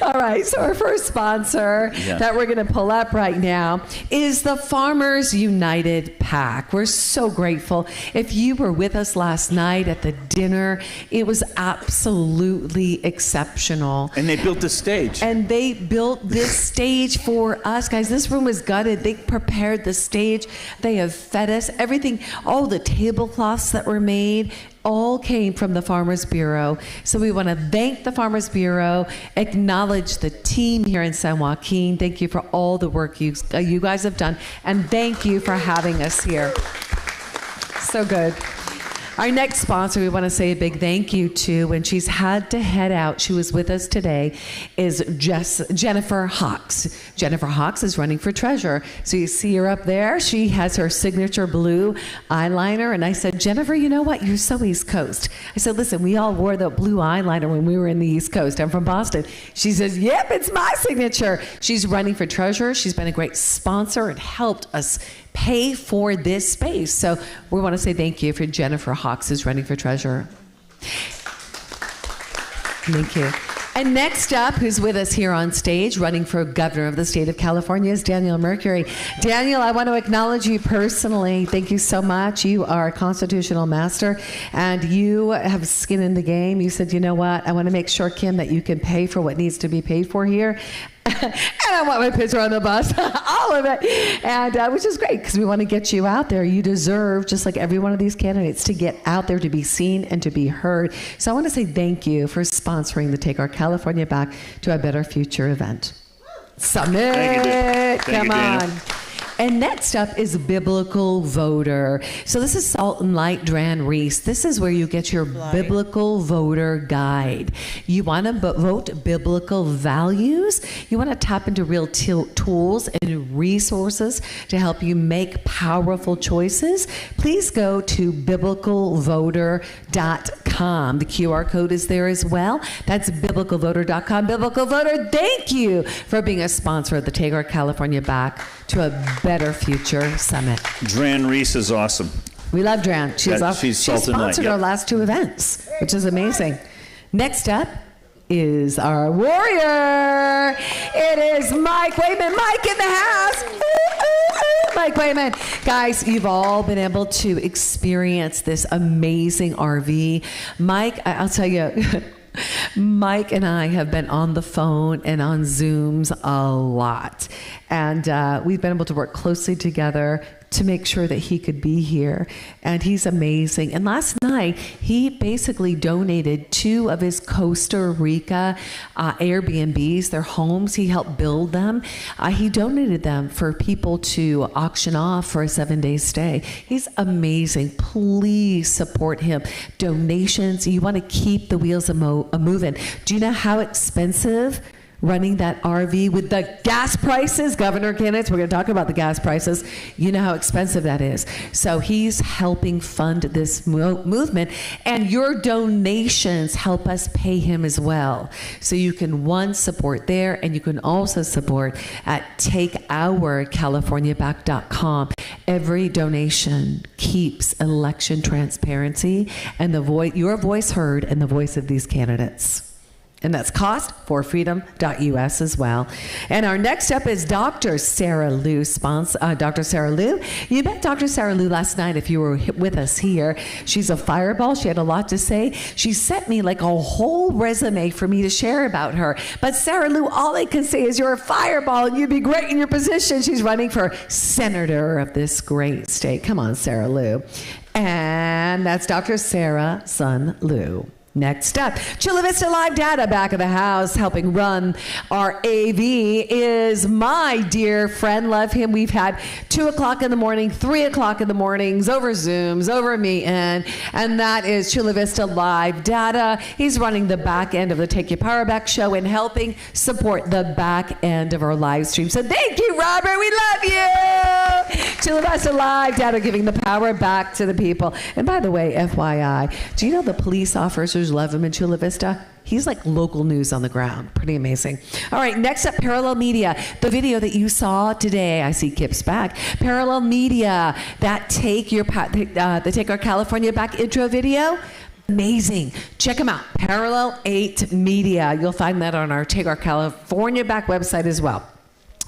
All right, so our first sponsor that we're going to pull up right now is the Farmers United PAC. We're so grateful. If you were with us last night at the dinner, it was absolutely exceptional. And they built the stage. And they built this stage for us. Guys, this room was gutted. They prepared the stage. They have fed us. Everything all the tablecloths that were made, all came from the Farmers Bureau. So we want to thank the Farmers Bureau, acknowledge the team here in San Joaquin. Thank you for all the work you guys have done, and thank you for having us here. So good. Our next sponsor we want to say a big thank you to, when she's had to head out, she was with us today, is Jennifer Hawks. Jennifer Hawks is running for treasurer. So you see her up there. She has her signature blue eyeliner. And I said, Jennifer, you know what? You're so East Coast. I said, listen, we all wore the blue eyeliner when we were in the East Coast. I'm from Boston. She says, yep, it's my signature. She's running for treasurer. She's been a great sponsor and helped us pay for this space. So we want to say thank you for Jennifer Hawks is running for treasurer. Thank you. And next up, who's with us here on stage, running for governor of the state of California, is Daniel Mercury. Daniel, I want to acknowledge you personally. Thank you so much. You are a constitutional master, and you have skin in the game. You said, you know what, I want to make sure, Kim, that you can pay for what needs to be paid for here. And I want my picture on the bus, all of it, and which is great because we want to get you out there. You deserve, just like every one of these candidates, to get out there, to be seen and to be heard. So I want to say thank you for sponsoring the Take Our California Back to a Better Future event. Summit, Thank you, come on. Daniel. And next up is Biblical Voter. So this is Salt and Light Dran Reese. This is where you get your Biblical Voter Guide. You want to vote biblical values. You want to tap into real tools and resources to help you make powerful choices. Please go to biblicalvoter.com. The QR code is there as well. That's biblicalvoter.com. Biblical Voter, thank you for being a sponsor of the Take Our California Back to a Better Future Summit. Dran Reese is awesome. We love Dran. She's Salt and Light, sponsored yep. our last two events, which is amazing. Next up is our warrior. It is Mike Wayman. Mike in the house. Ooh, ooh, ooh. Mike Wayman. Guys, you've all been able to experience this amazing RV. Mike, I'll tell you, Mike and I have been on the phone and on Zooms a lot. And we've been able to work closely together to make sure that he could be here. And he's amazing. And last night, he basically donated 2 of his Costa Rica Airbnbs, their homes. He helped build them. He donated them for people to auction off for a 7-day stay. He's amazing. Please support him. Donations, you want to keep the wheels moving. Do you know how expensive running that RV with the gas prices? Governor candidates, we're going to talk about the gas prices. You know how expensive that is. So he's helping fund this movement, and your donations help us pay him as well. So you can, one, support there, and you can also support at takeourcaliforniaback.com. Every donation keeps election transparency and your voice heard and the voice of these candidates. And that's costforfreedom.us as well. And our next up is Dr. Sarah Liu. Dr. Sarah Liu. You met Dr. Sarah Liu last night if you were with us here. She's a fireball. She had a lot to say. She sent me like a whole resume for me to share about her. But Sarah Liu, all I can say is you're a fireball and you'd be great in your position. She's running for senator of this great state. Come on, Sarah Liu. And that's Dr. Sarah Sun Liu. Next up, Chula Vista Live Data, back of the house, helping run our AV, is my dear friend. Love him. We've had 2 o'clock in the morning, 3 o'clock in the mornings, over Zooms, over Meet, and that is Chula Vista Live Data. He's running the back end of the Take Your Power Back show and helping support the back end of our live stream. So thank you, Robert. We love you. Chula Vista Live Data, giving the power back to the people. And by the way, FYI, do you know the police officers love him in Chula Vista? He's like local news on the ground. Pretty amazing. All right, next up, Parallel Media. The video that you saw today, I see Kip's back. Parallel Media, that Take Our California Back intro video. Amazing. Check them out. Parallel 8 Media. You'll find that on our Take Our California Back website as well.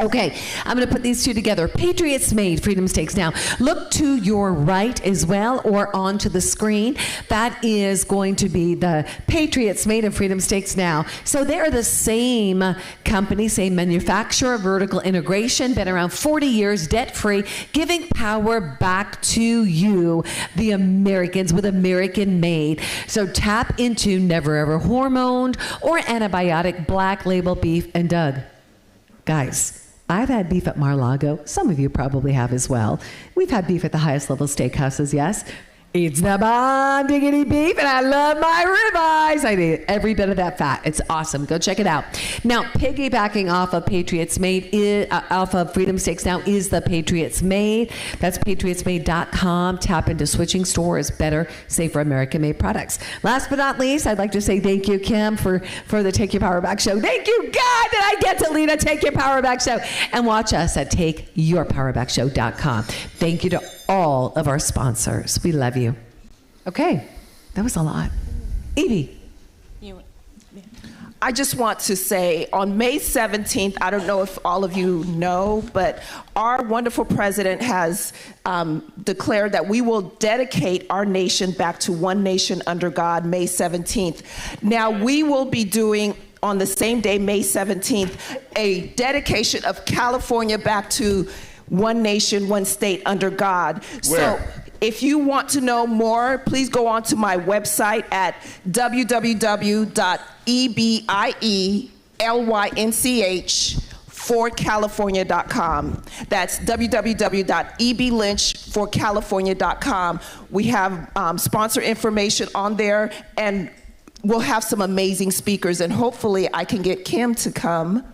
Okay, I'm going to put these two together. Patriots Made, Freedom Stakes Now. Look to your right as well, or onto the screen. That is going to be the Patriots Made and Freedom Stakes Now. So they're the same company, same manufacturer, vertical integration, been around 40 years, debt-free, giving power back to you, the Americans, with American made. So tap into never ever hormoned or antibiotic black label beef. And Doug, guys, I've had beef at Mar-a-Lago. Some of you probably have as well. We've had beef at the highest level steakhouses, yes. It's the bomb diggity beef, and I love my ribeyes. I need every bit of that fat. It's awesome. Go check it out. Now, piggybacking off of Patriots Made, off of Freedom Stakes Now, is the Patriots Made. That's patriotsmade.com. Tap into switching stores, better, safer American-made products. Last but not least, I'd like to say thank you, Kim, for the Take Your Power Back show. Thank you, God, that I get to lead a Take Your Power Back show. And watch us at takeyourpowerbackshow.com. Thank you to all of our sponsors. We love you. Okay, that was a lot. Evie. I just want to say on May 17th, I don't know if all of you know, but our wonderful president has declared that we will dedicate our nation back to one nation under God, May 17th. Now, we will be doing on the same day, May 17th, a dedication of California back to one nation, one state under God. Where? So if you want to know more, please go on to my website at www.ebilynch4california.com. That's www.eblynch4california.com. We have sponsor information on there, and we'll have some amazing speakers, and hopefully I can get Kim to come.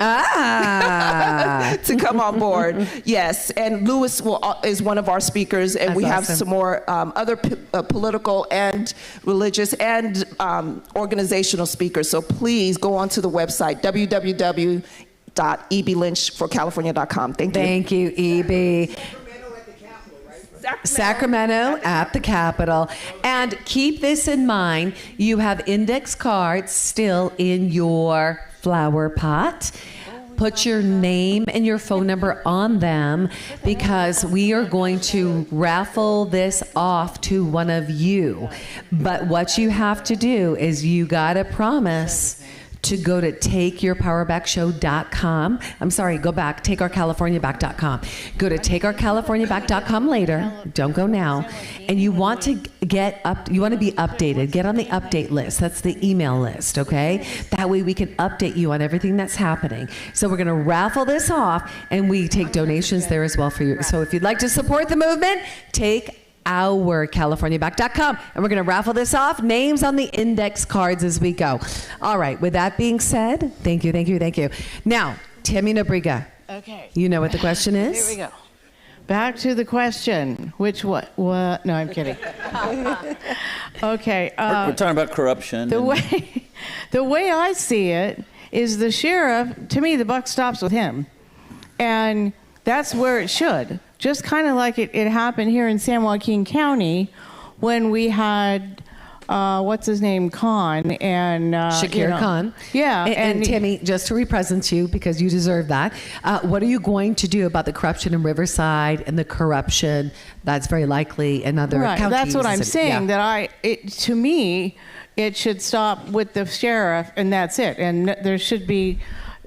To come on board. Yes, and Lewis is one of our speakers, and we have some more other political and religious and organizational speakers. So please go onto the website, www.eblynch4california.com. Thank you. Thank you, EB. Sacramento at the Capitol. And keep this in mind, you have index cards still in your flower pot. Put your name and your phone number on them, because we are going to raffle this off to one of you. But what you have to do is you gotta promise to go to takeyourpowerbackshow.com. I'm sorry, go back, takeourcaliforniaback.com. Go to takeourcaliforniaback.com later. Don't go now. And you want to you want to be updated. Get on the update list. That's the email list, okay? That way we can update you on everything that's happening. So we're going to raffle this off, and we take donations there as well for you. So if you'd like to support the movement, take ourcaliforniaback.com, and we're going to raffle this off. Names on the index cards as we go. All right, with that being said, thank you, thank you, thank you. Now, Tammy Nobriga. Okay. You know what the question is? Here we go. Back to the question. Which what? No, I'm kidding. Okay. We're talking about corruption. The way I see it is the sheriff, to me, the buck stops with him. And that's where it should. Just kind of like it happened here in San Joaquin County when we had, what's his name, Khan and Shakir Khan. Yeah. And Tammy, just to represent you, because you deserve that, what are you going to do about the corruption in Riverside and the corruption that's very likely in other counties? That's what I'm saying, that to me, it should stop with the sheriff, and that's it. And there should be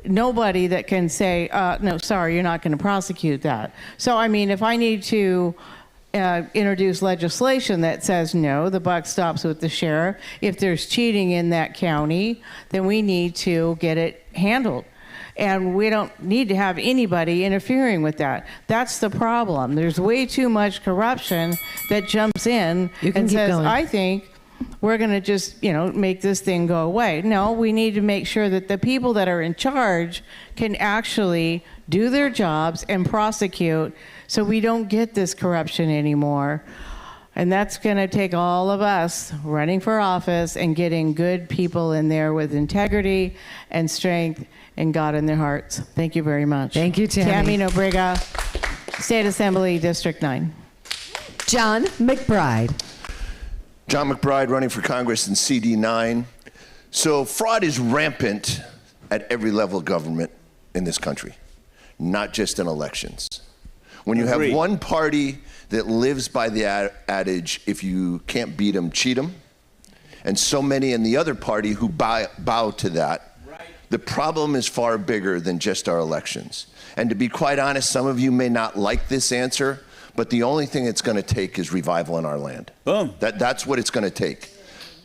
nobody that can say, no, sorry, you're not going to prosecute that. So, I mean, if I need to introduce legislation that says, no, the buck stops with the sheriff, if there's cheating in that county, then we need to get it handled. And we don't need to have anybody interfering with that. That's the problem. There's way too much corruption that jumps in and says, I think we're going to just, make this thing go away. No, we need to make sure that the people that are in charge can actually do their jobs and prosecute, so we don't get this corruption anymore. And that's going to take all of us running for office and getting good people in there with integrity and strength and God in their hearts. Thank you very much. Thank you, Tammy. Tammy Nobriga, State Assembly, District 9. John McBride. John McBride, running for Congress in CD9. So fraud is rampant at every level of government. in this country, not just in elections. When you have one party that lives by the adage, if you can't beat them, cheat them, and so many in the other party who bow to that, the problem is far bigger than just our elections. And to be quite honest, some of you may not like this answer, but the only thing it's going to take is revival in our land. Boom. That's what it's going to take.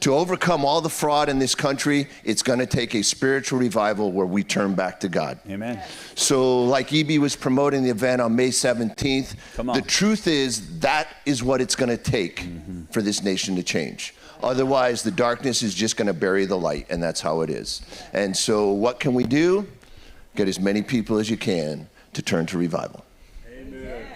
To overcome all the fraud in this country, it's going to take a spiritual revival where we turn back to God. Amen. So like EB was promoting the event on May 17th, the truth is that is what it's going to take for this nation to change. Otherwise, the darkness is just going to bury the light, and that's how it is. And so what can we do? Get as many people as you can to turn to revival.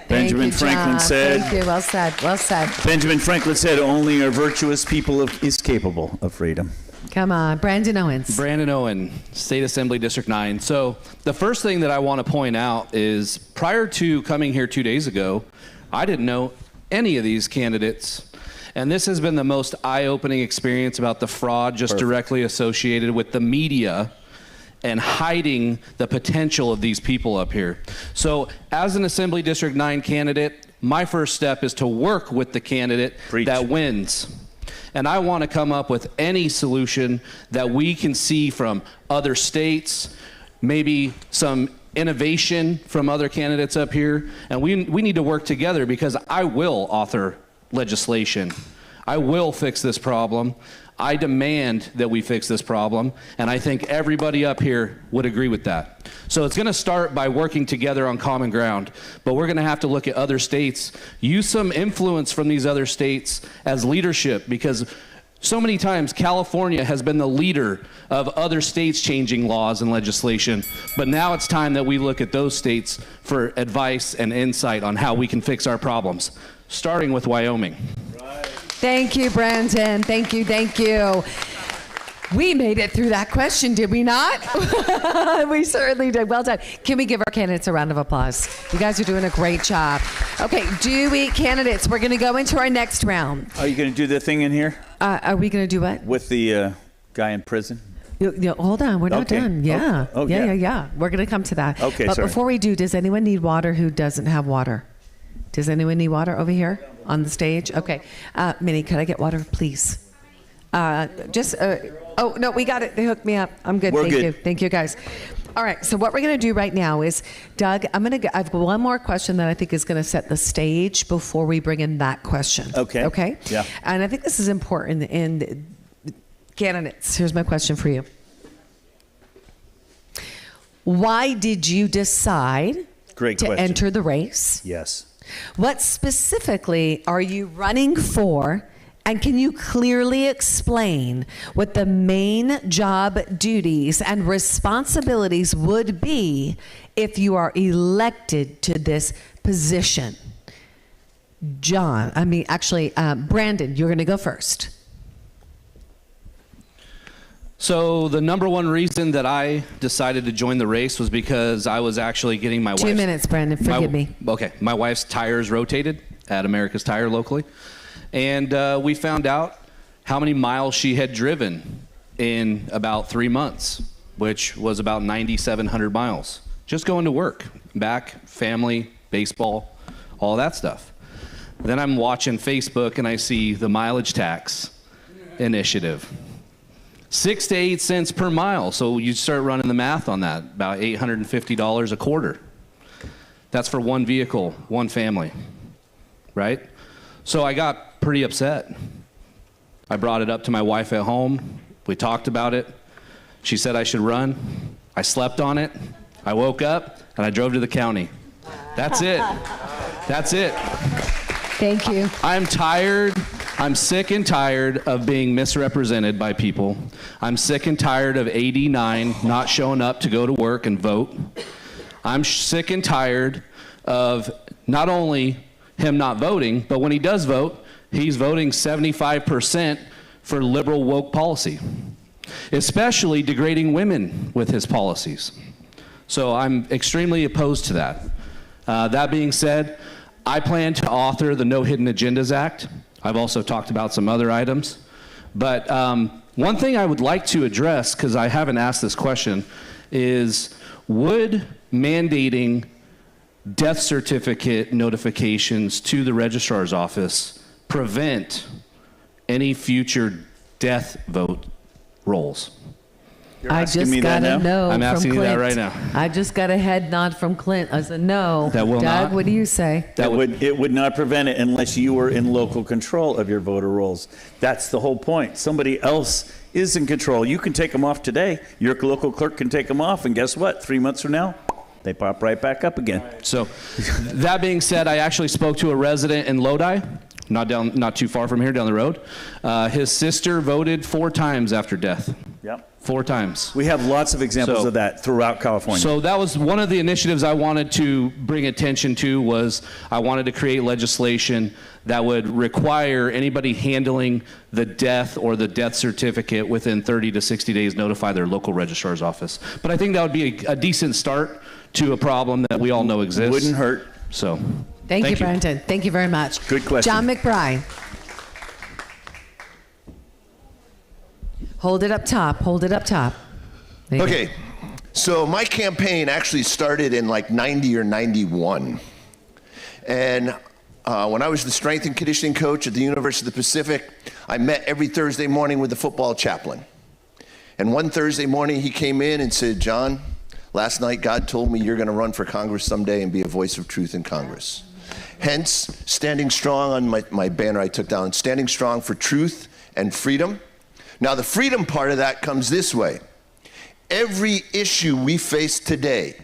Benjamin Franklin said. Thank you. Well said. Well said. Benjamin Franklin said, "Only a virtuous people is capable of freedom." Come on, Brandon Owens. Brandon Owen, State Assembly District 9. So the first thing that I want to point out is prior to coming here 2 days ago, I didn't know any of these candidates. And this has been the most eye-opening experience about the fraud just directly associated with the media and hiding the potential of these people up here. So as an Assembly District 9 candidate, my first step is to work with the candidate that wins. And I want to come up with any solution that we can see from other states, maybe some innovation from other candidates up here. And we need to work together because I will author legislation. I will fix this problem. I demand that we fix this problem, and I think everybody up here would agree with that. So it's going to start by working together on common ground, but we're going to have to look at other states, use some influence from these other states as leadership, because so many times California has been the leader of other states changing laws and legislation, but now it's time that we look at those states for advice and insight on how we can fix our problems, starting with Wyoming. Thank you, Brandon. Thank you, thank you. We made it through that question, did we not? We certainly did. Well done. Can we give our candidates a round of applause? You guys are doing a great job. Okay, Dewey candidates, we're going to go into our next round. Are you going to do the thing in here? Are we going to do what? With the guy in prison? Hold on, we're not done. Yeah. Oh, yeah. We're going to come to that. Okay, but sorry. before we do, does anyone need water who doesn't have water? Does anyone need water over here on the stage? Okay. Minnie, could I get water, please? Oh, no, we got it. They hooked me up. I'm good. Thank you. Thank you, guys. All right. So what we're going to do right now is, Doug, I've got one more question that I think is going to set the stage before we bring in that question. Okay. Okay? Yeah. And I think this is important. And candidates, here's my question for you. Why did you decide to enter the race? Yes. What specifically are you running for? And can you clearly explain what the main job duties and responsibilities would be if you are elected to this position? Brandon, you're going to go first. So the number one reason that I decided to join the race was because I was actually getting my 2 minutes, Brandon. Forgive me. Okay. My wife's tires rotated at America's Tire locally. And we found out how many miles she had driven in about 3 months, which was about 9,700 miles. Just going to work, back, family, baseball, all that stuff. Then I'm watching Facebook and I see the mileage tax initiative. 6 to 8 cents per mile. So you start running the math on that, about $850 a quarter. That's for one vehicle, one family, right? So I got pretty upset. I brought it up to my wife at home. We talked about it. She said I should run. I slept on it. I woke up and I drove to the county. That's it. That's it. Thank you. I'm tired. I'm sick and tired of being misrepresented by people. I'm sick and tired of 89 not showing up to go to work and vote. I'm sick and tired of not only him not voting, but when he does vote, he's voting 75% for liberal woke policy, especially degrading women with his policies. So I'm extremely opposed to that. That being said, I plan to author the No Hidden Agendas Act. I've also talked about some other items. But one thing I would like to address, because I haven't asked this question, is would mandating death certificate notifications to the registrar's office prevent any future death vote rolls? I just got a no I'm from asking you that Clint. right now. I just got a head nod from Clint. I said no. That will Doug, not. what do you say? It would not prevent it unless you were in local control of your voter rolls. That's the whole point. Somebody else is in control. You can take them off today. Your local clerk can take them off, and guess what? 3 months from now, they pop right back up again. So, that being said, I actually spoke to a resident in Lodi, not too far from here, down the road. His sister voted 4 times after death. Yep. 4 times. We have lots of examples of that throughout California. So that was one of the initiatives I wanted to bring attention to. Was I wanted to create legislation that would require anybody handling the death or the death certificate within 30 to 60 days notify their local registrar's office. But I think that would be a decent start to a problem that we all know exists. Wouldn't hurt. So Thank you, Brenton. Thank you very much. Good question. John McBride. Hold it up top. Hold it up top. There you Okay, so my campaign actually started in like 90 or 91. And when I was the strength and conditioning coach at the University of the Pacific, I met every Thursday morning with the football chaplain. And one Thursday morning he came in and said, John, last night God told me you're going to run for Congress someday and be a voice of truth in Congress. Hence, standing strong on my banner I took down, standing strong for truth and freedom. Now, the freedom part of that comes this way. Every issue we face today,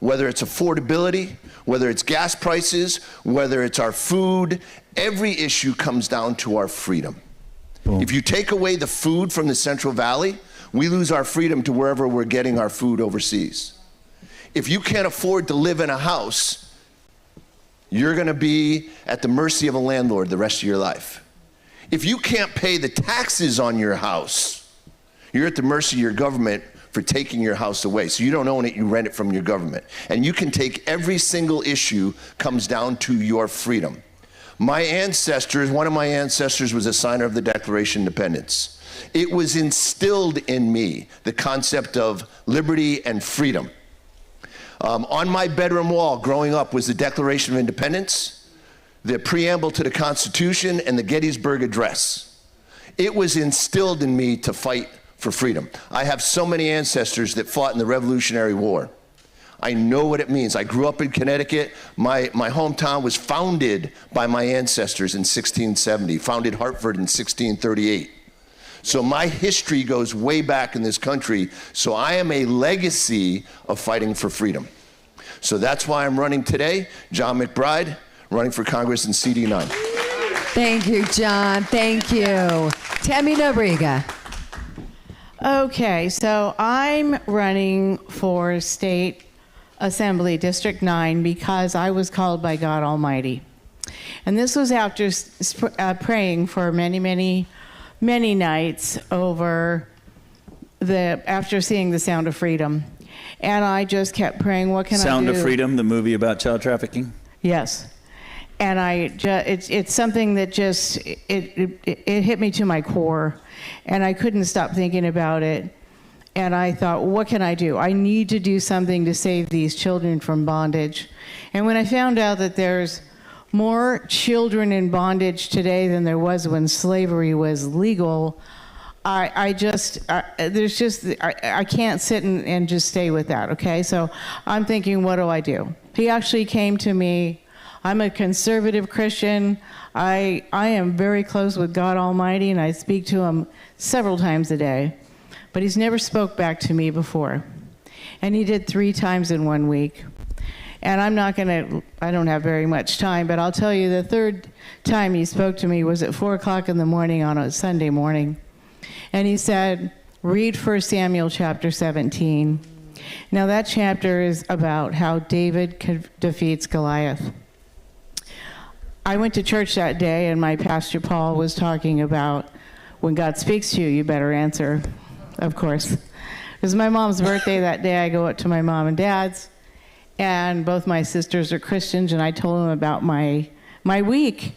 whether it's affordability, whether it's gas prices, whether it's our food, every issue comes down to our freedom. Boom. If you take away the food from the Central Valley, we lose our freedom to wherever we're getting our food overseas. If you can't afford to live in a house, you're going to be at the mercy of a landlord the rest of your life. If you can't pay the taxes on your house, you're at the mercy of your government for taking your house away. So you don't own it, you rent it from your government. And you can take every single issue comes down to your freedom. My ancestors, one of my ancestors was a signer of the Declaration of Independence. It was instilled in me, the concept of liberty and freedom. On my bedroom wall growing up was the Declaration of Independence, the preamble to the Constitution, and the Gettysburg Address. It was instilled in me to fight for freedom. I have so many ancestors that fought in the Revolutionary War. I know what it means. I grew up in Connecticut. My hometown was founded by my ancestors in 1670, founded Hartford in 1638. So my history goes way back in this country. So I am a legacy of fighting for freedom. So that's why I'm running today. John McBride, running for Congress in CD9. Thank you, John. Thank you. Tammy Nobrega. Okay, so I'm running for State Assembly District 9 because I was called by God Almighty. And this was after praying for many, many, many nights after seeing The Sound of Freedom. And I just kept praying, what can I do? Sound of Freedom, the movie about child trafficking? Yes. And it's something that just, it hit me to my core. And I couldn't stop thinking about it. And I thought, what can I do? I need to do something to save these children from bondage. And when I found out that there's more children in bondage today than there was when slavery was legal, I can't sit and just stay with that, okay? So I'm thinking, what do I do? He actually came to me. I'm a conservative Christian. I am very close with God Almighty, and I speak to him several times a day. But he's never spoke back to me before. And he did 3 times in 1 week. And I don't have very much time, but I'll tell you the 3rd time he spoke to me was at 4 o'clock in the morning on a Sunday morning. And he said, read 1 Samuel chapter 17. Now that chapter is about how David defeats Goliath. I went to church that day, and my pastor Paul was talking about when God speaks to you, you better answer, of course. It was my mom's birthday that day. I go up to my mom and dad's, and both my sisters are Christians, and I told them about my week.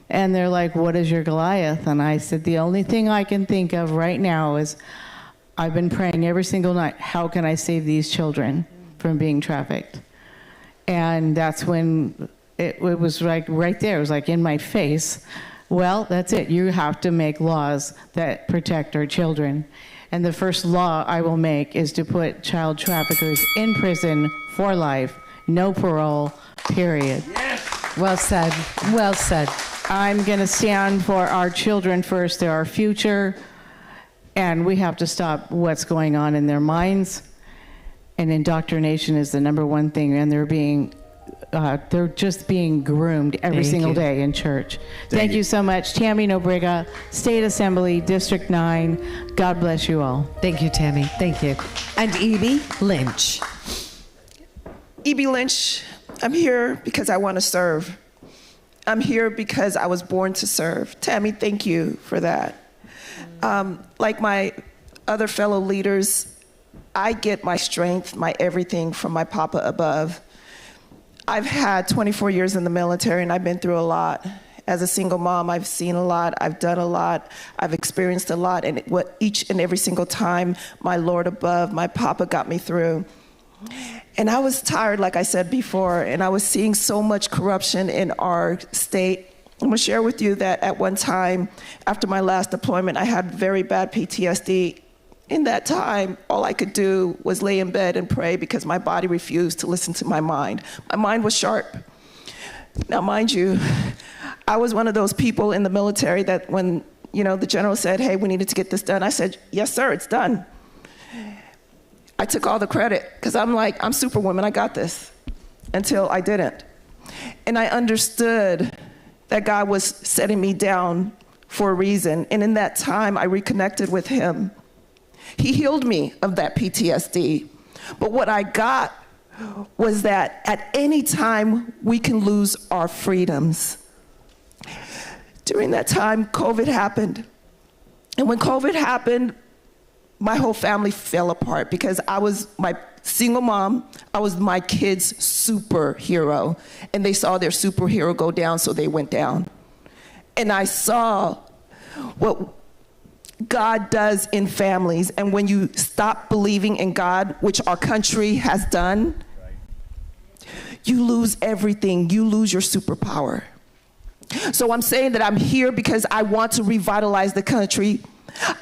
And they're like, what is your Goliath? And I said, the only thing I can think of right now is I've been praying every single night, how can I save these children? from being trafficked. And that's when it was like right there. It was like in my face. Well, that's it. You have to make laws that protect our children. And the first law I will make is to put child traffickers in prison for life, no parole, period. Yes. Well said. Well said. I'm going to stand for our children first. They're our future. And we have to stop what's going on in their minds. And indoctrination is the number one thing. And they're just being groomed every single day in church. Thank you so much. Tammy Nobriga, State Assembly, District 9. God bless you all. Thank you, Tammy. Thank you. And E.B. Lynch. E.B. Lynch, I'm here because I want to serve. I'm here because I was born to serve. Tammy, thank you for that. Like my other fellow leaders, I get my strength, my everything from my Papa above. I've had 24 years in the military, and I've been through a lot. As a single mom, I've seen a lot, I've done a lot, I've experienced a lot, and what each and every single time my Lord above, my Papa got me through. And I was tired, like I said before, and I was seeing so much corruption in our state. I'm gonna share with you that at one time, after my last deployment, I had very bad PTSD. In that time, all I could do was lay in bed and pray because my body refused to listen to my mind. My mind was sharp. Now, mind you, I was one of those people in the military that when, the general said, hey, we needed to get this done, I said, yes, sir, it's done. I took all the credit because I'm like, I'm Superwoman, I got this, until I didn't. And I understood that God was setting me down for a reason. And in that time, I reconnected with him. He healed me of that PTSD. But what I got was that at any time, we can lose our freedoms. During that time, COVID happened. And when COVID happened, my whole family fell apart because I was my single mom. I was my kids' superhero. And they saw their superhero go down, so they went down. And I saw what God does in families. And when you stop believing in God, which our country has done, you lose everything. You lose your superpower. So I'm saying that I'm here because I want to revitalize the country.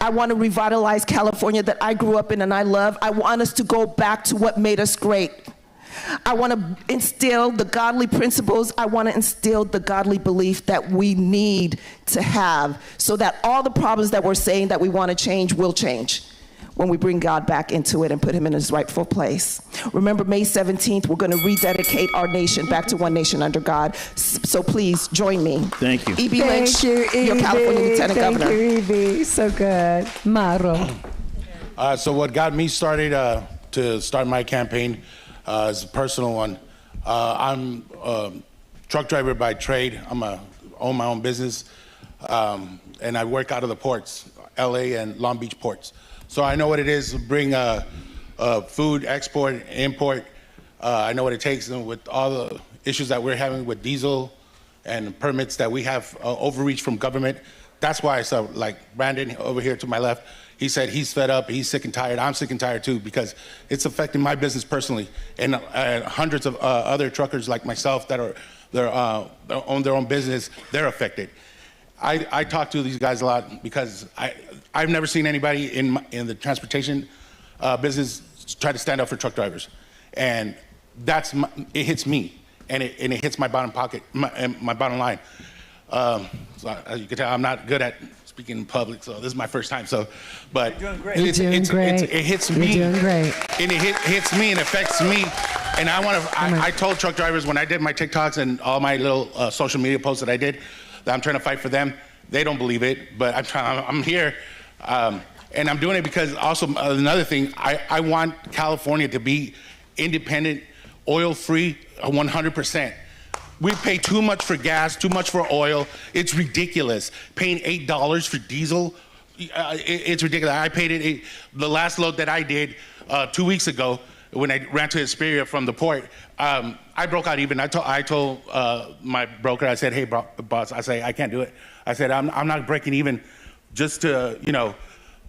I want to revitalize California that I grew up in and I love. I want us to go back to what made us great. I want to instill the godly principles. I want to instill the godly belief that we need to have so that all the problems that we're saying that we want to change will change when we bring God back into it and put him in his rightful place. Remember, May 17th, we're going to rededicate our nation back to one nation under God. So please join me. Thank you. E.B. Lynch, your California Lieutenant Governor. Thank you, E.B. So good. Maro. So what got me started to start my campaign is a personal one. I'm a truck driver by trade. Own my own business, and I work out of the ports, LA and Long Beach ports. So I know what it is to bring food, export, import. I know what it takes, and with all the issues that we're having with diesel and permits that we have overreach from government. That's why I saw, like Brandon over here to my left, he said he's fed up, he's sick and tired. I'm sick and tired too, because it's affecting my business personally, and hundreds of other truckers like myself that own their own business, they're affected. I talk to these guys a lot because I've never seen anybody in the transportation business try to stand up for truck drivers, and it hits me, and it hits my bottom pocket, my bottom line. So as you can tell, I'm not good at speaking in public, so this is my first time. But You're doing great. It hits me. You're doing great. And it hits me and affects me. And I told truck drivers when I did my TikToks and all my little social media posts that I did, that I'm trying to fight for them. They don't believe it, but I'm here. And I'm doing it because also another thing, I want California to be independent, oil-free, 100%. We pay too much for gas, too much for oil. It's ridiculous. Paying $8 for diesel, it's ridiculous. I paid it, the last load that I did 2 weeks ago when I ran to Hesperia from the port, I broke out even. I told my broker, I said, hey, boss, I can't do it. I said, I'm not breaking even just to,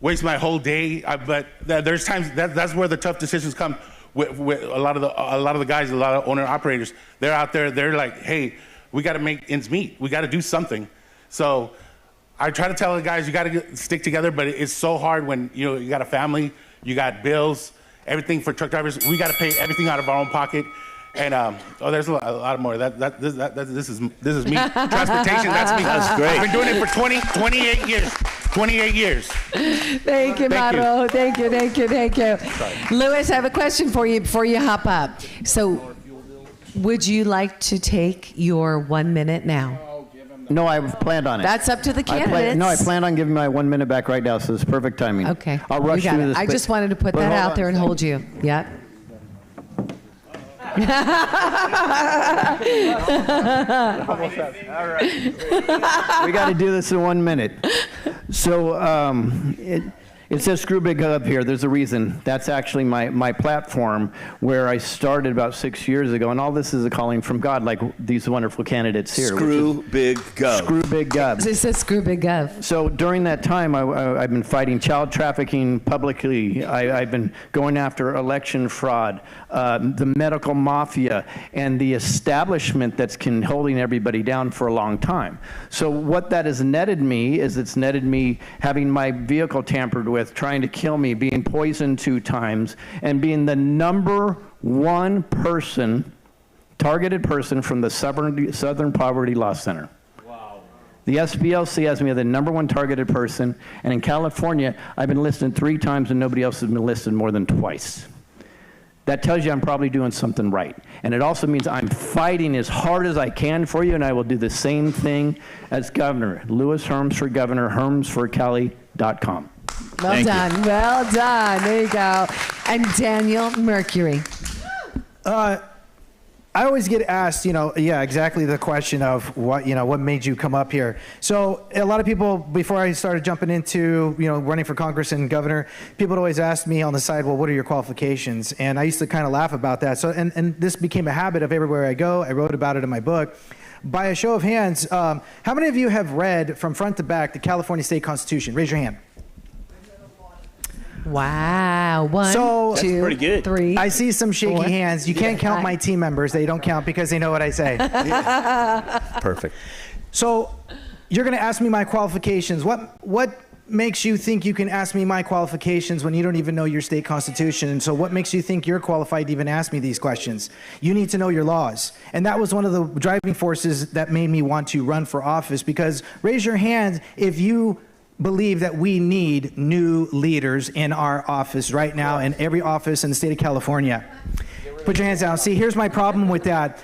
waste my whole day. But there's times, that's where the tough decisions come. with a lot of the guys, a lot of owner operators. They're out there. They're like, hey, we got to make ends meet. We got to do something. So I try to tell the guys, you got to stick together, but it's so hard when you got a family, you got bills, everything for truck drivers. We got to pay everything out of our own pocket. And there's a lot more. This is me. Transportation, that's me. That's great. I've been doing it for 28 years. 28 years. Thank you, Mauro. Thank you. Louis, I have a question for you before you hop up. So, would you like to take your 1 minute now? No, I planned on it. That's up to the candidates. I planned on giving my 1 minute back right now, so it's perfect timing. Okay. I'll rush You got through it. this. I just wanted to put that out there and hold you. Yep. All right. We got to do this in 1 minute. So it says Screw Big Up here. There's a reason. That's actually my platform where I started about 6 years ago. And all this is a calling from God, like these wonderful candidates here. Screw Big Gov. Screw Big Gov. It says Screw Big Gov. So during that time, I've been fighting child trafficking publicly. I've been going after election fraud, the medical mafia, and the establishment that's holding everybody down for a long time. So what that has netted me is it's netted me having my vehicle tampered with, trying to kill me, being poisoned 2 times, and being the #1 targeted person from the Southern Poverty Law Center. Wow. The SPLC has me as the #1 targeted person, and in California, I've been listed 3 times and nobody else has been listed more than twice. That tells you I'm probably doing something right. And it also means I'm fighting as hard as I can for you, and I will do the same thing as governor. Louis Herms for governor, hermsforcali.com. Well done. Well done. There you go. And Daniel Mercury. I always get asked, exactly the question of what made you come up here. So a lot of people, before I started jumping into, running for Congress and governor, people would always ask me on the side, well, what are your qualifications? And I used to kind of laugh about that. So, and this became a habit of everywhere I go. I wrote about it in my book. By a show of hands, how many of you have read from front to back the California State Constitution? Raise your hand. Wow. 1, 2, pretty good. 3. I see some shaky 4. hands. You can't count my team members. They don't count because they know what I say. Perfect. So you're going to ask me my qualifications. What makes you think you can ask me my qualifications when you don't even know your state constitution? And so what makes you think you're qualified to even ask me these questions? You need to know your laws. And that was one of the driving forces that made me want to run for office, because raise your hand if you believe that we need new leaders in our office right now, in every office in the state of California. Put your hands down. See, here's my problem with that.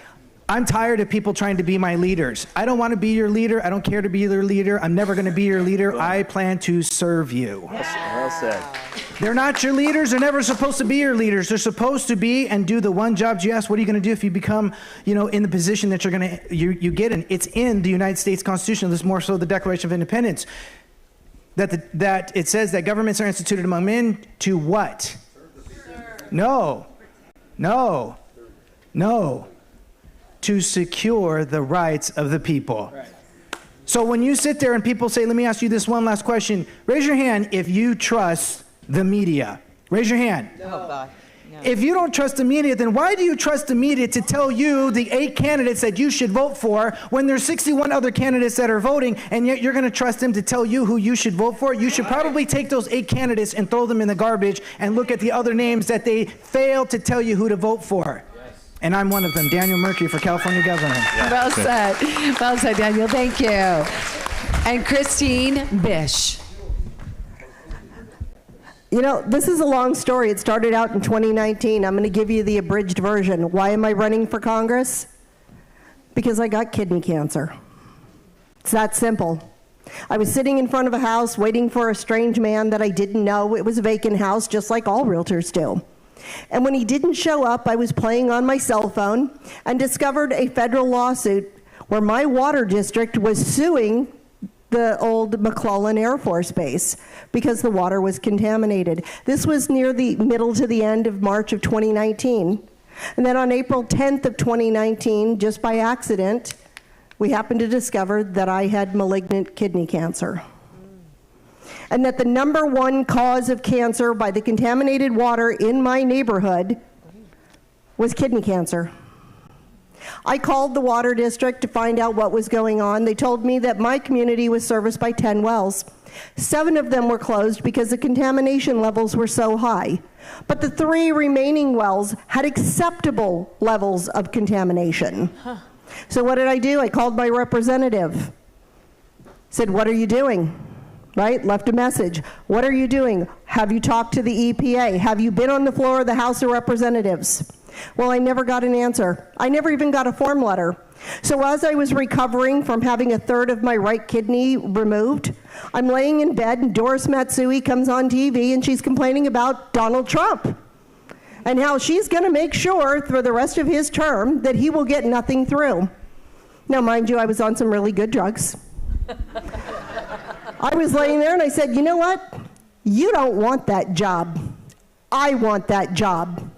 I'm tired of people trying to be my leaders. I don't want to be your leader. I don't care to be your leader. I'm never going to be your leader. I plan to serve you. Well said. They're not your leaders. They're never supposed to be your leaders. They're supposed to be and do the one job you ask. What are you going to do if you become, in the position that you get in? It's in the United States Constitution. This is more so the Declaration of Independence. That it says that governments are instituted among men to what? No. To secure the rights of the people. Right. So when you sit there and people say, let me ask you this one last question, raise your hand if you trust the media. Raise your hand. Oh, God. No. If you don't trust the media, then why do you trust the media to tell you the 8 candidates that you should vote for when there's 61 other candidates that are voting, and yet you're going to trust them to tell you who you should vote for? You should probably take those 8 candidates and throw them in the garbage and look at the other names that they failed to tell you who to vote for. And I'm one of them, Daniel Mercury for California governor. Yeah. Well said. Well said, Daniel. Thank you. And Christine Bish. This is a long story. It started out in 2019. I'm going to give you the abridged version. Why am I running for Congress? Because I got kidney cancer. It's that simple. I was sitting in front of a house waiting for a strange man that I didn't know. It was a vacant house, just like all realtors do. And when he didn't show up, I was playing on my cell phone and discovered a federal lawsuit where my water district was suing the old McClellan Air Force Base because the water was contaminated. This was near the middle to the end of March of 2019. And then on April 10th of 2019, just by accident, we happened to discover that I had malignant kidney cancer. And that the #1 cause of cancer by the contaminated water in my neighborhood was kidney cancer. I called the water district to find out what was going on. They told me that my community was serviced by 10 wells. 7 of them were closed because the contamination levels were so high. But the 3 remaining wells had acceptable levels of contamination. So what did I do? I called my representative. Said, what are you doing? Right? Left a message. What are you doing? Have you talked to the EPA? Have you been on the floor of the House of Representatives? Well, I never got an answer. I never even got a form letter. So as I was recovering from having 1/3 of my right kidney removed, I'm laying in bed and Doris Matsui comes on TV and she's complaining about Donald Trump and how she's going to make sure for the rest of his term that he will get nothing through. Now, mind you, I was on some really good drugs. I was laying there and I said, you know what? You don't want that job. I want that job.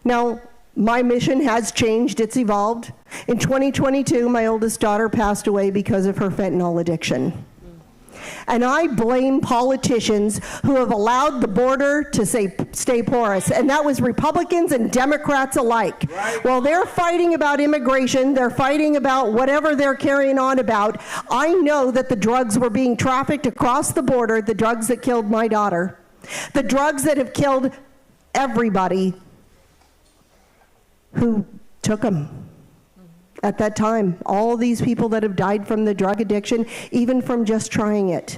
Now, my mission has changed, it's evolved. In 2022, my oldest daughter passed away because of her fentanyl addiction. And I blame politicians who have allowed the border to stay porous, and that was Republicans and Democrats alike. Right. While they're fighting about immigration, they're fighting about whatever they're carrying on about, I know that the drugs were being trafficked across the border, the drugs that killed my daughter, the drugs that have killed everybody who took them at that time. All these people that have died from the drug addiction, even from just trying it.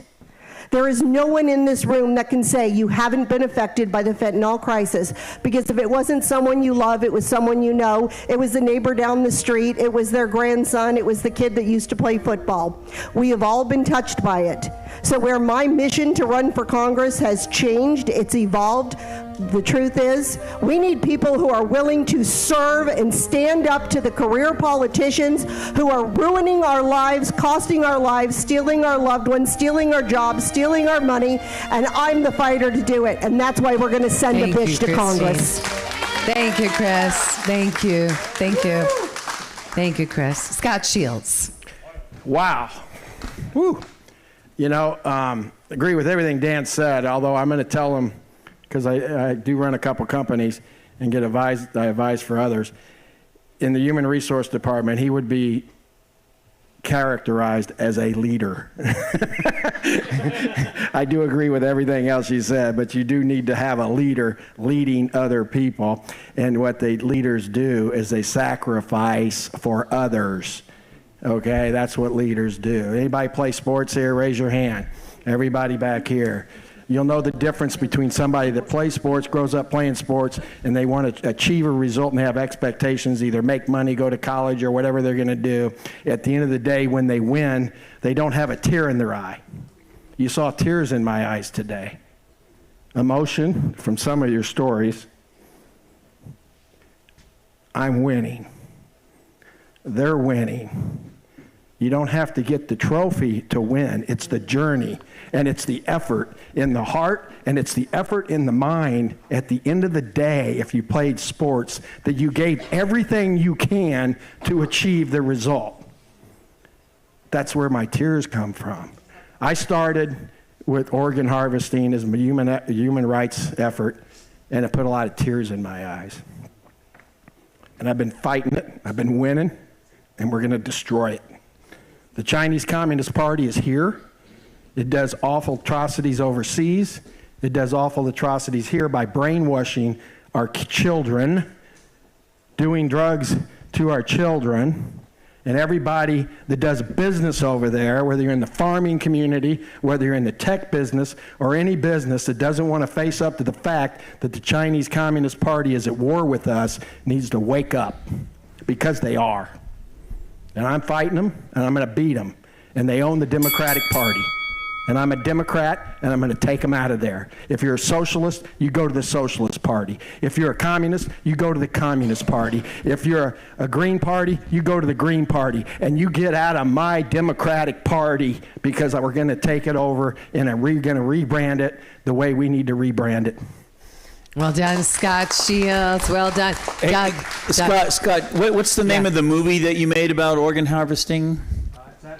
There is no one in this room that can say you haven't been affected by the fentanyl crisis, because if it wasn't someone you love, it was someone you know, it was the neighbor down the street, it was their grandson, it was the kid that used to play football. We have all been touched by it. So where my mission to run for Congress has changed, it's evolved, the truth is, we need people who are willing to serve and stand up to the career politicians who are ruining our lives, costing our lives, stealing our loved ones, stealing our jobs, stealing our money, and I'm the fighter to do it. And that's why we're going to send a bitch to Congress. Thank you, Chris. Thank you. Thank you. Thank you, Chris. Scott Shields. Wow. Woo. You know, agree with everything Dan said, although I'm going to tell him, because I do run a couple companies and I advise for others. In the human resource department, he would be characterized as a leader. I do agree with everything else you said, but you do need to have a leader leading other people. And what the leaders do is they sacrifice for others. Okay, that's what leaders do. Anybody play sports here? Raise your hand. Everybody back here. You'll know the difference between somebody that plays sports, grows up playing sports, and they want to achieve a result and they have expectations, either make money, go to college, or whatever they're going to do. At the end of the day, when they win, they don't have a tear in their eye. You saw tears in my eyes today. Emotion from some of your stories. I'm winning. They're winning. You don't have to get the trophy to win. It's the journey, and it's the effort in the heart, and it's the effort in the mind at the end of the day, if you played sports, that you gave everything you can to achieve the result. That's where my tears come from. I started with organ harvesting as a human rights effort, and it put a lot of tears in my eyes. And I've been fighting it, I've been winning, and we're going to destroy it. The Chinese Communist Party is here. It does awful atrocities overseas. It does awful atrocities here by brainwashing our children, doing drugs to our children, and everybody that does business over there, whether you're in the farming community, whether you're in the tech business, or any business that doesn't want to face up to the fact that the Chinese Communist Party is at war with us, needs to wake up, because they are. And I'm fighting them, and I'm going to beat them. And they own the Democratic Party. And I'm a Democrat, and I'm going to take them out of there. If you're a socialist, you go to the Socialist Party. If you're a communist, you go to the Communist Party. If you're a Green Party, you go to the Green Party. And you get out of my Democratic Party, because we're going to take it over, and we're going to rebrand it the way we need to rebrand it. Well done, Scott Shields. Well done. Hey, Doug. Scott, what's the name of the movie that you made about organ harvesting?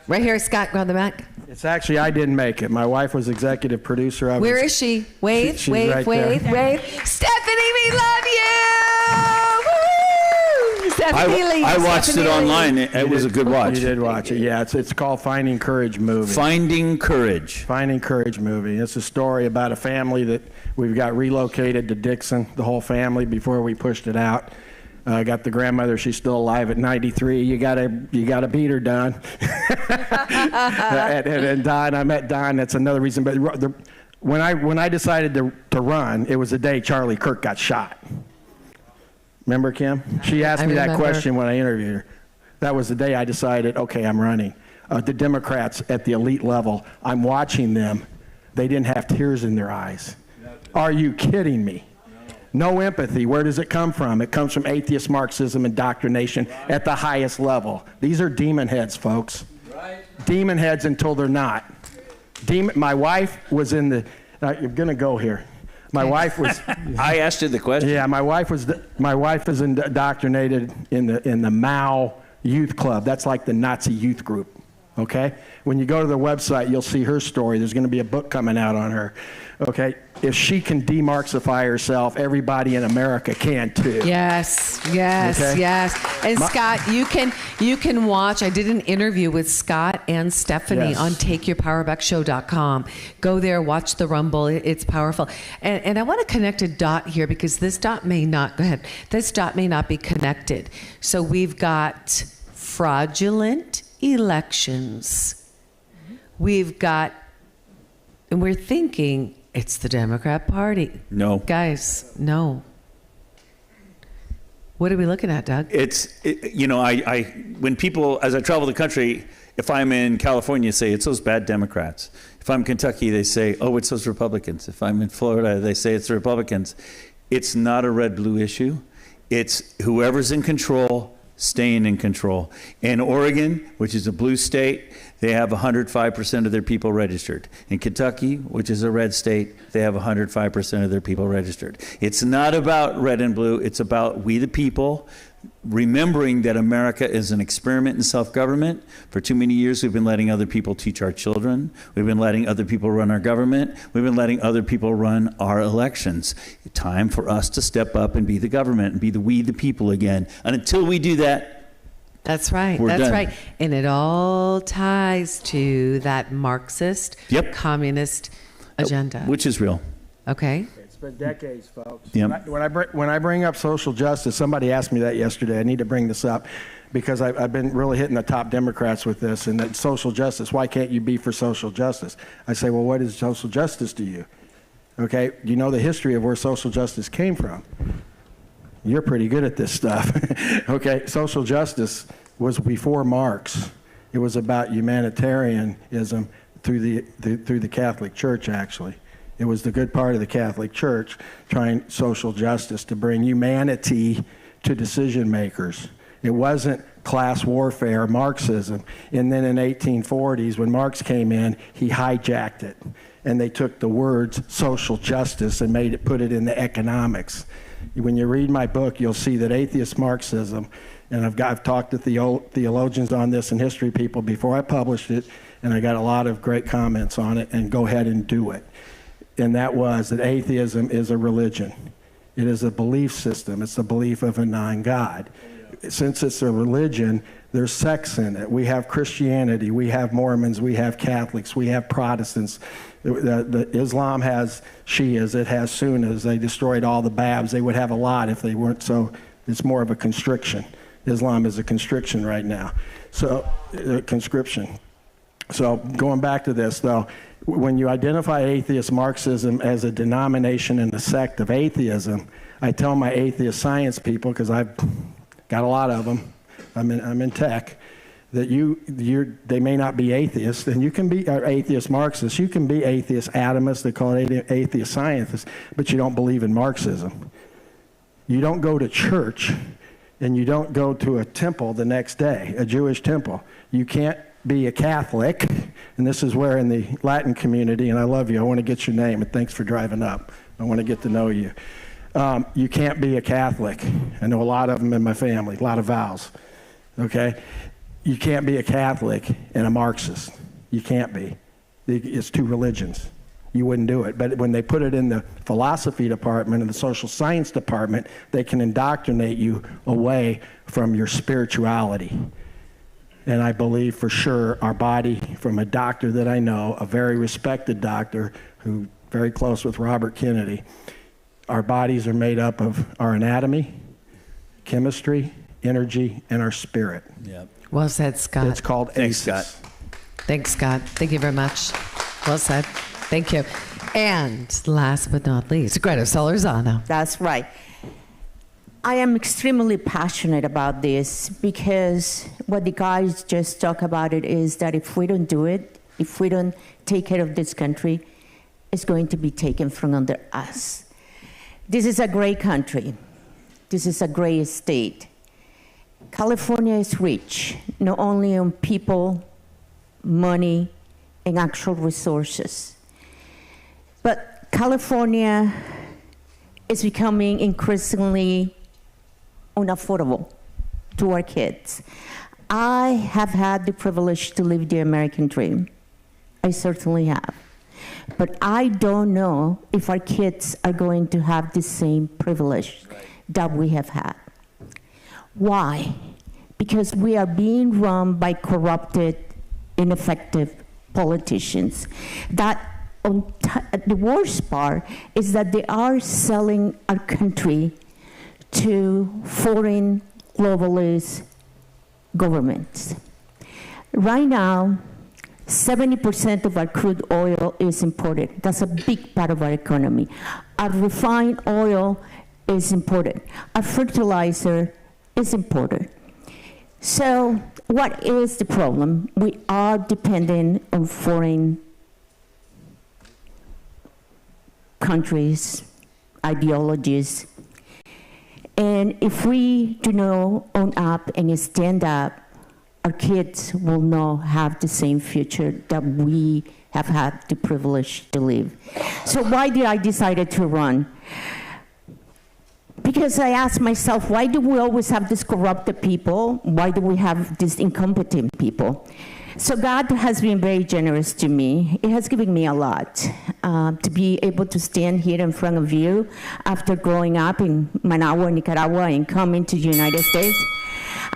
Right here, Scott, go on the back. It's actually, I didn't make it. My wife was executive producer. Where is she? Wave, she's wave, right wave, there. wave. Stephanie, we love you! I watched it online. It was a good watch. You did watch it, yeah. It's called Finding Courage movie. Finding Courage. Finding Courage movie. It's a story about a family that we've got relocated to Dixon, the whole family, before we pushed it out. Got the grandmother, she's still alive at 93. You gotta beat her, Don. and Don, I met Don, that's another reason. But when I decided to run, it was the day Charlie Kirk got shot. Remember, Kim? She asked me that question when I interviewed her. That was the day I decided, okay, I'm running. The Democrats at the elite level, I'm watching them. They didn't have tears in their eyes. Are you kidding me? No empathy. Where does it come from? It comes from atheist Marxism indoctrination at the highest level. These are demon heads, folks. Right. Demon heads until they're not. My wife was in the. You're gonna go here. My wife was. I asked you the question. Yeah, my wife was indoctrinated in the Mao Youth Club. That's like the Nazi youth group. Okay. When you go to their website, you'll see her story. There's going to be a book coming out on her. Okay, if she can demarxify herself, everybody in America can too. Yes. Okay? And Scott, you can watch. I did an interview with Scott and Stephanie on TakeYourPowerBackShow.com. Go there, watch the Rumble. It's powerful. And I want to connect a dot here because this dot may not. Go ahead. This dot may not be connected. So we've got fraudulent elections. We've got, and we're thinking. It's the Democrat Party. No. Guys, no. What are we looking at, Doug? When people, as I travel the country, if I'm in California, say it's those bad Democrats. If I'm in Kentucky, they say, oh, it's those Republicans. If I'm in Florida, they say it's the Republicans. It's not a red-blue issue. It's whoever's in control, staying in control. In Oregon, which is a blue state, they have 105% of their people registered. In Kentucky, which is a red state, they have 105% of their people registered. It's not about red and blue. It's about we the people, remembering that America is an experiment in self-government. For too many years, we've been letting other people teach our children. We've been letting other people run our government. We've been letting other people run our elections. Time for us to step up and be the government and be we the people again. And until we do that, that's right. That's done. Right. And it all ties to that Marxist, communist agenda. Which is real. Okay. It's been decades, folks. Yep. When I bring up social justice, somebody asked me that yesterday. I need to bring this up because I've been really hitting the top Democrats with this and that social justice. Why can't you be for social justice? I say, well, what is social justice to you? Okay. You know the history of where social justice came from. You're pretty good at this stuff. Okay, social justice was before Marx. It was about humanitarianism through the Catholic Church, actually. It was the good part of the Catholic Church trying social justice to bring humanity to decision makers. It wasn't class warfare, Marxism. And then in 1840s, when Marx came in, he hijacked it. And they took the words social justice and put it in the economics. When you read my book, you'll see that atheist Marxism, and I've talked to theologians on this and history people before I published it, and I got a lot of great comments on it, and go ahead and do it. And that was that atheism is a religion. It is a belief system. It's the belief of a non-God. Since it's a religion, there's sects in it. We have Christianity, we have Mormons, we have Catholics, we have Protestants. The Islam has Shias, it has Sunnis. They destroyed all the Babs. They would have a lot if they weren't so. It's more of a constriction. Islam is a constriction right now. So, conscription. So going back to this, though, when you identify atheist Marxism as a denomination and a sect of atheism, I tell my atheist science people, because I've got a lot of them, I'm in tech, that they may not be atheists, and you can be atheist Marxists, you can be atheist atomists, they call it atheist scientists, but you don't believe in Marxism. You don't go to church, and you don't go to a temple the next day, a Jewish temple. You can't be a Catholic, and this is where in the Latin community, and I love you, I want to get your name, and thanks for driving up. I want to get to know you. You can't be a Catholic. I know a lot of them in my family, a lot of vows, okay? You can't be a Catholic and a Marxist. You can't be. It's two religions. you wouldn't do it. But when they put it in the philosophy department and the social science department, they can indoctrinate you away from your spirituality. And I believe for sure our body, from a doctor that I know, a very respected doctor who very close with Robert Kennedy, our bodies are made up of our anatomy, chemistry, energy, and our spirit. Yep. Well said, Scott. It's called Thanks, ACEs. Scott. Thanks, Scott. Thank you very much. Well said. Thank you. And last but not least, Greta Solorzano. That's right. I am extremely passionate about this because what the guys just talk about it is that if we don't do it, if we don't take care of this country, it's going to be taken from under us. This is a great country. This is a great state. California is rich, not only on people, money, and actual resources. But California is becoming increasingly unaffordable to our kids. I have had the privilege to live the American dream. I certainly have. But I don't know if our kids are going to have the same privilege that we have had. Why? Because we are being run by corrupted, ineffective politicians. The worst part is that they are selling our country to foreign globalist governments. Right now, 70% of our crude oil is imported. That's a big part of our economy. Our refined oil is imported. Our fertilizer is imported. So what is the problem? We are dependent on foreign countries, ideologies. And if we do not own up and stand up, our kids will not have the same future that we have had the privilege to live. So why did I decide to run? Because I asked myself, why do we always have these corrupted people? Why do we have these incompetent people? So God has been very generous to me. It has given me a lot to be able to stand here in front of you after growing up in Managua, Nicaragua, and coming to the United States.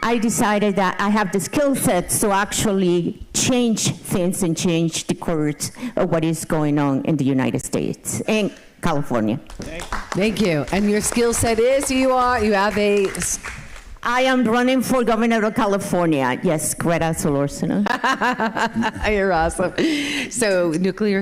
I decided that I have the skill sets to actually change things and change the course of what is going on in the United States and California. Thank you. And your skill set is I am running for governor of California. Yes, Greta Solorzano. You're awesome. So nuclear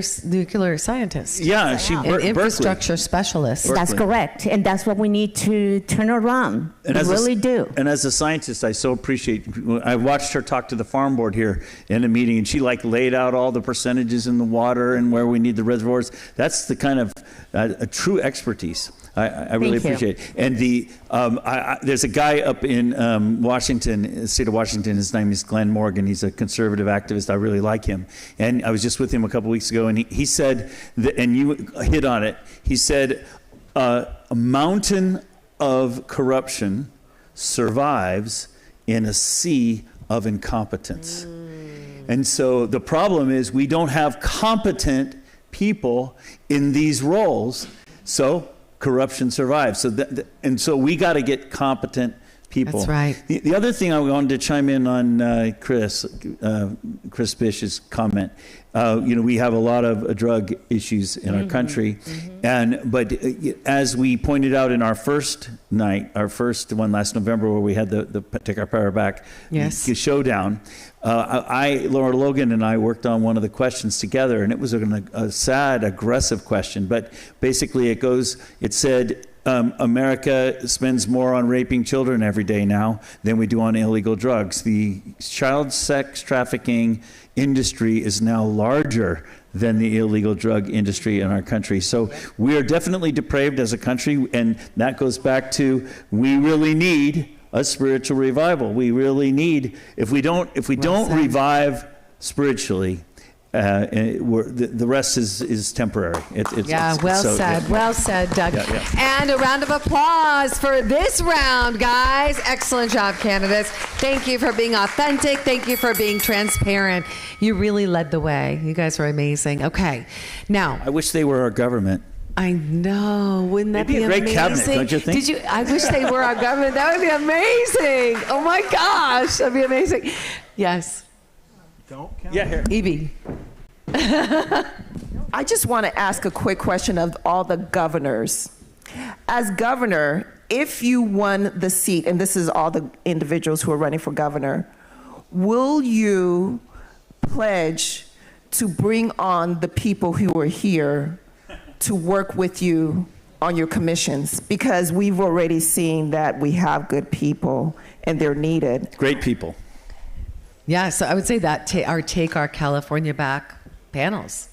scientist. Yeah, and infrastructure specialist. That's correct, and that's what we need to turn around. We really do. And as a scientist, I so appreciate. I watched her talk to the farm board here in a meeting, and she laid out all the percentages in the water and where we need the reservoirs. That's the kind of a true expertise. I really appreciate it. And there's a guy up in Washington, the state of Washington. His name is Glenn Morgan. He's a conservative activist. I really like him. And I was just with him a couple weeks ago, and he said, and you hit on it, he said, a mountain of corruption survives in a sea of incompetence. And so the problem is we don't have competent people in these roles, so corruption survives. So we got to get competent people. That's right. The other thing I wanted to chime in on Chris Bish's comment. We have a lot of drug issues in our country, but as we pointed out in our first night, our first one last November, where we had the Take Our Power Back showdown. Laura Logan and I worked on one of the questions together, and it was a sad, aggressive question. But basically, it said, America spends more on raping children every day now than we do on illegal drugs. The child sex trafficking industry is now larger than the illegal drug industry in our country. So we are definitely depraved as a country, and that goes back to we really need a spiritual revival. We really need, if we don't revive spiritually, The rest is temporary. Well said, Doug. And a round of applause for this round, guys. Excellent job, candidates. Thank you for being authentic. Thank you for being transparent. You really led the way. You guys were amazing. Okay, now. I wish they were our government. I know. Wouldn't that be a great amazing? cabinet, don't you think? I wish they were our government. That would be amazing. Oh my gosh, that'd be amazing. Yes. Don't count. Yeah, here. Evie. I just want to ask a quick question of all the governors. As governor, if you won the seat, and this is all the individuals who are running for governor, will you pledge to bring on the people who are here to work with you on your commissions? Because we've already seen that we have good people and they're needed. Great people. Yeah, so I would say that Take Our California Back panels.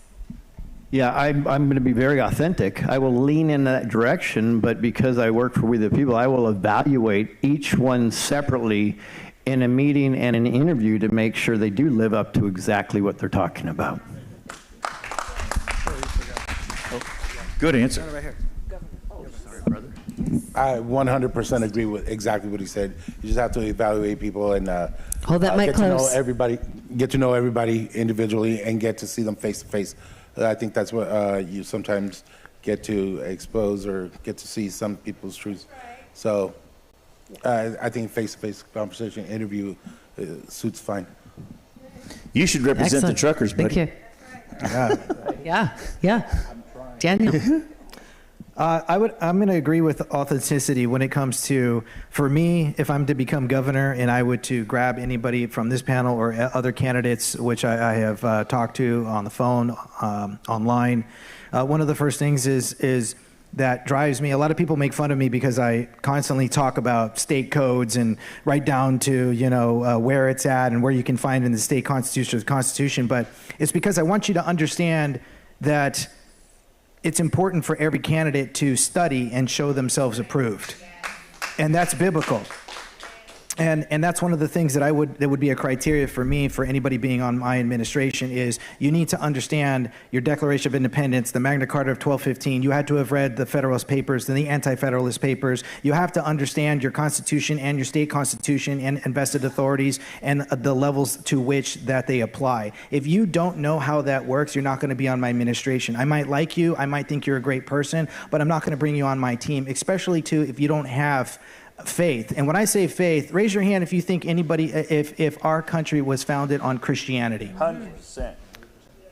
Yeah, I'm going to be very authentic. I will lean in that direction, but because I work for We the People, I will evaluate each one separately in a meeting and an interview to make sure they do live up to exactly what they're talking about. Good answer. I 100% agree with exactly what he said. You just have to evaluate people and hold that mic close. Get to know everybody individually and get to see them face to face. I think that's what you sometimes get to expose or get to see some people's truths. So I think face-to-face conversation interview suits fine. You should represent the truckers, buddy. Thank you. Yeah. Daniel. I'm going to agree with authenticity when it comes to, for me, if I'm to become governor and I would to grab anybody from this panel or other candidates, which I have talked to on the phone, online, one of the first things is that drives me. A lot of people make fun of me because I constantly talk about state codes and right down to, where it's at and where you can find in the state constitution. But it's because I want you to understand that it's important for every candidate to study and show themselves approved. And that's biblical. And that's one of the things that would be a criteria for me, for anybody being on my administration, is you need to understand your Declaration of Independence, the Magna Carta of 1215. You had to have read the Federalist Papers and the Anti-Federalist Papers. You have to understand your Constitution and your state constitution and invested authorities and the levels to which that they apply. If you don't know how that works, you're not going to be on my administration. I might like you, I might think you're a great person, but I'm not going to bring you on my team, especially if you don't have faith. And when I say faith, raise your hand if you think anybody, if our country was founded on Christianity. 100%.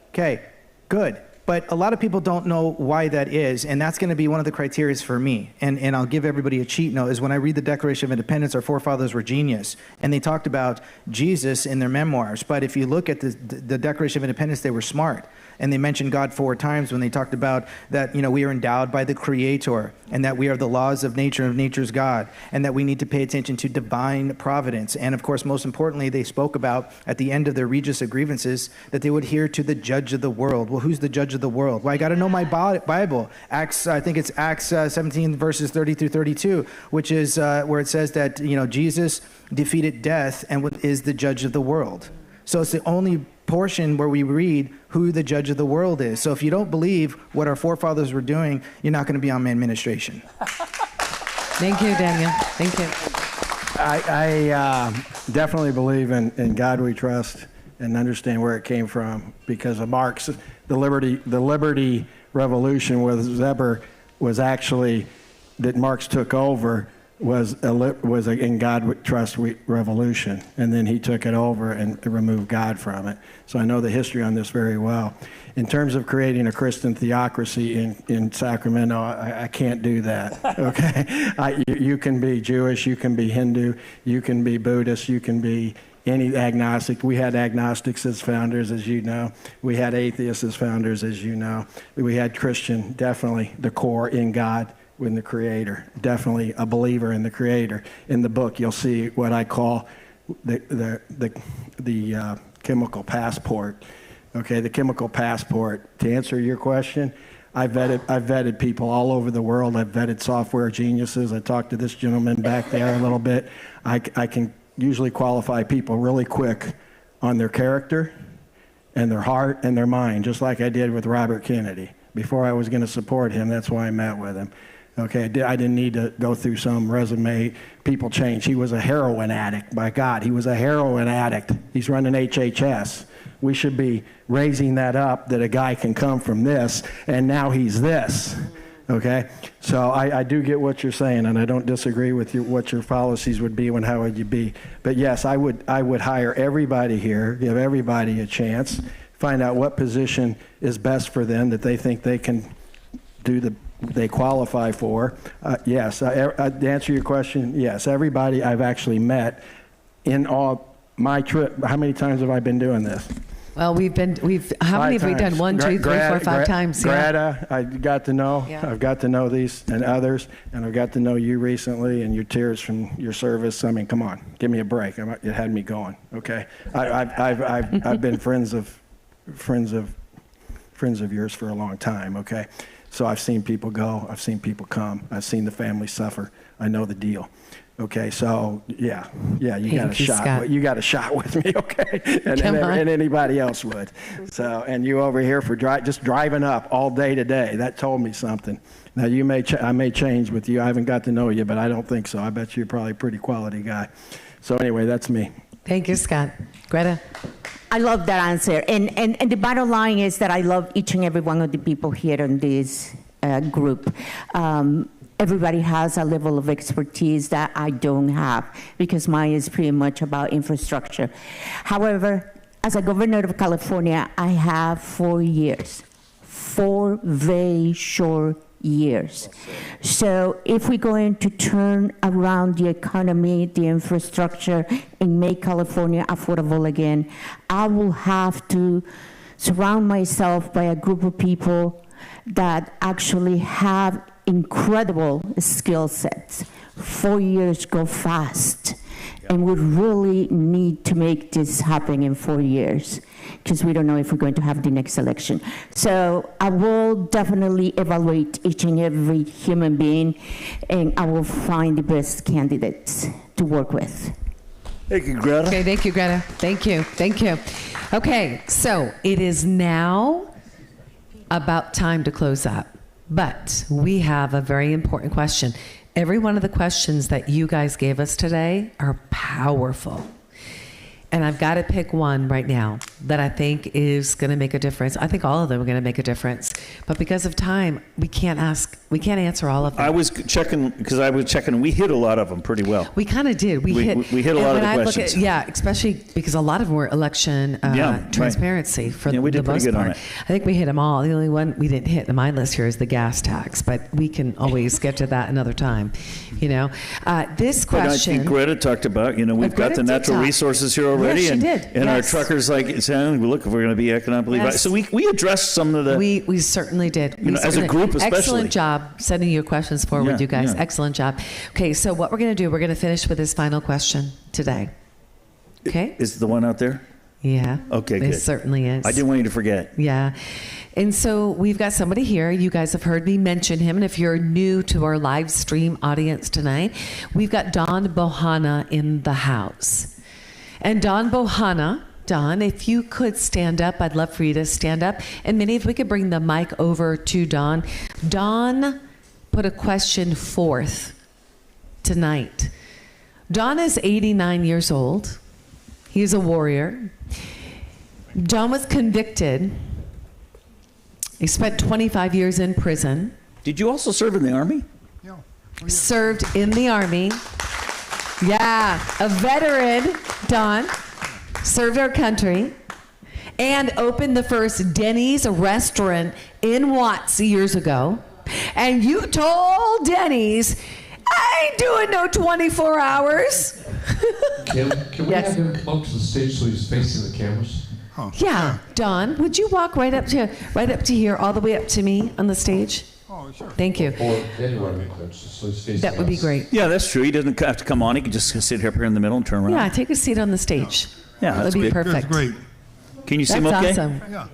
Okay, good. But a lot of people don't know why that is, and that's going to be one of the criteria for me. And I'll give everybody a cheat note, is when I read the Declaration of Independence, our forefathers were genius, and they talked about Jesus in their memoirs. But if you look at the Declaration of Independence, they were smart. And they mentioned God 4 times when they talked about that, we are endowed by the Creator, and that we are the laws of nature of nature's God, and that we need to pay attention to divine providence. And of course, most importantly, they spoke about at the end of their Regis of Grievances that they would adhere to the judge of the world. Well, who's the judge of the world? Well, I got to know my Bible. I think it's Acts 17 verses 30 through 32, which is where it says that, Jesus defeated death and is the judge of the world. So it's the only portion where we read who the judge of the world is. So if you don't believe what our forefathers were doing, you're not going to be on my administration. Thank you, Daniel. Thank you. I definitely believe in God we trust and understand where it came from, because of Marx, the Liberty Revolution was actually that Marx took over was a in God we trust revolution, and then he took it over and removed God from it. So I know the history on this very well. In terms of creating a Christian theocracy in Sacramento, I can't do that. Okay, you can be Jewish, you can be Hindu, you can be Buddhist, you can be any agnostic. We had agnostics as founders, as you know. We had atheists as founders, as you know. We had Christian, definitely the core in God, in the Creator, definitely a believer in the Creator. In the book, you'll see what I call the chemical passport. Okay, the chemical passport. To answer your question, I've vetted people all over the world. I've vetted software geniuses. I talked to this gentleman back there a little bit. I can usually qualify people really quick on their character and their heart and their mind, just like I did with Robert Kennedy. Before I was going to support him, that's why I met with him. Okay, I didn't need to go through some resume. People change. He was a heroin addict. By God, he was a heroin addict. He's running HHS. We should be raising that up, that a guy can come from this, and now he's this. Okay, so I do get what you're saying, and I don't disagree with what your policies would be and how would you be. But yes, I would hire everybody here, give everybody a chance, find out what position is best for them that they think they can they qualify for. Yes, to answer your question, yes, everybody I've actually met in all my trip. How many times have I been doing this? Well, how many have we done? 1, 2, 3, 4, 5 times? Greta, I got to know. Yeah. I've got to know these and others, and I've got to know you recently and your tears from your service. I mean, come on, give me a break. It had me going. Okay, I've been friends of yours for a long time. Okay, so I've seen people go. I've seen people come. I've seen the family suffer. I know the deal. Okay, so yeah, you got a shot. Scott. You got a shot with me, okay? And anybody else would. So, and you over here for just driving up all day today. That told me something. Now I may change with you. I haven't got to know you, but I don't think so. I bet you're probably a pretty quality guy. So anyway, that's me. Thank you, Scott. Greta. I love that answer. And the bottom line is that I love each and every one of the people here in this group. Everybody has a level of expertise that I don't have, because mine is pretty much about infrastructure. However, as a governor of California, I have 4 years, 4 very short years. So if we're going to turn around the economy, the infrastructure, and make California affordable again, I will have to surround myself by a group of people that actually have incredible skill sets. 4 years go fast, and we really need to make this happen in 4 years, because we don't know if we're going to have the next election. So I will definitely evaluate each and every human being, and I will find the best candidates to work with. Thank you, Greta. Okay, thank you, Greta. Thank you. Okay, so it is now about time to close up. But we have a very important question. Every one of the questions that you guys gave us today are powerful. And I've got to pick one right now that I think is going to make a difference. I think all of them are going to make a difference. But because of time, we can't answer all of them. I was checking, we hit a lot of them pretty well. We kind of did. We hit a lot of the questions. Especially because a lot of them were election transparency for the we did pretty most good part. on it. I think we hit them all. The only one we didn't hit on my list here is the gas tax, but we can always get to that another time. This question. But I think Greta talked about, we've got the natural resources here already. Yes, she and did. And our Yes. truckers saying, look, if we're going to be economically viable. Yes. So we addressed some of the. We certainly did. As a group especially. Excellent job sending your questions forward, you guys. Yeah. Excellent job. Okay, so what we're going to do, we're going to finish with this final question today. Okay? Is the one out there? Yeah. Okay, good. It certainly is. I didn't want you to forget. Yeah. And so we've got somebody here. You guys have heard me mention him. And if you're new to our live stream audience tonight, we've got Don Bohanna in the house. And Don Bohanna, Don, if you could stand up, I'd love for you to stand up. And Minnie, if we could bring the mic over to Don. Don put a question forth tonight. Don is 89 years old. He's a warrior. John was convicted. He spent 25 years in prison. Did you also serve in the Army? Served in the Army. Yeah, a veteran, Don. Served our country. And opened the first Denny's restaurant in Watts years ago. And you told Denny's, I ain't doing no 24 hours. Can we have him come up to the stage so he's facing the cameras? Yeah, Don, would you walk right up to here, all the way up to me on the stage? Oh, sure. Thank you. Or anywhere, so he's facing That would be us. great. Yeah, that's true. He doesn't have to come on. He can just sit up here in the middle and turn around. Yeah, take a seat on the stage. Yeah, that'd that's be good. perfect. That's great. Can you see him That's okay? awesome. Yeah.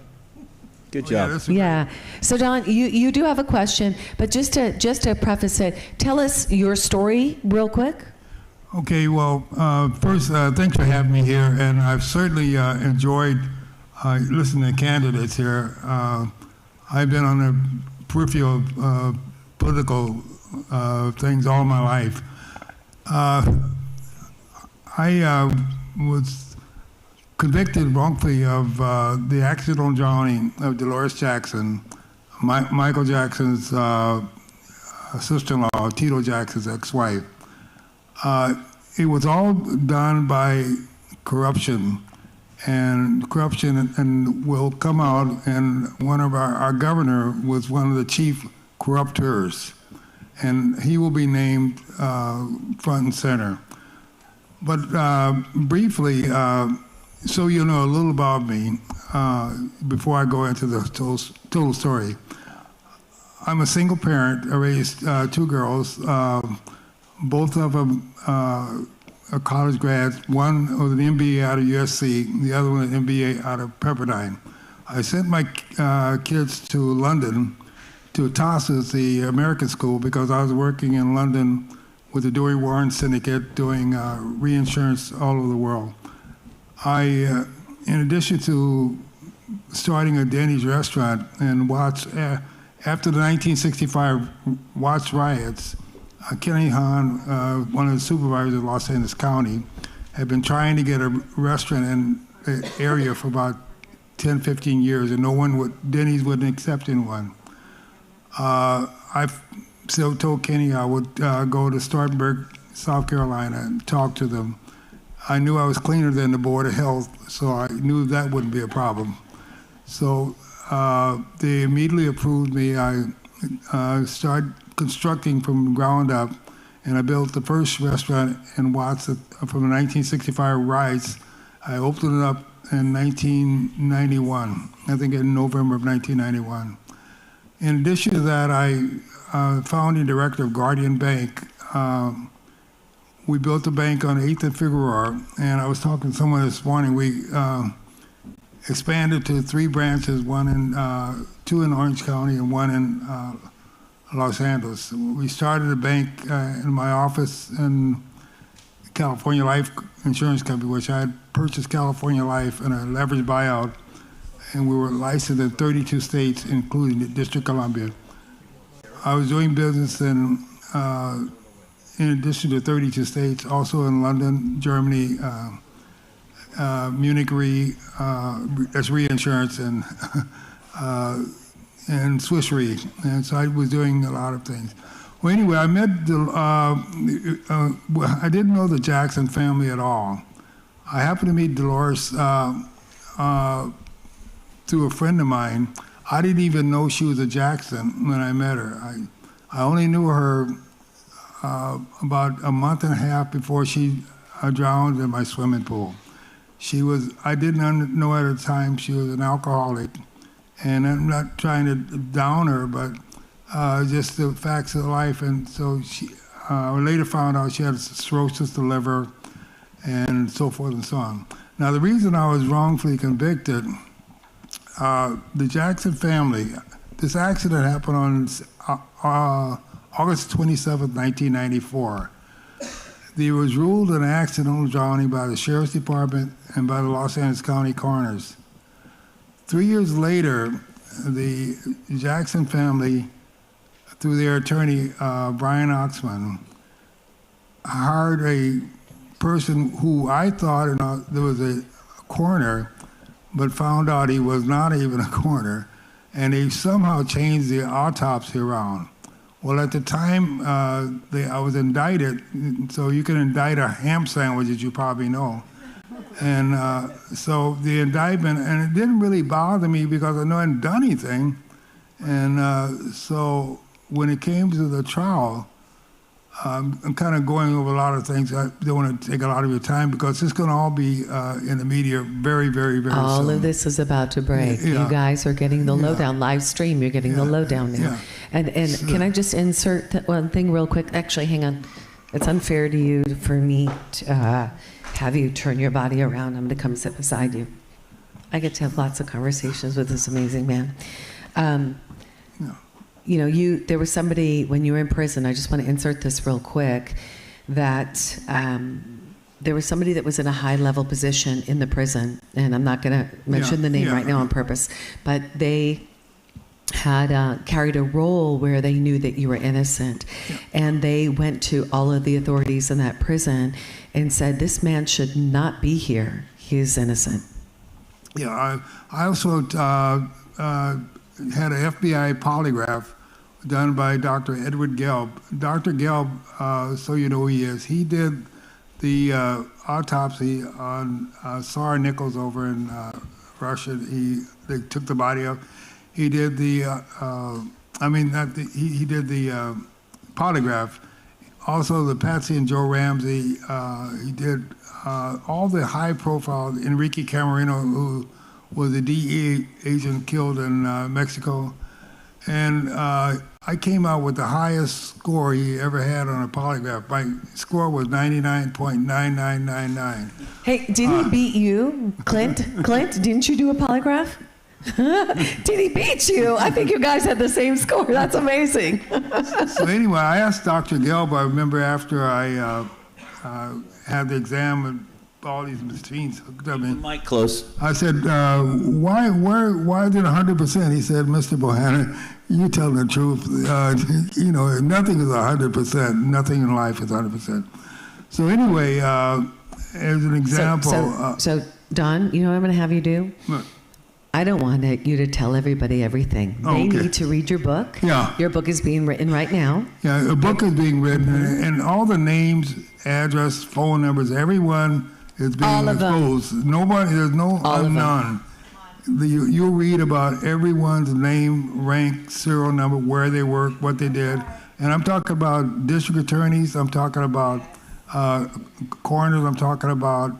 Good job. Yeah. So Don, you do have a question, but just to preface it, tell us your story real quick. Okay, well, first, thanks for having me here, and I've certainly enjoyed listen to candidates here. I've been on the periphery of political things all my life. I was convicted wrongfully of the accidental drowning of Dolores Jackson, Michael Jackson's sister-in-law, Tito Jackson's ex-wife. It was all done by corruption, and will come out, and one of our governor was one of the chief corruptors, and he will be named front and center. But briefly, so you know a little about me, before I go into the total story. I'm a single parent. I raised 2 girls. Both of them are college grads. One with an MBA out of USC, the other one an MBA out of Pepperdine. I sent my kids to London, to TASIS, the American school, because I was working in London with the Dory Warren Syndicate, doing reinsurance all over the world. In addition to starting a Denny's restaurant and after the 1965 Watts riots, Kenny Hahn, one of the supervisors of Los Angeles County, had been trying to get a restaurant in the area for about 10, 15 years, and Denny's wouldn't accept anyone. I still told Kenny I would go to Spartanburg, South Carolina, and talk to them. I knew I was cleaner than the Board of Health, so I knew that wouldn't be a problem. So they immediately approved me. I started constructing from the ground up, and I built the first restaurant in Watts from the 1965 riots. I opened it up in 1991, I think in November of 1991. In addition to that, I founding director of Guardian Bank. We built a bank on 8th and Figueroa, and I was talking to someone this morning. We expanded to 3 branches, 2 in Orange County and 1 in Los Angeles. We started a bank in my office in California Life Insurance Company, which I had purchased California Life in a leveraged buyout, and we were licensed in 32 states, including the District of Columbia. I was doing business in addition to 32 states, also in London, Germany, Munich Re, that's reinsurance, and Swiss Re. And so I was doing a lot of things. Well, anyway, I met I didn't know the Jackson family at all. I happened to meet Dolores through a friend of mine. I didn't even know she was a Jackson when I met her. I only knew her about a month and a half before she drowned in my swimming pool. I didn't know at the time she was an alcoholic, and I'm not trying to down her, but just the facts of life. And so I later found out she had cirrhosis of the liver and so forth and so on. Now, the reason I was wrongfully convicted, the Jackson family, this accident happened on August 27, 1994. There was ruled an accidental drowning by the Sheriff's Department and by the Los Angeles County coroners. 3 years later, the Jackson family, through their attorney, Brian Oxman, hired a person who I thought there was a coroner, but found out he was not even a coroner, and they somehow changed the autopsy around. Well, at the time, I was indicted, so you can indict a ham sandwich, as you probably know. And so the indictment, and it didn't really bother me because I hadn't done anything. And so when it came to the trial, I'm kind of going over a lot of things. I don't want to take a lot of your time because it's going to all be in the media very, very, very soon. All of this is about to break. Yeah. You guys are getting the lowdown. Live stream, you're getting the lowdown now. Yeah. And can I just insert one thing real quick? Actually, hang on. It's unfair to you for me to have you turn your body around. I'm going to come sit beside you. I get to have lots of conversations with this amazing man. You know, there was somebody when you were in prison, I just want to insert this real quick, that there was somebody that was in a high-level position in the prison, and I'm not going to mention the name right now on purpose, but they had carried a role where they knew that you were innocent, and they went to all of the authorities in that prison and said, this man should not be here. He is innocent. Yeah, I also had an FBI polygraph done by Dr. Edward Gelb. Dr. Gelb, so you know who he is, he did the autopsy on Tsar Nichols over in Russia. They took the body up. He did the, he did the polygraph. Also, the Patsy and Joe Ramsey, he did all the high-profile, Enrique Camarino, who was a DEA agent killed in Mexico. And I came out with the highest score he ever had on a polygraph. My score was 99.9999. Hey, didn't he beat you, Clint? Clint, didn't you do a polygraph? Did he beat you? I think you guys had the same score. That's amazing. So anyway, I asked Dr. Gelb, I remember after I had the exam and all these machines hooked up in. Mic close. I said, why is it 100%? He said, Mr. Bohannon, you tell the truth. You know, nothing is 100%. Nothing in life is 100%. So anyway, as an example. So Don, you know what I'm going to have you do? What? I don't want you to tell everybody everything. They need to read your book. Yeah. Your book is being written right now. Yeah, a book is being written, and all the names, address, phone numbers, everyone is being exposed. Nobody, there's no unknown. You'll read about everyone's name, rank, serial number, where they work, what they did. And I'm talking about district attorneys, I'm talking about coroners, I'm talking about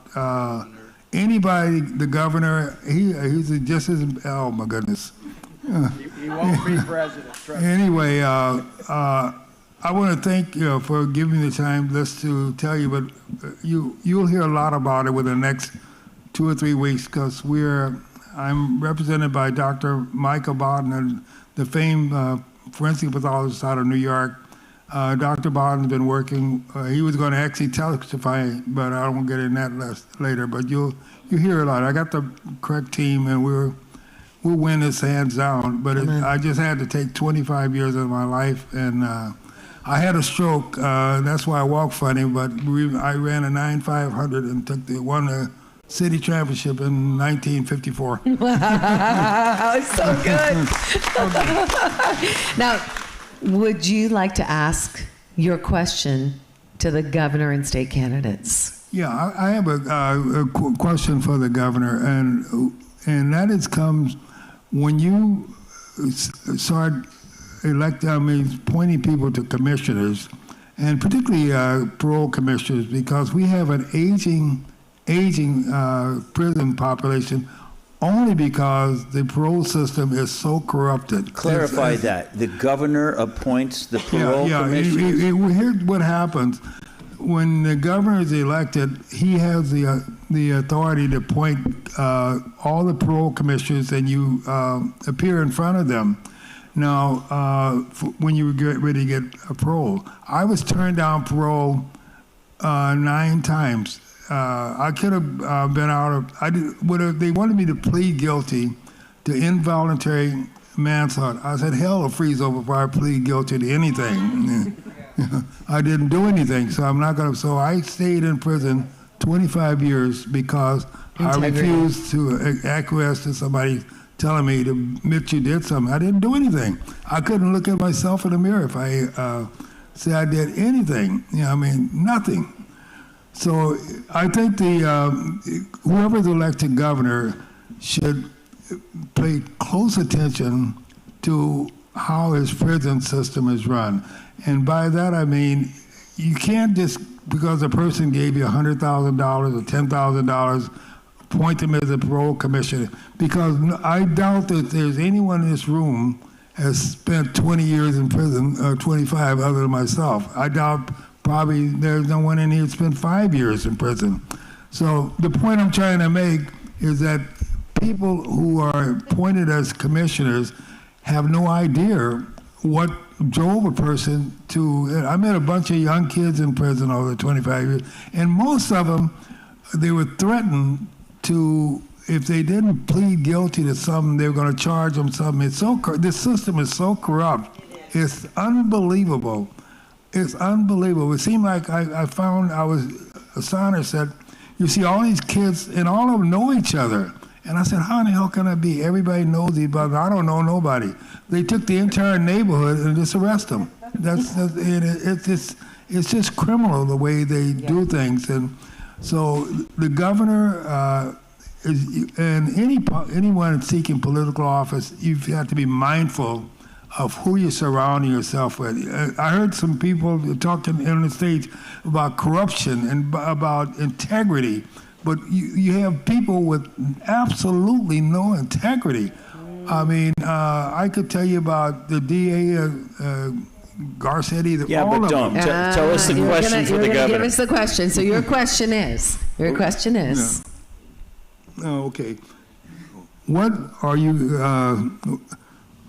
anybody, the governor, he's just as, oh my goodness. He won't be president. Trust me. Anyway, I want to thank you for giving me the time just to tell you, but you'll hear a lot about it within the next 2 or 3 weeks because I'm represented by Dr. Michael Bodden, the famed forensic pathologist out of New York. Dr. Bodden's been working. He was going to actually testify, but I won't get in that later. But you'll hear a lot. I got the correct team, and we'll win this hands down. But I just had to take 25 years of my life, and I had a stroke. That's why I walk funny. But I ran a 9,500 and won the city championship in 1954. Wow, it's so good. Now, would you like to ask your question to the governor and state candidates? Yeah, I have a question for the governor, and that comes when you start appointing people to commissioners, and particularly parole commissioners, because we have an aging prison population. Only because the parole system is so corrupted. Clarify that. The governor appoints the parole commissioners? Here's what happens. When the governor is elected, he has the authority to appoint all the parole commissioners, and you appear in front of them. Now, when you get ready to get a parole. I was turned down parole 9 times. I could have been out of. They wanted me to plead guilty to involuntary manslaughter. I said, "Hell will freeze over before I plead guilty to anything." I didn't do anything, so I'm not gonna. So I stayed in prison 25 years because I refused to acquiesce to somebody telling me to admit you did something. I didn't do anything. I couldn't look at myself in the mirror if I said I did anything. Nothing. So I think whoever's elected governor should pay close attention to how his prison system is run. And by that I mean, you can't just, because a person gave you $100,000 or $10,000, appoint them as a parole commissioner. Because I doubt that there's anyone in this room has spent 20 years in prison, or 25 other than myself. I doubt probably there's no one in here that spent 5 years in prison. So the point I'm trying to make is that people who are appointed as commissioners have no idea what drove a person to, I met a bunch of young kids in prison over 25 years, and most of them, they were threatened to, if they didn't plead guilty to something, they were going to charge them something. It's so, this system is so corrupt. It's unbelievable. It's unbelievable. It seemed like I found, Asana said, you see all these kids, and all of them know each other. And I said, how in the hell can that be? Everybody knows each other. I don't know nobody. They took the entire neighborhood and just arrest them. It's just criminal the way they do things. And so the governor and anyone seeking political office, you have to be mindful of who you're surrounding yourself with. I heard some people talking on the stage about corruption and about integrity, but you have people with absolutely no integrity. I mean, I could tell you about the DA, Garcetti. Yeah, but don't. Tell us the question for the governor. Give us the question. So your question is? Oh, okay. What are you going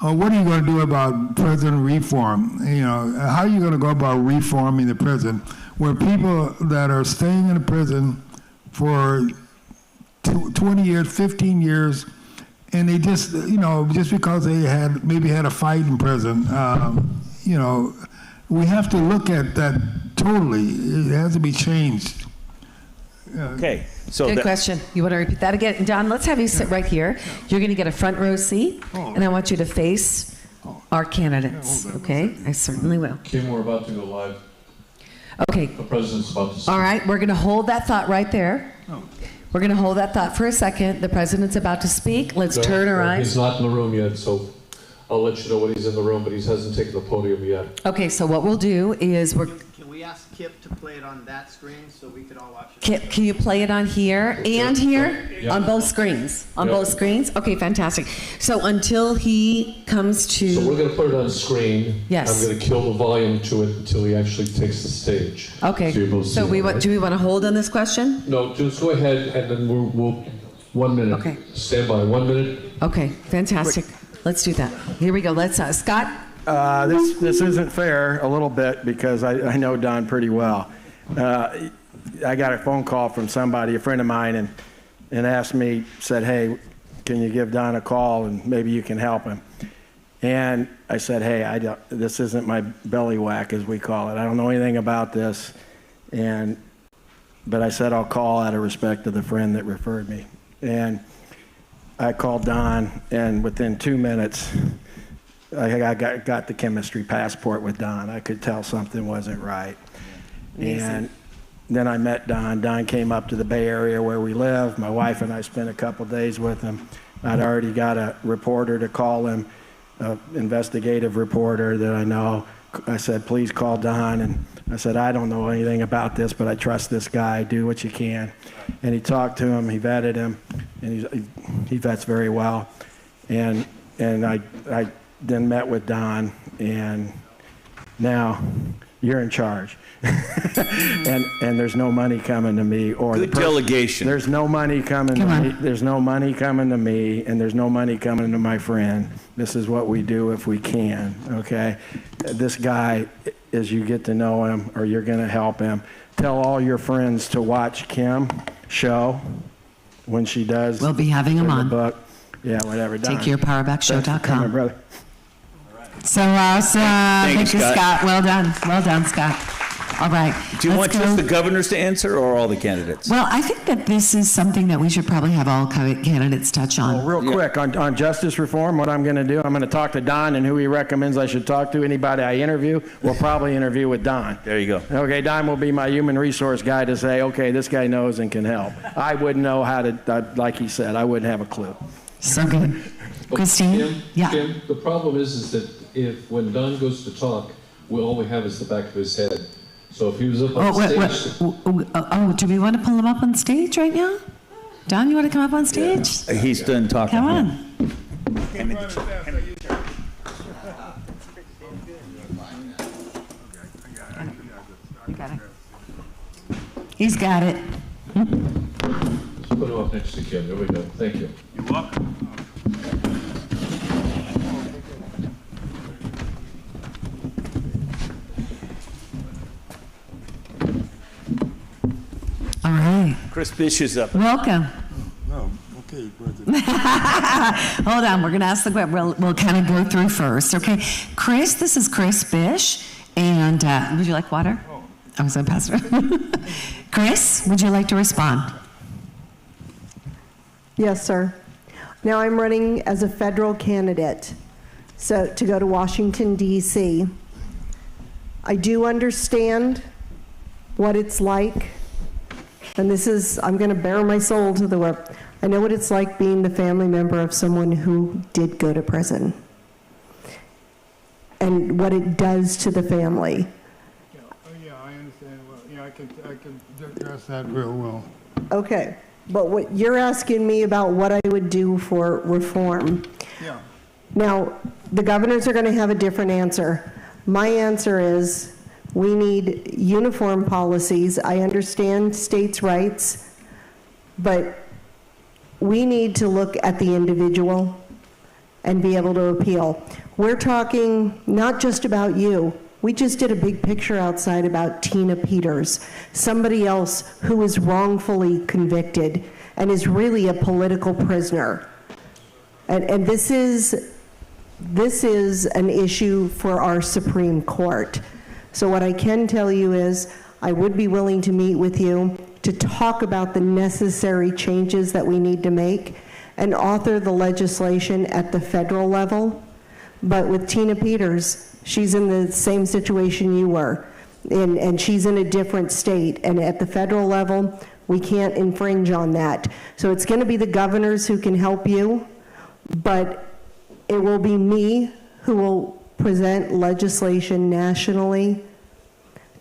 to do about prison reform? How are you going to go about reforming the prison where people that are staying in the prison for 20 years, 15 years, and they just, just because they maybe had a fight in prison, we have to look at that totally. It has to be changed. Okay. So good question. You want to repeat that again? Don, let's have you sit right here. You're going to get a front row seat, and I want you to face our candidates. Okay? I certainly will. Kim, we're about to go live. Okay. The president's about to speak. All right. We're going to hold that thought right there. We're going to hold that thought for a second. The president's about to speak. Let's turn our eyes. He's not in the room yet, so I'll let you know when he's in the room, but he hasn't taken the podium yet. Okay, so what we'll do is Can we ask Kip to play it on that screen so we could all watch it? Kip, can you play it on here and here? Yeah. On both screens? On Yeah. both screens? Okay, fantastic. So until he comes to... So we're going to put it on screen. Yes. I'm going to kill the volume to it until he actually takes the stage. Okay, you're both so seeing it, right? do we want to hold on this question? No, just go ahead, and then we'll 1 minute. Okay. Stand by, 1 minute. Okay, fantastic. Let's do that. Here we go. Let's, Scott? This isn't fair a little bit because I know Don pretty well. I got a phone call from somebody, a friend of mine, and asked me, said, hey, can you give Don a call and maybe you can help him? And I said, hey, this isn't my belly whack, as we call it. I don't know anything about this. But I said I'll call out of respect to the friend that referred me. And I called Don, and within 2 minutes, I got the chemistry passport with Don. I could tell something wasn't right. Amazing. And then I met Don. Don came up to the Bay Area where we live. My wife and I spent a couple days with him. I'd already got a reporter to call him, an investigative reporter that I know. I said, please call Don. And I said, I don't know anything about this, but I trust this guy. Do what you can. And he talked to him. He vetted him. And he vets very well. And I then met with Don, and now you're in charge. and there's no money coming to me or Good delegation. There's no money coming to me. There's no money coming to me, and there's no money coming to my friend. This is what we do if we can, okay? This guy, as you get to know him or you're going to help him, tell all your friends to watch Kim show when she does. We'll be having him on. Book. Yeah, whatever. TakeYourPowerBackShow.com. Brother. So awesome. Thank you, Scott. Well done. Well done, Scott. All right. Do you want just the governors to answer or all the candidates? Well, I think that this is something that we should probably have all candidates touch on. Well, real quick, on justice reform, what I'm going to do, I'm going to talk to Don, and who he recommends I should talk to. Anybody I interview, we'll probably interview with Don. There you go. Okay, Don will be my human resource guy to say, okay, this guy knows and can help. I wouldn't know how to, like he said, I wouldn't have a clue. So good. Christine? Kim, Yeah. Kim, the problem is that when Don goes to talk, all we have is the back of his head. So if he was up on stage... do we want to pull him up on stage right now? Don, you want to come up on stage? Yeah. He's done talking. Come on. You got it. He's got it. Let's put him up next to Kim. There we go. Thank you. You're welcome. right. Chris Bish is up. Welcome. Oh, okay. Hold on, we're going to ask the question. We'll kind of go through first, okay? Chris, this is Chris Bish, and would you like water? I was going to pass it. Chris, would you like to respond? Yes, sir. Now I'm running as a federal candidate, so to go to Washington, D.C. I do understand what it's like, and this is, I'm going to bare my soul to the work. I know what it's like being the family member of someone who did go to prison and what it does to the family. Yeah, I understand. Well, yeah, I can address that real well. Okay, but what you're asking me about what I would do for reform. Yeah. Now, the governors are going to have a different answer. My answer is we need uniform policies. I understand states' rights, but we need to look at the individual and be able to appeal. We're talking not just about you. We just did a big picture outside about Tina Peters, somebody else who was wrongfully convicted and is really a political prisoner. And this is an issue for our Supreme Court. So what I can tell you is I would be willing to meet with you to talk about the necessary changes that we need to make and author the legislation at the federal level. But with Tina Peters, she's in the same situation you were, and she's in a different state. And at the federal level, we can't infringe on that. So it's going to be the governors who can help you, but it will be me who will present legislation nationally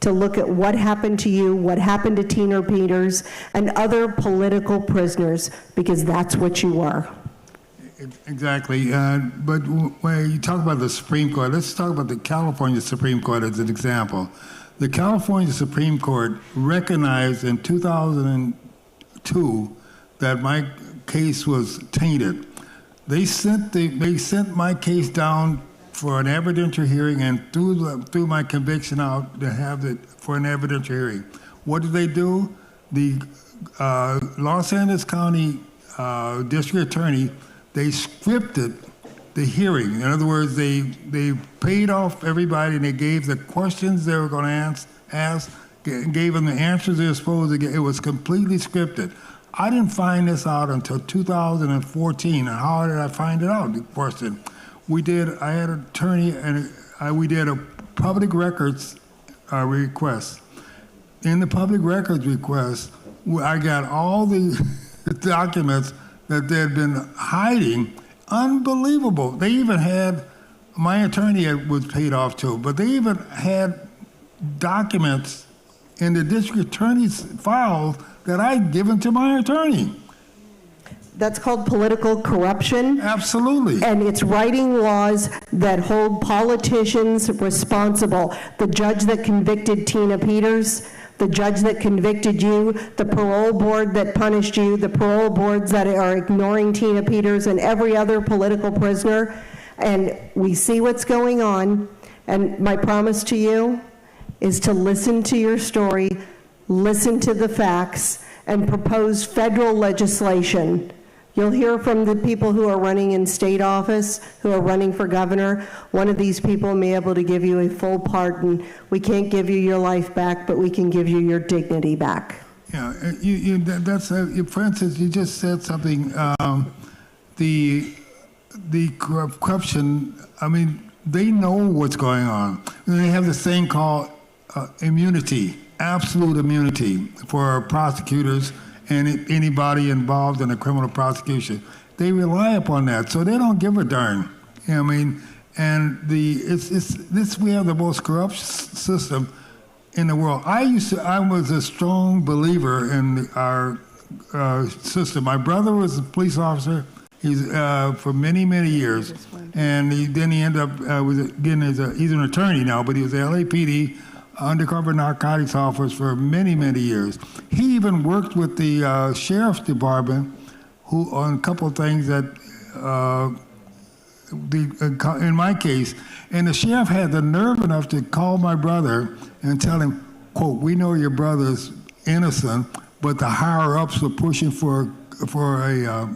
to look at what happened to you, what happened to Tina Peters, and other political prisoners, because that's what you were. Exactly. But when you talk about the Supreme Court, let's talk about the California Supreme Court as an example. The California Supreme Court recognized in 2002 that my case was tainted. They sent my case down for an evidentiary hearing and threw my conviction out to have it for an evidentiary hearing. What did they do? The Los Angeles County District Attorney, they scripted the hearing. In other words, they paid off everybody and they gave the questions they were going to ask, gave them the answers they were supposed to get. It was completely scripted. I didn't find this out until 2014. And how did I find it out? The question. I had an attorney and we did a public records request. In the public records request, I got all the documents that they had been hiding. Unbelievable. They even had, my attorney was paid off too, but they even had documents in the district attorney's files that I'd given to my attorney. That's called political corruption. Absolutely. And it's writing laws that hold politicians responsible. The judge that convicted Tina Peters, the judge that convicted you, the parole board that punished you, the parole boards that are ignoring Tina Peters and every other political prisoner. And we see what's going on. And my promise to you is to listen to your story, listen to the facts, and propose federal legislation. You'll hear from the people who are running in state office, who are running for governor. One of these people may be able to give you a full pardon. We can't give you your life back, but we can give you your dignity back. Yeah, that's for instance, you just said something. The corruption. I mean, they know what's going on. They have this thing called immunity, absolute immunity for prosecutors and anybody involved in a criminal prosecution. They rely upon that, so they don't give a darn. You know what I mean? And we have the most corrupt system in the world. I was a strong believer in our system. My brother was a police officer. He's for many, many years, and then he ended up he's an attorney now, but he was the LAPD undercover narcotics officer for many, many years. He even worked with the sheriff's department, who on a couple of things that in my case, and the sheriff had the nerve enough to call my brother and tell him, quote, "We know your brother's innocent, but the higher ups are pushing for a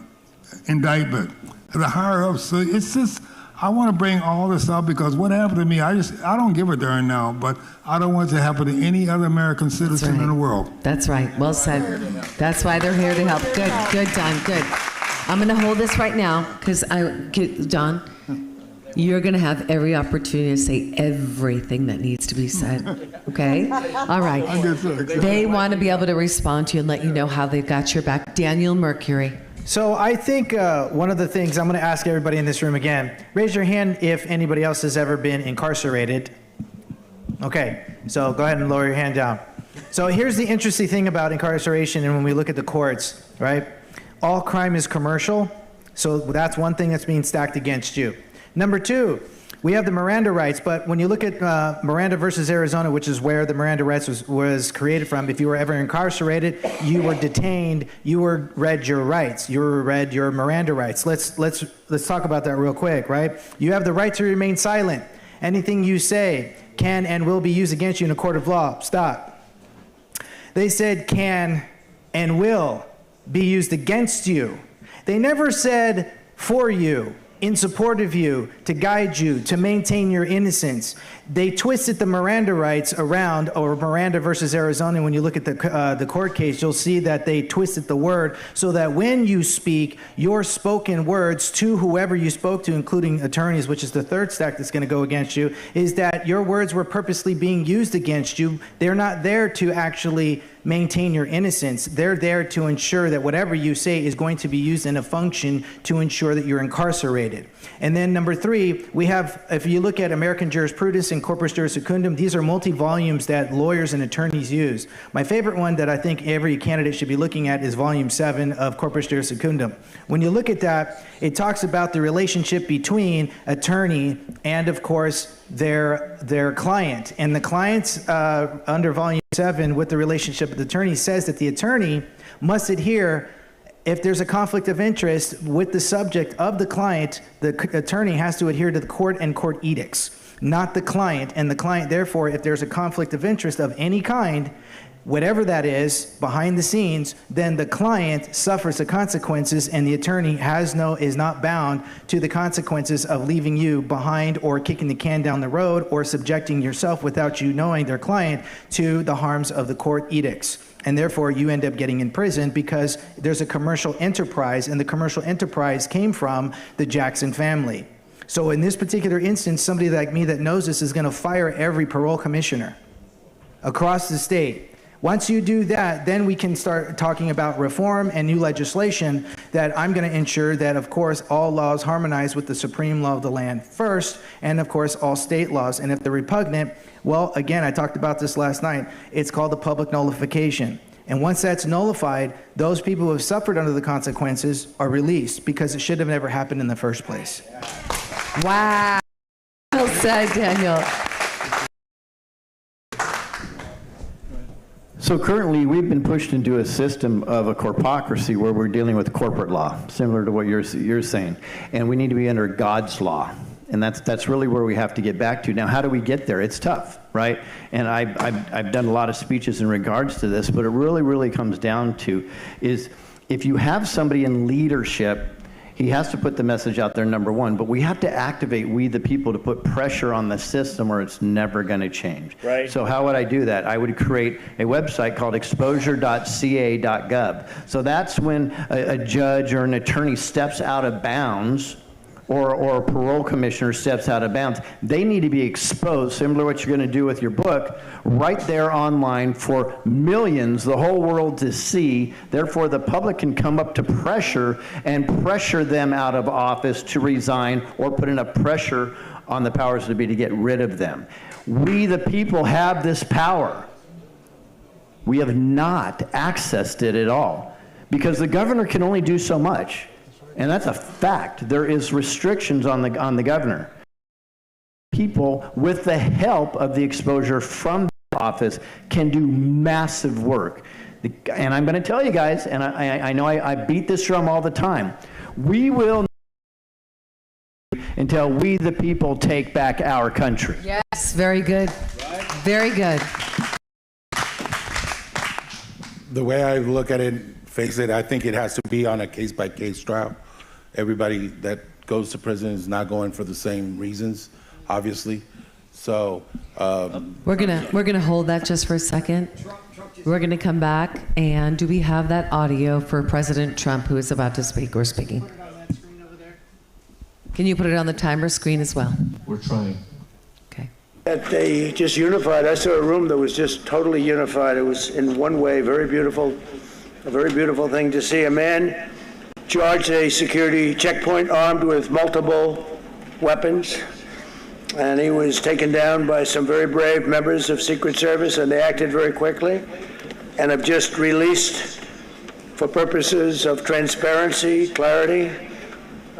indictment. The higher ups, so it's just, I want to bring all this up because what happened to me, I don't give a darn now, but I don't want it to happen to any other American citizen in the world. That's right. Well said. That's why they're here to help. Good, Don, good. I'm going to hold this right now because Don, you're going to have every opportunity to say everything that needs to be said. Okay? All right. They want to be able to respond to you and let you know how they've got your back. Daniel Mercury. So I think one of the things I'm going to ask everybody in this room again, raise your hand if anybody else has ever been incarcerated. Okay, so go ahead and lower your hand down. So here's the interesting thing about incarceration and when we look at the courts, right? All crime is commercial, so that's one thing that's being stacked against you. Number two, we have the Miranda rights, but when you look at Miranda versus Arizona, which is where the Miranda rights was created from, if you were ever incarcerated, you were detained, you were read your rights, you were read your Miranda rights. Let's talk about that real quick, right? You have the right to remain silent. Anything you say can and will be used against you in a court of law. Stop. They said can and will be used against you. They never said for you, in support of you, to guide you, to maintain your innocence. They twisted the Miranda rights around, or Miranda versus Arizona. When you look at the court case, you'll see that they twisted the word so that when you speak, your spoken words to whoever you spoke to, including attorneys, which is the third stack that's going to go against you, is that your words were purposely being used against you. They're not there to actually maintain your innocence. They're there to ensure that whatever you say is going to be used in a function to ensure that you're incarcerated. And then number three, we have, if you look at American jurisprudence and corpus juris secundum, these are multi-volumes that lawyers and attorneys use. My favorite one that I think every candidate should be looking at is volume 7 of corpus juris secundum. When you look at that, it talks about the relationship between attorney and, of course, their client. And the client's under volume 7 with the relationship with the attorney says that the attorney must adhere, if there's a conflict of interest with the subject of the client, the attorney has to adhere to the court and court edicts, not the client. And the client, therefore, if there's a conflict of interest of any kind, whatever that is behind the scenes, then the client suffers the consequences and the attorney is not bound to the consequences of leaving you behind or kicking the can down the road or subjecting yourself without you knowing their client to the harms of the court edicts. And therefore you end up getting in prison because there's a commercial enterprise, and the commercial enterprise came from the Jackson family. So in this particular instance, somebody like me that knows this is going to fire every parole commissioner across the state. Once you do that, then we can start talking about reform and new legislation that I'm going to ensure that, of course, all laws harmonize with the supreme law of the land first, and, of course, all state laws. And if they're repugnant, well, again, I talked about this last night, it's called the public nullification. And once that's nullified, those people who have suffered under the consequences are released because it should have never happened in the first place. Wow. Well said, Daniel. So currently, we've been pushed into a system of a corpocracy where we're dealing with corporate law, similar to what you're saying, and we need to be under God's law, and that's really where we have to get back to. Now, how do we get there? It's tough, right? And I've done a lot of speeches in regards to this, but it really comes down to is if you have somebody in leadership, he has to put the message out there, number one, but we have to activate we the people to put pressure on the system or it's never going to change. Right. So how would I do that? I would create a website called exposure.ca.gov. So that's when a judge or an attorney steps out of bounds or a parole commissioner steps out of bounds, they need to be exposed, similar to what you're going to do with your book, right there online for millions, the whole world to see. Therefore, the public can come up to pressure and pressure them out of office to resign or put enough pressure on the powers that be to get rid of them. We, the people, have this power. We have not accessed it at all because the governor can only do so much. And that's a fact. There is restrictions on the governor. People, with the help of the exposure from the office, can do massive work. And I'm going to tell you guys, and I know I beat this drum all the time, we will until we the people take back our country. Yes, very good. Very good. the way I look at it, face it, I think it has to be on a case-by-case trial. Everybody that goes to prison is not going for the same reasons, obviously. So We're gonna hold that just for a second. We're gonna come back, and do we have that audio for President Trump, who is about to speak or speaking? Can you put it on the timer screen as well? We're trying. That they just unified. I saw a room that was just totally unified. It was in one way very beautiful, a very beautiful thing to see. A man charged a security checkpoint armed with multiple weapons, and he was taken down by some very brave members of Secret Service, and they acted very quickly and have just released, for purposes of transparency, clarity,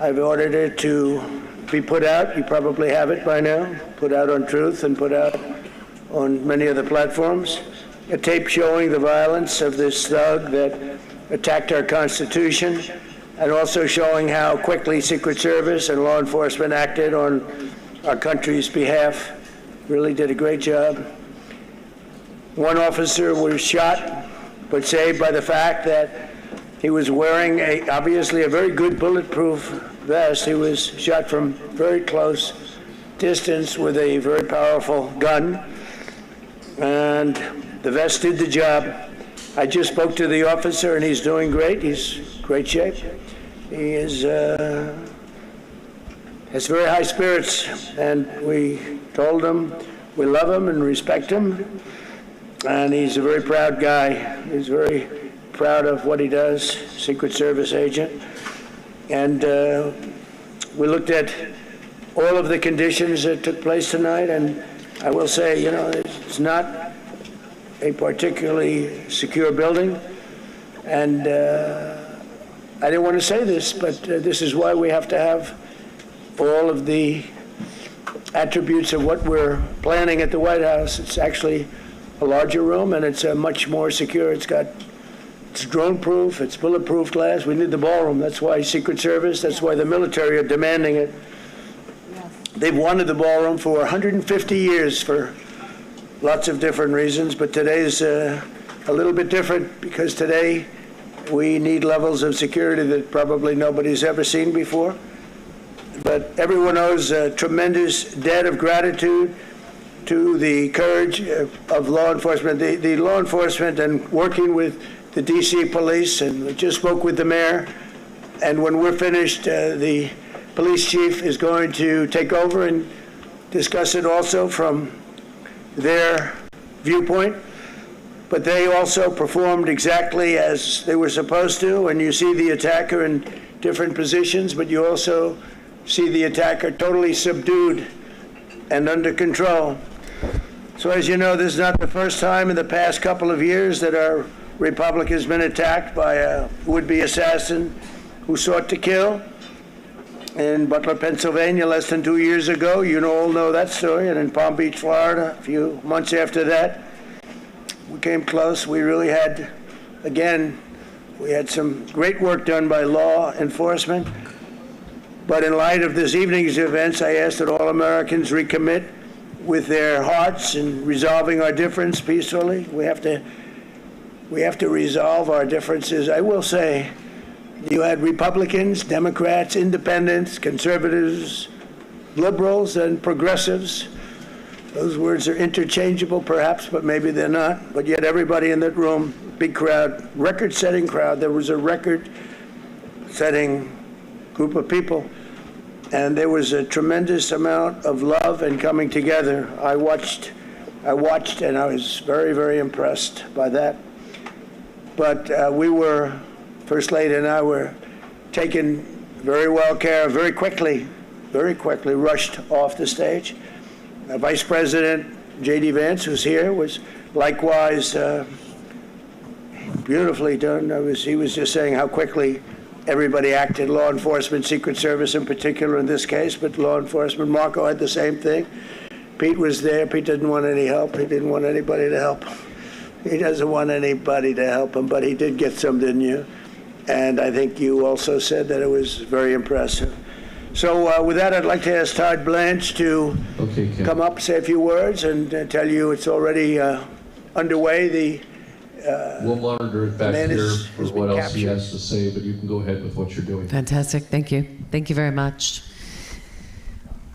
I've ordered it to be put out. You probably have it by now, put out on Truth and put out on many other platforms. A tape showing the violence of this thug that attacked our Constitution, and also showing how quickly Secret Service and law enforcement acted on our country's behalf. Really did a great job. One officer was shot, but saved by the fact that he was wearing obviously a very good bulletproof vest. He was shot from very close distance with a very powerful gun, and the vest did the job. I just spoke to the officer, and he's doing great. He's in great shape. He has very high spirits, and we told him we love him and respect him, and he's a very proud guy. He's very proud of what he does, Secret Service agent. And we looked at all of the conditions that took place tonight, and I will say, you know, it's not a particularly secure building, and I didn't want to say this, but this is why we have to have all of the attributes of what we're planning at the White House. It's actually a larger room, and it's much more secure. It's drone-proof, it's bulletproof glass. We need the ballroom. That's why Secret Service, that's why the military are demanding it. They've wanted the ballroom for 150 years for lots of different reasons, but today's a little bit different, because today we need levels of security that probably nobody's ever seen before. But everyone owes a tremendous debt of gratitude to the courage of law enforcement, the law enforcement, and working with the D.C. police, and we just spoke with the mayor. And when we're finished, the police chief is going to take over and discuss it also from their viewpoint. But they also performed exactly as they were supposed to, and you see the attacker in different positions, but you also see the attacker totally subdued and under control. So as you know, this is not the first time in the past couple of years that our republic has been attacked by a would-be assassin who sought to kill. In Butler, Pennsylvania, less than 2 years ago, you all know that story, and in Palm Beach, Florida, a few months after that, we came close. We really had, again, we had some great work done by law enforcement. But in light of this evening's events, I ask that all Americans recommit with their hearts in resolving our difference peacefully. We have to resolve our differences. I will say, you had Republicans, Democrats, independents, conservatives, liberals, and progressives. Those words are interchangeable, perhaps, but maybe they're not. But yet everybody in that room, big crowd, record-setting crowd. There was a record-setting group of people, and there was a tremendous amount of love and coming together. I watched, and I was very, very impressed by that. But First Lady and I were taken very well care of, very quickly rushed off the stage. Vice President J.D. Vance, who's here, was likewise beautifully done. He was just saying how quickly everybody acted, law enforcement, Secret Service in particular in this case, but law enforcement. Marco had the same thing. Pete was there. Pete didn't want any help. He didn't want anybody to help. He doesn't want anybody to help him, but he did get some, didn't you? And I think you also said that it was very impressive. So with that, I'd like to ask Todd Blanche to come up, say a few words, and tell you it's already underway, the We'll monitor it back man here has for been what else he captured. has to say, but you can go ahead with what you're doing. Fantastic. Thank you. Thank you very much.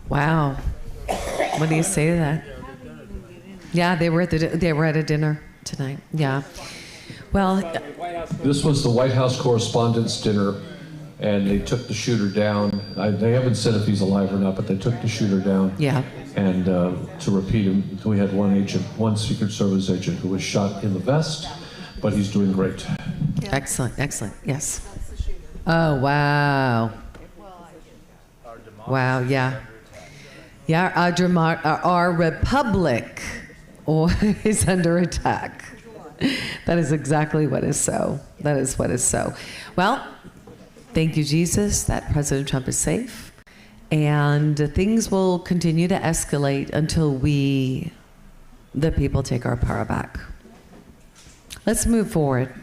Wow. What do you say to that? Yeah, they were at a dinner tonight. Yeah. Well, This was the White House Correspondents' Dinner, and they took the shooter down. They haven't said if he's alive or not, but they took the shooter down. Yeah. And to repeat him, we had one Secret Service agent who was shot in the vest, but he's doing great. excellent, excellent. Yes. Oh, wow. Wow, yeah. Yeah, our republic is under attack. That is exactly what is so. That is what is so. Well, thank you, Jesus, that President Trump is safe. And things will continue to escalate until we, the people, take our power back. Let's move forward.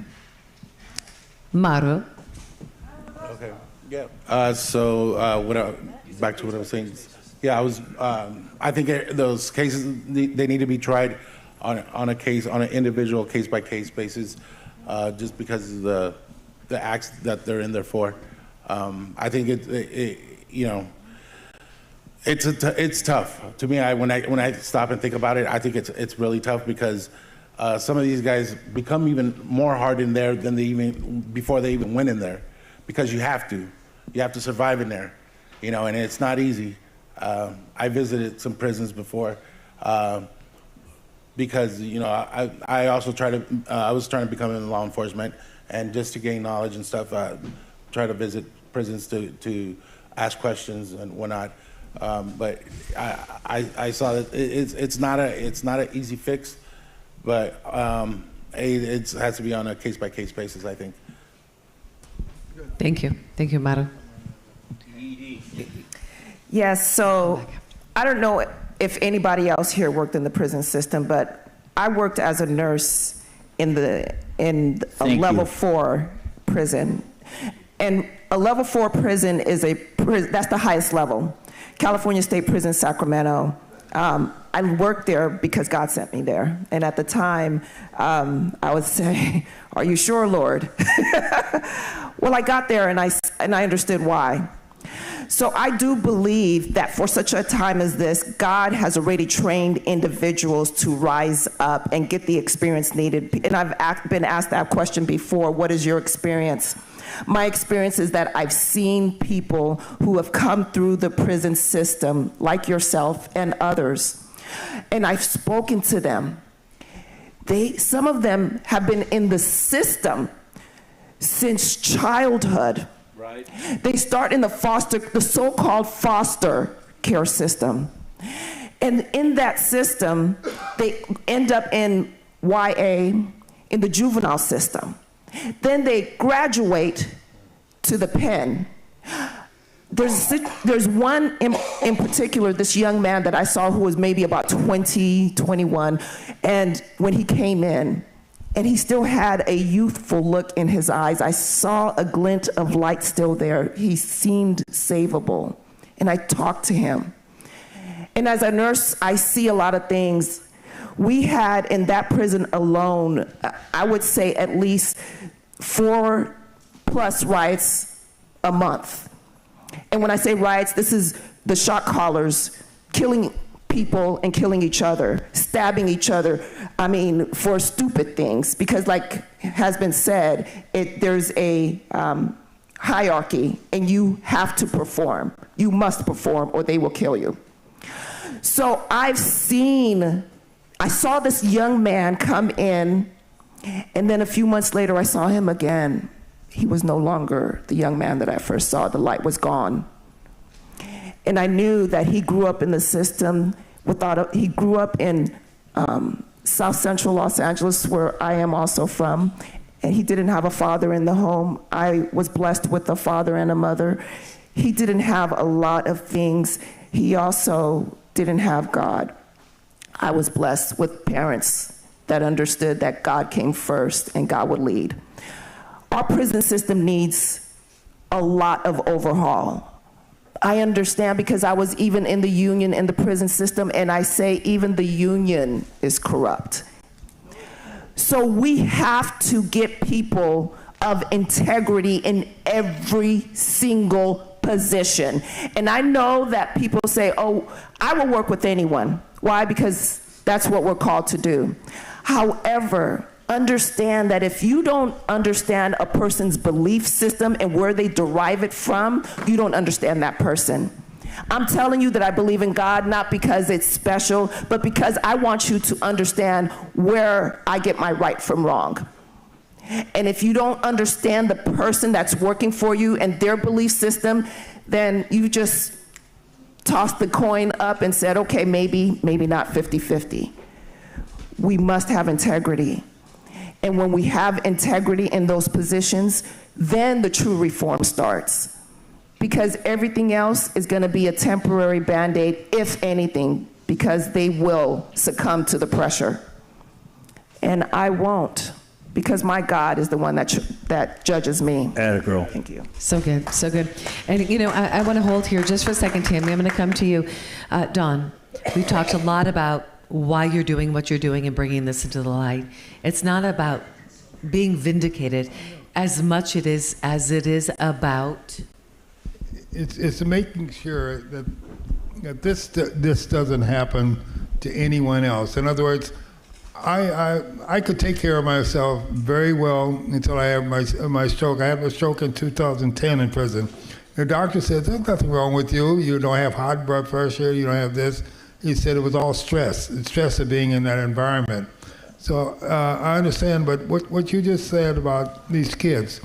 Maru. Okay. Yeah. Back to what I was saying. Yeah, I think those cases, they need to be tried on an individual case-by-case basis, just because of the acts that they're in there for. I think it's tough to me. When I stop and think about it, I think it's really tough because some of these guys become even more hard in there than before they even went in there, because you have to survive in there, and it's not easy. I visited some prisons before, because I also I was trying to become in law enforcement, and just to gain knowledge and stuff, try to visit prisons to ask questions and whatnot. But I saw that it's not an easy fix, but it has to be on a case-by-case basis, I think. Thank you, Maru. Yes, so I don't know if anybody else here worked in the prison system, but I worked as a nurse in a level 4 prison. And a level 4 prison that's the highest level. California State Prison, Sacramento. I worked there because God sent me there. And at the time, I would say, "Are you sure, Lord?" Well, I got there and I understood why. So I do believe that for such a time as this, God has already trained individuals to rise up and get the experience needed. And I've been asked that question before: what is your experience? My experience is that I've seen people who have come through the prison system, like yourself and others, and I've spoken to them. Some of them have been in the system since childhood. Right. They start in the so-called foster care system. And in that system, they end up in YA, in the juvenile system. Then they graduate to the pen. There's one in particular, this young man that I saw who was maybe about 20, 21, and when he came in, and he still had a youthful look in his eyes. I saw a glint of light still there. He seemed savable. And I talked to him. And as a nurse, I see a lot of things. We had in that prison alone, I would say at least 4+ riots a month. And when I say riots, this is the shot callers killing people and killing each other, stabbing each other, for stupid things. Because like has been said, there's a hierarchy and you have to perform. You must perform or they will kill you. So I saw this young man come in, and then a few months later I saw him again. He was no longer the young man that I first saw. The light was gone. And I knew that he grew up in the system he grew up in South Central Los Angeles, where I am also from, and he didn't have a father in the home. I was blessed with a father and a mother. He didn't have a lot of things. He also didn't have God. I was blessed with parents that understood that God came first and God would lead. Our prison system needs a lot of overhaul. I understand because I was even in the union in the prison system, and I say even the union is corrupt. So we have to get people of integrity in every single position. And I know that people say, oh, I will work with anyone. Why? Because that's what we're called to do. However, understand that if you don't understand a person's belief system and where they derive it from, you don't understand that person. I'm telling you that I believe in God, not because it's special, but because I want you to understand where I get my right from wrong. And if you don't understand the person that's working for you and their belief system, then you just tossed the coin up and said, okay, maybe not 50-50. We must have integrity. And when we have integrity in those positions, then the true reform starts. Because everything else is going to be a temporary Band-Aid, if anything, because they will succumb to the pressure. And I won't, because my God is the one that judges me. Atta girl. Thank you. So good, so good. And you know, I want to hold here just for a second, Tammy. I'm going to come to you. Dawn, we've talked a lot about why you're doing what you're doing and bringing this into the light. It's not about being vindicated as much as it is about... It's making sure that this doesn't happen to anyone else. In other words, I could take care of myself very well until I have my stroke. I had a stroke in 2010 in prison. The doctor said, there's nothing wrong with you. You don't have high blood pressure. You don't have this. He said it was all stress, the stress of being in that environment. So I understand, but what you just said about these kids,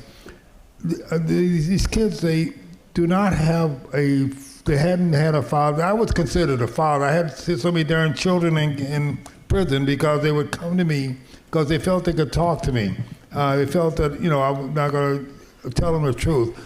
these kids, they do not have they hadn't had a father. I was considered a father. I had so many darn children in prison because they would come to me because they felt they could talk to me. They felt that, you know, I'm not going to tell them the truth.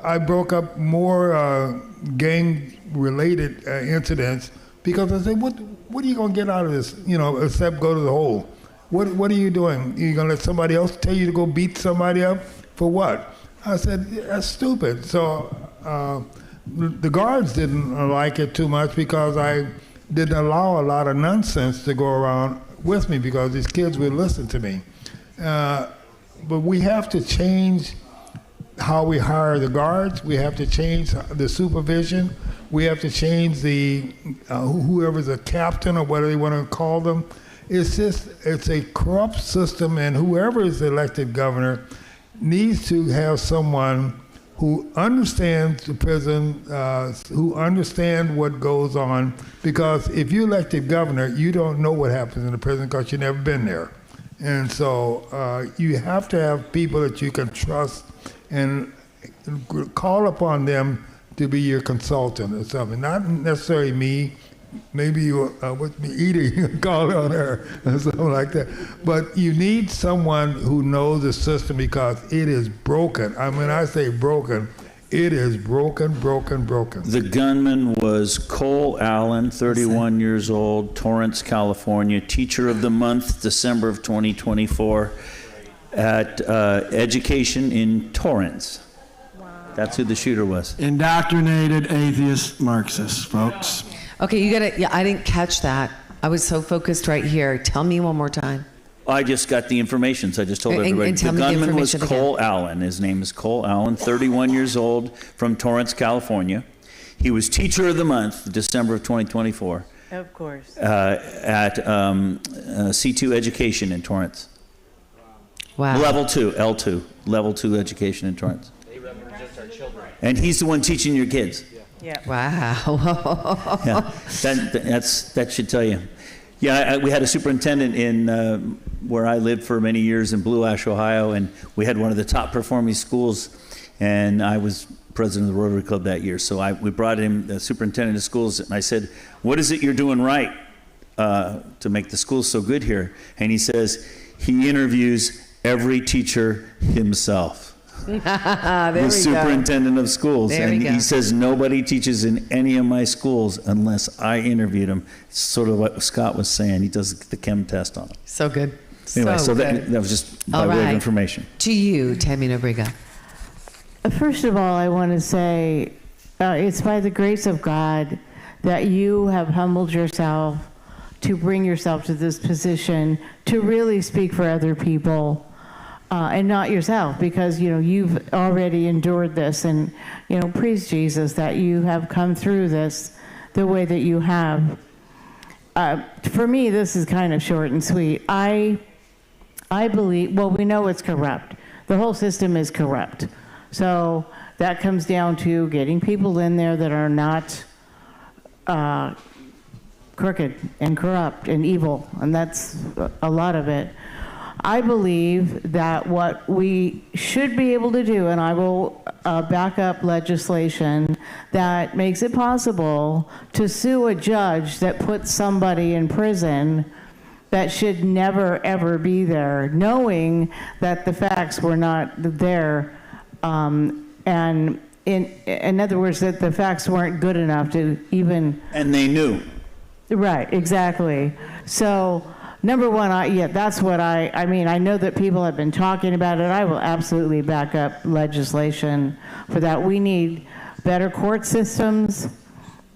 I broke up more gang-related incidents because I said, what are you going to get out of this, you know, except go to the hole? What are you doing? Are you going to let somebody else tell you to go beat somebody up? For what? I said, that's stupid. So the guards didn't like it too much because I didn't allow a lot of nonsense to go around with me because these kids would listen to me. But we have to change how we hire the guards. We have to change the supervision. We have to change the whoever's a captain or whatever you want to call them. It's a corrupt system, and whoever is elected governor needs to have someone who understands the prison, who understands what goes on, because if you're elected governor, you don't know what happens in the prison because you've never been there. And so you have to have people that you can trust and call upon them to be your consultant or something. Not necessarily me. Maybe you with me eating, you can call on her or something like that. But you need someone who knows the system because it is broken. I mean, I say broken, it is broken. The gunman was Cole Allen, 31 years old, Torrance, California, Teacher of the Month, December of 2024, at Education in Torrance. That's who the shooter was. Indoctrinated atheist Marxists, folks. Okay, you gotta, yeah, I didn't catch that. I was so focused right here. Tell me one more time. I just got the information, so I just told everybody. And tell the me the gunman was information Cole Allen. His name is Cole Allen, 31 years old, from Torrance, California. He was Teacher of the Month, December of 2024. Of course. At C2 Education in Torrance. Wow. Level 2, L2, Level 2 Education in Torrance. They represent our children. And he's the one teaching your kids. Yeah. Wow. Yeah, that should tell you. Yeah, we had a superintendent in where I lived for many years in Blue Ash, Ohio, and we had one of the top performing schools, and I was president of the Rotary Club that year. So we brought him, the superintendent of schools, and I said, "What is it you're doing right to make the schools so good here?" And he says he interviews every teacher himself. The superintendent of schools. And he says nobody teaches in any of my schools unless I interviewed them. It's sort of what Scott was saying. He does the chem test on them. So good. Anyway, so good. that was just by way of information. To you, Tammy Nobriga. First of all, I want to say it's by the grace of God that you have humbled yourself to bring yourself to this position to really speak for other people and not yourself, because you've already endured this, and praise Jesus that you have come through this the way that you have. For me, this is kind of short and sweet. I believe, well, we know it's corrupt. The whole system is corrupt. So that comes down to getting people in there that are not crooked and corrupt and evil, and that's a lot of it. I believe that what we should be able to do, and I will back up legislation that makes it possible to sue a judge that puts somebody in prison that should never, ever be there, knowing that the facts were not there, and in other words, that the facts weren't good enough to even... And they knew. Right, exactly. So, number one, that's what I mean, I know that people have been talking about it. I will absolutely back up legislation for that. We need better court systems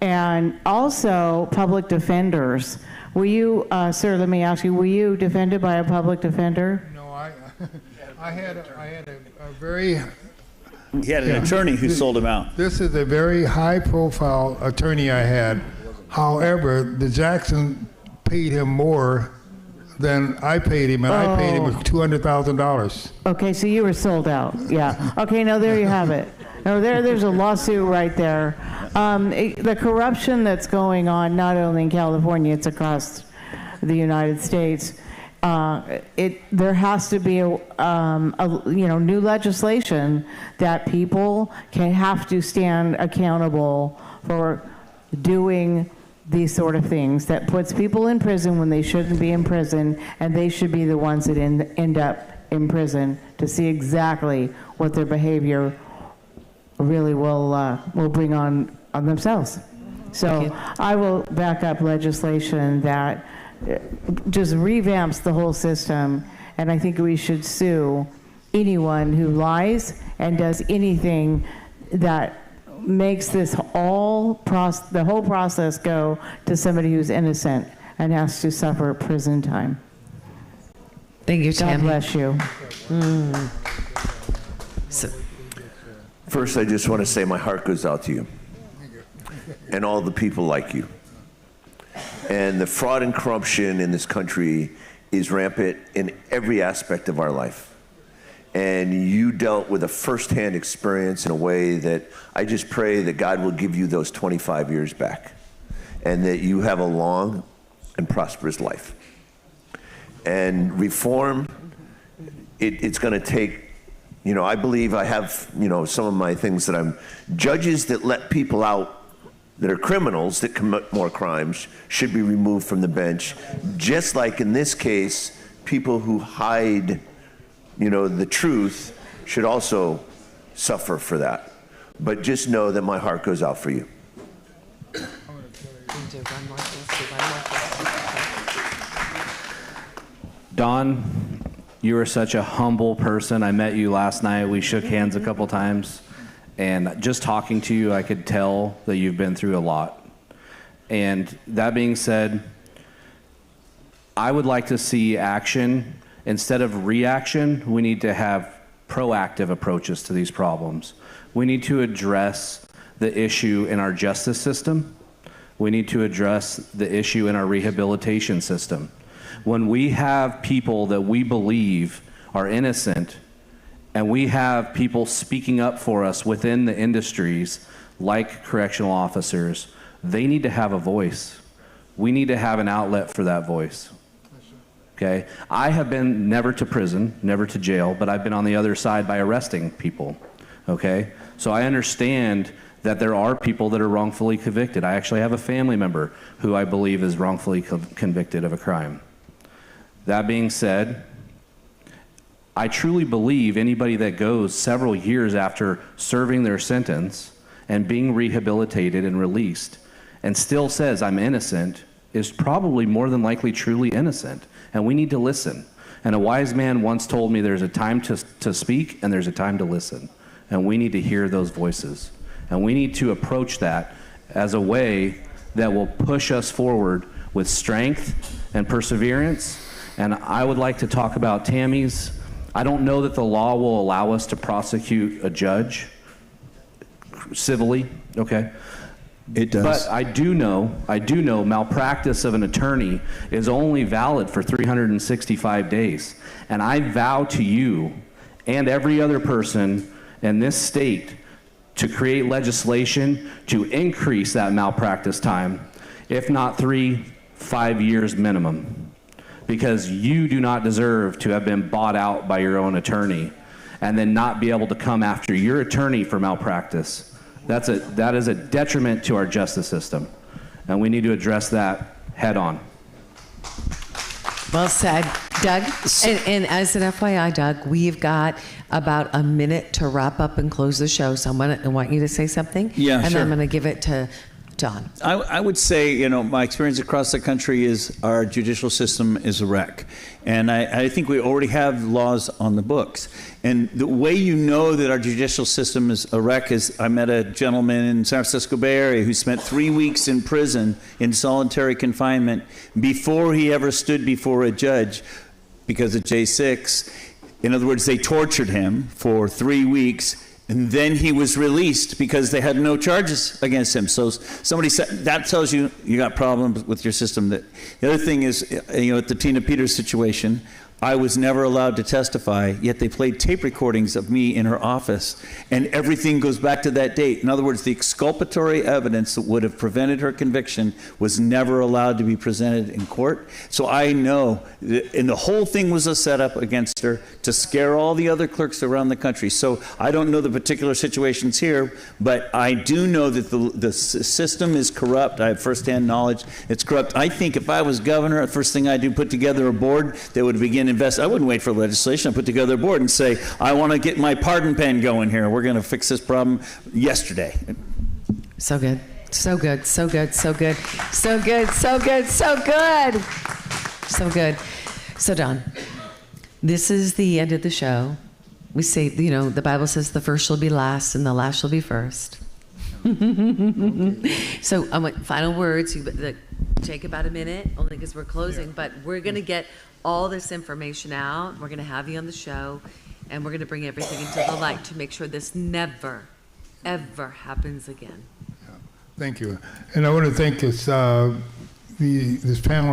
and also public defenders. Were you, sir, let me ask you, were you defended by a public defender? No, I had a very... He had an attorney who sold him out. This is a very high-profile attorney I had. However, the Jackson paid him more than I paid him, and I paid him $200,000. Okay, so you were sold out. Yeah. Okay, now there you have it. Now there's a lawsuit right there. The corruption that's going on, not only in California, it's across the United States. There has to be a new legislation that people have to stand accountable for doing these sort of things, that puts people in prison when they shouldn't be in prison, and they should be the ones that end up in prison to see exactly what their behavior really will bring on themselves. So I will back up legislation that just revamps the whole system, and I think we should sue anyone who lies and does anything that makes this the whole process go to somebody who's innocent and has to suffer prison time. Thank you, Tammy. God bless you. First, I just want to say my heart goes out to you and all the people like you. And the fraud and corruption in this country is rampant in every aspect of our life. And you dealt with a firsthand experience in a way that I just pray that God will give you those 25 years back, and that you have a long and prosperous life. And reform, it's going to take, I believe I have, some of my things that judges that let people out that are criminals that commit more crimes should be removed from the bench, just like in this case, people who hide the truth should also suffer for that. But just know that my heart goes out for you. Don, you are such a humble person. I met you last night. We shook hands a couple times. And just talking to you, I could tell that you've been through a lot. And that being said, I would like to see action. Instead of reaction, we need to have proactive approaches to these problems. We need to address the issue in our justice system. We need to address the issue in our rehabilitation system. When we have people that we believe are innocent, and we have people speaking up for us within the industries, like correctional officers, they need to have a voice. We need to have an outlet for that voice. Okay? I have been never to prison, never to jail, but I've been on the other side by arresting people. Okay? So I understand that there are people that are wrongfully convicted. I actually have a family member who I believe is wrongfully convicted of a crime. That being said, I truly believe anybody that goes several years after serving their sentence and being rehabilitated and released and still says I'm innocent is probably more than likely truly innocent. And we need to listen. And a wise man once told me there's a time to speak and there's a time to listen. And we need to hear those voices. And we need to approach that as a way that will push us forward with strength and perseverance. And I would like to talk about Tammy's. I don't know that the law will allow us to prosecute a judge civilly, okay? It does. But I do know malpractice of an attorney is only valid for 365 days. And I vow to you and every other person in this state to create legislation to increase that malpractice time, if not 3-5 years minimum. Because you do not deserve to have been bought out by your own attorney and then not be able to come after your attorney for malpractice. That is a detriment to our justice system, and we need to address that head on. Well said, Doug. And as an FYI, Doug, we've got about a minute to wrap up and close the show. So I want you to say something. Yeah, and sure. then I'm going to give it to John. I would say, my experience across the country is our judicial system is a wreck. And I think we already have laws on the books. And the way you know that our judicial system is a wreck is I met a gentleman in San Francisco Bay Area who spent 3 weeks in prison in solitary confinement before he ever stood before a judge because of J6. In other words, they tortured him for 3 weeks. And then he was released because they had no charges against him. So somebody said, that tells you you got problems with your system. The other thing is, at the Tina Peters situation, I was never allowed to testify, yet they played tape recordings of me in her office, and everything goes back to that date. In other words, the exculpatory evidence that would have prevented her conviction was never allowed to be presented in court. So I know, and the whole thing was a setup against her to scare all the other clerks around the country. So I don't know the particular situations here, but I do know that the system is corrupt. I have firsthand knowledge it's corrupt. I think if I was governor, the first thing I'd do, put together a board that would begin I wouldn't wait for legislation. I'd put together a board and say, I want to get my pardon pen going here. We're going to fix this problem yesterday. So good. So good. So good. So good. So good. So good. So good. So good. So Don, this is the end of the show. We say, the Bible says the first shall be last and the last shall be first. So final words. Take about a minute, only because we're closing, but we're going to get all this information out. We're going to have you on the show, and we're going to bring everything into the light to make sure this never, ever happens again. Thank you. And I want to thank this panel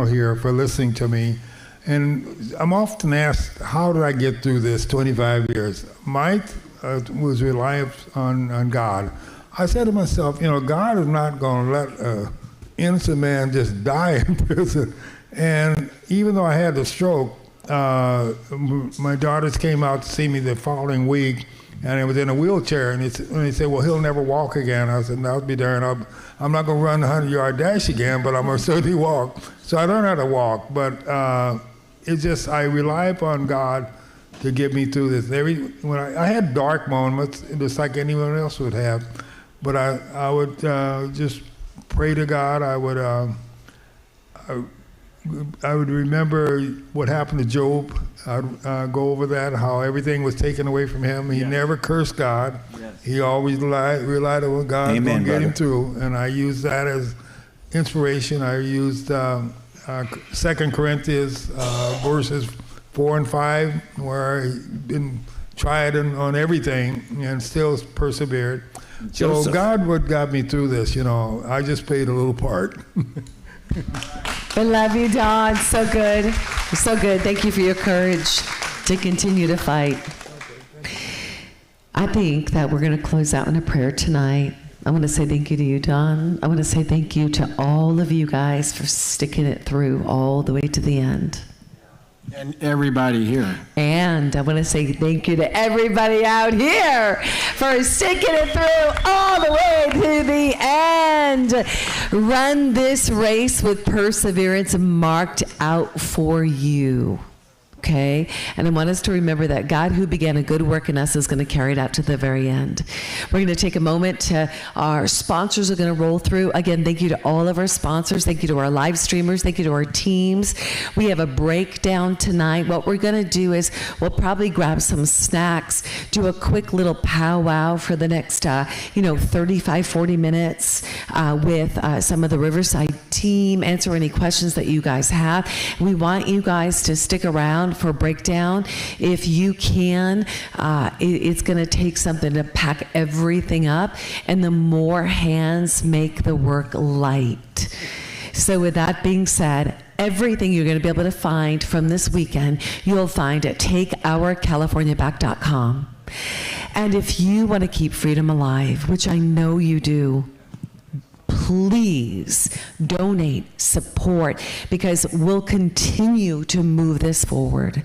here for listening to me. And I'm often asked, how did I get through this 25 years? Mike was reliant on God. I said to myself, God is not going to let an innocent man just die in prison. And even though I had the stroke, my daughters came out to see me the following week, and I was in a wheelchair, and they said, well, he'll never walk again. I said, no, I'll be darned. I'm not going to run the 100-yard dash again, but I'm going to certainly walk. So I learned how to walk, but I rely upon God to get me through this. When I had dark moments, just like anyone else would have, but I would just pray to God. I would remember what happened to Job. I'd go over that, how everything was taken away from him. He never cursed God. Yes. He always relied on God to get him through. And I used that as inspiration. I used 2 Corinthians verses 4 and 5, where he'd been tried on everything and still persevered. Joseph. So God would got me through this. I just played a little part. I love you, Don. So good. So good. Thank you for your courage to continue to fight. I think that we're going to close out in a prayer tonight. I want to say thank you to you, Don. I want to say thank you to all of you guys for sticking it through all the way to the end. And everybody here. And I want to say thank you to everybody out here for sticking it through all the way to the end. Run this race with perseverance marked out for you. Okay? And I want us to remember that God who began a good work in us is going to carry it out to the very end. We're going to take a moment to, our sponsors are going to roll through. Again, thank you to all of our sponsors. Thank you to our live streamers. Thank you to our teams. We have a breakdown tonight. What we're going to do is we'll probably grab some snacks, do a quick little powwow for the next, 35, 40 minutes with some of the Riverside team, answer any questions that you guys have. We want you guys to stick around for breakdown. If you can, it's going to take something to pack everything up, and the more hands make the work light. So with that being said, everything you're going to be able to find from this weekend, you'll find at takeourcaliforniaback.com. And if you want to keep freedom alive, which I know you do, please donate, support, because we'll continue to move this forward,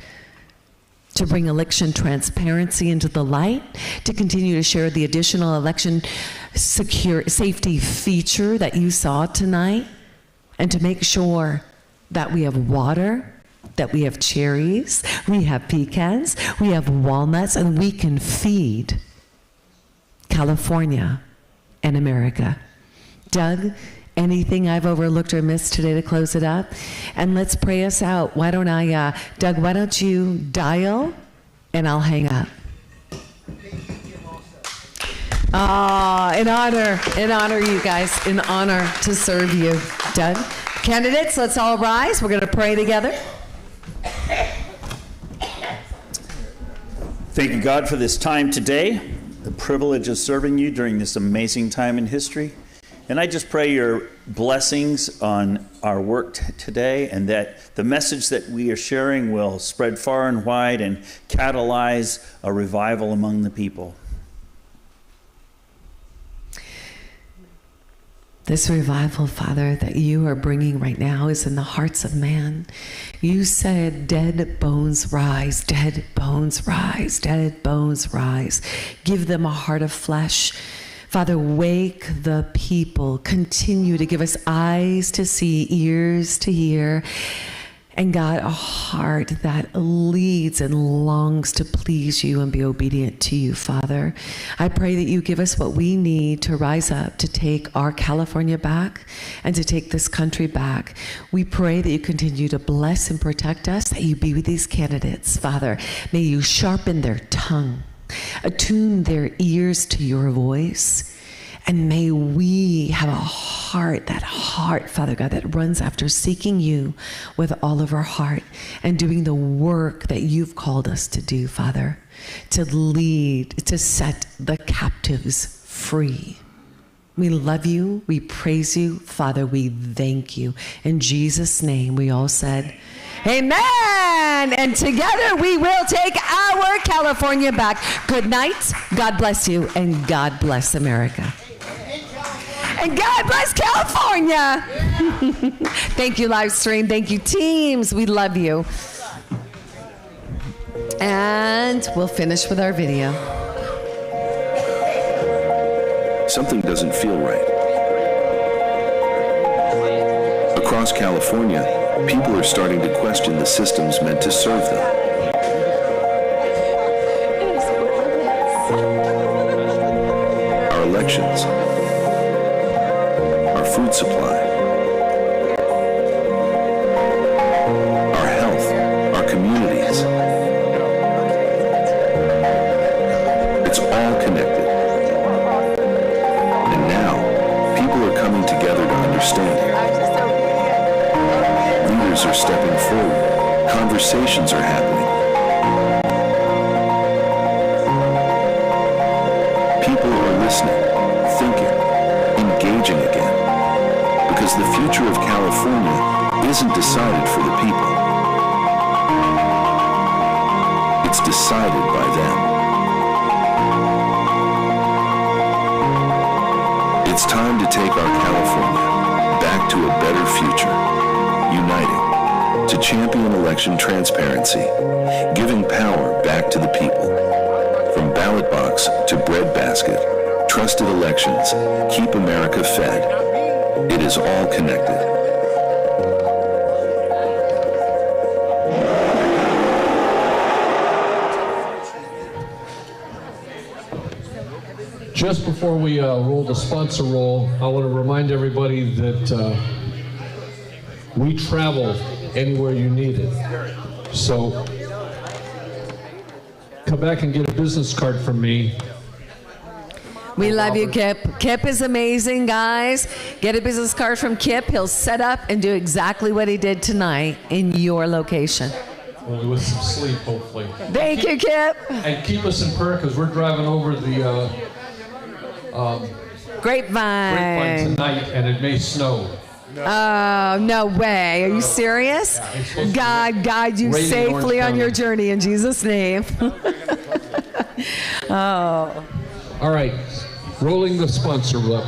to bring election transparency into the light, to continue to share the additional election safety feature that you saw tonight, and to make sure that we have water, that we have cherries, we have pecans, we have walnuts, and we can feed California and America. Doug, anything I've overlooked or missed today to close it up? And let's pray us out. Why don't I, Doug, why don't you dial and I'll hang up. In honor, you guys, in honor to serve you. Doug? Candidates, let's all rise. We're going to pray together. Thank you, God, for this time today, the privilege of serving you during this amazing time in history. And I just pray your blessings on our work today, and that the message that we are sharing will spread far and wide and catalyze a revival among the people. This revival, Father, that you are bringing right now is in the hearts of man. You said, dead bones rise, dead bones rise, dead bones rise. Give them a heart of flesh. Father, wake the people. Continue to give us eyes to see, ears to hear, and God, a heart that leads and longs to please you and be obedient to you, Father. I pray that you give us what we need to rise up, to take our California back and to take this country back. We pray that you continue to bless and protect us, that you be with these candidates, Father. May you sharpen their tongue, attune their ears to your voice, and may we have a heart, that heart, Father God, that runs after seeking you with all of our heart and doing the work that you've called us to do, Father, to lead, to set the captives free. We love you. We praise you. Father, we thank you. In Jesus' name, we all said, amen. And together we will take our California back. Good night. God bless you. And God bless America. And God bless California. Thank you, live stream. Thank you, teams. We love you. And we'll finish with our video. Something doesn't feel right. Across California, people are starting to question the systems meant to serve them. Our elections, our food supply, our health, our communities. It's all connected. And now, people are coming together to understand it. Leaders are stepping forward. Conversations are happening. People are listening, thinking, engaging again. Because the future of California isn't decided for the people. It's decided by them. It's time to take our California back to a better future, uniting to champion election transparency, giving power back to the people. From ballot box to breadbasket, trusted elections keep America fed. It is all connected. Just before we roll the sponsor roll, I want to remind everybody that we travel anywhere you need it. So come back and get a business card from me. We love you, Kip. Kip is amazing, guys. Get a business card from Kip. He'll set up and do exactly what he did tonight in your location. Only with some sleep, hopefully. Thank you, Kip. And keep us in prayer because we're driving over the Grapevine tonight, and it may snow. Oh, no way. Are you serious? God guide you safely on your journey in Jesus' name. Oh. All right, rolling the sponsor up.